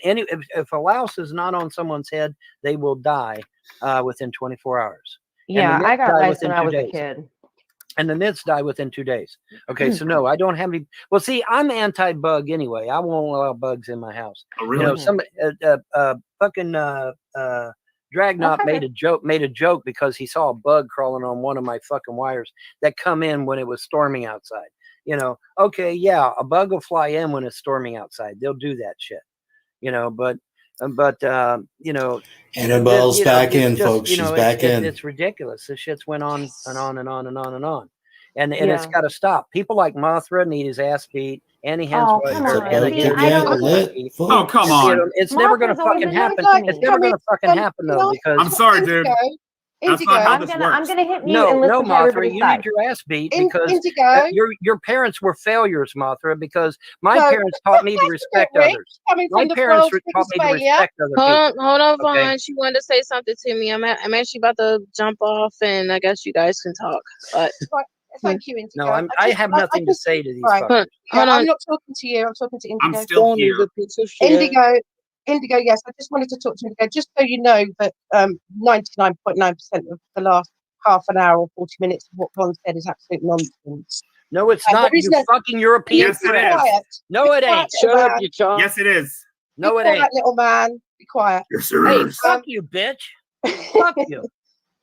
anywhere. If a louse is not on someone's head, they will die within 24 hours. And the yeah, I nits got die lice within when I 2 was a days. kid. And the nits die within 2 days. Okay, so no, I don't have any. Well, see, I'm anti-bug anyway. I won't allow bugs in my house. Oh, really? Somebody, Dragnot Okay. made a joke because he saw a bug crawling on one of my fucking wires that come in when it was storming outside. Okay, yeah, a bug will fly in when it's storming outside. They'll do that shit. But Annabelle's back in, folks. She's back in. It's ridiculous. This shit's went on and on and on and on and on. And it's Yeah. got to stop. People like Mothra need his ass beat. Annie Hans Oh, come Weiser, on. Anna See, Hill, I don't- Anna lit, Hill. folks. Oh, come on. It's never going to Mothra's always fucking been happen. nice to It's me. never going to fucking happen though, because I'm sorry, dude. That's not how I'm this gonna works. hit mute no, and listen to Mothra, everybody's you side. need your ass beat because Indigo. your parents were failures, Mothra. Because my No, parents taught me to respect Rick, others. coming My from the parents world's taught me to biggest failure. respect other people. Hold on, Okay. Vaughn. She wanted to say something to me. I'm actually about to jump off, and I guess you guys can talk. But Right, thank you, Indigo. No, I have nothing to say to these right. fuckers. hold I'm on. not talking to you. I'm talking to Indigo. I'm still here. Indigo, yes. I just wanted to talk to Indigo, just so you know that 99.9% of the last half an hour or 40 minutes of what Ron said is absolute nonsense. No, it's And not. there is You no- fucking European. Yes, it prick. is. Quiet. No, it Be quiet, ain't. little man. Yes, it is. No, Be it quiet, ain't. little man. Be quiet. Yes, it Hey, is. fuck you, bitch. Fuck you.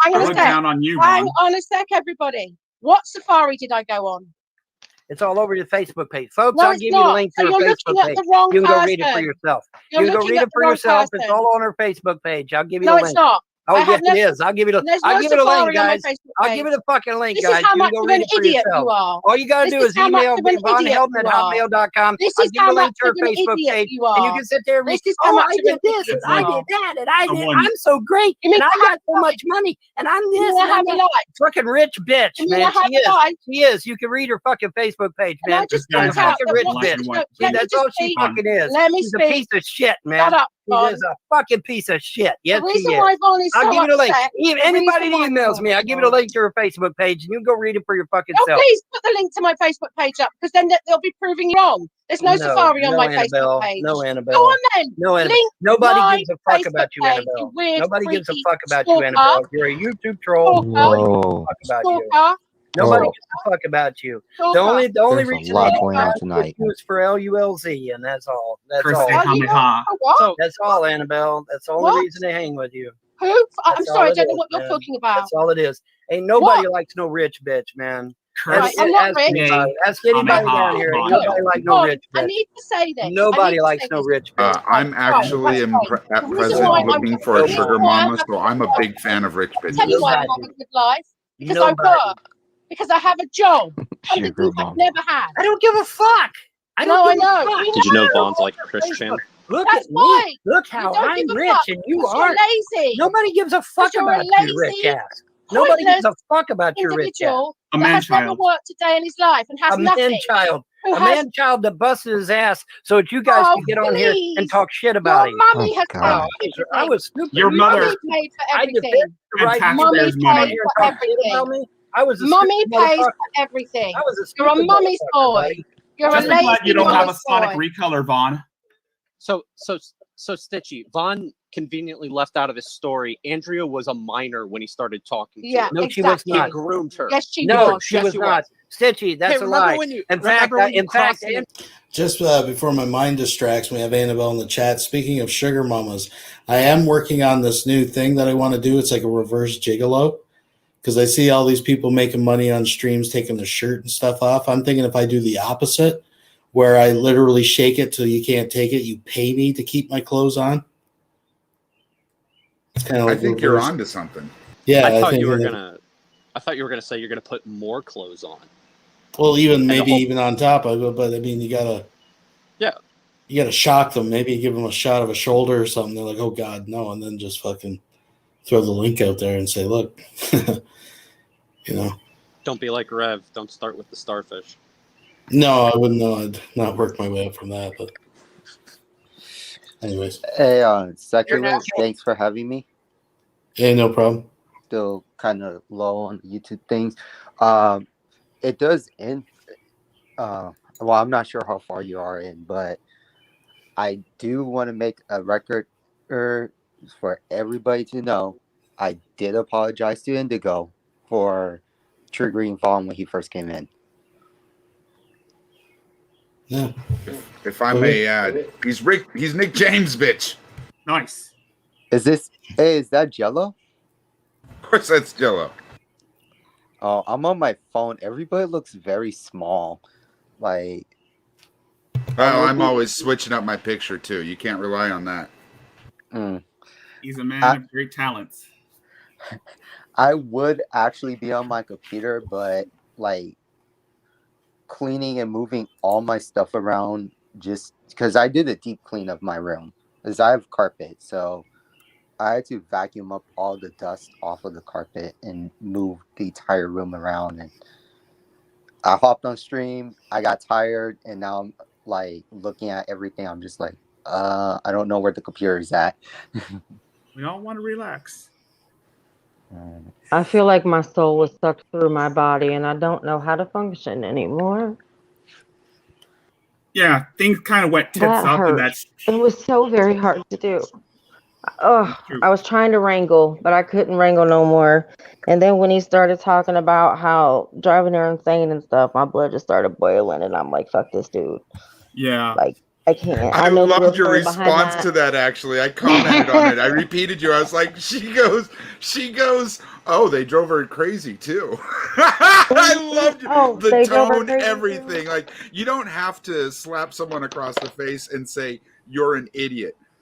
Hang on I a look sec. down on you, Hang Vaughn. on a sec, everybody. What safari did I go on? It's all over your Facebook page. Folks, No, I'll it's give you the not. link So to her you're Facebook looking at page. the wrong You can go read it for person. yourself. You're You can go looking read at it the for wrong yourself. It's person. all on her Facebook page. I'll give you No, the it's link. not. Oh, I yes, have no, it is. I'll give you the. there's I'll no give you the link, safari on my guys. Facebook I'll page. give you the fucking link, This guys. is how You much can go of read an it for idiot yourself. you are. All you gotta This do is is how much email of me an idiot VonHelton at you are. hotmail.com. This I'll is give you how the link much to her of an Facebook idiot page, you and you are. can sit there and read. This is how Oh, much I of an did this, idiot and I you did are. that, and I did. Someone- I'm so great, You mean and I to have got so much money, and I'm You this, mean to and I'm have a that. life? Fucking rich bitch, You mean man. to have She a is. life? She is. You can read her fucking Facebook page, Can I man. just She's a point out fucking that rich what? bitch. No, See, let me that's just all she speak. fucking is. Let me She's a speak. piece of shit, man. Shut up, She Vaughn. is a fucking piece of shit. Yes, The she reason is. why Vaughn is I'll so give you the link. upset. Even The anybody reason that why. emails me, I'll give you the link to her Facebook page, and you can go read it for your fucking Oh, self. please put the link to my Facebook page up because then they'll be proving you wrong. There's no safari on no, my Annabelle. Facebook page. No, Go Annabelle. on then. No, Annabelle. Link Nobody my gives a fuck Facebook about you, page, Annabelle. you weird, Nobody gives a freaky fuck about you, stalker. Annabelle. You're a YouTube troll. Nobody gives a fuck about you. Stalker. Nobody Oh. gives a fuck about you. Stalker. The only There's a reason lot they going on ask tonight. you is for LULZ, and that's all. That's Chris all. Kamehameha. What? So That's all, Annabelle. That's the only What? reason they hang with you. Who? I'm That's sorry, all I it don't know is, what you're man. talking about. That's all it is. Ain't nobody likes no rich bitch, man. Right, I'm not rich. Ask anybody down here. Ain't nobody like no Vaughn, rich I bitch. need to say this. I need Nobody to likes say no this. rich bitch. I'm actually right. at The reason present why I'm looking for a the reason sugar why I mama, have so I'm a big fan of rich I'll tell you bitches. why I have a good life. Because I Nobody. work. Because I have a job. Something Sugar you have mama. never had. I don't give a fuck. I No, don't I give a know. fuck. We did you know know. Vaughn's like a Christian? Look That's at me. fine. Look You how don't give I'm a rich fuck and you because aren't. you're lazy. Nobody gives a fuck Because you're a about you, rich lazy, ass. Nobody gives pointless a fuck about your rich ass. individual A that has never man-child. worked a day in his life and has A nothing. man-child. Who A has man-child that busted his ass so that you guys Oh, can get on here and please. talk shit Your about him. mummy has God. paid for I everything. was stupid. Your mother Mummy paid for I everything. defended the and right Mummy taxpayers' to come money. paid here for and talk shit about everything. me. I was a Mummy stupid pays motherfucker. for everything. I was a You're a stupid mummy's motherfucker, boy. buddy. You're Just a be glad lazy you don't have a mummy's sonic boy. recolor, Vaughn. So Stitchy, Vaughn conveniently left out of his story. Andrea was a minor when he started talking to Yeah, her. No, she was exactly. He not. groomed her. Yes, she No, was. she Yes, was she not. Stitchy, that's Hey, a lie. In fact, Just before my mind distracts me, I have Annabelle in the chat. Speaking of sugar mamas, I am working on this new thing that I want to do. It's like a reverse gigolo because I see all these people making money on streams, taking their shirt and stuff off. I'm thinking if I do the opposite, where I literally shake it till you can't take it, you pay me to keep my clothes on. It's kind of I like think you're reverse. onto something. Yeah, I thought think you were that- gonna. I thought you were gonna say you're gonna put more clothes on. Well, even And the maybe whole- even on top of it, but I mean, you gotta shock them. Maybe give them a shot of a shoulder or something. They're like, "Oh God, no!" And then just fucking throw the link out there and say, "Look, you know." Don't be like Rev. Don't start with the starfish. No, I wouldn't know. I'd not work my way up from that. But anyways, Hey, Secular, thanks for having me. hey, no problem. Still kind of low on YouTube things. It does end. Well, I'm not sure how far you are in, but I do want to make a record for everybody to know. I did apologize to Indigo for triggering Vaughn when he first came in. Yeah. If I may add, he's Nick James, bitch. Nice. Is that Jello? Of course, that's Jello. Oh, I'm on my phone. Everybody looks very small. Like, Oh, I'm always switching up my picture too. You can't rely on that. He's a man of great talents. I would actually be on my computer, but like cleaning and moving all my stuff around just because I did a deep clean of my room because I have carpet, so I had to vacuum up all the dust off of the carpet and move the entire room around. And I hopped on stream, I got tired, and now I'm like looking at everything. I'm just like, I don't know where the computer is at. We all want to relax. I feel like my soul was sucked through my body and I don't know how to function anymore. Yeah, things kind of went tits That up, hurt. and that's It was so very hard to do. Oh, I was trying to wrangle, but I couldn't wrangle no more. And then when he started talking about how driving her insane and stuff, my blood just started boiling, and I'm like, "Fuck this dude!" Yeah, like I can't. I know the real loved your story behind response that. to that. Actually, I commented on it. I repeated you. I was like, she goes. Oh, they drove her crazy too. I loved the tone, everything. Like, you don't have to slap someone across the face and say you're an idiot.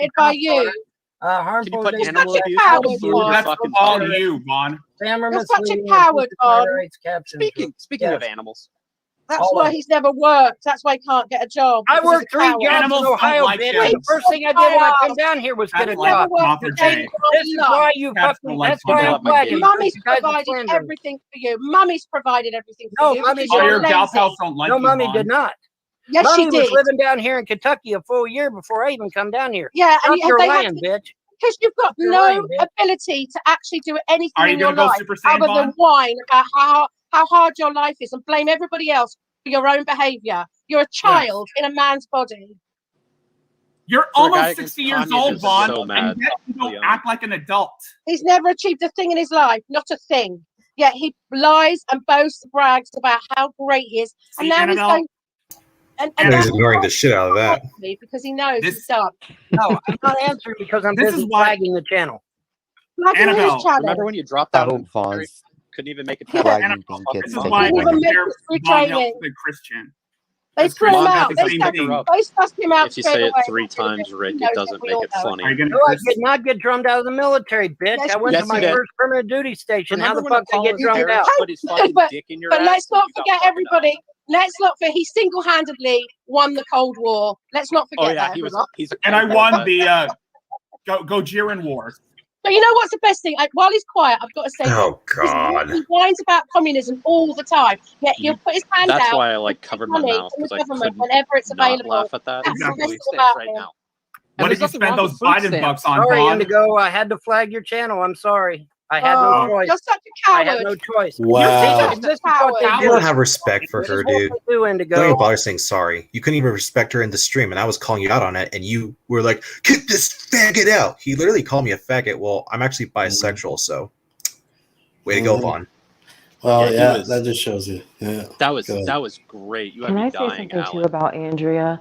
frustrated by you. Harmful put is animal abuse coward, before Vaughn. That's fucking all fire? you, Vaughn. You're such a coward, Vaughn. Speaking of animals, That's why he's never worked. That's why he can't get a job. I because worked he's a 3 coward. jobs in Ohio, bitch. The first thing I did when I come down here was get a job. This is why you fucking. That's why I'm flagging. Mummy's You guys are provided slandering. everything for you. Mummy's provided everything for No, you. Mummy because you're lazy. No, Mummy did not. Yes, Mummy she did. was living down here in Kentucky a full year before I even come down here. Yeah, and and you're they had lying, to- bitch. Because you've got You're no lying, bitch. ability to actually do anything Are you in your gonna go life Super Saiyan, other than Vaughn? whine about how hard your life is and blame everybody else for your own behavior. You're a child in a man's body. You're For a guy almost against 60 years Kanye, old, this is Vaughn, so and mad. yet you don't act like an adult. He's never achieved a thing in his life, not a thing. Yet he lies and boasts, brags about how great he is, and See, now Annabelle? he's going. And He's that's ignoring the shit out of that. because he knows he's dumb. No, I'm not answering because I'm This busy is why- flagging the channel. Flagging his Annabelle, channel. remember when you dropped out? I of hope Vaughn's couldn't even make it Yeah. past Annabelle, gets this is taken why I away. Even compare make free Vaughn training. to Christian. They Because threw him Christian out. does They the same stuffed thing. they stuffed him out If you straight say it away. 3 times, Rick, it doesn't make it funny. Are you gonna No, I did not get drummed out of the military, bitch. Yes, I went yes, to my you did. first permanent duty station. Remember How the when fuck did I get Apollo's drummed parents out? put his fucking dick in your But ass? let's not You got forget fucking everybody. Let's not forget he single-handedly won the Cold War. Let's not forget Oh yeah, that. he was. He's a And I won but- the Gojira Wars. But you know what's the best thing? While he's quiet, I've got to say Oh, this. God. He whines about communism all the time. Yet he'll put his hand That's out why I and like take covered my money mouth from the because I government couldn't whenever it's not available. laugh at that. That's the Exactly. best thing about right him. now. What did you nothing spend wrong those with food Biden stamps. bucks on, Sorry, Vaughn? Indigo. I had to flag your channel. I'm sorry. I had no choice. You're such a I coward. had no choice. Wow. See, this is what they You do. don't have respect for This her, is what dude. they do, Indigo. Don't even bother saying sorry. You couldn't even respect her in the stream, and I was calling you out on it, and you were like, "Kick this faggot out." He literally called me a faggot. Well, I'm actually bisexual, so way to go, Vaughn. Well, he yeah, was- that just shows you. Yeah. That was Go ahead. that was great. You Can had I me say dying, something too Alan. about Andrea?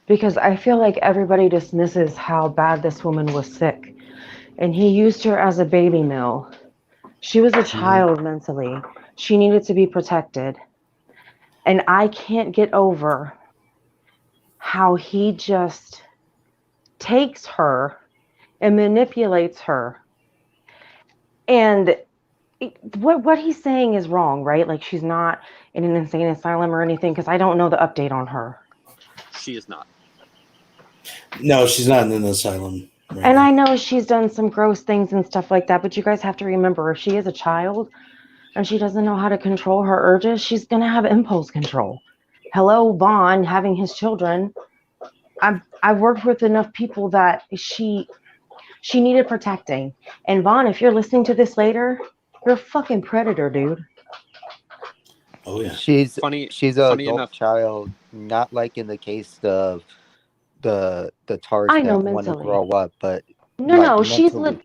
Because I feel like everybody dismisses how bad this woman was sick. And he used her as a baby mill. She was a child mentally. She needed to be protected. And I can't get over how he just takes her and manipulates her. And what he's saying is wrong, right? Like she's not in an insane asylum or anything, because I don't know the update on her. She is not. No, she's not in an asylum. Right And now. I know she's done some gross things and stuff like that, but you guys have to remember, if she is a child and she doesn't know how to control her urges, she's going to have impulse control. Hello, Vaughn, having his children. I've worked with enough people that she needed protecting. And Vaughn, if you're listening to this later, you're a fucking predator, dude. Oh yeah. She's Funny a enough. adult child, not like in the case of the TARDs I know that want to mentally. grow up, but No, like she's mentally,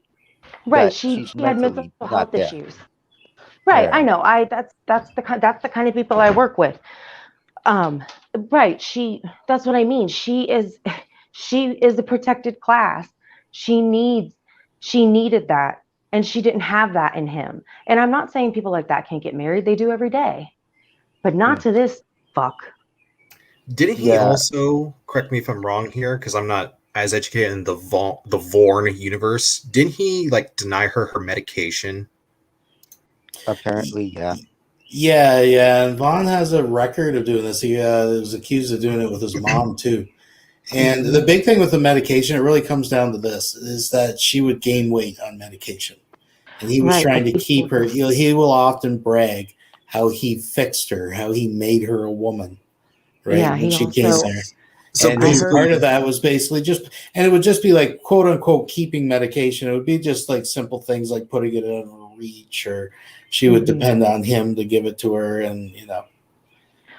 right. that She she's had mental mentally health not there. issues. Right, Yeah. I know. That's the kind of people I work with. Right. That's what I mean. She is a protected class. She needed that, and she didn't have that in him. And I'm not saying people like that can't get married. They do every day, but not to this fuck. Didn't he Yeah. also, correct me if I'm wrong here, because I'm not as educated in the Vorn universe, didn't he like deny her medication? Apparently, yeah. Yeah. And Vaughn has a record of doing this. He was accused of doing it with his mom too. And the big thing with the medication, it really comes down to this, is that she would gain weight on medication. And he was Right, trying to like keep her. He will often brag how he fixed her, how he made her a woman, right? Yeah, when he she came also- there. So And basically- part of that was basically just, and it would just be like, quote unquote, keeping medication. It would be just like simple things like putting it in her reach, or she would depend on him to give it to her, and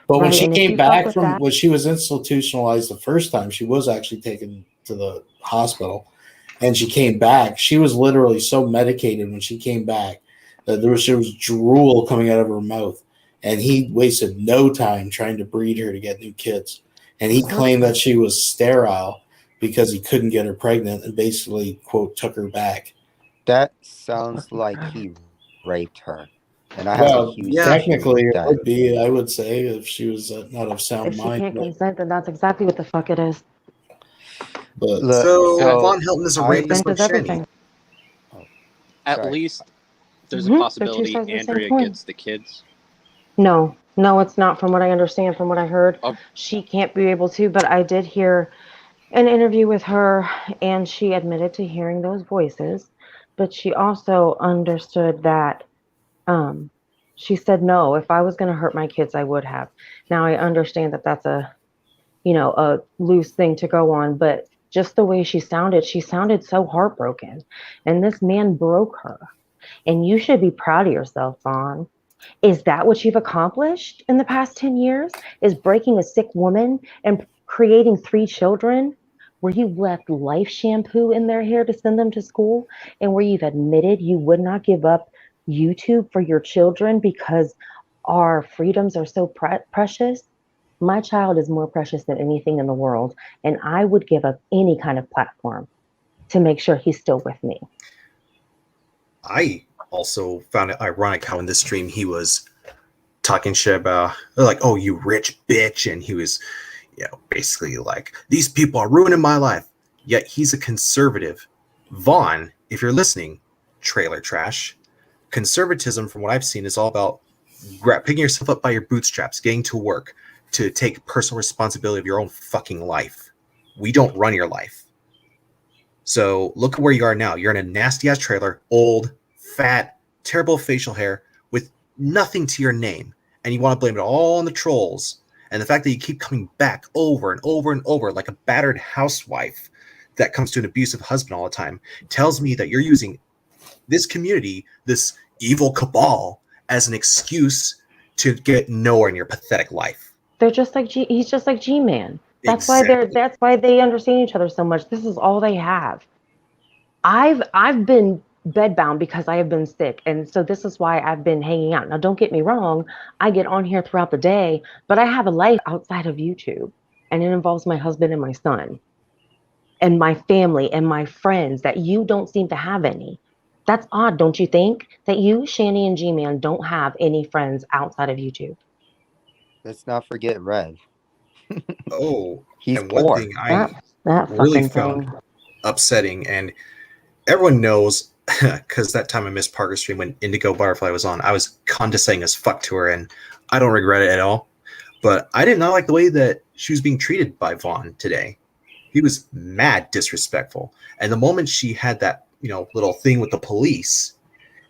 But when Right, she and if came you fuck back with from that- when she was institutionalized the first time, she was actually taken to the hospital, and she came back. She was literally so medicated when she came back that there was drool coming out of her mouth, and he wasted no time trying to breed her to get new kids. And he claimed that she was sterile because he couldn't get her pregnant, and basically, quote, took her back. That sounds like he raped her. And I have a Well, huge technically, issue it with would that. be, I would say, if she was not of sound If she mind. can't but- consent, then that's exactly what the fuck it is. But So So, Von Helton is a I- rapist like Does Shanny. everything. At Sorry. least there's Mhm, a they're two possibility sides of the same Andrea coin. gets the kids. No, no, it's not. From what I understand, from what I heard, Oh. she can't be able to. But I did hear an interview with her, and she admitted to hearing those voices. But she also understood that she said, no, if I was going to hurt my kids, I would have. Now I understand that that's a, a loose thing to go on, but just the way she sounded so heartbroken. And this man broke her. And you should be proud of yourself, Vaughn. Is that what you've accomplished in the past 10 years? Is breaking a sick woman and creating 3 children where you left life shampoo in their hair to send them to school, and where you've admitted you would not give up YouTube for your children because our freedoms are so precious? My child is more precious than anything in the world, and I would give up any kind of platform to make sure he's still with me. I also found it ironic how in this stream he was talking shit about, like, oh, you rich bitch, and he was, basically like, these people are ruining my life. Yet he's a conservative. Vaughn, if you're listening, trailer trash, conservatism, from what I've seen, is all about picking yourself up by your bootstraps, getting to work, to take personal responsibility of your own fucking life. We don't run your life. So look at where you are now. You're in a nasty ass trailer, old, fat, terrible facial hair with nothing to your name. And you want to blame it all on the trolls. And the fact that you keep coming back over and over and over like a battered housewife that comes to an abusive husband all the time tells me that you're using this community, this evil cabal, as an excuse to get nowhere in your pathetic life. They're just like he's just like G-Man. That's Exactly. that's why they understand each other so much. This is all they have. I've been bedbound because I have been sick, and so this is why I've been hanging out. Now, don't get me wrong, I get on here throughout the day, but I have a life outside of YouTube, and it involves my husband and my son, and my family and my friends that you don't seem to have any. That's odd, don't you think? That you, Shanny, and G-Man don't have any friends outside of YouTube. Let's not forget Rev. Oh, He's and one poor. thing I That really fucking found thing. upsetting, and everyone knows, because that time I missed Parker's stream when Indigo Butterfly was on, I was condescending as fuck to her, and I don't regret it at all. But I did not like the way that she was being treated by Vaughn today. He was mad disrespectful. And the moment she had that, little thing with the police,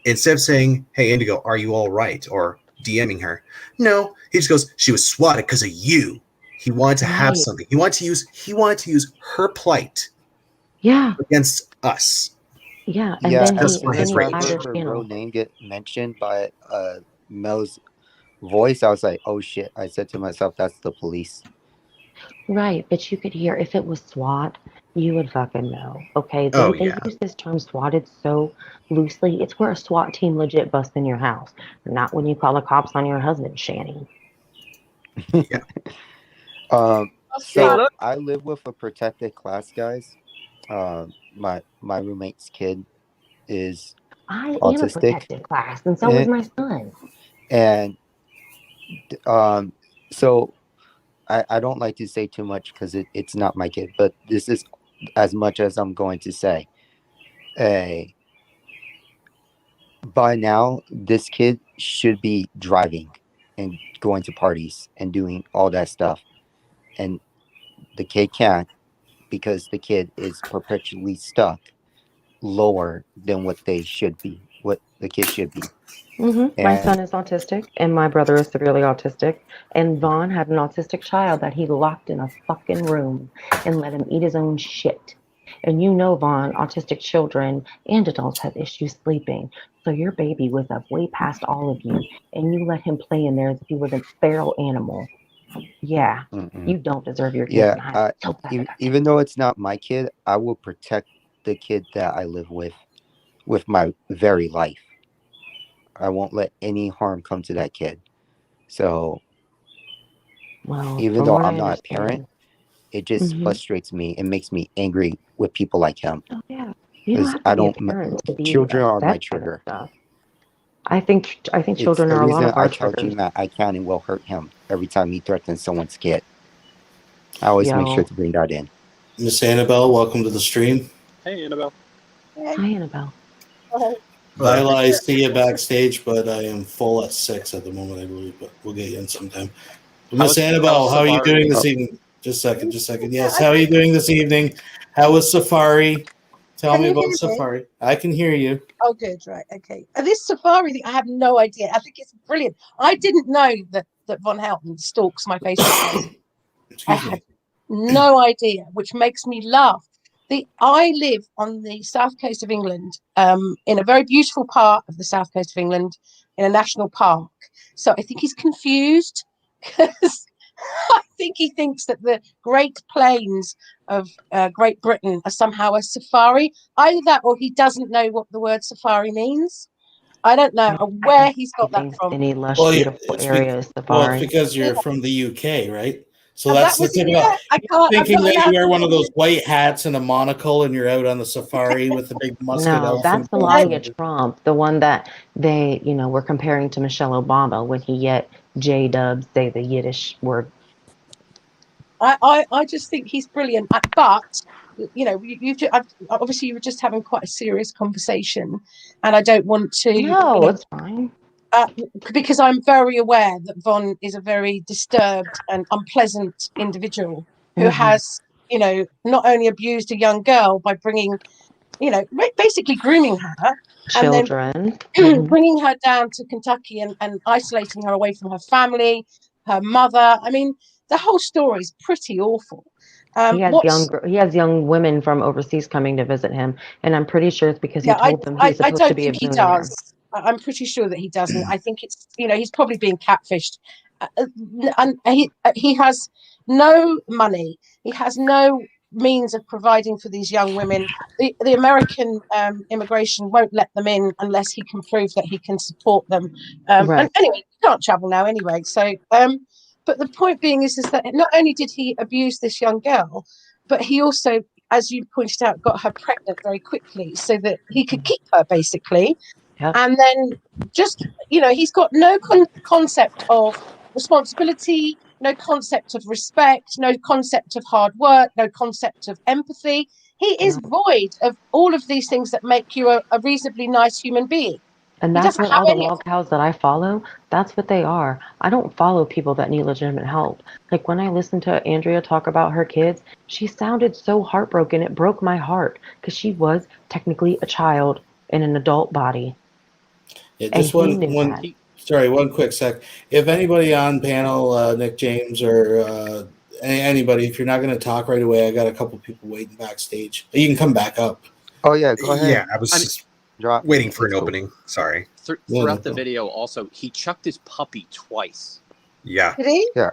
instead of saying, "Hey, Indigo, are you all right?" or DMing her, no, he just goes, "She was swatted because of you." He wanted to have something. He wanted to use her plight against us. Yeah, and Yeah, then as he soon lied as I her heard her channel. real name get mentioned by Mel's voice, I was like, oh shit. I said to myself, that's the police. Right, but you could hear if it was SWAT, you would fucking know. Okay, Oh, they yeah. use this term swatted so loosely. It's where a SWAT team legit busts in your house, not when you call the cops on your husband, Shanny. So look. I live with a protected class, guys. My roommate's kid is I am a autistic. protected class, and so is my son. And so I don't like to say too much because it's not my kid, but this is as much as I'm going to say. By now, this kid should be driving and going to parties and doing all that stuff. And the kid can't because the kid is perpetually stuck lower than what they should be, what the kid should be. My son is autistic, and my brother is severely autistic. And Vaughn had an autistic child that he locked in a fucking room and let him eat his own shit. And Vaughn, autistic children and adults have issues sleeping. So your baby was up way past all of you, and you let him play in there as if he was a feral animal. Yeah, you don't deserve your kids. Yeah, even though it's not my kid, I will protect the kid that I live with my very life. I won't let any harm come to that kid. So even though I'm not a parent, it just frustrates me and makes me angry with people like him. Oh, yeah. You don't have to be a parent to be children are my upset by that trigger. stuff. I think It's children the are a lot reason of our I tell triggers. GMAT I can and will hurt him every time he threatens someone's kid. I always make sure to bring that in. Miss Annabelle, welcome to the stream. Hey, Annabelle. Hi, Annabelle. Lila, I see you backstage, but I am full at 6 at the moment, I believe, but we'll get you in sometime. Miss Annabelle, how are you doing this evening? Just a second. Yes, how are you doing this evening? How was Safari? Tell Can me you about hear me? Safari. I can hear you. Oh, good, right, okay. And this safari thing, I have no idea. I think it's brilliant. I didn't know that Von Helton stalks my Facebook page. I had no idea, which makes me laugh. I live on the south coast of England, in a very beautiful part of the south coast of England, in a national park. So I think he's confused because I think he thinks that the Great Plains of Great Britain are somehow a safari. Either that, or he doesn't know what the word safari means. I don't know where he's got that from. Any lush, Well, beautiful area is safari. it's because you're from the UK, right? So And that's that was the typical. I can't. I'm Thinking not that allowed you wear to one of say those it. white hats and a monocle, and you're out on the safari with the big musket No, elephant. that's Melania Trump, the one that they, were comparing to Michelle Obama when he yet J-dubs say the Yiddish word. I just think he's brilliant. But obviously you were just having quite a serious conversation, and I don't want to. No, it's fine. Because I'm very aware that Von is a very disturbed and unpleasant individual who has, not only abused a young girl by bringing, basically grooming her, Children. and then bringing her down to Kentucky and isolating her away from her family, her mother. I mean, the whole story is pretty awful. He has young women from overseas coming to visit him, and I'm pretty sure it's because he told them he's I supposed to don't be a think he billionaire. does. I'm pretty sure that he doesn't. I think it's, he's probably being catfished. And he has no money. He has no means of providing for these young women. The American immigration won't let them in unless he can prove that he can support them. Right. And anyway, he can't travel now anyway. So, but the point being is that not only did he abuse this young girl, but he also, as you pointed out, got her pregnant very quickly so that he could keep her, basically. Yep. And then just, he's got no concept of responsibility, no concept of respect, no concept of hard work, no concept of empathy. He is void of all of these things that make you a reasonably nice human being. And He that's doesn't what have all the any of log cows that I follow, that's what they are. I don't follow people that need legitimate help. Like when I listened to Andrea talk about her kids, she sounded so heartbroken. It broke my heart because she was technically a child in an adult body. Yeah, And just he knew that. sorry, one quick sec. If anybody on panel, Nick James or anybody, if you're not going to talk right away, I got a couple people waiting backstage. You can come back up. Oh yeah, go ahead. Yeah, I was just waiting for an opening. Sorry. Throughout the video, also, he chucked his puppy twice. Yeah. Did he? Yeah.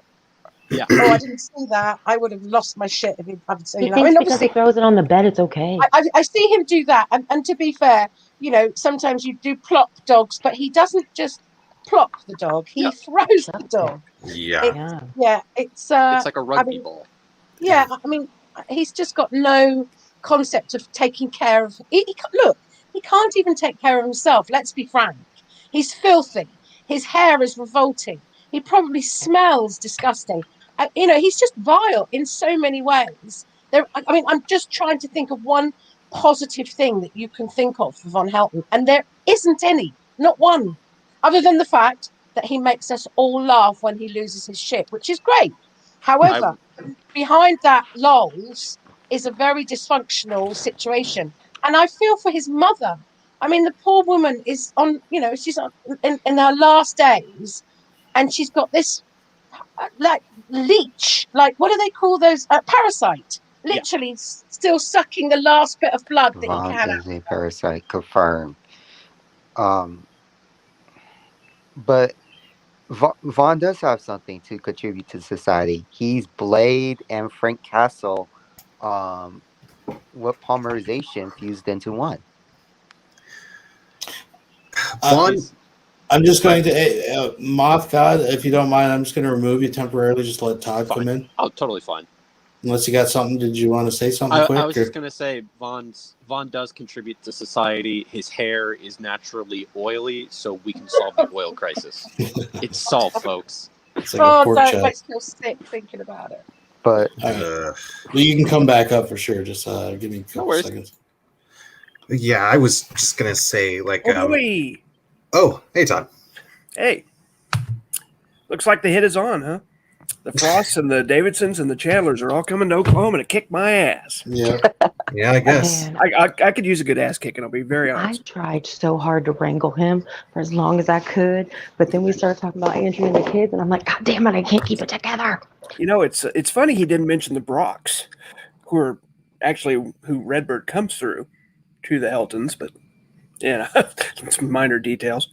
Yeah. Oh, I didn't see that. I would have lost my shit if I'd seen He that. thinks because he throws it on the bed, it's okay. I see him do that, and to be fair, sometimes you do plop dogs, but he doesn't just plop the dog; he throws the dog. Yeah. It's like a rugby ball. Yeah, I mean, he's just got no concept of taking care of. Look, he can't even take care of himself. Let's be frank. He's filthy. His hair is revolting. He probably smells disgusting. He's just vile in so many ways. I'm just trying to think of one positive thing that you can think of for Von Helton, and there isn't any, not one, other than the fact that he makes us all laugh when he loses his shit, which is great. However, behind that lols is a very dysfunctional situation, and I feel for his mother. I mean, the poor woman is on, she's on, in her last days, and she's got this like leech, like what do they call those? Parasite, literally still sucking the last bit of blood that he Von can. is a parasite, confirmed. But Vaughn does have something to contribute to society. He's Blade and Frank Castle, with polymerization fused into one. I'm just going to Moth God, if you don't mind, I'm just going to remove you temporarily. Just let Todd come in. Oh, totally fine. Unless you got something, did you want to say something quick? I was just gonna say Vaughn does contribute to society. His hair is naturally oily, so we can solve the oil crisis. It's solved, folks. It's like a pork chop. Makes me feel sick thinking about it. But well, you can come back up for sure. Just give me a couple seconds. Yeah, I was just gonna say like. Boy. Oh, hey Todd. Hey. Looks like the hit is on, huh? The Frosts and the Davidsons and the Chandlers are all coming to Oklahoma to kick my ass. Yeah. Yeah, I guess. Man. I could use a good ass kicking, I'll be very I honest. tried so hard to wrangle him for as long as I could, but then we started talking about Andrew and the kids, and I'm like, God damn it, I can't keep it together. You know, it's funny he didn't mention the Brocks, who are actually who Redbird comes through to the Heltons, but yeah, some minor details.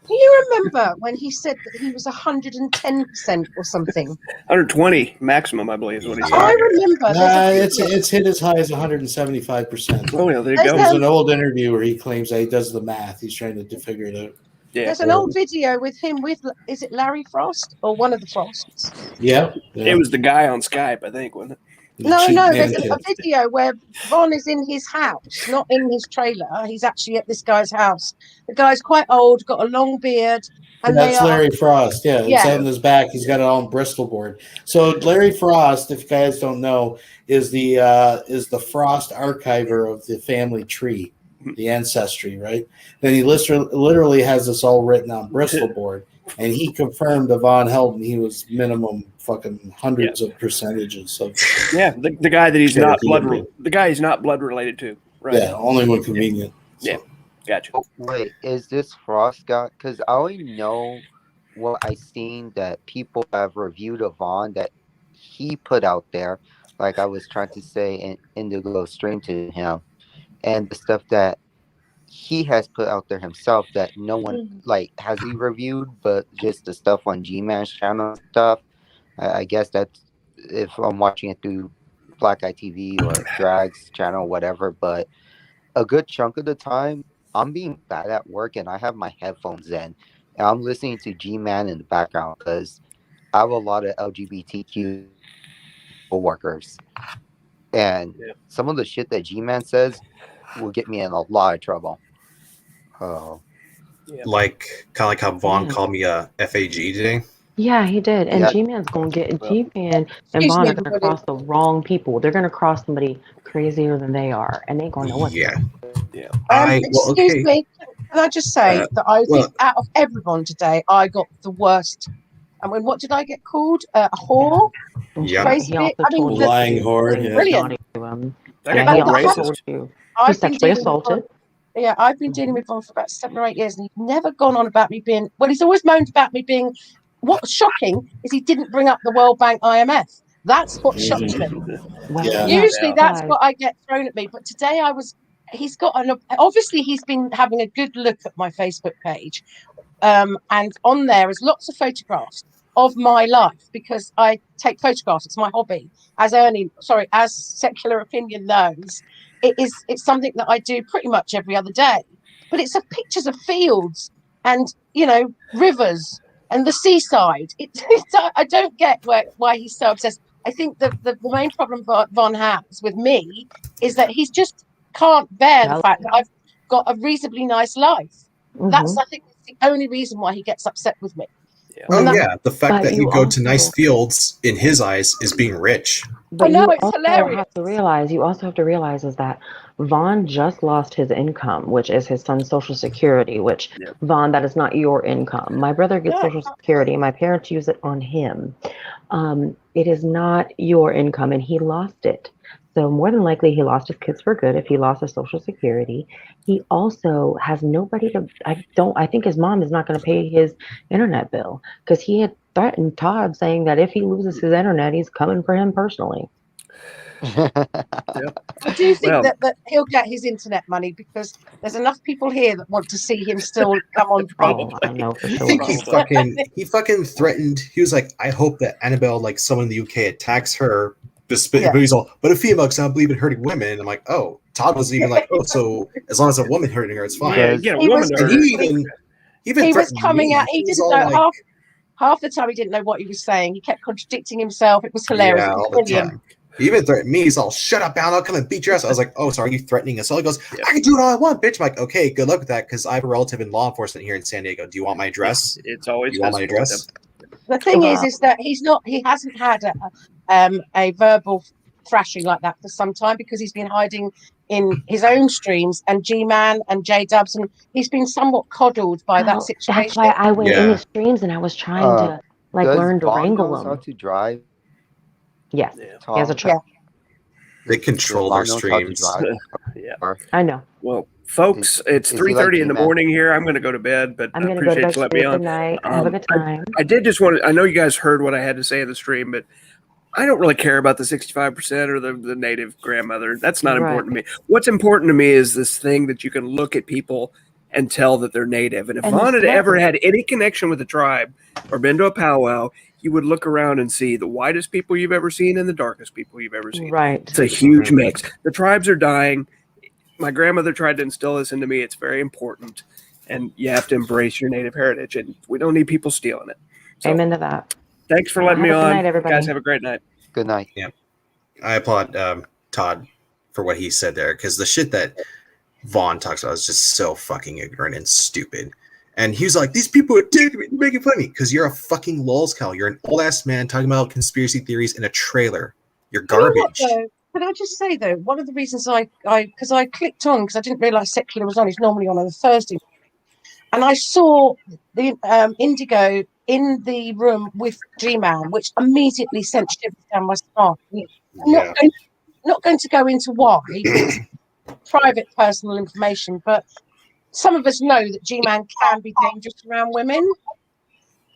Do you remember when he said that he was 110% or something? 120 maximum, I believe, is what he said. I remember. It's hit as high as 175%. Oh yeah, there you There's go. There's an old interview where he claims that he does the math. He's trying to figure it out. Yeah. There's an old video with him with, is it Larry Frost or one of the Frosts? Yeah. It was the guy on Skype, I think, wasn't it? No, there's a video where Von is in his house, not in his trailer. He's actually at this guy's house. The guy's quite old, got a long beard. And that's Larry Frost. Yeah, it's on his back. He's got it on Bristol board. So Larry Frost, if you guys don't know, is the Frost archiver of the family tree, the ancestry, right? Then he literally has this all written on Bristol board, and he confirmed to VONHELTON he was minimum fucking hundreds of percentages of. Yeah, the guy that he's not blood related to, right? Yeah, only when convenient. Yeah, gotcha. Wait, is this Frost guy? Because I only know what I seen that people have reviewed of Vaughn that he put out there. Like I was trying to say in Indigo stream to him, and the stuff that he has put out there himself that no one like has he reviewed, but just the stuff on GMAN'S channel and stuff. I guess that's if I'm watching it through Black Eye TV or Drag's channel, whatever. But a good chunk of the time, I'm being bad at work and I have my headphones in and I'm listening to G-Man in the background because I have a lot of LGBTQ workers. And some of the shit that G-Man says will get me in a lot of trouble. Oh. Like, kind of like how Vaughn called me a FAG today. Yeah, he did. And G-Man's going to get G-Man and Vaughn are going to cross the wrong people. They're going to cross somebody crazier than they are, and they ain't going to know what. Yeah. Excuse me. Can I just say that I think out of everyone today, I got the worst. I mean, what did I get called? A whore? Yeah. Crazy bit? I mean, lying whore. Yeah. Brilliant. Yeah, he also told you. He sexually assaulted. Yeah, I've been dealing with Von for about 7 or 8 years, and he's never gone on about me being. Well, he's always moaned about me being. What's shocking is he didn't bring up the World Bank IMF. That's what shocked me. Usually that's what I get thrown at me, but today he's got obviously he's been having a good look at my Facebook page, and on there is lots of photographs of my life because I take photographs. It's my hobby. As Secular Opinion knows, it's something that I do pretty much every other day. But it's pictures of fields and rivers and the seaside. I don't get why he's so obsessed. I think the main problem Von has with me is that he's just can't bear the fact that I've got a reasonably nice life. That's I think the only reason why he gets upset with me. The fact that you go to nice fields in his eyes is being rich. But I know, you it's hilarious. You also have to realize is that Vaughn just lost his income, which is his son's Social Security, which Vaughn, that is not your income. My brother gets Social Security. My parents use it on him. It is not your income, and he lost it. So more than likely he lost his kids for good if he lost his Social Security. He also has nobody to, I think his mom is not going to pay his internet bill because he had threatened Todd saying that if he loses his internet, he's coming for him personally. I do think that he'll get his internet money because there's enough people here that want to see him still come on. I know for sure. I think he fucking threatened. He was like, I hope that Annabelle, like someone in the UK, attacks her. But he's all, but a female cannot believe in hurting women. And I'm like, oh, Todd wasn't even like, oh, so as long as a woman hurting her, it's fine. He was coming out. He didn't know half the time. He didn't know what he was saying. He kept contradicting himself. It was hilarious. Yeah, all the time. He even threatened me. He's all, shut up, Al. I'll come and beat your ass. I was like, oh, so are you threatening us all? He goes, I can do it all I want, bitch. I'm like, okay, good luck with that because I have a relative in law enforcement here in San Diego. Do you want my address? It's always you want my address? The thing is that he hasn't had a verbal thrashing like that for some time, because he's been hiding in his own streams, and G-Man and J-Dubs, and he's been somewhat coddled by that Oh, situation. that's why I went in his streams and I was trying to like Does learn to Vaughn wrangle knows how him. to drive? Yes, he has a Tom? truck. They Does control Vaughn their knows how to streams. drive? Yeah. I know. Well, folks, it's Is he like 3:30 in the G-Man? morning here. I'm going to go to bed, but I'm I gonna go to appreciate bed you too. letting me on. Good night. Have a good time. I did just want to, I know you guys heard what I had to say in the stream, but I don't really care about the 65% or the native grandmother. That's not important to me. What's important to me is this thing that you can look at people and tell that they're native. And if And the Vaughn had ever smoke. had any connection with the tribe or been to a powwow, you would look around and see the whitest people you've ever seen and the darkest people you've ever seen. Right. It's a huge mix. The tribes are dying. My grandmother tried to instill this into me. It's very important. And you have to embrace your native heritage. And we don't need people stealing it. So, Amen to that. thanks for letting me Have a good on. night, everybody. Guys, have a great night. Good night. Yeah, I applaud Todd for what he said there, because the shit that Vaughn talks about is just so fucking ignorant and stupid. And he was like, "These people are making fun of me because you're a fucking lolscow. You're an old ass man talking about conspiracy theories in a trailer. You're You know what, garbage." though? Can I just say though, one of the reasons because I clicked on, because I didn't realise Secular was on. He's normally on a Thursday, and I saw the Indigo in the room with G-Man, which immediately sent shivers down my spine. I'm not going to go into why. It's private, personal information, but some of us know that G-Man can be dangerous around women.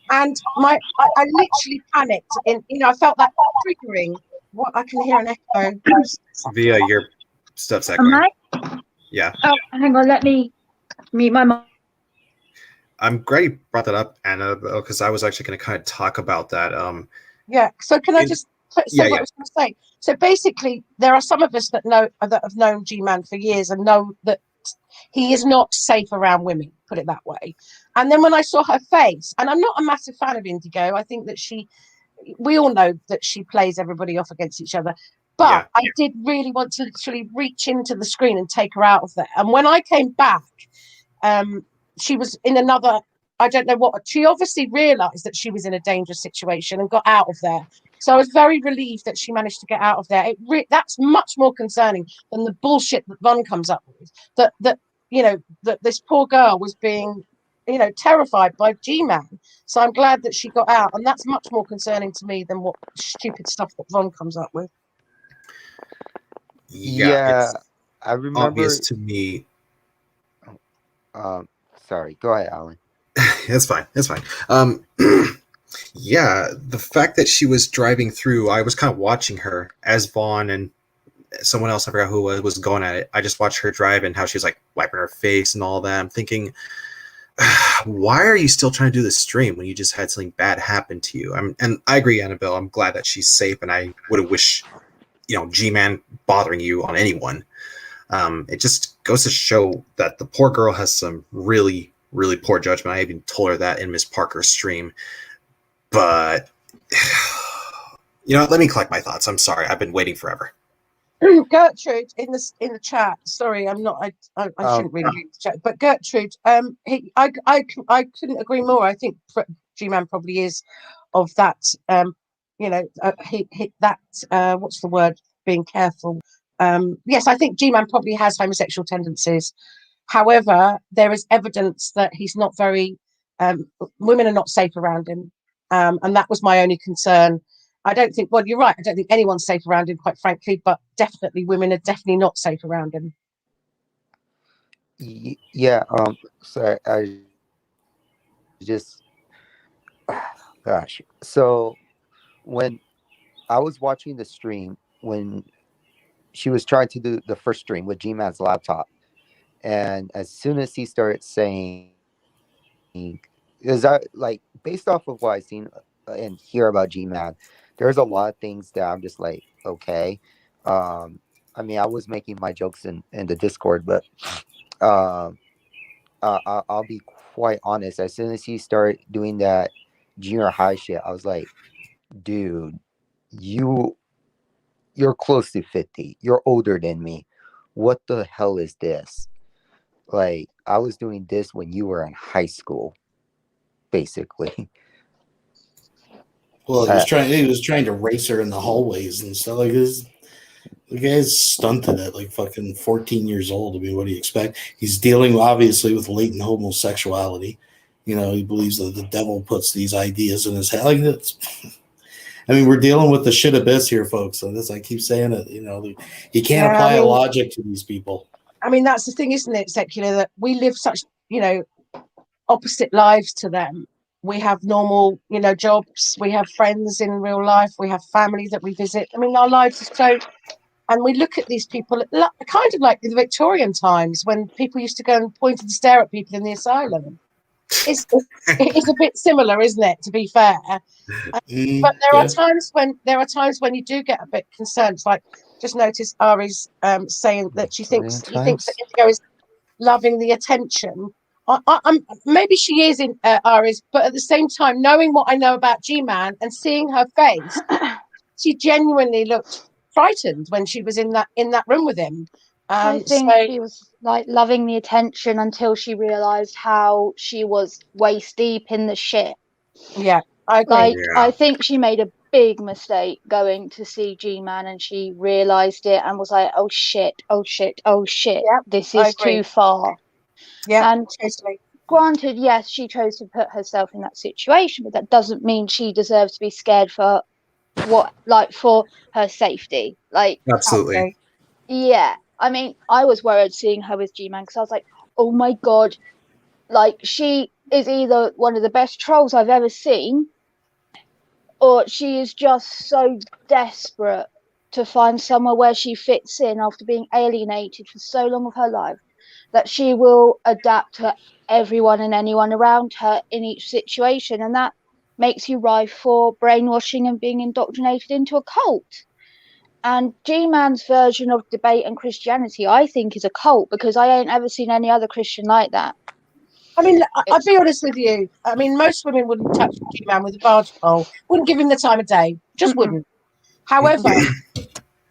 And I literally panicked, and I felt that triggering. What I can hear an echo. Via your stuff's Am echoing. I? Yeah, Oh, hang on. Let me mute my mic. I'm glad you brought that up, Anna, because I was actually going to kind of talk about that. Yeah. So can I just say yeah, what yeah. I was going to say? So basically, there are some of us that have known G-Man for years and know that he is not safe around women. Put it that way. And then when I saw her face, and I'm not a massive fan of Indigo, I think that we all know that she plays everybody off against each other. But I did really want to literally reach into the screen and take her out of there. And when I came back, she was in another, I don't know what, she obviously realized that she was in a dangerous situation and got out of there. So I was very relieved that she managed to get out of there. That's much more concerning than the bullshit that Von comes up with. That this poor girl was being, terrified by G-Man. So I'm glad that she got out, and that's much more concerning to me than what stupid stuff that Von comes up with. Yeah, it's I remember. obvious to me. Sorry, go ahead, Alan. It's fine. It's fine. Yeah, the fact that she was driving through, I was kind of watching her as Vaughn and someone else, I forgot who was going at it. I just watched her drive and how she was like wiping her face and all that. I'm thinking, why are you still trying to do this stream when you just had something bad happen to you? And I agree, Annabelle. I'm glad that she's safe, and I would have wished, G-Man bothering you on anyone. It just goes to show that the poor girl has some really, really poor judgment. I even told her that in Miss Parker's stream. But, let me collect my thoughts. I'm sorry. I've been waiting forever. Gertrude in the chat. Sorry, I'm not. I shouldn't really read the chat. But Gertrude, I couldn't agree more. I think G-Man probably is of that. What's the word? Being careful. Yes, I think G-Man probably has homosexual tendencies. However, there is evidence that he's not very. Women are not safe around him, and that was my only concern. I don't think, well, you're right. I don't think anyone's safe around him, quite frankly, but definitely women are definitely not safe around him. Yeah. So I just, gosh. So when I was watching the stream, when she was trying to do the first stream with G-Man's laptop, and as soon as he started saying, is that like based off of what I've seen and hear about G-Man, there's a lot of things that I'm just like, okay. I mean, I was making my jokes in the Discord, but I'll be quite honest. As soon as he started doing that junior high shit, I was like, dude, you're close to 50. You're older than me. What the hell is this? Like, I was doing this when you were in high school, basically. Well, he was trying to race her in the hallways and stuff like this. The guy's stunted at like fucking 14 years old. I mean, what do you expect? He's dealing obviously with latent homosexuality. You know, he believes that the devil puts these ideas in his head. Like this. I mean, we're dealing with the shit abyss here, folks. So this, I keep saying it. You know, you can't apply a logic to these people. I mean, that's the thing, isn't it, Secular, that we live such, you know, opposite lives to them. We have normal, you know, jobs. We have friends in real life. We have family that we visit. I mean, our lives are so, and we look at these people kind of like the Victorian times when people used to go and point and stare at people in the asylum. It is a bit similar, isn't it? To be fair, but there are times when you do get a bit concerned. Like, just notice Ari's saying that he thinks that Indigo is loving the attention. Maybe she is in Ari's, but at the same time, knowing what I know about G-Man and seeing her face, she genuinely looked frightened when she was in that room with him. I think she was like loving the attention until she realized how she was waist deep in the shit. Yeah, I agree. Like, I think she made a big mistake going to see G-Man, and she realized it and was like, oh shit, oh shit, oh shit, this is too far. Yeah, and granted, yes, she chose to put herself in that situation, but that doesn't mean she deserves to be scared for for her safety. Like, absolutely. Yeah, I mean, I was worried seeing her with G-Man because I was like, oh my god, like, she is either one of the best trolls I've ever seen, or she is just so desperate to find somewhere where she fits in after being alienated for so long of her life that she will adapt to everyone and anyone around her in each situation, and that makes you rife for brainwashing and being indoctrinated into a cult. And G-Man's version of debate and Christianity, I think, is a cult, because I ain't ever seen any other Christian like that. I mean, I'll be honest with you. I mean, most women wouldn't touch G-Man with a barge pole, wouldn't give him the time of day, just wouldn't. However,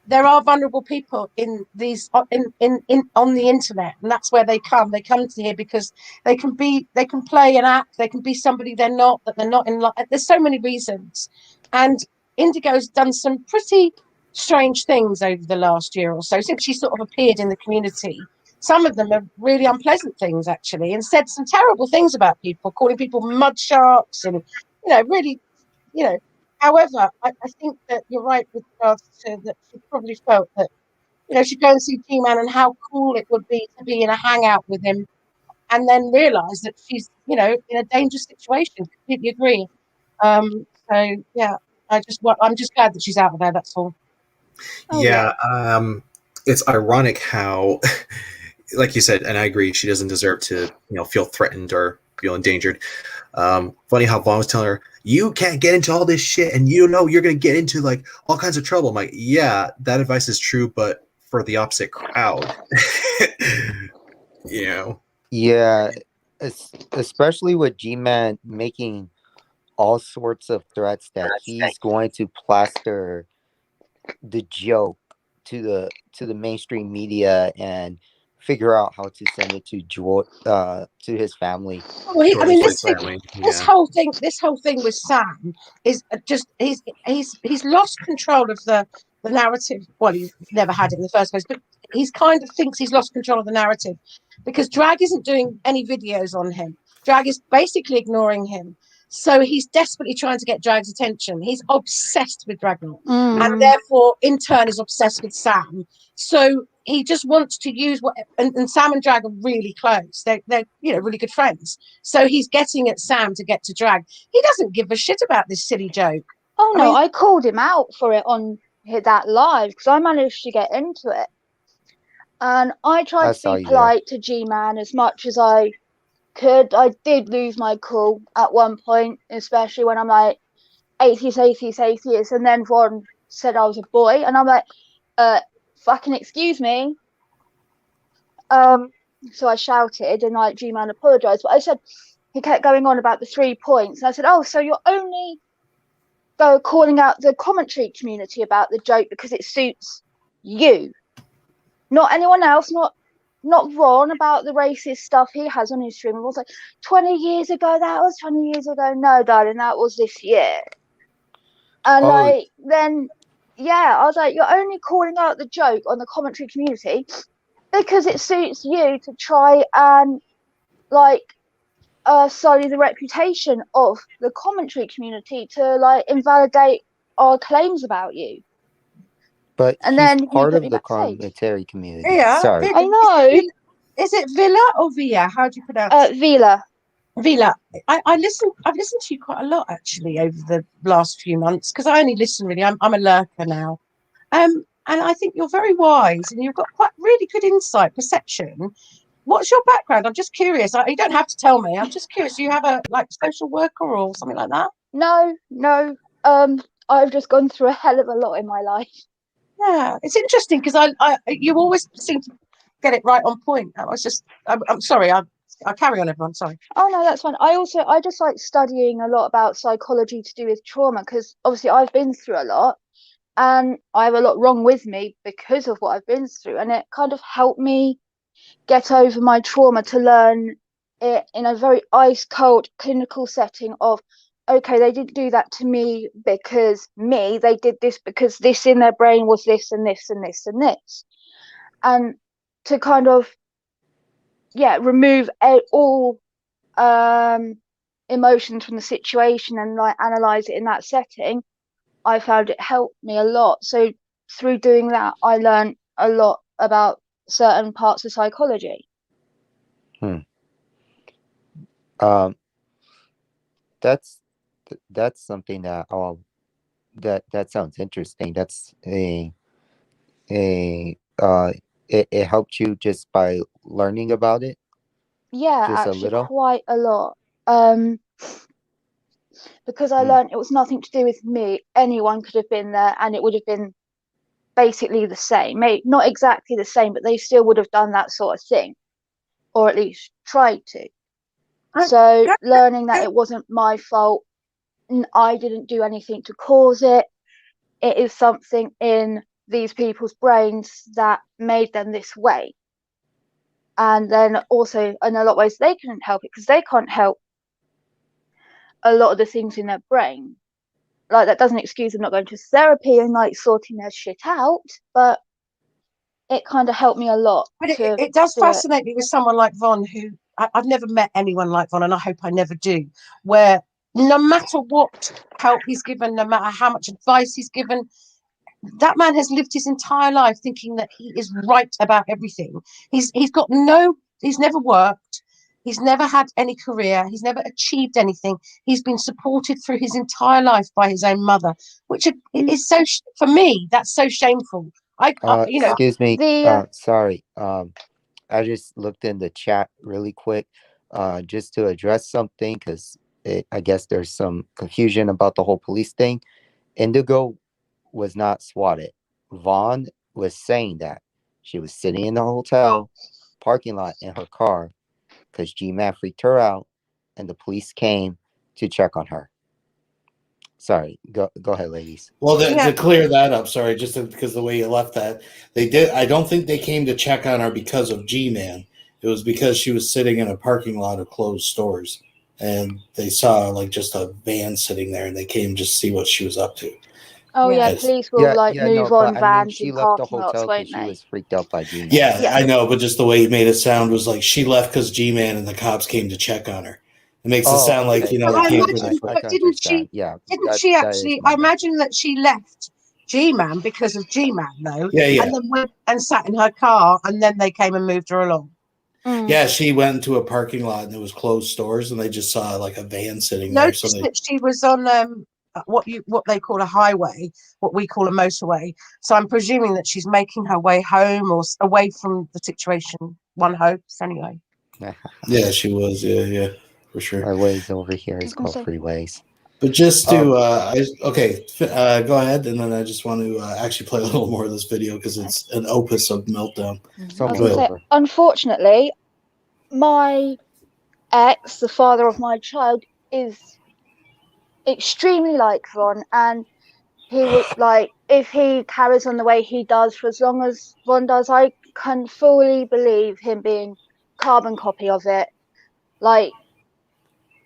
there are vulnerable people in these on the internet, and that's where they come. They come to here because they can play an act, they can be somebody they're not, that they're not in love. There's so many reasons, and Indigo's done some pretty strange things over the last year or so since she sort of appeared in the community. Some of them are really unpleasant things, actually, and said some terrible things about people, calling people mud sharks, and really, However, I think that you're right with regards to that. She probably felt that she'd go and see G-Man and how cool it would be to be in a hangout with him, and then realise that she's in a dangerous situation. Completely agree. So yeah, I'm just glad that she's out of there. That's all. It's ironic how, like you said, and I agree, she doesn't deserve to feel threatened or feel endangered. Funny how Vaughn was telling her, you can't get into all this shit, and you're gonna get into like all kinds of trouble. I'm like, yeah, that advice is true, but for the opposite crowd. Yeah, especially with G-Man making all sorts of threats that he's going to plaster the joke to the mainstream media and figure out how to send it to his family. Well, this whole thing with Sam is just he's lost control of the narrative. Well, he's never had it in the first place, but he's kind of thinks he's lost control of the narrative because Drag isn't doing any videos on him. Drag is basically ignoring him. So he's desperately trying to get Drag's attention. He's obsessed with Dragnet, and therefore, in turn, is obsessed with Sam. So he just wants to use and Sam and Drag are really close. They're really good friends. So he's getting at Sam to get to Drag. He doesn't give a shit about this silly joke. Oh no, I called him out for it on that live because I managed to get into it, and I tried to be polite to G-Man as much as I could. I did lose my cool at one point, especially when I'm like, atheist, and then Vaughn said I was a boy, and I'm like, fucking excuse me. So I shouted, and like G-Man apologized, but I said, he kept going on about the 3 points, and I said, oh, so you're only calling out the commentary community about the joke because it suits you, not anyone else, not Ron, about the racist stuff he has on his stream. I was like, 20 years ago, that was 20 years ago. No, darling, that was this year. And Oh, like then yeah, I was like, you're only calling out the joke on the commentary community because it suits you to try and like sully the reputation of the commentary community to like invalidate our claims about you. but And he's then you part put of me the backstage. commentary community. Yeah, Sorry. I know. Is it Villa or Villa? How do you pronounce it? Villa. Villa. I've listened to you quite a lot actually over the last few months because I only listen really. I'm a lurker now. And I think you're very wise and you've got quite really good insight, perception. What's your background? I'm just curious. You don't have to tell me. I'm just curious. Do you have a like social worker or something like that? No. I've just gone through a hell of a lot in my life. Yeah, it's interesting because you always seem to get it right on point. I'm sorry. I'll carry on, everyone. Sorry. Oh no, that's fine. I just like studying a lot about psychology to do with trauma because obviously I've been through a lot and I have a lot wrong with me because of what I've been through, and it kind of helped me get over my trauma to learn it in a very ice cold clinical setting of okay, they didn't do that to me because they did this because this in their brain was this and this and this and this, and to kind of remove all emotions from the situation and like analyze it in that setting. I found it helped me a lot. So through doing that, I learned a lot about certain parts of psychology. That's something that that sounds interesting. That's it helped you just by learning about it. Yeah, Just a actually little. quite a lot. Because I learned it was nothing to do with me. Anyone could have been there and it would have been basically the same. Maybe not exactly the same, but they still would have done that sort of thing. Or at least tried to. So learning that it wasn't my fault, I didn't do anything to cause it. It is something in these people's brains that made them this way. And then also in a lot of ways they couldn't help it because they can't help a lot of the things in their brain. Like that doesn't excuse them not going to therapy and like sorting their shit out, but it kind of helped me a lot. But it does fascinate me with someone like Von, who I've never met anyone like Von, and I hope I never do, where no matter what help he's given, no matter how much advice he's given, that man has lived his entire life thinking that he is right about everything. He's never worked. He's never had any career. He's never achieved anything. He's been supported through his entire life by his own mother, which is so, for me, that's so shameful. Excuse me. Sorry. I just looked in the chat really quick, just to address something because I guess there's some confusion about the whole police thing. Indigo was not swatted. Vaughn was saying that she was sitting in the hotel parking lot in her car because G-Man freaked her out, and the police came to check on her. Sorry, go ahead, ladies. Well, to clear that up, sorry, just because the way you left that, they did. I don't think they came to check on her because of G-Man. It was because she was sitting in a parking lot of closed stores, and they saw like just a van sitting there, and they came just to see what she was up to. Oh yeah, police will move on vans she in left the parking lots, hotel won't because she they? was freaked out by G-Man. Yeah, I know, but just the way he made it sound was like she left because G-Man and the cops came to check on her. It makes it sound like they But came for that. but didn't she? Yeah, didn't she actually? I imagine that she left G-Man because of G-Man, though. Yeah. And then went and sat in her car, and then they came and moved her along. Yeah, she went into a parking lot and it was closed stores, and they just saw like a van sitting there. Noticed that she was on what they call a highway, what we call a motorway. So I'm presuming that she's making her way home or away from the situation. One hopes, anyway. Yeah, she was. Yeah, for sure. Our ways over here is called freeways. But just to, go ahead, and then I just want to actually play a little more of this video because it's an opus of Meltdown. I was gonna say, unfortunately, my ex, the father of my child, is extremely like Von, and he would like if he carries on the way he does for as long as Von does, I can fully believe him being carbon copy of it. Like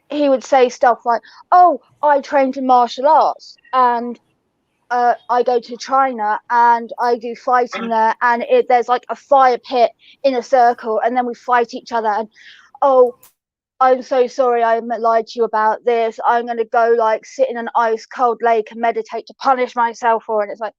he would say stuff like, "Oh, I trained in martial arts, and I go to China and I do fighting there, and there's like a fire pit in a circle, and then we fight each other. And oh, I'm so sorry I lied to you about this. I'm gonna go like sit in an ice cold lake and meditate to punish myself for." And it's like,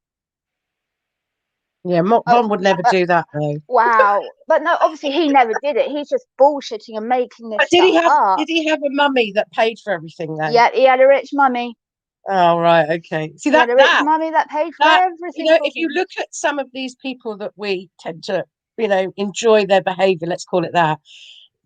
Yeah, Von would never do that though. wow. But no, obviously he never did it. He's just bullshitting and making this But stuff up. did he have a mummy that paid for everything then? Yeah, he had a rich mummy. Oh right, okay. See He had that a rich mummy that paid for everything. You know, if you look at some of these people that we tend to, you know, enjoy their behavior, let's call it that.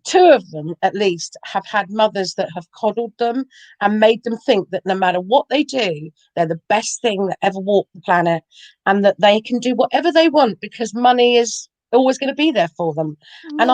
Two of them, at least, have had mothers that have coddled them and made them think that no matter what they do, they're the best thing that ever walked the planet, and that they can do whatever they want because money is always going to be there for them. And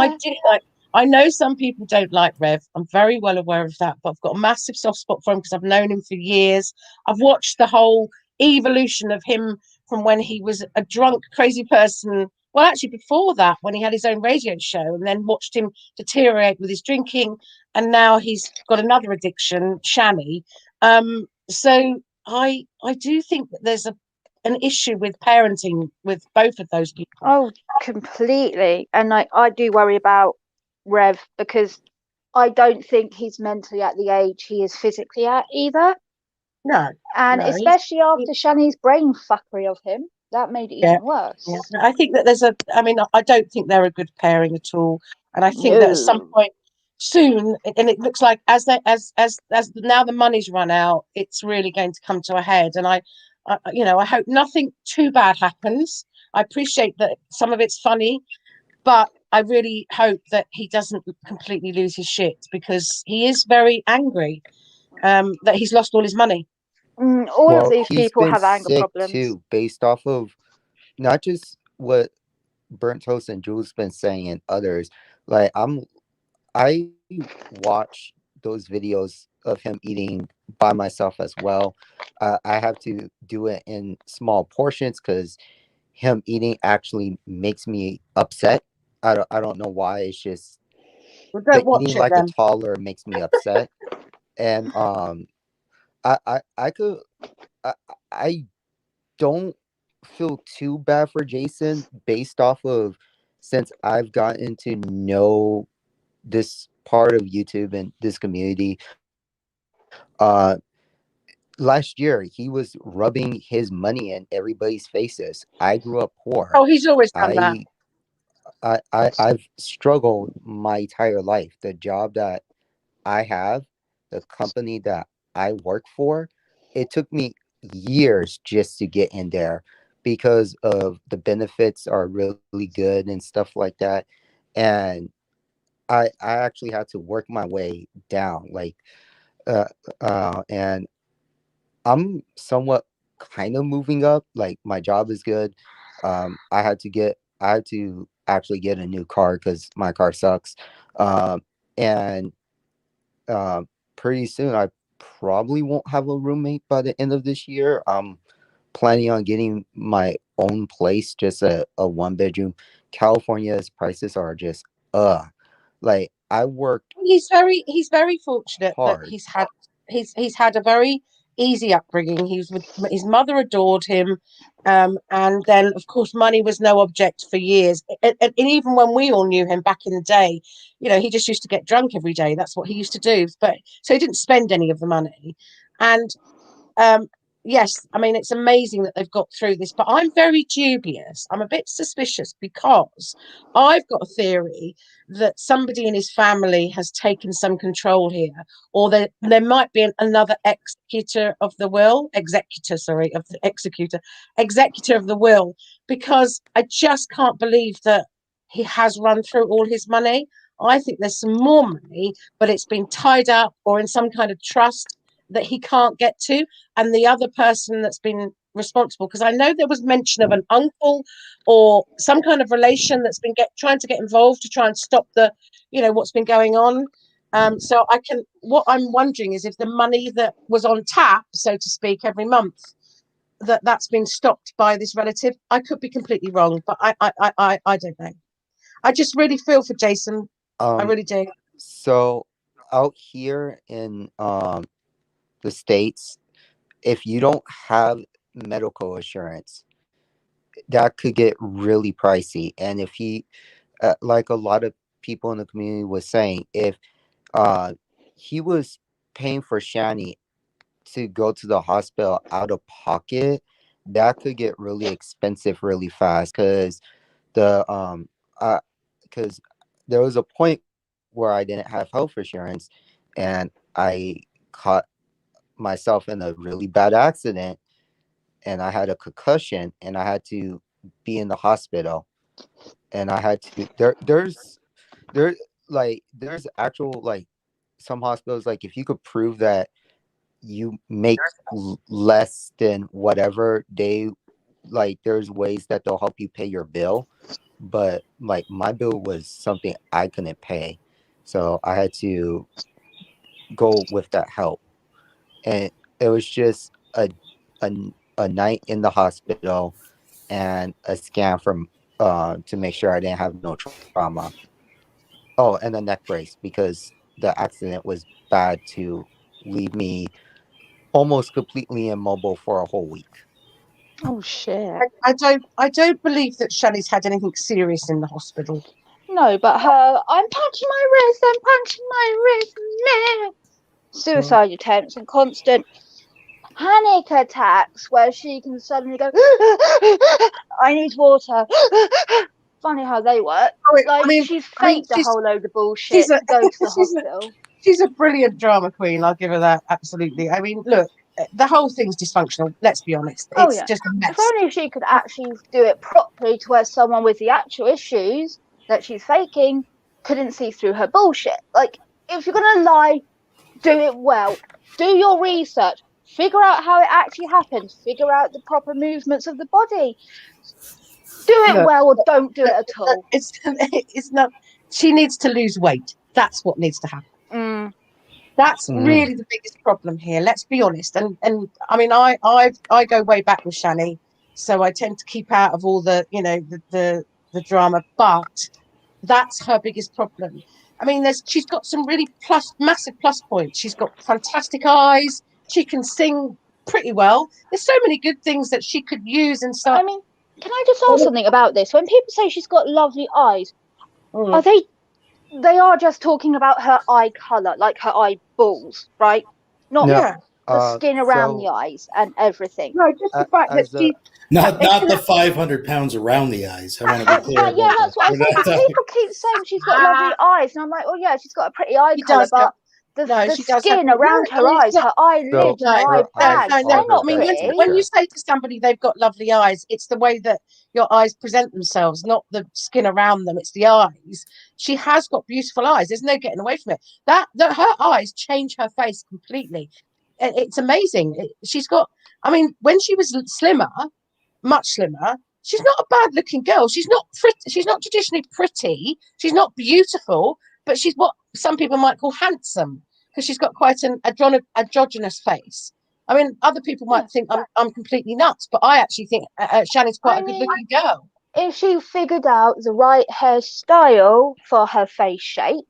I know some people don't like Rev. I'm very well aware of that, but I've got a massive soft spot for him because I've known him for years. I've watched the whole evolution of him from when he was a drunk, crazy person. Well, actually, before that, when he had his own radio show, and then watched him deteriorate with his drinking, and now he's got another addiction, Shanny. So I do think that there's an issue with parenting with both of those people. Oh, completely. And I do worry about Rev because I don't think he's mentally at the age he is physically at either. No. And no, especially after Shanny's brain fuckery of him, that made it even worse. Yeah. I think that I don't think they're a good pairing at all. And I think that at some point soon, and it looks like as now the money's run out, it's really going to come to a head. And I hope nothing too bad happens. I appreciate that some of it's funny, but I really hope that he doesn't completely lose his shit because he is very angry that he's lost all his money. All of these people have anger problems too, based off of not just what Burnt Toast and Jules been saying and others. Like I watch those videos of him eating by myself as well. I have to do it in small portions because him eating actually makes me upset. I don't know why. It's just eating like a toddler makes me upset. And I don't feel too bad for Jason based off of since I've gotten to know this part of YouTube and this community. Last year he was rubbing his money in everybody's faces. I grew up poor. Oh, he's always done that. I've struggled my entire life. The job that I have, the company that I work for, it took me years just to get in there because of the benefits are really good and stuff like that. And I actually had to work my way down, and I'm somewhat kind of moving up. Like my job is good. I had to actually get a new car because my car sucks. And pretty soon I probably won't have a roommate by the end of this year. I'm planning on getting my own place, just a 1-bedroom. California's prices are just like I worked. He's very fortunate hard. that he's had a very easy upbringing. His mother adored him, and then of course money was no object for years. And even when we all knew him back in the day, you know, he just used to get drunk every day. That's what he used to do. But so he didn't spend any of the money. And yes, I mean, it's amazing that they've got through this, but I'm very dubious. I'm a bit suspicious because I've got a theory that somebody in his family has taken some control here, or there might be another executor of the will, executor of the will, because I just can't believe that he has run through all his money. I think there's some more money, but it's been tied up or in some kind of trust that he can't get to, and the other person that's been responsible, because I know there was mention of an uncle or some kind of relation that's been trying to get involved to try and stop what's been going on. So what I'm wondering is if the money that was on tap, so to speak, every month, that's been stopped by this relative. I could be completely wrong, but I don't know. I just really feel for Jason. I really do. So out here in the States, if you don't have medical insurance, that could get really pricey. And if he, like a lot of people in the community was saying, if he was paying for Shanny to go to the hospital out of pocket, that could get really expensive really fast. Because because there was a point where I didn't have health insurance, and I caught myself in a really bad accident, and I had a concussion, and I had to be in the hospital, and I had to there's actual, like, some hospitals, like, if you could prove that you make less than whatever, they, like, there's ways that they'll help you pay your bill. But like, my bill was something I couldn't pay, so I had to go with that help. And it was just a night in the hospital and a scan from to make sure I didn't have no trauma. Oh, and a neck brace, because the accident was bad to leave me almost completely immobile for a whole week. Oh shit. I don't believe that Shelley's had anything serious in the hospital. No, but her I'm punching my wrist, I'm punching my wrist. Meh. Suicide attempts and constant panic attacks where she can suddenly go, I need water. Funny how they work. She's faked a whole load of bullshit to go to the hospital. She's a brilliant drama queen. I'll give her that. Absolutely. I mean, look, the whole thing's dysfunctional. Let's be honest. It's just a mess. If only she could actually do it properly, to where someone with the actual issues that she's faking couldn't see through her bullshit. Like, if you're gonna lie, do it well. Do your research. Figure out how it actually happened. Figure out the proper movements of the body. Do it well, or don't do it at all. It's not. She needs to lose weight. That's what needs to happen. That's really the biggest problem here. Let's be honest. And I mean, I go way back with Shanny, so I tend to keep out of all the the drama. But that's her biggest problem. I mean, she's got some really massive plus points. She's got fantastic eyes. She can sing pretty well. There's so many good things that she could use and stuff. I mean, can I just ask something about this? When people say she's got lovely eyes, are they are just talking about her eye color, like her eyeballs, right? Not the skin around the eyes and everything. No, just the fact that she not the 500 pounds around the eyes. I want to be clear. Yeah, that's what I'm saying. People keep saying she's got lovely eyes, and I'm like, oh yeah, she's got a pretty eye color, but the skin around her eyes, her eyelids, her eye bags, they're not pretty. When you say to somebody they've got lovely eyes, it's the way that your eyes present themselves, not the skin around them. It's the eyes. She has got beautiful eyes. There's no getting away from it. That her eyes change her face completely. It's amazing. She's got. I mean, when she was slimmer, much slimmer, she's not a bad looking girl. She's not pretty. She's not traditionally pretty. She's not beautiful, but she's what some people might call handsome, because she's got quite an androgynous face. I mean, other people might think I'm completely nuts, but I actually think Shannon's quite a good-looking girl. If she figured out the right hairstyle for her face shape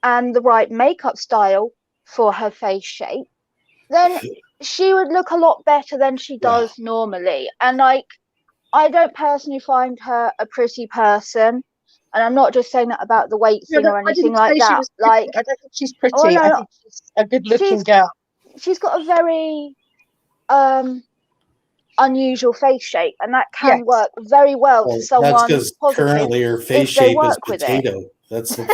and the right makeup style for her face shape, then she would look a lot better than she does normally. And like, I don't personally find her a pretty person. And I'm not just saying that about the weight thing or anything like that. Like, I don't think she's pretty. I think she's a good-looking girl. She's got a very unusual face shape, and that can work very well for someone. That's because currently her face shape is potato. That's the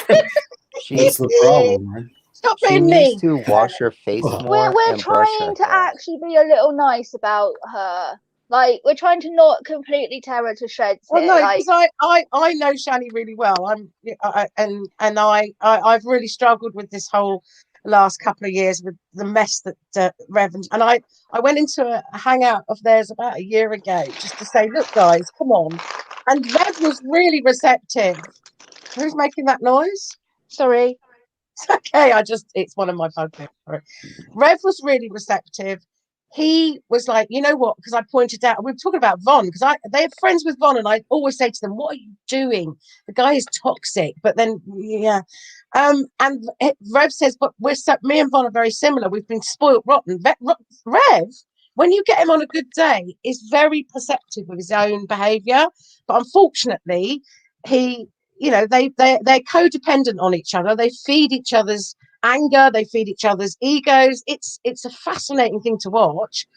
problem, right? Stop She being needs mean. to wash her face more We're and brush her trying to actually be a little nice about her. Like, we're trying to not completely tear her to shreds. Well, here. no, Like, because I know Shanny really well. I've really struggled with this whole last couple of years with the mess that Rev and I went into a hangout of theirs about a year ago just to say, look, guys, come on. And Rev was really receptive. Who's making that noise? Sorry. It's okay. It's one of my bugbears. Rev was really receptive. he was like, you know what? Because I pointed out, we were talking about Von, because they're friends with Von, and I always say to them, "What are you doing? The guy is toxic." But then, yeah, and Rev says, "But me and Von are very similar. We've been spoiled rotten." Rev, when you get him on a good day, is very perceptive of his own behaviour, but unfortunately, they're codependent on each other. They feed each other's anger, they feed each other's egos. It's a fascinating thing to watch.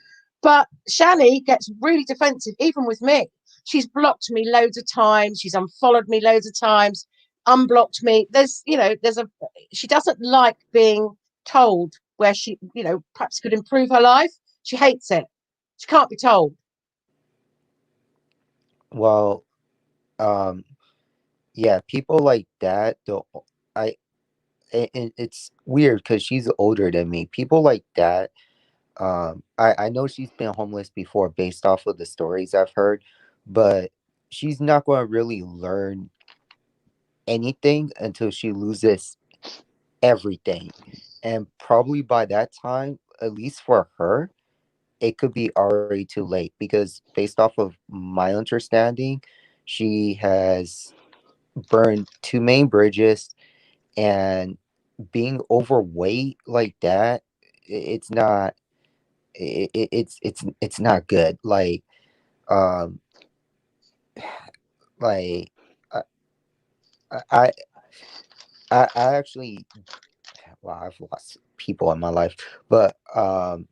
But Shanny gets really defensive, even with me. She's blocked me loads of times. She's unfollowed me loads of times, unblocked me. She doesn't like being told where she, perhaps could improve her life. She hates it. She can't be told. Well, yeah, people like that. It's weird because she's older than me. People like that. I know she's been homeless before based off of the stories I've heard, but she's not going to really learn anything until she loses everything. And probably by that time, at least for her, it could be already too late, because based off of my understanding, she has burned 2 main bridges, and being overweight like that, it's not it's not good. Um like I I, I actually, well, I've lost people in my life, but I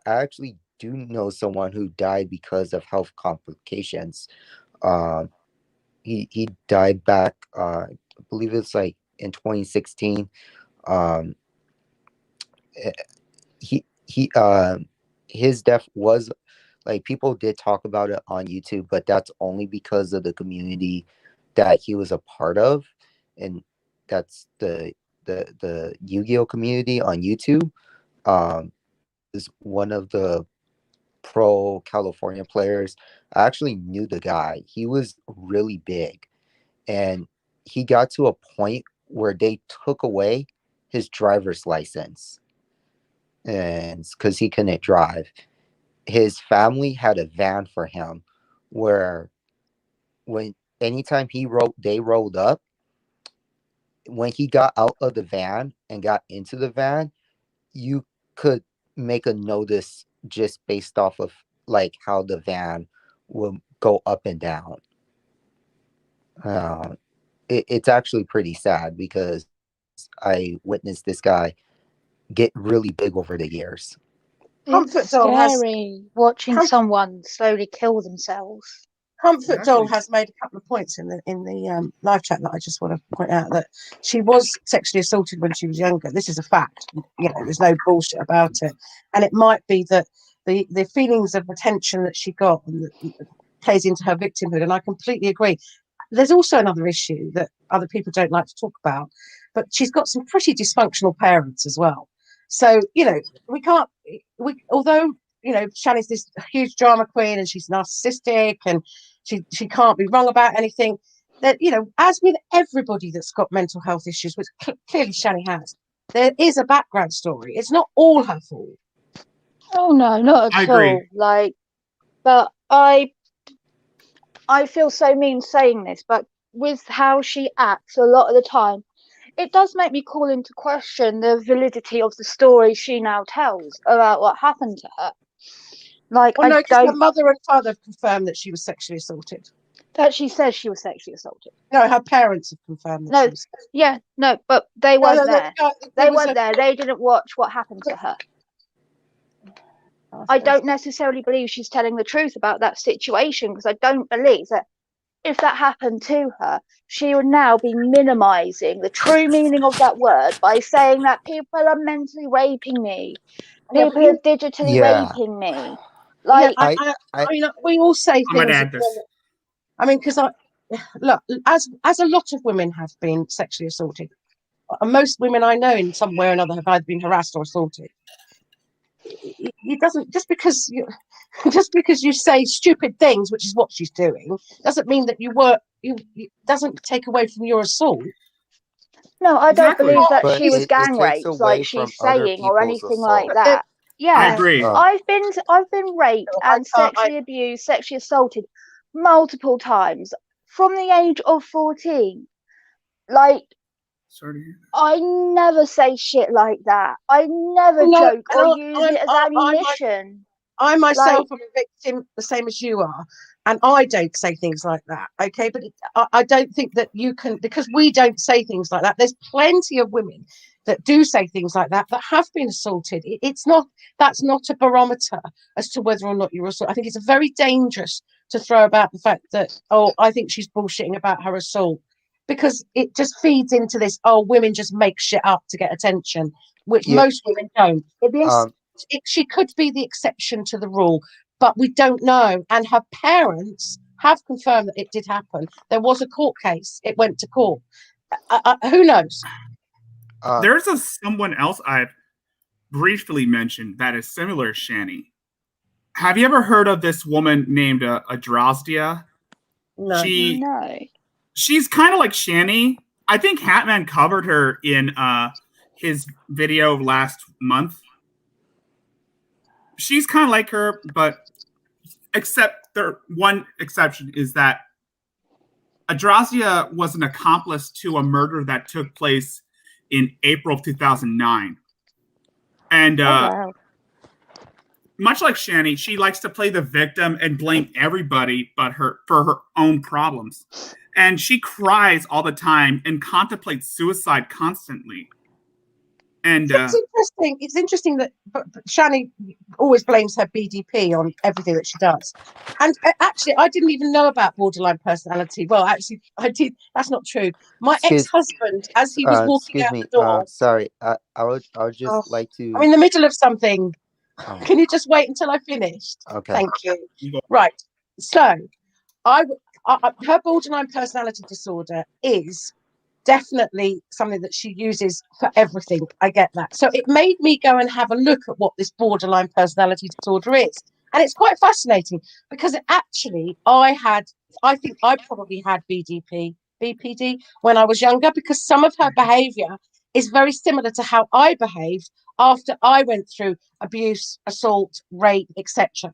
actually do know someone who died because of health complications. Um he died back, I believe it's like in 2016. um he his death was, like, people did talk about it on YouTube, but that's only because of the community that he was a part of, and that's the Yu-Gi-Oh community on YouTube. Is one of the pro California players. I actually knew the guy. He was really big, and he got to a point where they took away his driver's license, and because he couldn't drive. His family had a van for him, where when anytime they rolled up, when he got out of the van and got into the van, you could make a notice just based off of like how the van will go up and down. It's actually pretty sad because I witnessed this guy get really big over the years. It's scary watching someone slowly kill themselves. Comfort Doll has made a couple of points in the live chat that I just want to point out, that she was sexually assaulted when she was younger. This is a fact. There's no bullshit about it. And it might be that the feelings of attention that she got plays into her victimhood. And I completely agree. There's also another issue that other people don't like to talk about, but she's got some pretty dysfunctional parents as well. So, although Shanny's this huge drama queen and she's narcissistic and she can't be wrong about anything, that, as with everybody that's got mental health issues, which clearly Shanny has, there is a background story. It's not all her fault. Oh no, not at all. But I feel so mean saying this, but with how she acts a lot of the time, it does make me call into question the validity of the story she now tells about what happened to her. Because her mother and father have confirmed that she was sexually assaulted. That she says she was sexually assaulted. No, her parents have confirmed that she was. But they weren't there. They weren't there. They didn't watch what happened to her. I don't necessarily believe she's telling the truth about that situation, because I don't believe that if that happened to her, she would now be minimizing the true meaning of that word by saying that people are mentally raping me. People are digitally raping me. We all say things. Because as a lot of women have been sexually assaulted, and most women I know in some way or another have either been harassed or assaulted. It doesn't just because you say stupid things, which is what she's doing, doesn't mean that doesn't take away from your assault. No, I don't believe that But she was gang takes raped, away like from she's other saying, or people's anything like assault. that. Yeah, I agree. I've been raped and sexually abused, sexually assaulted multiple times from the age of 14. Like, I never say shit like that. I never No, joke or and use it as ammunition. I myself Like- am a victim the same as you are, and I don't say things like that. Okay, but I don't think that you can, because we don't say things like that. There's plenty of women that do say things like that have been assaulted. That's not a barometer as to whether or not you're assaulted. I think it's very dangerous to throw about the fact that, oh, I think she's bullshitting about her assault, because it just feeds into this, oh, women just make shit up to get attention, which most women don't. She could be the exception to the rule, but we don't know. And her parents have confirmed that it did happen. There was a court case. It went to court. Who knows? There's someone else I've briefly mentioned that is similar, Shanny. Have you ever heard of this woman named Adrastia? No. She's kind of like Shanny. I think Hatman covered her in his video last month. She's kind of like her, but except the one exception is that Adrastia was an accomplice to a murder that took place in April of 2009. And much like Shanny, she likes to play the victim and blame everybody but her for her own problems. And she cries all the time and contemplates suicide constantly. And It's interesting that Shanny always blames her BDP on everything that she does. And actually, I didn't even know about borderline personality. Well, actually, I did. That's not true. My ex-husband, as he was walking out the door, sorry, I would just like to. I'm in the middle of something. Can you just wait until I finished? Okay. Thank you. Right. So, her borderline personality disorder is definitely something that she uses for everything. I get that. So it made me go and have a look at what this borderline personality disorder is. And it's quite fascinating because actually I think I probably had BPD when I was younger, because some of her behavior is very similar to how I behaved after I went through abuse, assault, rape, etc.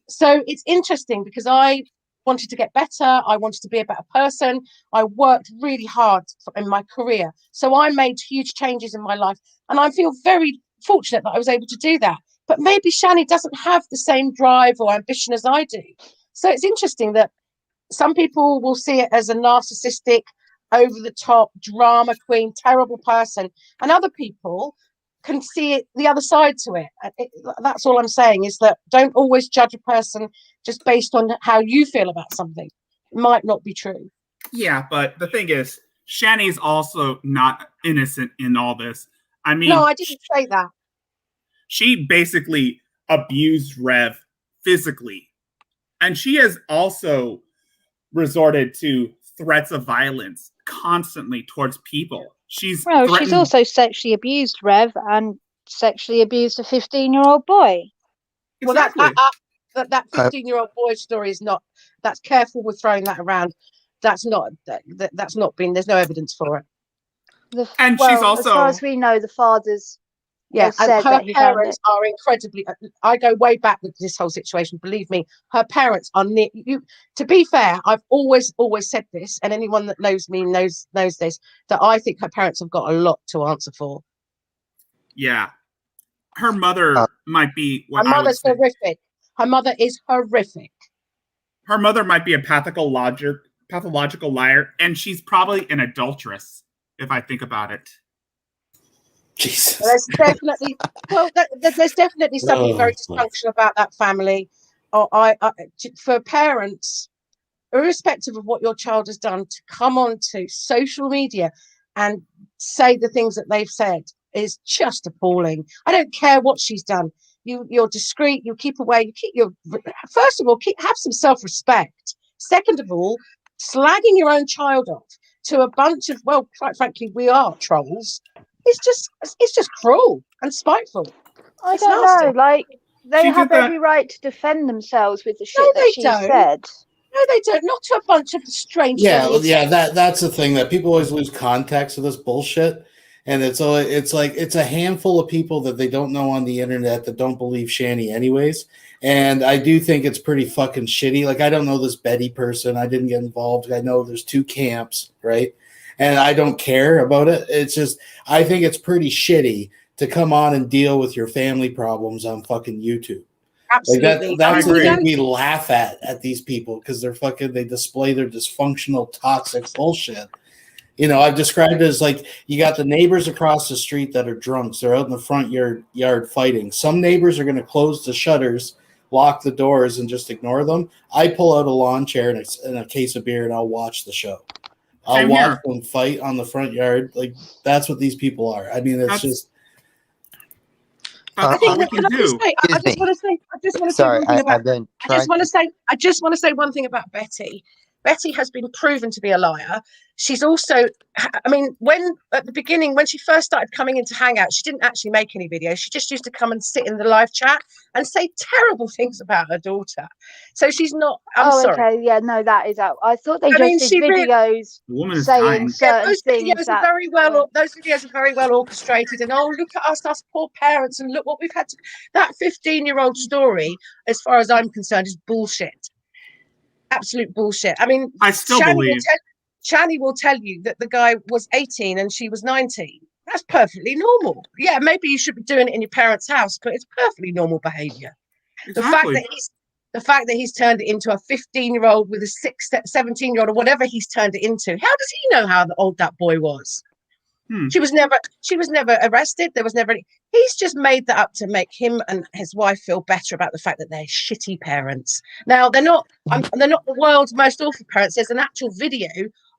So it's interesting because I wanted to get better. I wanted to be a better person. I worked really hard in my career. So I made huge changes in my life. And I feel very fortunate that I was able to do that. But maybe Shanny doesn't have the same drive or ambition as I do. So it's interesting that some people will see it as a narcissistic, over-the-top, drama queen, terrible person. And other people can see it the other side to it. That's all I'm saying, is that don't always judge a person just based on how you feel about something. It might not be true. yeah, but the thing is, Shanny's also not innocent in all this. I mean, No, I didn't say that. She basically abused Rev physically. And she has also resorted to threats of violence constantly towards people. She's also sexually abused Rev and sexually abused a 15-year-old boy. Well, that 15-year-old boy story is not. That's careful with throwing that around. That's not been. There's no evidence for it. And she's also, as far as we know, the father's Yeah, said and her that he found parents it. are incredibly. I go way back with this whole situation. Believe me, her parents are near. To be fair, I've always said this, and anyone that knows me knows this, that I think her parents have got a lot to answer for. yeah, her mother might be what Her I would mother's say. horrific. Her mother is horrific. Her mother might be a pathological liar, and she's probably an adulteress, if I think about it. Jesus. There's definitely there's definitely something very dysfunctional about that family. For parents, irrespective of what your child has done, to come onto social media and say the things that they've said is just appalling. I don't care what she's done. You're discreet. You keep away. You keep your. First of all, have some self-respect. Second of all, slagging your own child off to a bunch of, well, quite frankly, we are trolls. It's just cruel and spiteful. I It's don't nasty. know. Like, they She have did that- every right to defend themselves with the shit No, that they she don't. said. No, they don't. Not to a bunch of strangers. Yeah, that's the thing, that people always lose context of this bullshit. And it's like it's a handful of people that they don't know on the internet that don't believe Shanny anyways. And I do think it's pretty fucking shitty. Like, I don't know this Betty person. I didn't get involved. I know there's 2 camps, right? And I don't care about it. It's just, I think it's pretty shitty to come on and deal with your family problems on fucking YouTube. Absolutely. Like that's the thing we laugh at these people because they display their dysfunctional, toxic bullshit. You know, I've described it as like you got the neighbors across the street that are drunks. They're out in the front yard fighting. Some neighbors are going to close the shutters, lock the doors, and just ignore them. I pull out a lawn chair and a case of beer, and I'll watch the show. I'll watch them fight on the front yard. Like, that's what these people are. I mean, it's just. I think I just want to say one thing about Betty. Betty has been proven to be a liar. She's also, I mean, at the beginning, when she first started coming into Hangout, she didn't actually make any videos. She just used to come and sit in the live chat and say terrible things about her daughter. So she's not, I'm sorry. Okay, yeah, no, that is out. I thought they just did videos saying certain things. Those videos are very well orchestrated. And oh, look at us poor parents, and look what we've had to. That 15-year-old story, as far as I'm concerned, is bullshit. Absolute bullshit. I mean, I still believe Shanny will tell you that the guy was 18 and she was 19. That's perfectly normal. Yeah, maybe you should be doing it in your parents' house, but it's perfectly normal behavior. Exactly. The fact that he's turned it into a 15-year-old with a 17-year-old or whatever he's turned it into. How does he know how old that boy was? She was never arrested. There was never any. He's just made that up to make him and his wife feel better about the fact that they're shitty parents. Now they're not the world's most awful parents. There's an actual video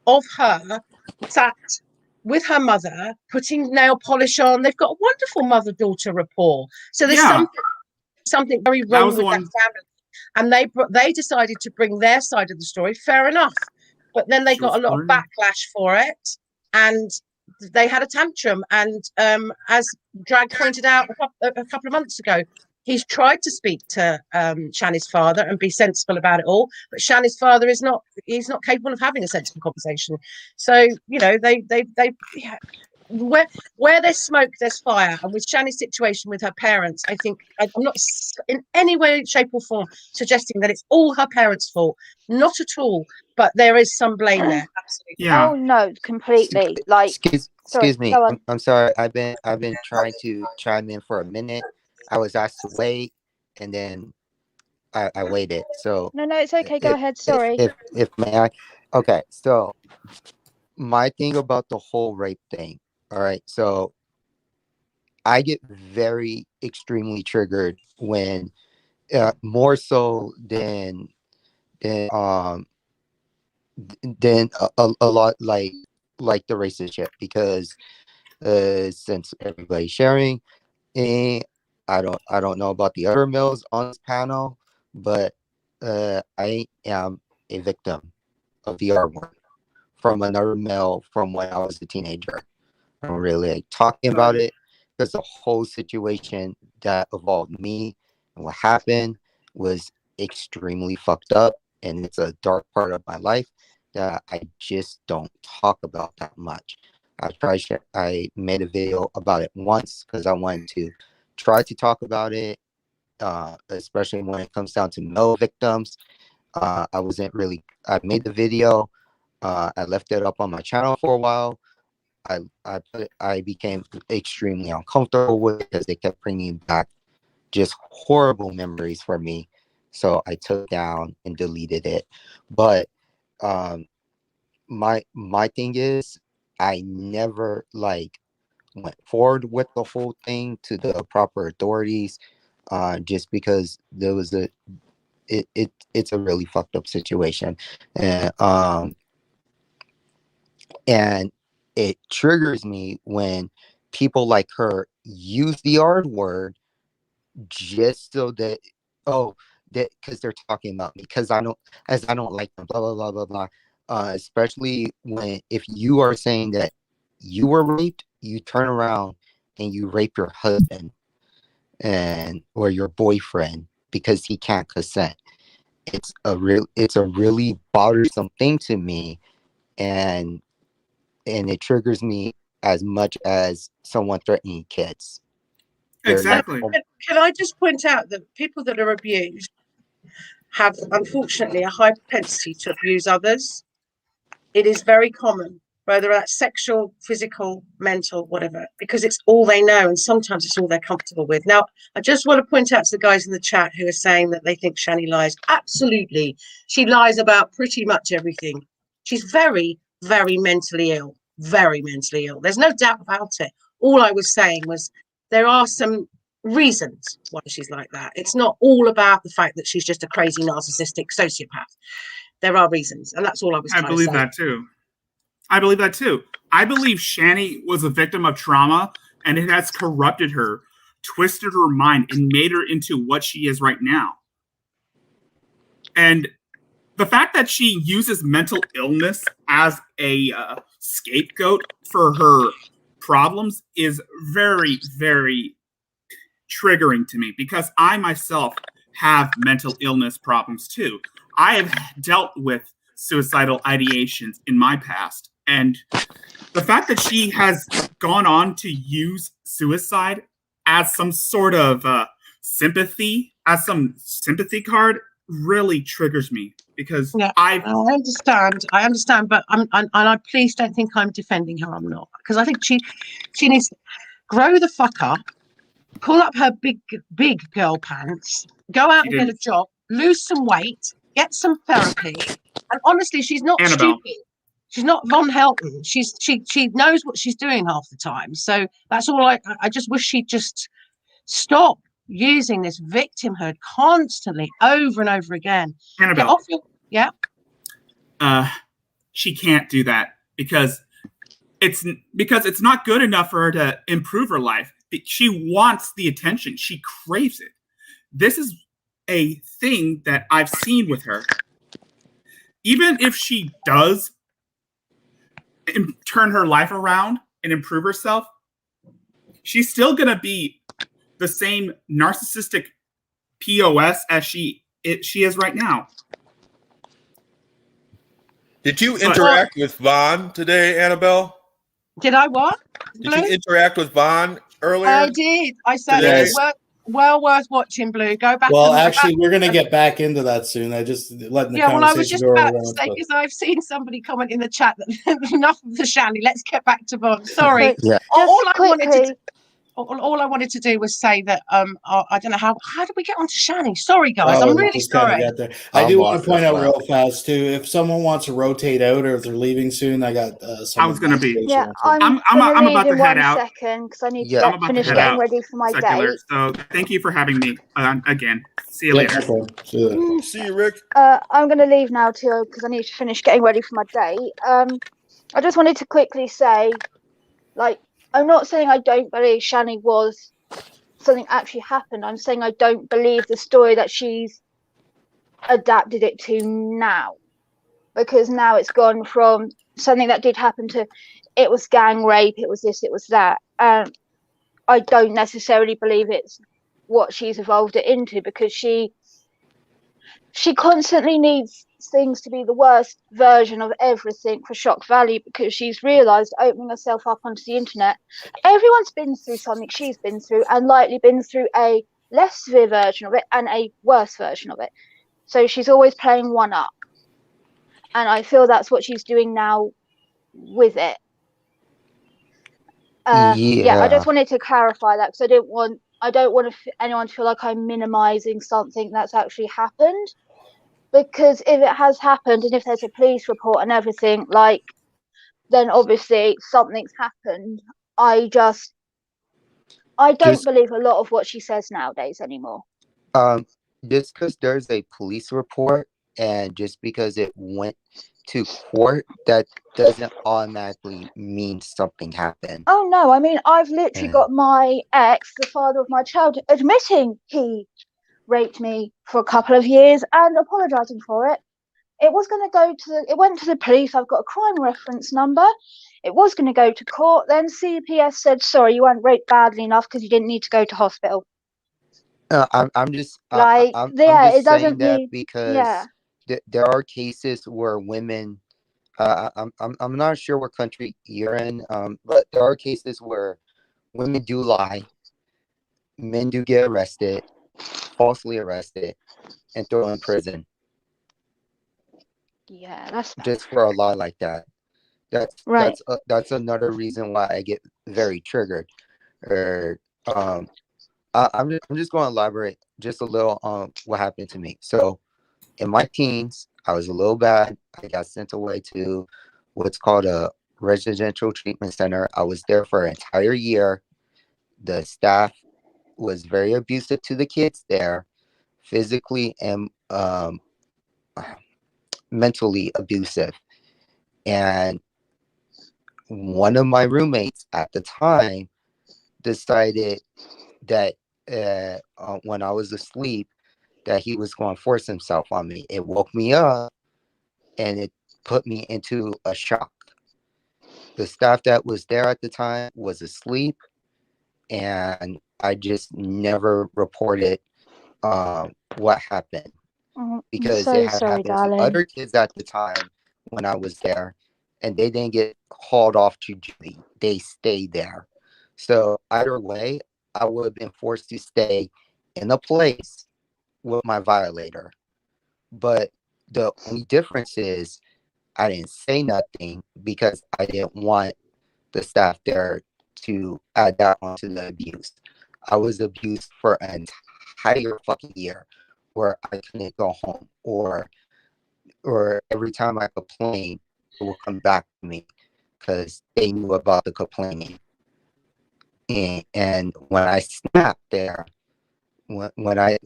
of her sat with her mother putting nail polish on. They've got a wonderful mother-daughter rapport. So there's something very wrong with that family. And they decided to bring their side of the story. Fair enough, but then they got a lot of backlash for it, and they had a tantrum. And as Drag pointed out a couple of months ago, he's tried to speak to Shanny's father and be sensible about it all, but Shanny's father he's not capable of having a sensible conversation. So, you know, where there's smoke, there's fire. And with Shanny's situation with her parents, I think I'm not in any way, shape or form suggesting that it's all her parents' fault. Not at all. But there is some blame there. Absolutely. Yeah. Oh no, completely. Like, excuse me. I'm sorry. I've been trying to chime in for a minute. I was asked to wait, and then I waited. So no, it's okay. Go ahead. Sorry. If may I? Okay. So my thing about the whole rape thing. All right. So I get very extremely triggered when more so than a lot like the racist shit, because since everybody's sharing, I don't know about the other males on this panel, but I am a victim of the R word from another male from when I was a teenager. I don't really like talking about it because the whole situation that involved me and what happened was extremely fucked up, and it's a dark part of my life that I just don't talk about that much. I made a video about it once because I wanted to try to talk about it, especially when it comes down to male victims. I made the video. I left it up on my channel for a while. I became extremely uncomfortable with it because they kept bringing back just horrible memories for me. So I took down and deleted it. But my thing is, I never went forward with the whole thing to the proper authorities, just because there was it's a really fucked up situation, and it triggers me when people like her use the R word just so that because they're talking about me because I don't like them, blah blah blah blah blah. Especially if you are saying that you were raped, you turn around and you rape your husband or your boyfriend because he can't consent. It's a really bothersome thing to me, and it triggers me as much as someone threatening kids. Exactly. Can I just point out that people that are abused have, unfortunately, a high propensity to abuse others. It is very common, whether that's sexual, physical, mental, whatever, because it's all they know, and sometimes it's all they're comfortable with. Now, I just want to point out to the guys in the chat who are saying that they think Shanny lies. Absolutely. She lies about pretty much everything. She's very, very mentally ill. Very mentally ill. There's no doubt about it. All I was saying was there are some reasons why she's like that. It's not all about the fact that she's just a crazy narcissistic sociopath. There are reasons, and that's all I was trying to say. I believe that too. I believe that too. I believe Shanny was a victim of trauma, and it has corrupted her, twisted her mind, and made her into what she is right now. And the fact that she uses mental illness as a scapegoat for her problems is very, very triggering to me, because I myself have mental illness problems too. I have dealt with suicidal ideations in my past, and the fact that she has gone on to use suicide as some sort of sympathy card really triggers me, because I understand, but I please don't think I'm defending her. I'm not, because I think she needs to grow the fuck up, pull up her big girl pants, go out and get a job, lose some weight, get some therapy, and honestly, she's not Annabelle. stupid. She's not VONHELTON. She knows what she's doing half the time. So that's all. I just wish she'd just stop using this victimhood constantly over and over again. Annabelle. Yeah. She can't do that because it's not good enough for her to improve her life. She wants the attention. She craves it. This is a thing that I've seen with her. Even if she does turn her life around and improve herself, she's still going to be the same narcissistic POS as she is right now. Did you interact with Vaughn today, Annabelle? Did I what? Did you interact with Vaughn earlier? I did. I said it was well worth watching, Blue. Go back. Well, actually, we're going to get back into that soon. I just letting the conversation I was just go about around, to say, because I've seen somebody comment in the chat that enough of the Shanny. Let's get back to Vaughn. Sorry. Yeah. All I wanted to do was say that I don't know how did we get onto Shanny? Sorry guys, I'm really sorry. I do want to point out real fast too, if someone wants to rotate out or if they're leaving soon, I got I was going to be. Yeah, I'm about to head in 1 out. second because I need to finish head getting out. ready for my Secular. date. So thank you for having me again. See you later. See you, Rick. I'm going to leave now too because I need to finish getting ready for my date. I just wanted to quickly say, like, I'm not saying I don't believe Shanny was something actually happened. I'm saying I don't believe the story that she's adapted it to now, because now it's gone from something that did happen to it was gang rape, it was this, it was that. I don't necessarily believe it's what she's evolved it into, because she constantly needs things to be the worst version of everything for shock value, because she's realized opening herself up onto the internet, everyone's been through something she's been through, and likely been through a less severe version of it and a worse version of it. So she's always playing one up, and I feel that's what she's doing now with it. Yeah, I just wanted to clarify that, because I don't want anyone to feel like I'm minimizing something that's actually happened. Because if it has happened, and if there's a police report and everything, like, then obviously something's happened. I don't believe a lot of what she says nowadays anymore. Just because there's a police report and just because it went to court, that doesn't automatically mean something happened. Oh no, I mean, I've literally got my ex, the father of my child, admitting he raped me for a couple of years and apologizing for it. It went to the police. I've got a crime reference number. It was going to go to court. Then CPS said, sorry, you weren't raped badly enough because you didn't need to go to hospital. I'm just it doesn't saying that mean, because there are cases where women I'm not sure what country you're in, but there are cases where women do lie, men do get arrested, falsely arrested, and thrown in prison. Yeah, that's just for a lie like that. Right. That's another reason why I get very triggered. Or I'm just going to elaborate just a little on what happened to me. So in my teens, I was a little bad. I got sent away to what's called a residential treatment center. I was there for an entire year. The staff was very abusive to the kids there, physically and mentally abusive. And one of my roommates at the time decided that when I was asleep, that he was going to force himself on me. It woke me up and it put me into a shock. The staff that was there at the time was asleep, and I just never reported what happened because so it had sorry, happened darling. to other kids at the time when I was there, and they didn't get hauled off to duty. They stayed there. So either way, I would have been forced to stay in a place with my violator. But the only difference is I didn't say nothing because I didn't want the staff there to add that onto the abuse. I was abused for an entire fucking year where I couldn't go home, or every time I complained, it would come back to me because they knew about the complaining. And when I snapped there, when I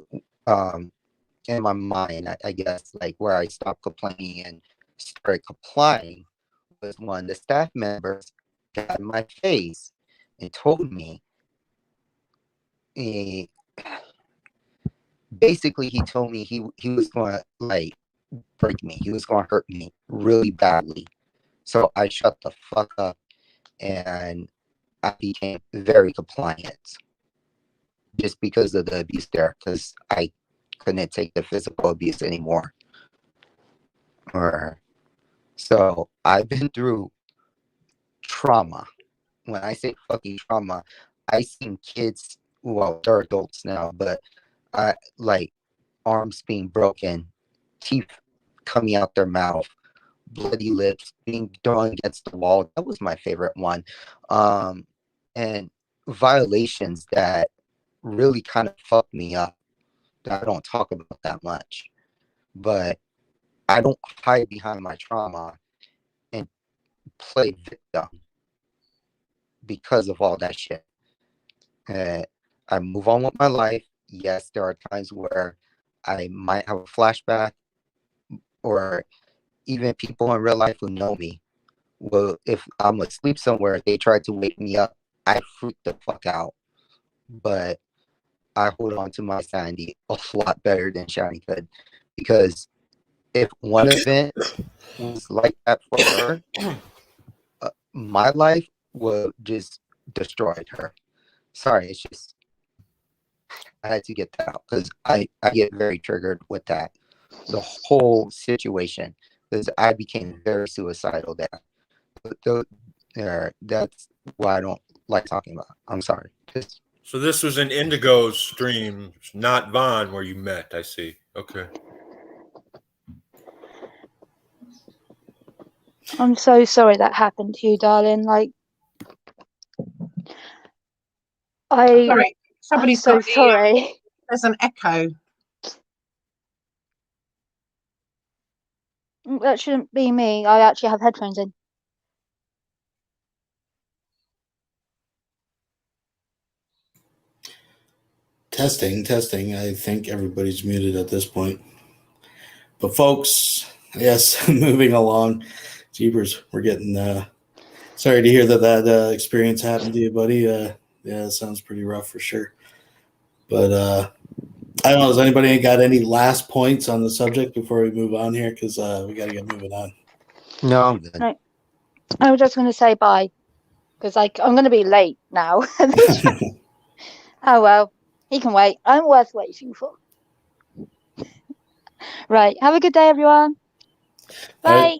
in my mind, I guess, like where I stopped complaining and started complying was when the staff members got in my face and told me, basically he told me he was going to like break me. He was going to hurt me really badly. So I shut the fuck up and I became very compliant just because of the abuse there, because I couldn't take the physical abuse anymore. So I've been through trauma. When I say fucking trauma, I seen kids, well, they're adults now, but like arms being broken, teeth coming out their mouth, bloody lips, being thrown against the wall. That was my favorite one. And violations that really kind of fucked me up that I don't talk about that much. But I don't hide behind my trauma and play victim because of all that shit. I move on with my life. Yes, there are times where I might have a flashback, or even people in real life who know me. Well, if I'm asleep somewhere, they try to wake me up, I freak the fuck out. But I hold on to my sanity a lot better than Shanny could, because if one event was like that for her, my life would just destroyed her. Sorry, it's just I had to get that out because I get very triggered with that, the whole situation, because I became very suicidal there. That's why I don't like talking about it. I'm sorry. So this was an Indigo stream, not Vaughn, where you met. I see. Okay. I'm so sorry that happened to you, darling. Like, Sorry, somebody's I'm so got sorry. There's an echo. That shouldn't be me. I actually have headphones in. Testing. I think everybody's muted at this point. But folks, yes, moving along. Jeepers, we're getting sorry to hear that experience happened to you, buddy. Yeah, it sounds pretty rough for sure. But I don't know, has anybody got any last points on the subject before we move on here? Because we got to get moving on. No, I'm good. No, I was just going to say bye, because I'm going to be late now. Oh well, he can wait. I'm worth waiting for. Right, have a good day, everyone. Bye. Right.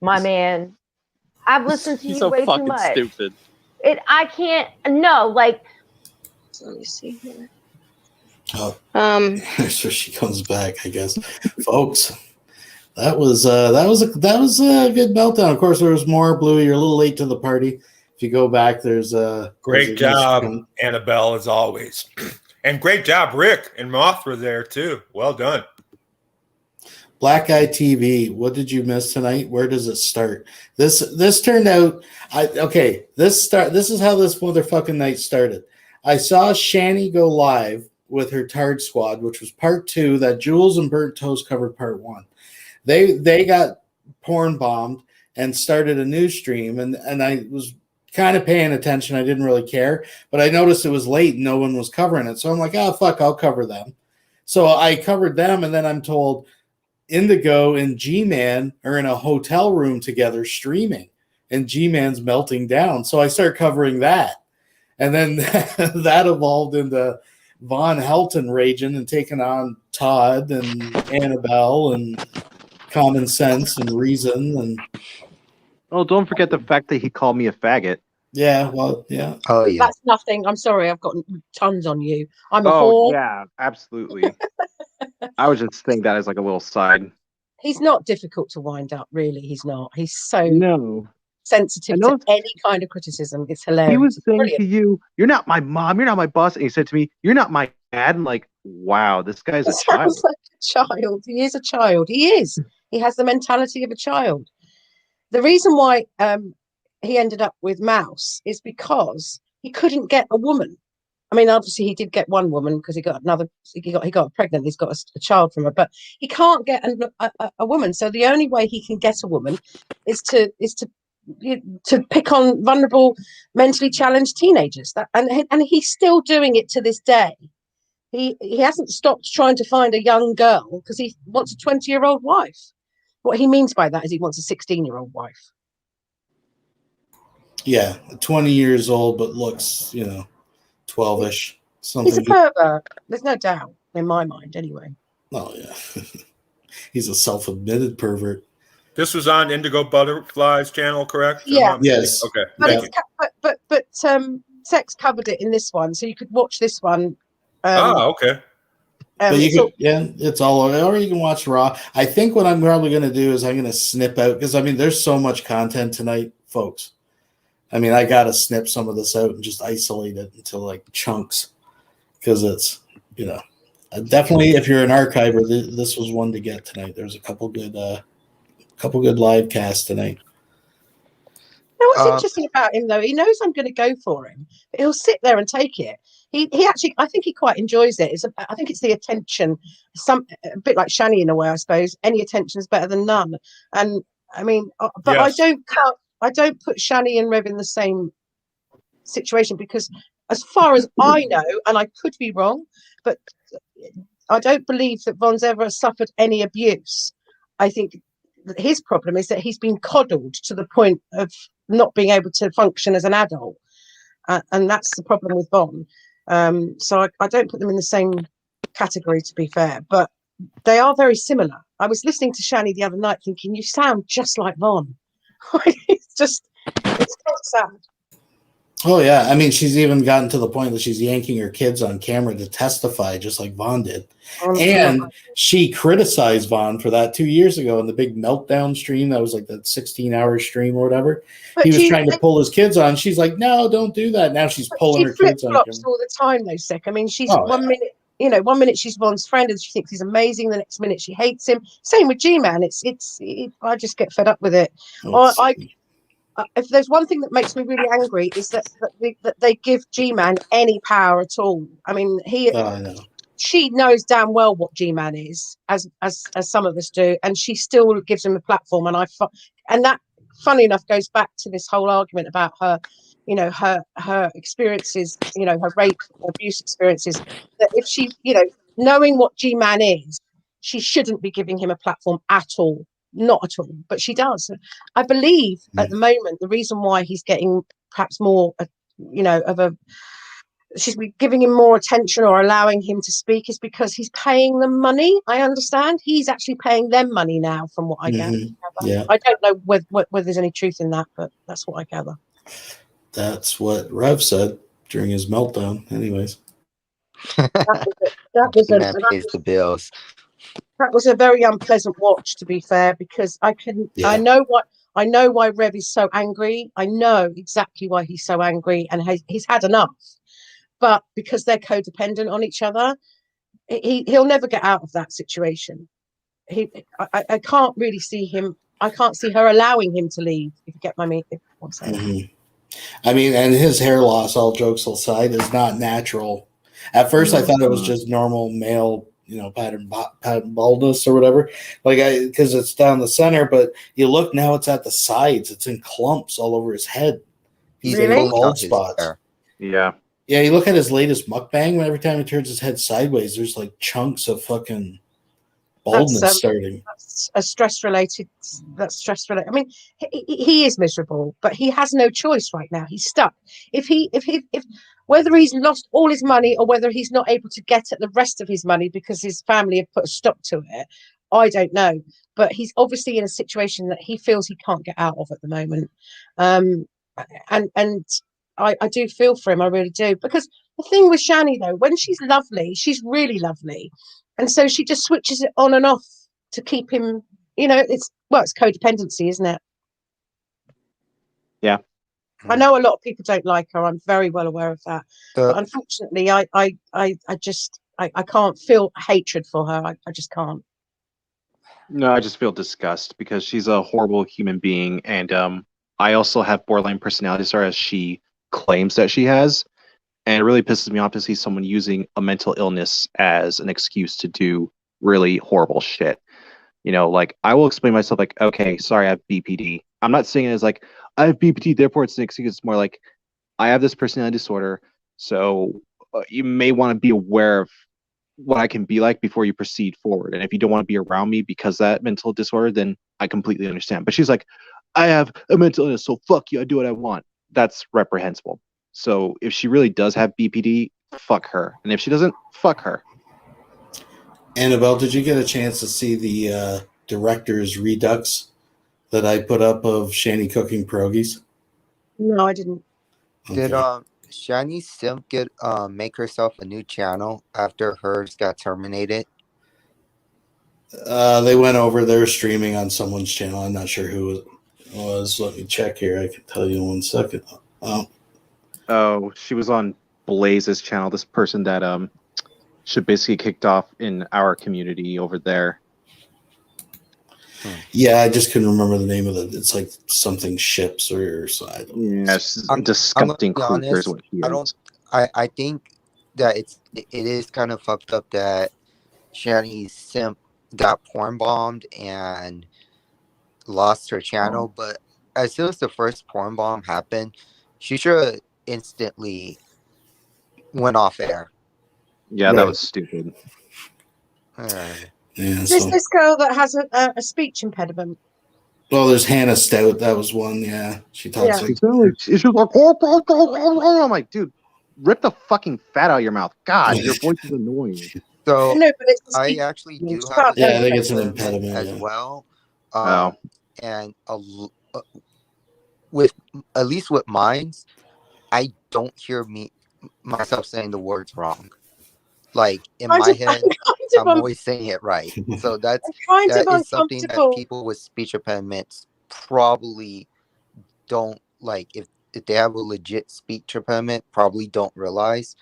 my man. I've listened to He's you so way too fucking much. stupid. I can't. No, like. Let me see here. Oh, so she comes back, I guess, folks. That was a good meltdown. Of course, there was more. Blue, you're a little late to the party. If you go back, there's great job, Annabelle, as always, and great job, Rick and Mothra there too. Well done. Black Eye TV. What did you miss tonight? Where does it start? This turned out. This is how this motherfucking night started. I saw Shanny go live with her TARD squad, which was part 2. That Jules and Burnt Toast covered part 1. They got porn bombed and started a news stream, and I was kind of paying attention. I didn't really care, but I noticed it was late and no one was covering it. So I'm like, oh, fuck, I'll cover them. So I covered them, and then I'm told Indigo and G-Man are in a hotel room together streaming, and G-Man's melting down. So I start covering that. And then that evolved into VONHELTON raging and taking on TODD and ANNABEL and Common Sense and Reason. And oh, don't forget the fact that he called me a faggot. Yeah, well, yeah. Oh, yeah. That's nothing. I'm sorry, I've got tons on you. I'm a Oh, whore. yeah, absolutely. I was just saying that as like a little side. He's not difficult to wind up, really. He's not. He's so sensitive I know. to any kind of criticism. It's hilarious. He was It's saying brilliant. to you, "You're not my mom. You're not my boss." And he said to me, "You're not my dad." And like, wow, this guy's a It child. sounds like a child. He is a child. He is. He has the mentality of a child. The reason why he ended up with Mouse is because he couldn't get a woman. I mean, obviously he did get one woman because he got another. He got pregnant. He's got a child from her, but he can't get a woman. So the only way he can get a woman is to pick on vulnerable, mentally challenged teenagers. And he's still doing it to this day. He hasn't stopped trying to find a young girl because he wants a 20-year-old wife. What he means by that is he wants a 16-year-old wife. Yeah, 20 years old, but looks, 12-ish. Something. He's a pervert. There's no doubt in my mind, anyway. Oh yeah, he's a self-admitted pervert. This was on Indigo Butterfly's channel, correct? Yeah. Yes. Okay. But Sex covered it in this one, so you could watch this one. Okay. But you could, it's all over. Or you can watch Raw. I think what I'm probably going to do is I'm going to snip out, because I mean, there's so much content tonight, folks. I mean, I got to snip some of this out and just isolate it into like chunks, because it's, definitely if you're an archiver, this was one to get tonight. There's a couple good live casts tonight. What's interesting about him, though, he knows I'm going to go for him, but he'll sit there and take it. He actually, I think he quite enjoys it. I think it's the attention, a bit like Shanny in a way, I suppose. Any attention is better than none. And I mean, but yes. I don't put Shanny and Rev in the same situation, because as far as I know, and I could be wrong, but I don't believe that Von's ever suffered any abuse. I think that his problem is that he's been coddled to the point of not being able to function as an adult. And that's the problem with Von. So I don't put them in the same category, to be fair, but they are very similar. I was listening to Shanny the other night thinking, you sound just like Von. it's sad. Oh yeah, I mean, she's even gotten to the point that she's yanking her kids on camera to testify, just like Von did. And she criticized Von for that 2 years ago in the big meltdown stream. That was like that 16-hour stream or whatever. But he was trying to pull his kids on. She's like, no, don't do that. Now she's pulling her kids on camera all the time, though, Sek. I mean, she's one minute she's Von's friend and she thinks he's amazing. The next minute she hates him. Same with G-Man. I just get fed up with it. If there's one thing that makes me really angry is that they give G-Man any power at all. I mean, she knows damn well what G-Man is, as some of us do, and she still gives him a platform. And that, funny enough, goes back to this whole argument about her, her experiences, her rape, abuse experiences. That if she, knowing what G-Man is, she shouldn't be giving him a platform at all. Not at all, but she does. I believe at the moment the reason why he's getting perhaps more, she's giving him more attention or allowing him to speak is because he's paying them money. I understand he's actually paying them money now, from what I gather. Yeah. I don't know whether there's any truth in that, but that's what I gather. That's what Rev said during his meltdown. Anyways, that was pays the bills. That was a very unpleasant watch, to be fair, because I know why Rev is so angry. I know exactly why he's so angry, and he's had enough. But because they're codependent on each other, he'll never get out of that situation. I can't really see him. I can't see her allowing him to leave. If you get my meaning, what I'm saying. I mean, and his hair loss, all jokes aside, is not natural. At first, I thought it was just normal male, pattern baldness or whatever. Because it's down the center, but you look now, it's at the sides. It's in clumps all over his head. He's got bald spots. Yeah. Yeah, you look at his latest mukbang. Every time he turns his head sideways, there's like chunks of fucking baldness starting. That's a stress related. That's stress related. I mean, he is miserable, but he has no choice right now. He's stuck. If whether he's lost all his money or whether he's not able to get at the rest of his money because his family have put a stop to it, I don't know. But he's obviously in a situation that he feels he can't get out of at the moment. And I do feel for him. I really do. Because the thing with Shanny, though, when she's lovely, she's really lovely. And so she just switches it on and off to keep him, it's codependency, isn't it? Yeah. I know a lot of people don't like her. I'm very well aware of that. But unfortunately, I can't feel hatred for her. I just can't. No, I just feel disgust because she's a horrible human being. And I also have borderline personality disorder, as she claims that she has. And it really pisses me off to see someone using a mental illness as an excuse to do really horrible shit. I will explain myself like, okay, sorry, I have BPD. I'm not saying it as like, I have BPD, therefore it's an excuse. It's more like, I have this personality disorder, so you may want to be aware of what I can be like before you proceed forward. And if you don't want to be around me because of that mental disorder, then I completely understand. But she's like, I have a mental illness, so fuck you, I do what I want. That's reprehensible. So if she really does have BPD, fuck her. And if she doesn't, fuck her. Annabelle, did you get a chance to see the director's redux that I put up of Shanny cooking pierogies? No, I didn't. Did Shanny Simp make herself a new channel after hers got terminated? They went over. They were streaming on someone's channel. I'm not sure who it was. Let me check here. I can tell you in 1 second. Oh, she was on Blaze's channel. This person that should basically kicked off in our community over there. Yeah, I just couldn't remember the name of it. It's like something ships or so. I don't know. Yes, disgusting creeper is what he is. I think that it is kind of fucked up that Shanny Simp got porn bombed and lost her channel, but as soon as the first porn bomb happened, she should instantly went off air. Yeah, that was stupid. Yeah, This girl that has a speech impediment. Well, there's Hannah Stout. That was one. Yeah, she talks like. It's just like, I'm like, dude, rip the fucking fat out of your mouth. God, your voice is annoying. So No, but it's I actually do Yeah, have I think it's an impediment as yeah. well. And with at least with mines, I don't hear myself saying the words wrong. Like in my head, I'm always saying it right. So that is something that people with speech impediments probably don't like. If they have a legit speech impediment, probably don't realize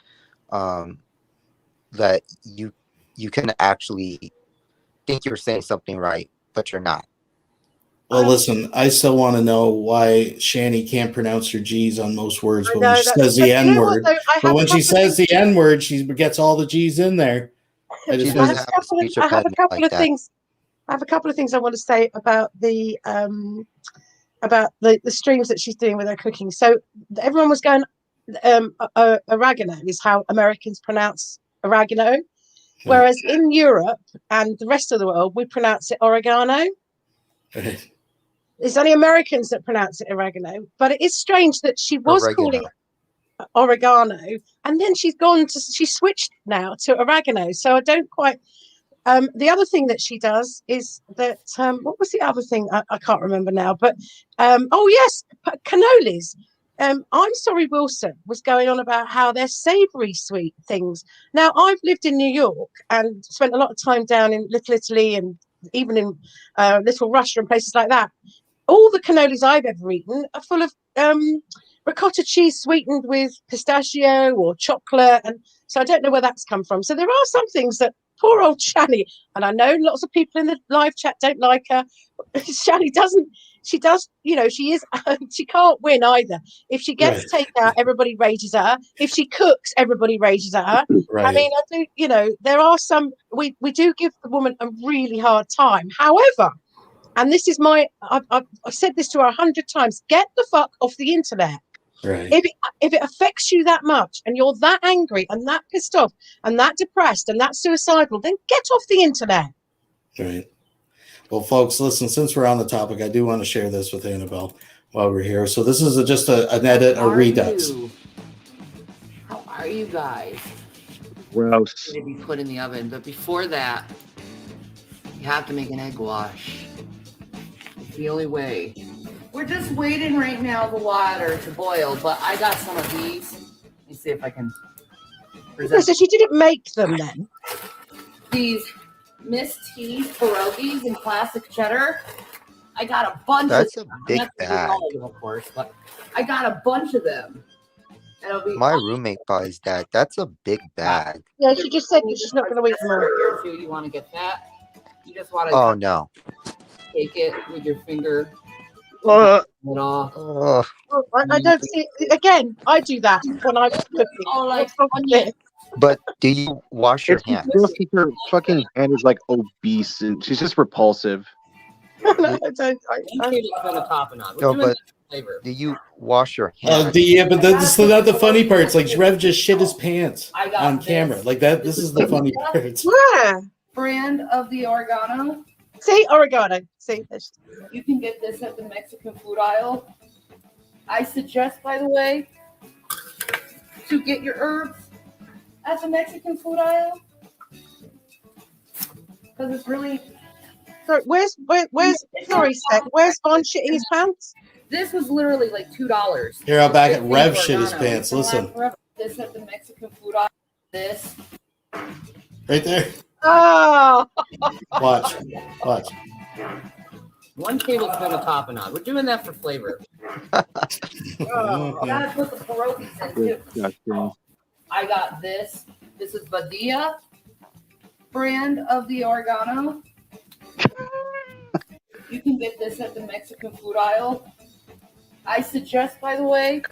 that you can actually think you're saying something right, but you're not. Well, listen, I still want to know why Shanny can't pronounce her G's on most words, but when she says the N word, but when she says the N word, she gets all the G's in there. I have a couple of things. I have a couple of things I want to say about the streams that she's doing with her cooking. So everyone was going, oregano is how Americans pronounce oregano, whereas in Europe and the rest of the world we pronounce it oregano. It's only Americans that pronounce it oregano, but it is strange that she was calling it oregano, and then she switched now to oregano. So I don't quite. The other thing that she does is that what was the other thing? I can't remember now. But oh yes, cannolis. I'm Sorry Wilson was going on about how they're savory sweet things. Now I've lived in New York and spent a lot of time down in Little Italy and even in Little Russia and places like that. All the cannolis I've ever eaten are full of ricotta cheese sweetened with pistachio or chocolate, and so I don't know where that's come from. So there are some things that poor old Shanny. And I know lots of people in the live chat don't like her. Shanny doesn't. She does. You know, she is. She can't win either. If she gets taken out, everybody rages at her. If she cooks, everybody rages at her. I mean, I do. You know, there are some. We do give the woman a really hard time. However, and this is my. I've said this to her 100 times. Get the fuck off the internet. Right. If it affects you that much and you're that angry and that pissed off and that depressed and that suicidal, then get off the internet. Right. Well, folks, listen, since we're on the topic, I do want to share this with Annabelle while we're here. So this is just an edit, a redux. How are you guys? Gross. To be put in the oven, but before that, you have to make an egg wash. It's the only way. We're just waiting right now the water to boil, but I got some of these. Let me see if I can present. So she didn't make them then? These Miss T's pierogies in classic cheddar. I got a bunch That's of them. a big I'm not gonna bag. do all of them, of course, but I got a bunch of them. And it'll be My roommate buys that. That's a big bag. Yeah, she just said that she's not going to eat them all. Here too, you want to get that? You just want to Oh no. take it with your finger. Uh, It off. I don't see. Again, I do that when I'm cooking. Oh, like But do you wash your It's hands? gross because her fucking hand is like obese and she's just repulsive. No, I don't. No, but do you wash your hands? But that's not the funny parts. Like Rev just shit his pants on camera. Like that. This is the funny parts. Where? Brand of the oregano. See, oregano. See this. You can get this at the Mexican food aisle. I suggest, by the way, to get your herbs at the Mexican food aisle because it's really. Sorry, where's sorry, Seth, where's Von shitting his pants? This was literally like $2. Here, I'll back it. Rev shit his pants. Listen, This at the Mexican food aisle. This. right there. Oh. Watch. 1 tablespoon of tapenade. We're doing that for flavor. Gotta put the pierogies in too. I got this. This is Badia brand of the oregano. You can get this at the Mexican food aisle. I suggest, by the way,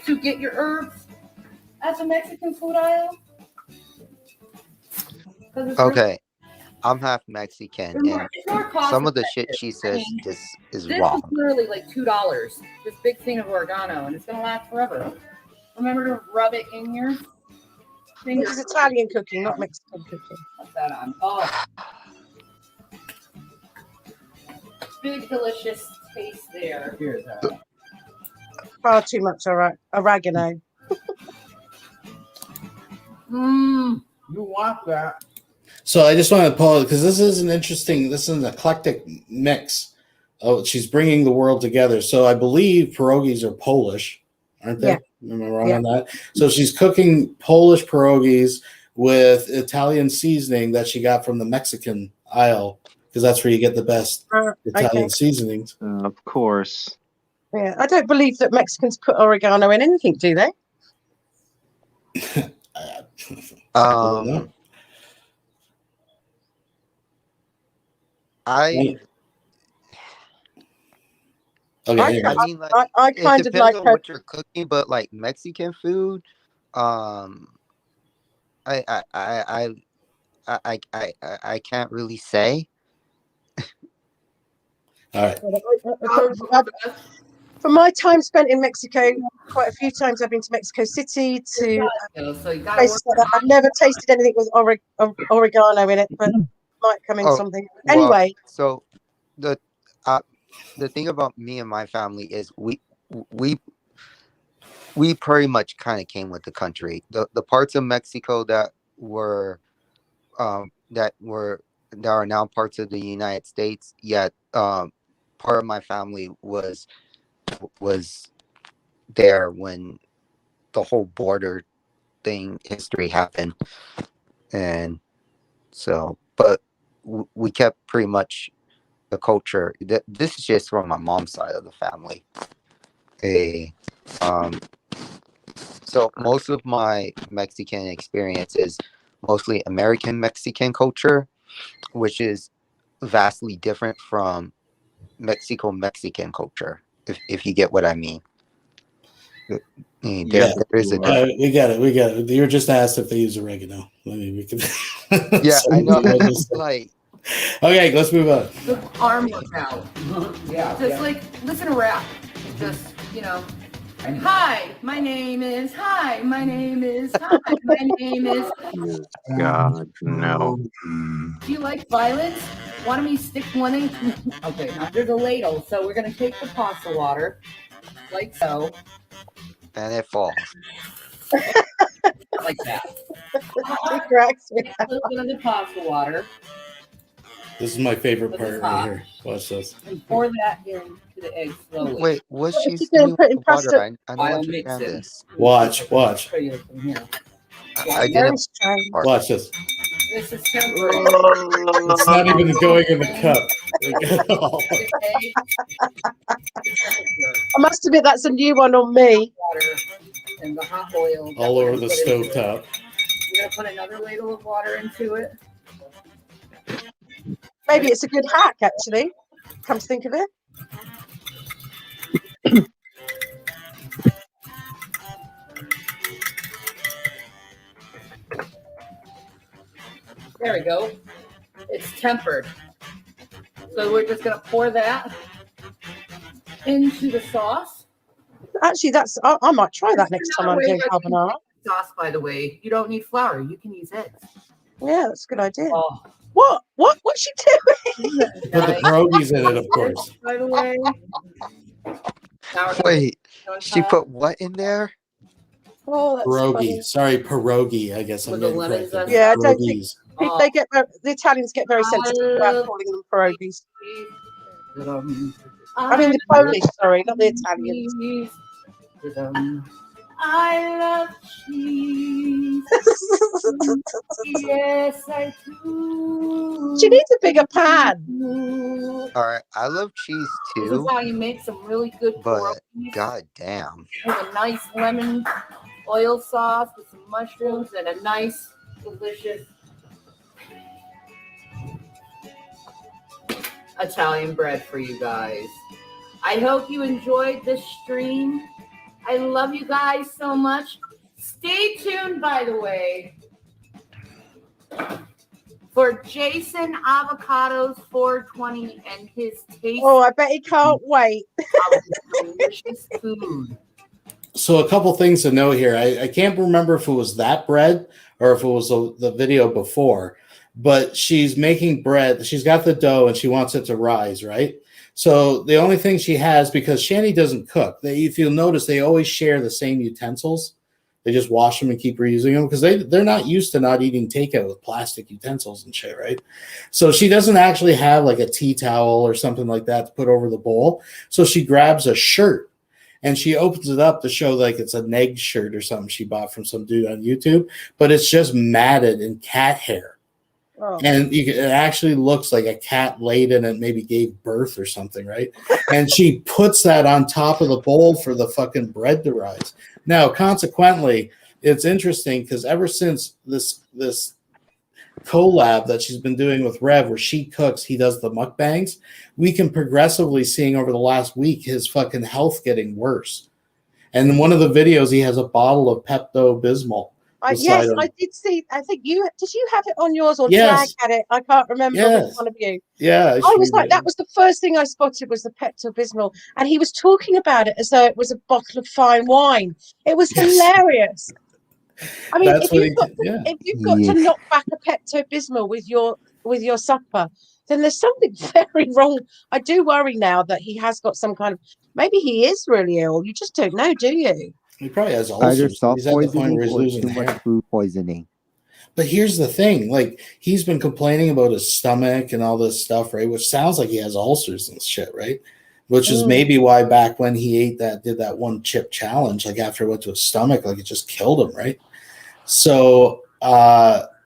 to get your herbs at the Mexican food aisle. Okay, I'm half Mexican, and some of the shit she says is This wrong. is literally like $2. This big thing of oregano, and it's gonna last forever. Remember to rub it in your fingers. This is Italian cooking, not Mexican cooking. What's that on? Oh, big delicious taste there. Here's that. Far too much oregano. You want that? So I just want to pause because this is an interesting. This is an eclectic mix. Oh, she's bringing the world together. So I believe pierogies are Polish, aren't they? Yeah. Am I wrong on that? So she's cooking Polish pierogies with Italian seasoning that she got from the Mexican aisle because that's where you get the best Italian seasonings. Of course. Yeah, I don't believe that Mexicans put oregano in anything, do they? I Okay, I mean, like, I it kind of depends like on her. what you're cooking, but like Mexican food, I can't really say. All right. For my time spent in Mexico, quite a few times I've been to Mexico City, to places like that. I've never tasted anything with oregano in it, but might come in something. Well, Anyway. so the thing about me and my family is we pretty much kind of came with the country. The parts of Mexico that are now parts of the United States, yet part of my family was there when the whole border thing history happened, and so but we kept pretty much the culture. This is just from my mom's side of the family. So most of my Mexican experiences mostly American Mexican culture, which is vastly different from Mexican culture, if you get what I mean. There is a difference. We got it. You were just asked if they use oregano. I mean, we can. Yeah, I know. Like, okay, let's move on. The arm workout. Just like listen to rap. Just hi, my name is. Hi, my name is. Hi, my name is. God, no. Do you like violence? Want me to stick one in? Okay, now there's a ladle, so we're gonna take the pasta water, like so. And it falls. Like that. It cracks me A little bit of the pasta water. This is my favorite part right here. Watch this. And pour that into the egg slowly. Wait, what's What she is she gonna put in water? pasta? I don't I'll understand mix it. this. Watch. I didn't. Watch this. This is temporary. It's not even going in the cup. I must admit that's a new one on me. Water and the hot oil. All over the stove top. We're gonna put another ladle of water into it. Maybe it's a good hack, actually. Come to think of it. There we go. It's tempered. So we're just gonna pour that into the sauce. Actually, I might try that next time I'm doing carbonara. Sauce, by the way, you don't need flour. You can use eggs. Yeah, that's a good idea. Oh. What's she doing? Put the pierogies in it, of course. By the way. Wait, she put what in there? Oh, that's Pierogi. funny. Sorry, pierogi. I guess I'm getting corrected. Yeah, I don't think Pierogies. they get the Italians get very sensitive about calling them pierogies. I mean the Polish, sorry, not the Italians. I love cheese. Yes, I do. She needs a bigger pan. All right, I love cheese This is too, how you make some really good but pierogies goddamn. with a nice lemon oil sauce with some mushrooms and a nice, delicious Italian bread for you guys. I hope you enjoyed this stream. I love you guys so much. Stay tuned, by the way, for Jason Avocado's 420 and his taste. Oh, I bet he can't wait. Delicious food. So a couple things to note here. I can't remember if it was that bread or if it was the video before, but she's making bread. She's got the dough and she wants it to rise, right? So the only thing she has, because Shanny doesn't cook, if you'll notice, they always share the same utensils. They just wash them and keep reusing them because they're not used to not eating takeout with plastic utensils and shit, right? So she doesn't actually have like a tea towel or something like that to put over the bowl. So she grabs a shirt and she opens it up to show like it's a Neg shirt or something she bought from some dude on YouTube, but it's just matted in cat hair. Oh. And it actually looks like a cat laid in it, maybe gave birth or something, right? And she puts that on top of the bowl for the fucking bread to rise. Now, consequently, it's interesting because ever since this collab that she's been doing with Rev, where she cooks, he does the mukbangs, we can progressively seeing over the last week his fucking health getting worse. And in one of the videos, he has a bottle of Pepto-Bismol. Yes, I did see. I think did you have it on yours or Yes. Jag had it? I can't remember Yes. which one of you. Yeah, I was like, that was the first thing I spotted was the Pepto-Bismol, and he was talking about it as though it was a bottle of fine wine. It was hilarious. I mean, That's if what you've got to knock back a Pepto-Bismol with your supper, then there's something very wrong. I do worry now that he has got some kind of, maybe he is really ill. You just don't know, do you? He probably has Either ulcers. soft He's at the point poisoning where he's or losing too much hair. food poisoning. But here's the thing, like he's been complaining about his stomach and all this stuff, right? Which sounds like he has ulcers and shit, right? Which is maybe why back when he did that one chip challenge, like after it went to his stomach, like it just killed him, right? So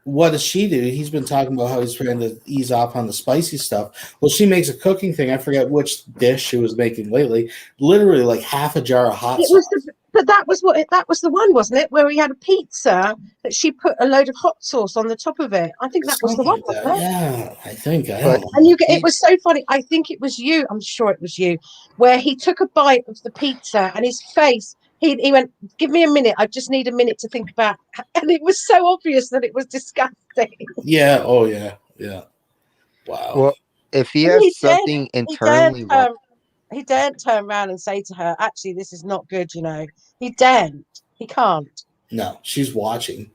what does she do? He's been talking about how he's trying to ease off on the spicy stuff. Well, she makes a cooking thing. I forget which dish she was making lately. Literally like half a jar of hot It sauce. was but that was the one, wasn't it? Where he had a pizza that she put a load of hot sauce on the top of it. I think that was the one, Something like wasn't that. it? Yeah, I think. I But don't know. And it was so funny. I think it was you. I'm sure it was you, where he took a bite of the pizza and his face. He went, "Give me a minute. I just need a minute to think about." And it was so obvious that it was disgusting. Yeah. Oh yeah. Yeah. Wow. well, if he And has something internally wrong, he daren't turn around and say to her, "Actually, this is not good." You know, he daren't. He can't. No, she's watching.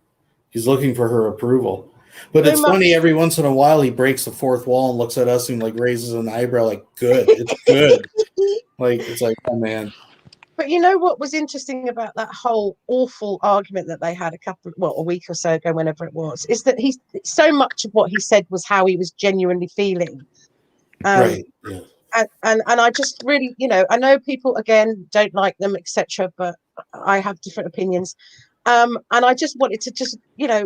He's looking for her approval. But So it's much. funny, every once in a while he breaks the fourth wall and looks at us and like raises an eyebrow like, good, it's good. Like, it's like, oh man. But you know what was interesting about that whole awful argument that they had a week or so ago, whenever it was, is that so much of what he said was how he was genuinely feeling. Right. Yeah. And I just really, I know people again don't like them, etc. But I have different opinions. And I just wanted to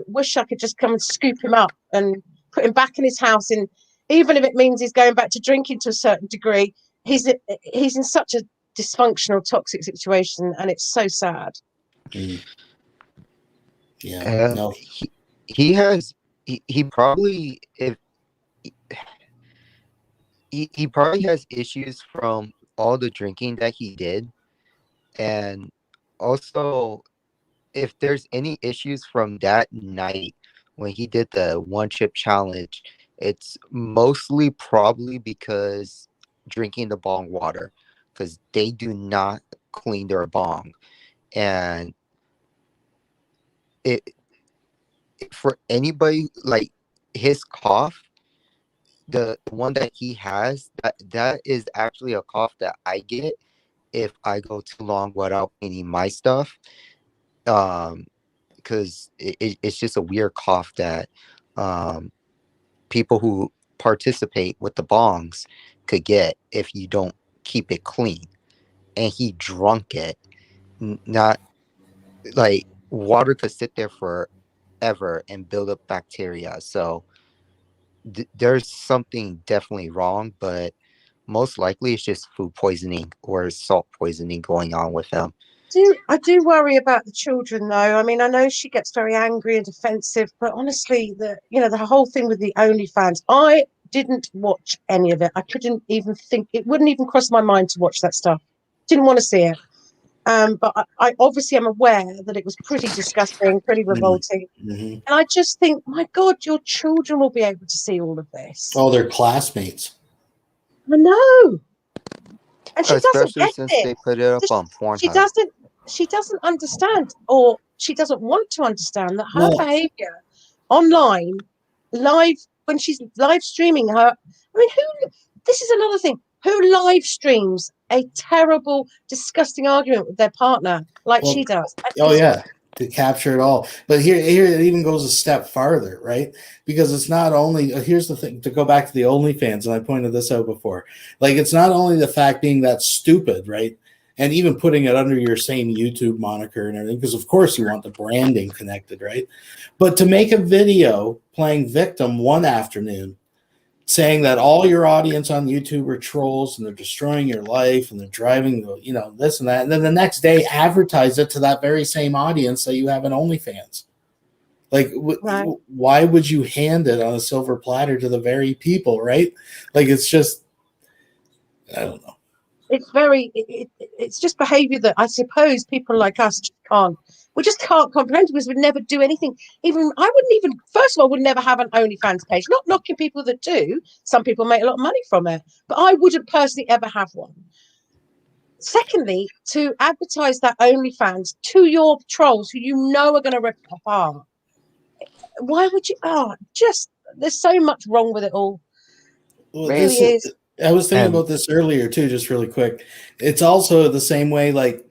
wish I could just come and scoop him up and put him back in his house. And even if it means he's going back to drinking to a certain degree, he's in such a dysfunctional, toxic situation, and it's so sad. Yeah. No. he probably he probably has issues from all the drinking that he did, and also if there's any issues from that night when he did the one chip challenge, it's mostly probably because drinking the bong water, because they do not clean their bong. And it for anybody, like his cough, the one that he has, that is actually a cough that I get if I go too long without cleaning my stuff. Because it's just a weird cough that people who participate with the bongs could get if you don't keep it clean. And he drunk it. Not like water could sit there forever and build up bacteria. So there's something definitely wrong, but most likely it's just food poisoning or salt poisoning going on with him. I do worry about the children, though. I mean, I know she gets very angry and defensive, but honestly, the whole thing with the OnlyFans, I didn't watch any of it. I couldn't even think; it wouldn't even cross my mind to watch that stuff. Didn't want to see it. But I obviously am aware that it was pretty disgusting, pretty revolting, and I just think, my God, your children will be able to see all of this. Oh, they're classmates. I know. And she doesn't Especially get since it. they put it up on Pornhub. She doesn't understand, or she doesn't want to understand that her No. behavior online, live, when she's live streaming her. I mean, this is another thing. Who live streams a terrible, disgusting argument with their partner like she does? Oh yeah, to capture it all. But here it even goes a step farther, right? Because it's not only here's the thing, to go back to the OnlyFans, and I pointed this out before. Like, it's not only the fact being that stupid, right? And even putting it under your same YouTube moniker and everything, because of course you want the branding connected, right? But to make a video playing victim one afternoon, saying that all your audience on YouTube are trolls and they're destroying your life and they're driving, this and that, and then the next day advertise it to that very same audience that you have an OnlyFans. Like, why would you hand it on a silver platter to the very people, right? Like, it's just, I don't know. It's just behavior that I suppose people like us just can't comprehend, because we'd never do anything. First of all, would never have an OnlyFans page. Not knocking people that do. Some people make a lot of money from it, but I wouldn't personally ever have one. Secondly, to advertise that OnlyFans to your trolls who you know are going to rip it apart. Why would you? There's so much wrong with it all. Well, really is. I was thinking about this earlier too, just really quick. It's also the same way, like,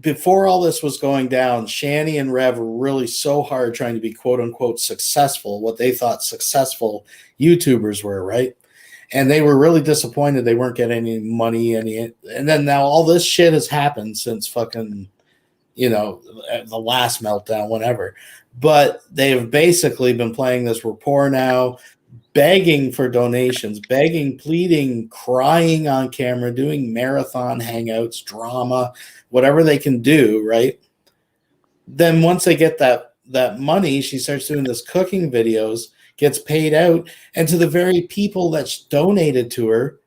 before all this was going down, Shanny and Rev were really so hard trying to be quote unquote successful, what they thought successful YouTubers were, right? And they were really disappointed they weren't getting any money, and then now all this shit has happened since fucking, the last meltdown, whenever. But they have basically been playing this, we're poor now, begging for donations, begging, pleading, crying on camera, doing marathon hangouts, drama, whatever they can do, right? Then once they get that money, she starts doing this cooking videos, gets paid out, and to the very people that donated to her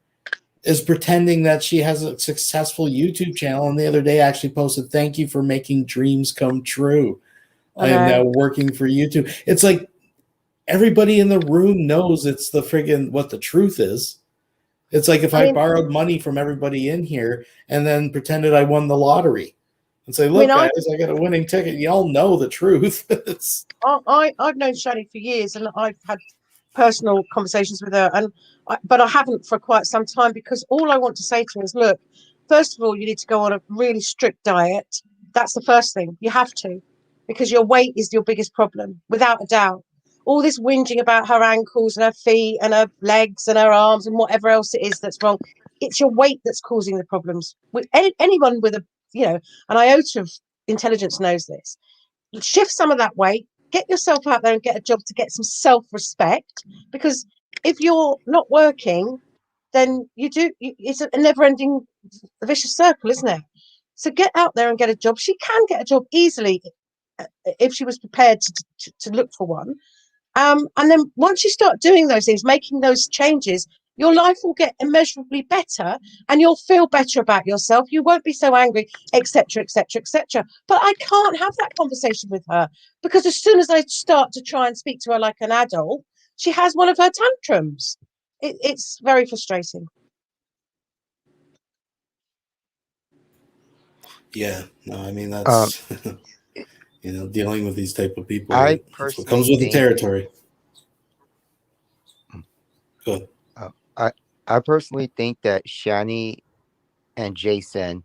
is pretending that she has a successful YouTube channel. And the other day actually posted, "Thank you for making dreams come true. I am now working for YouTube." It's like everybody in the room knows it's the friggin' what the truth is. It's like if I borrowed money from everybody in here and then pretended I won the lottery and say, "Look, guys, I got a winning ticket." Y'all know the truth. I've known Shanny for years, and I've had personal conversations with her, but I haven't for quite some time, because all I want to say to her is, look, first of all, you need to go on a really strict diet. That's the first thing. You have to, because your weight is your biggest problem, without a doubt. All this whinging about her ankles and her feet and her legs and her arms and whatever else it is that's wrong, it's your weight that's causing the problems. With anyone with an iota of intelligence knows this. Shift some of that weight, get yourself out there and get a job to get some self-respect, because if you're not working, then it's a never-ending vicious circle, isn't it? So get out there and get a job. She can get a job easily if she was prepared to look for one. And then once you start doing those things, making those changes, your life will get immeasurably better, and you'll feel better about yourself. You won't be so angry, etc., etc., etc. But I can't have that conversation with her, because as soon as I start to try and speak to her like an adult, she has one of her tantrums. It's very frustrating. Yeah, no, I mean, that's dealing with these type of people. I That's what comes with the territory. Good. I personally think that Shanny and Jason,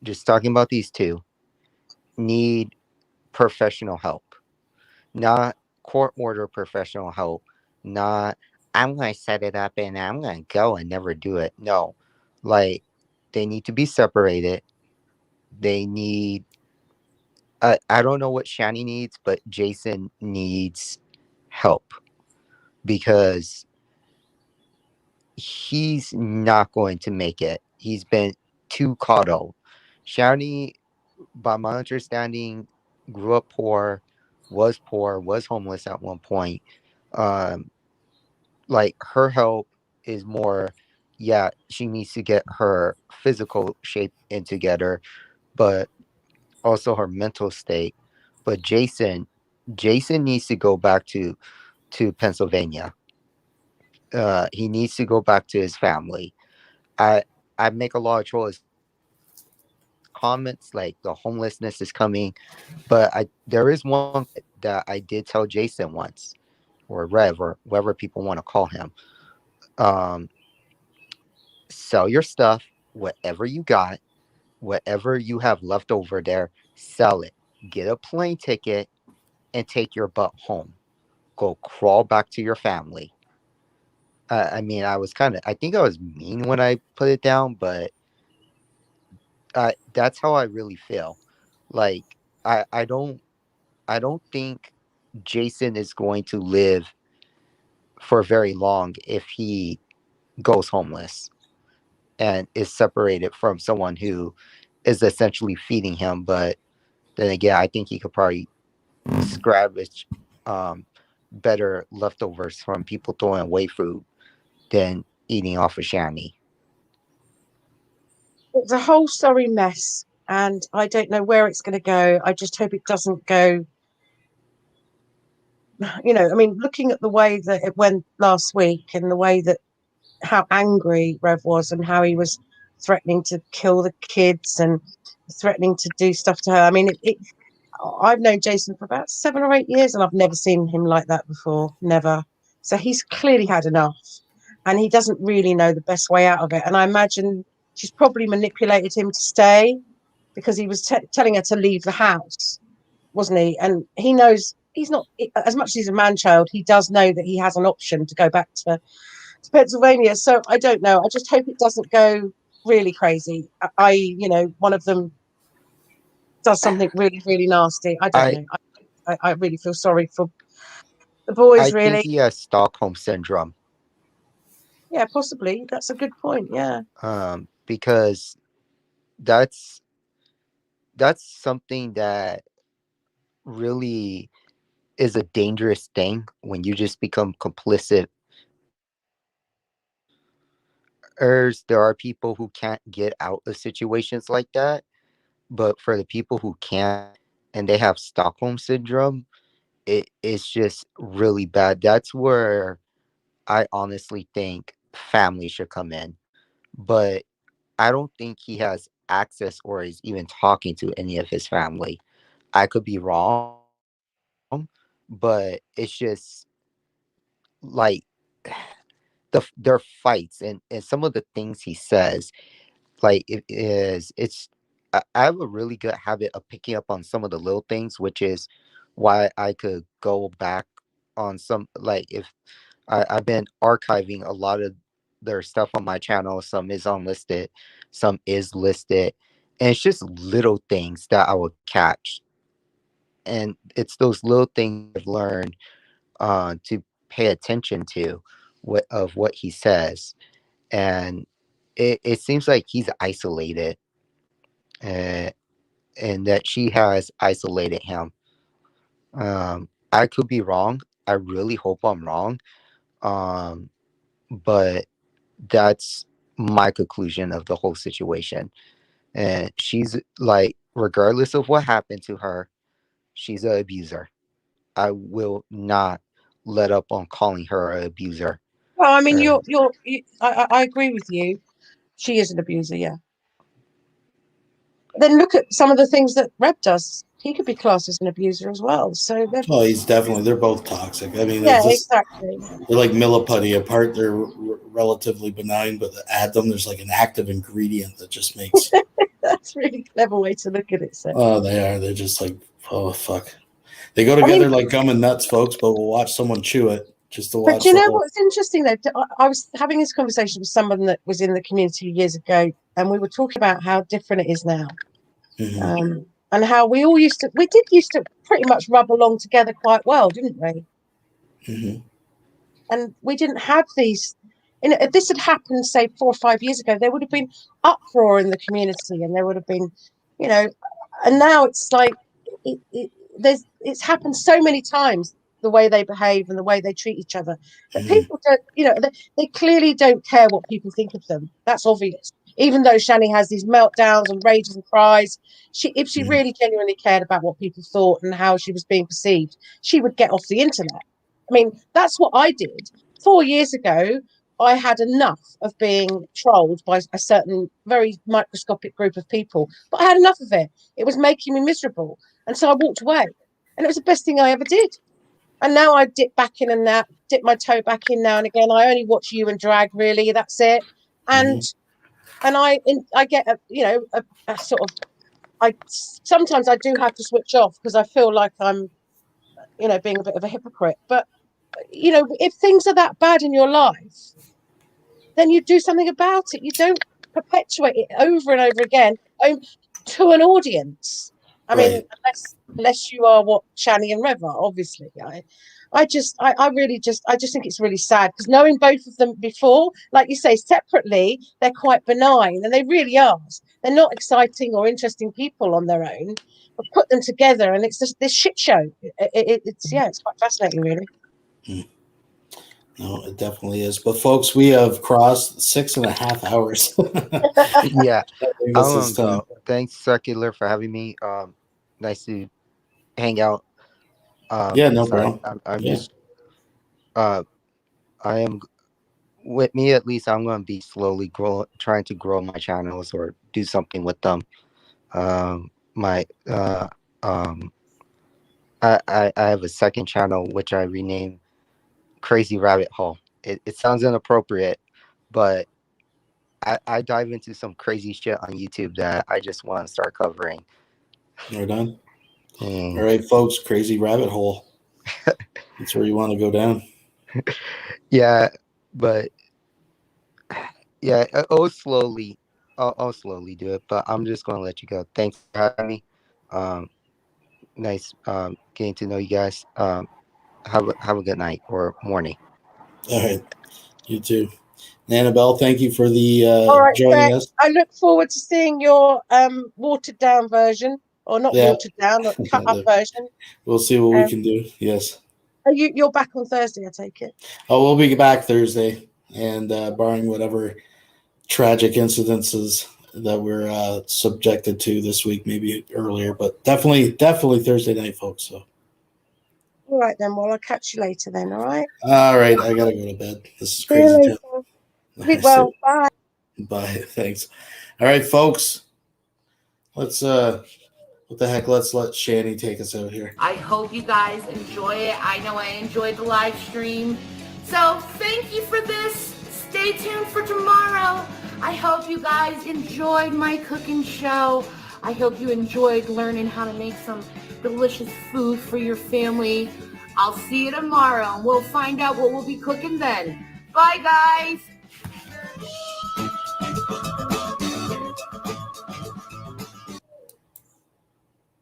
just talking about these two, need professional help, not court order professional help, not I'm going to set it up and I'm going to go and never do it. No, like they need to be separated. They need, I don't know what Shanny needs, but Jason needs help, because he's not going to make it. He's been too coddled. Shanny, by my understanding, grew up poor, was homeless at one point. Like her help is more, yeah, she needs to get her physical shape in together, but also her mental state. But Jason needs to go back to Pennsylvania. He needs to go back to his family. I make a lot of trolls comments like the homelessness is coming, but there is one that I did tell Jason once, or Rev, or whatever people want to call him. Sell your stuff, whatever you got, whatever you have left over there, sell it. Get a plane ticket and take your butt home. Go crawl back to your family. I mean, I think I was mean when I put it down, but that's how I really feel. Like, I don't think Jason is going to live for very long if he goes homeless and is separated from someone who is essentially feeding him. But then again, I think he could probably scavenge better leftovers from people throwing away food than eating off of Shanny. It's a whole sorry mess, and I don't know where it's going to go. I just hope it doesn't go. I mean, looking at the way that it went last week, and the way that how angry Rev was, and how he was threatening to kill the kids and threatening to do stuff to her. I mean, I've known Jason for about 7 or 8 years, and I've never seen him like that before. Never. So he's clearly had enough, and he doesn't really know the best way out of it. And I imagine she's probably manipulated him to stay, because he was telling her to leave the house, wasn't he? And he knows he's not, as much as he's a man-child, he does know that he has an option to go back to Pennsylvania. So I don't know. I just hope it doesn't go really crazy. One of them does something really, really nasty. I don't know. I really feel sorry for The boys I really. think he has Stockholm syndrome. Yeah, possibly. That's a good point. Yeah. Because that's something that really is a dangerous thing when you just become complicit. There are people who can't get out of situations like that, but for the people who can and they have Stockholm syndrome, it's just really bad. That's where I honestly think family should come in. But I don't think he has access or is even talking to any of his family. I could be wrong, but it's just like their fights and some of the things he says, like I have a really good habit of picking up on some of the little things, which is why I could go back on some, like if I've been archiving a lot of their stuff on my channel. Some is unlisted, some is listed, and it's just little things that I would catch. And it's those little things I've learned to pay attention to what he says. And it seems like he's isolated, uh, and that she has isolated him. I could be wrong. I really hope I'm wrong. Um, but that's my conclusion of the whole situation. And she's like, regardless of what happened to her, she's an abuser. I will not let up on calling her an abuser. Well, I mean, Um, I agree with you. She is an abuser, yeah. Then look at some of the things that Reb does. He could be classed as an abuser as well. So Oh, they're both toxic. I mean, yeah, it's just, exactly. they're like milliputty apart. They're relatively benign, but add them, there's like an active ingredient that just makes. That's a really clever way to look at it, sir. Oh, they are. They're just like, oh fuck. They go together like gum and nuts, folks. But we'll watch someone chew it just to watch. But do you know what's interesting though? I was having this conversation with someone that was in the community years ago, and we were talking about how different it is now. And how we used to pretty much rub along together quite well, didn't we? And we didn't have these. If this had happened, say 4 or 5 years ago, there would have been uproar in the community, and there would have been, and now it's like it's happened so many times, the way they behave and the way they treat each other, that people don't, they clearly don't care what people think of them. That's obvious. Even though Shanny has these meltdowns and rages and cries, if she really genuinely cared about what people thought and how she was being perceived, she would get off the internet. I mean, that's what I did 4 years ago. I had enough of being trolled by a certain very microscopic group of people, but I had enough of it. It was making me miserable. And so I walked away. And it was the best thing I ever did. And now I dip back in and out, dip my toe back in now and again. I only watch you and drag, really. That's it. And I get a sort of, sometimes I do have to switch off because I feel like I'm, being a bit of a hypocrite. But, if things are that bad in your life, then you do something about it. You don't perpetuate it over and over again to an audience. I mean, unless you are what Shanny and Rev are, obviously. I just think it's really sad because knowing both of them before, like you say, separately, they're quite benign, and they really are. They're not exciting or interesting people on their own, but put them together, and it's just this shit show. It's quite fascinating, really. No, it definitely is. But folks, we have crossed 6.5 hours. Yeah, I'm gonna go. Thanks, Secular, for having me. Nice to hang out. Yeah, no problem. I'm just I am, with me at least, I'm gonna be slowly trying to grow my channels or do something with them. I have a second channel which I renamed Crazy Rabbit Hole. It sounds inappropriate, but I dive into some crazy shit on YouTube that I just want to start covering. We're done. All right, folks, Crazy Rabbit Hole. That's where you want to go down. Yeah, but yeah, I'll slowly do it. But I'm just gonna let you go. Thanks for having me. Nice getting to know you guys. have a good night or morning. All right. You too. Annabelle, thank you for the All right, joining thanks. us. I look forward to seeing your watered down version, or not Yeah. watered down, or cut up version. We'll see what we can do. Yes. You're back on Thursday, I take it. Oh, we'll be back Thursday, and barring whatever tragic incidences that we're subjected to this week, maybe earlier, but definitely Thursday night, folks. So. All right then. Well, I'll catch you later then. All right. All right, I gotta go to bed. This is See you crazy. later. Sleep well. Bye. Bye. Thanks. All right, folks. Let's what the heck? Let's let Shanny take us out here. I hope you guys enjoy it. I know I enjoyed the live stream. So thank you for this. Stay tuned for tomorrow. I hope you guys enjoyed my cooking show. I hope you enjoyed learning how to make some delicious food for your family. I'll see you tomorrow and we'll find out what we'll be cooking then. Bye, guys.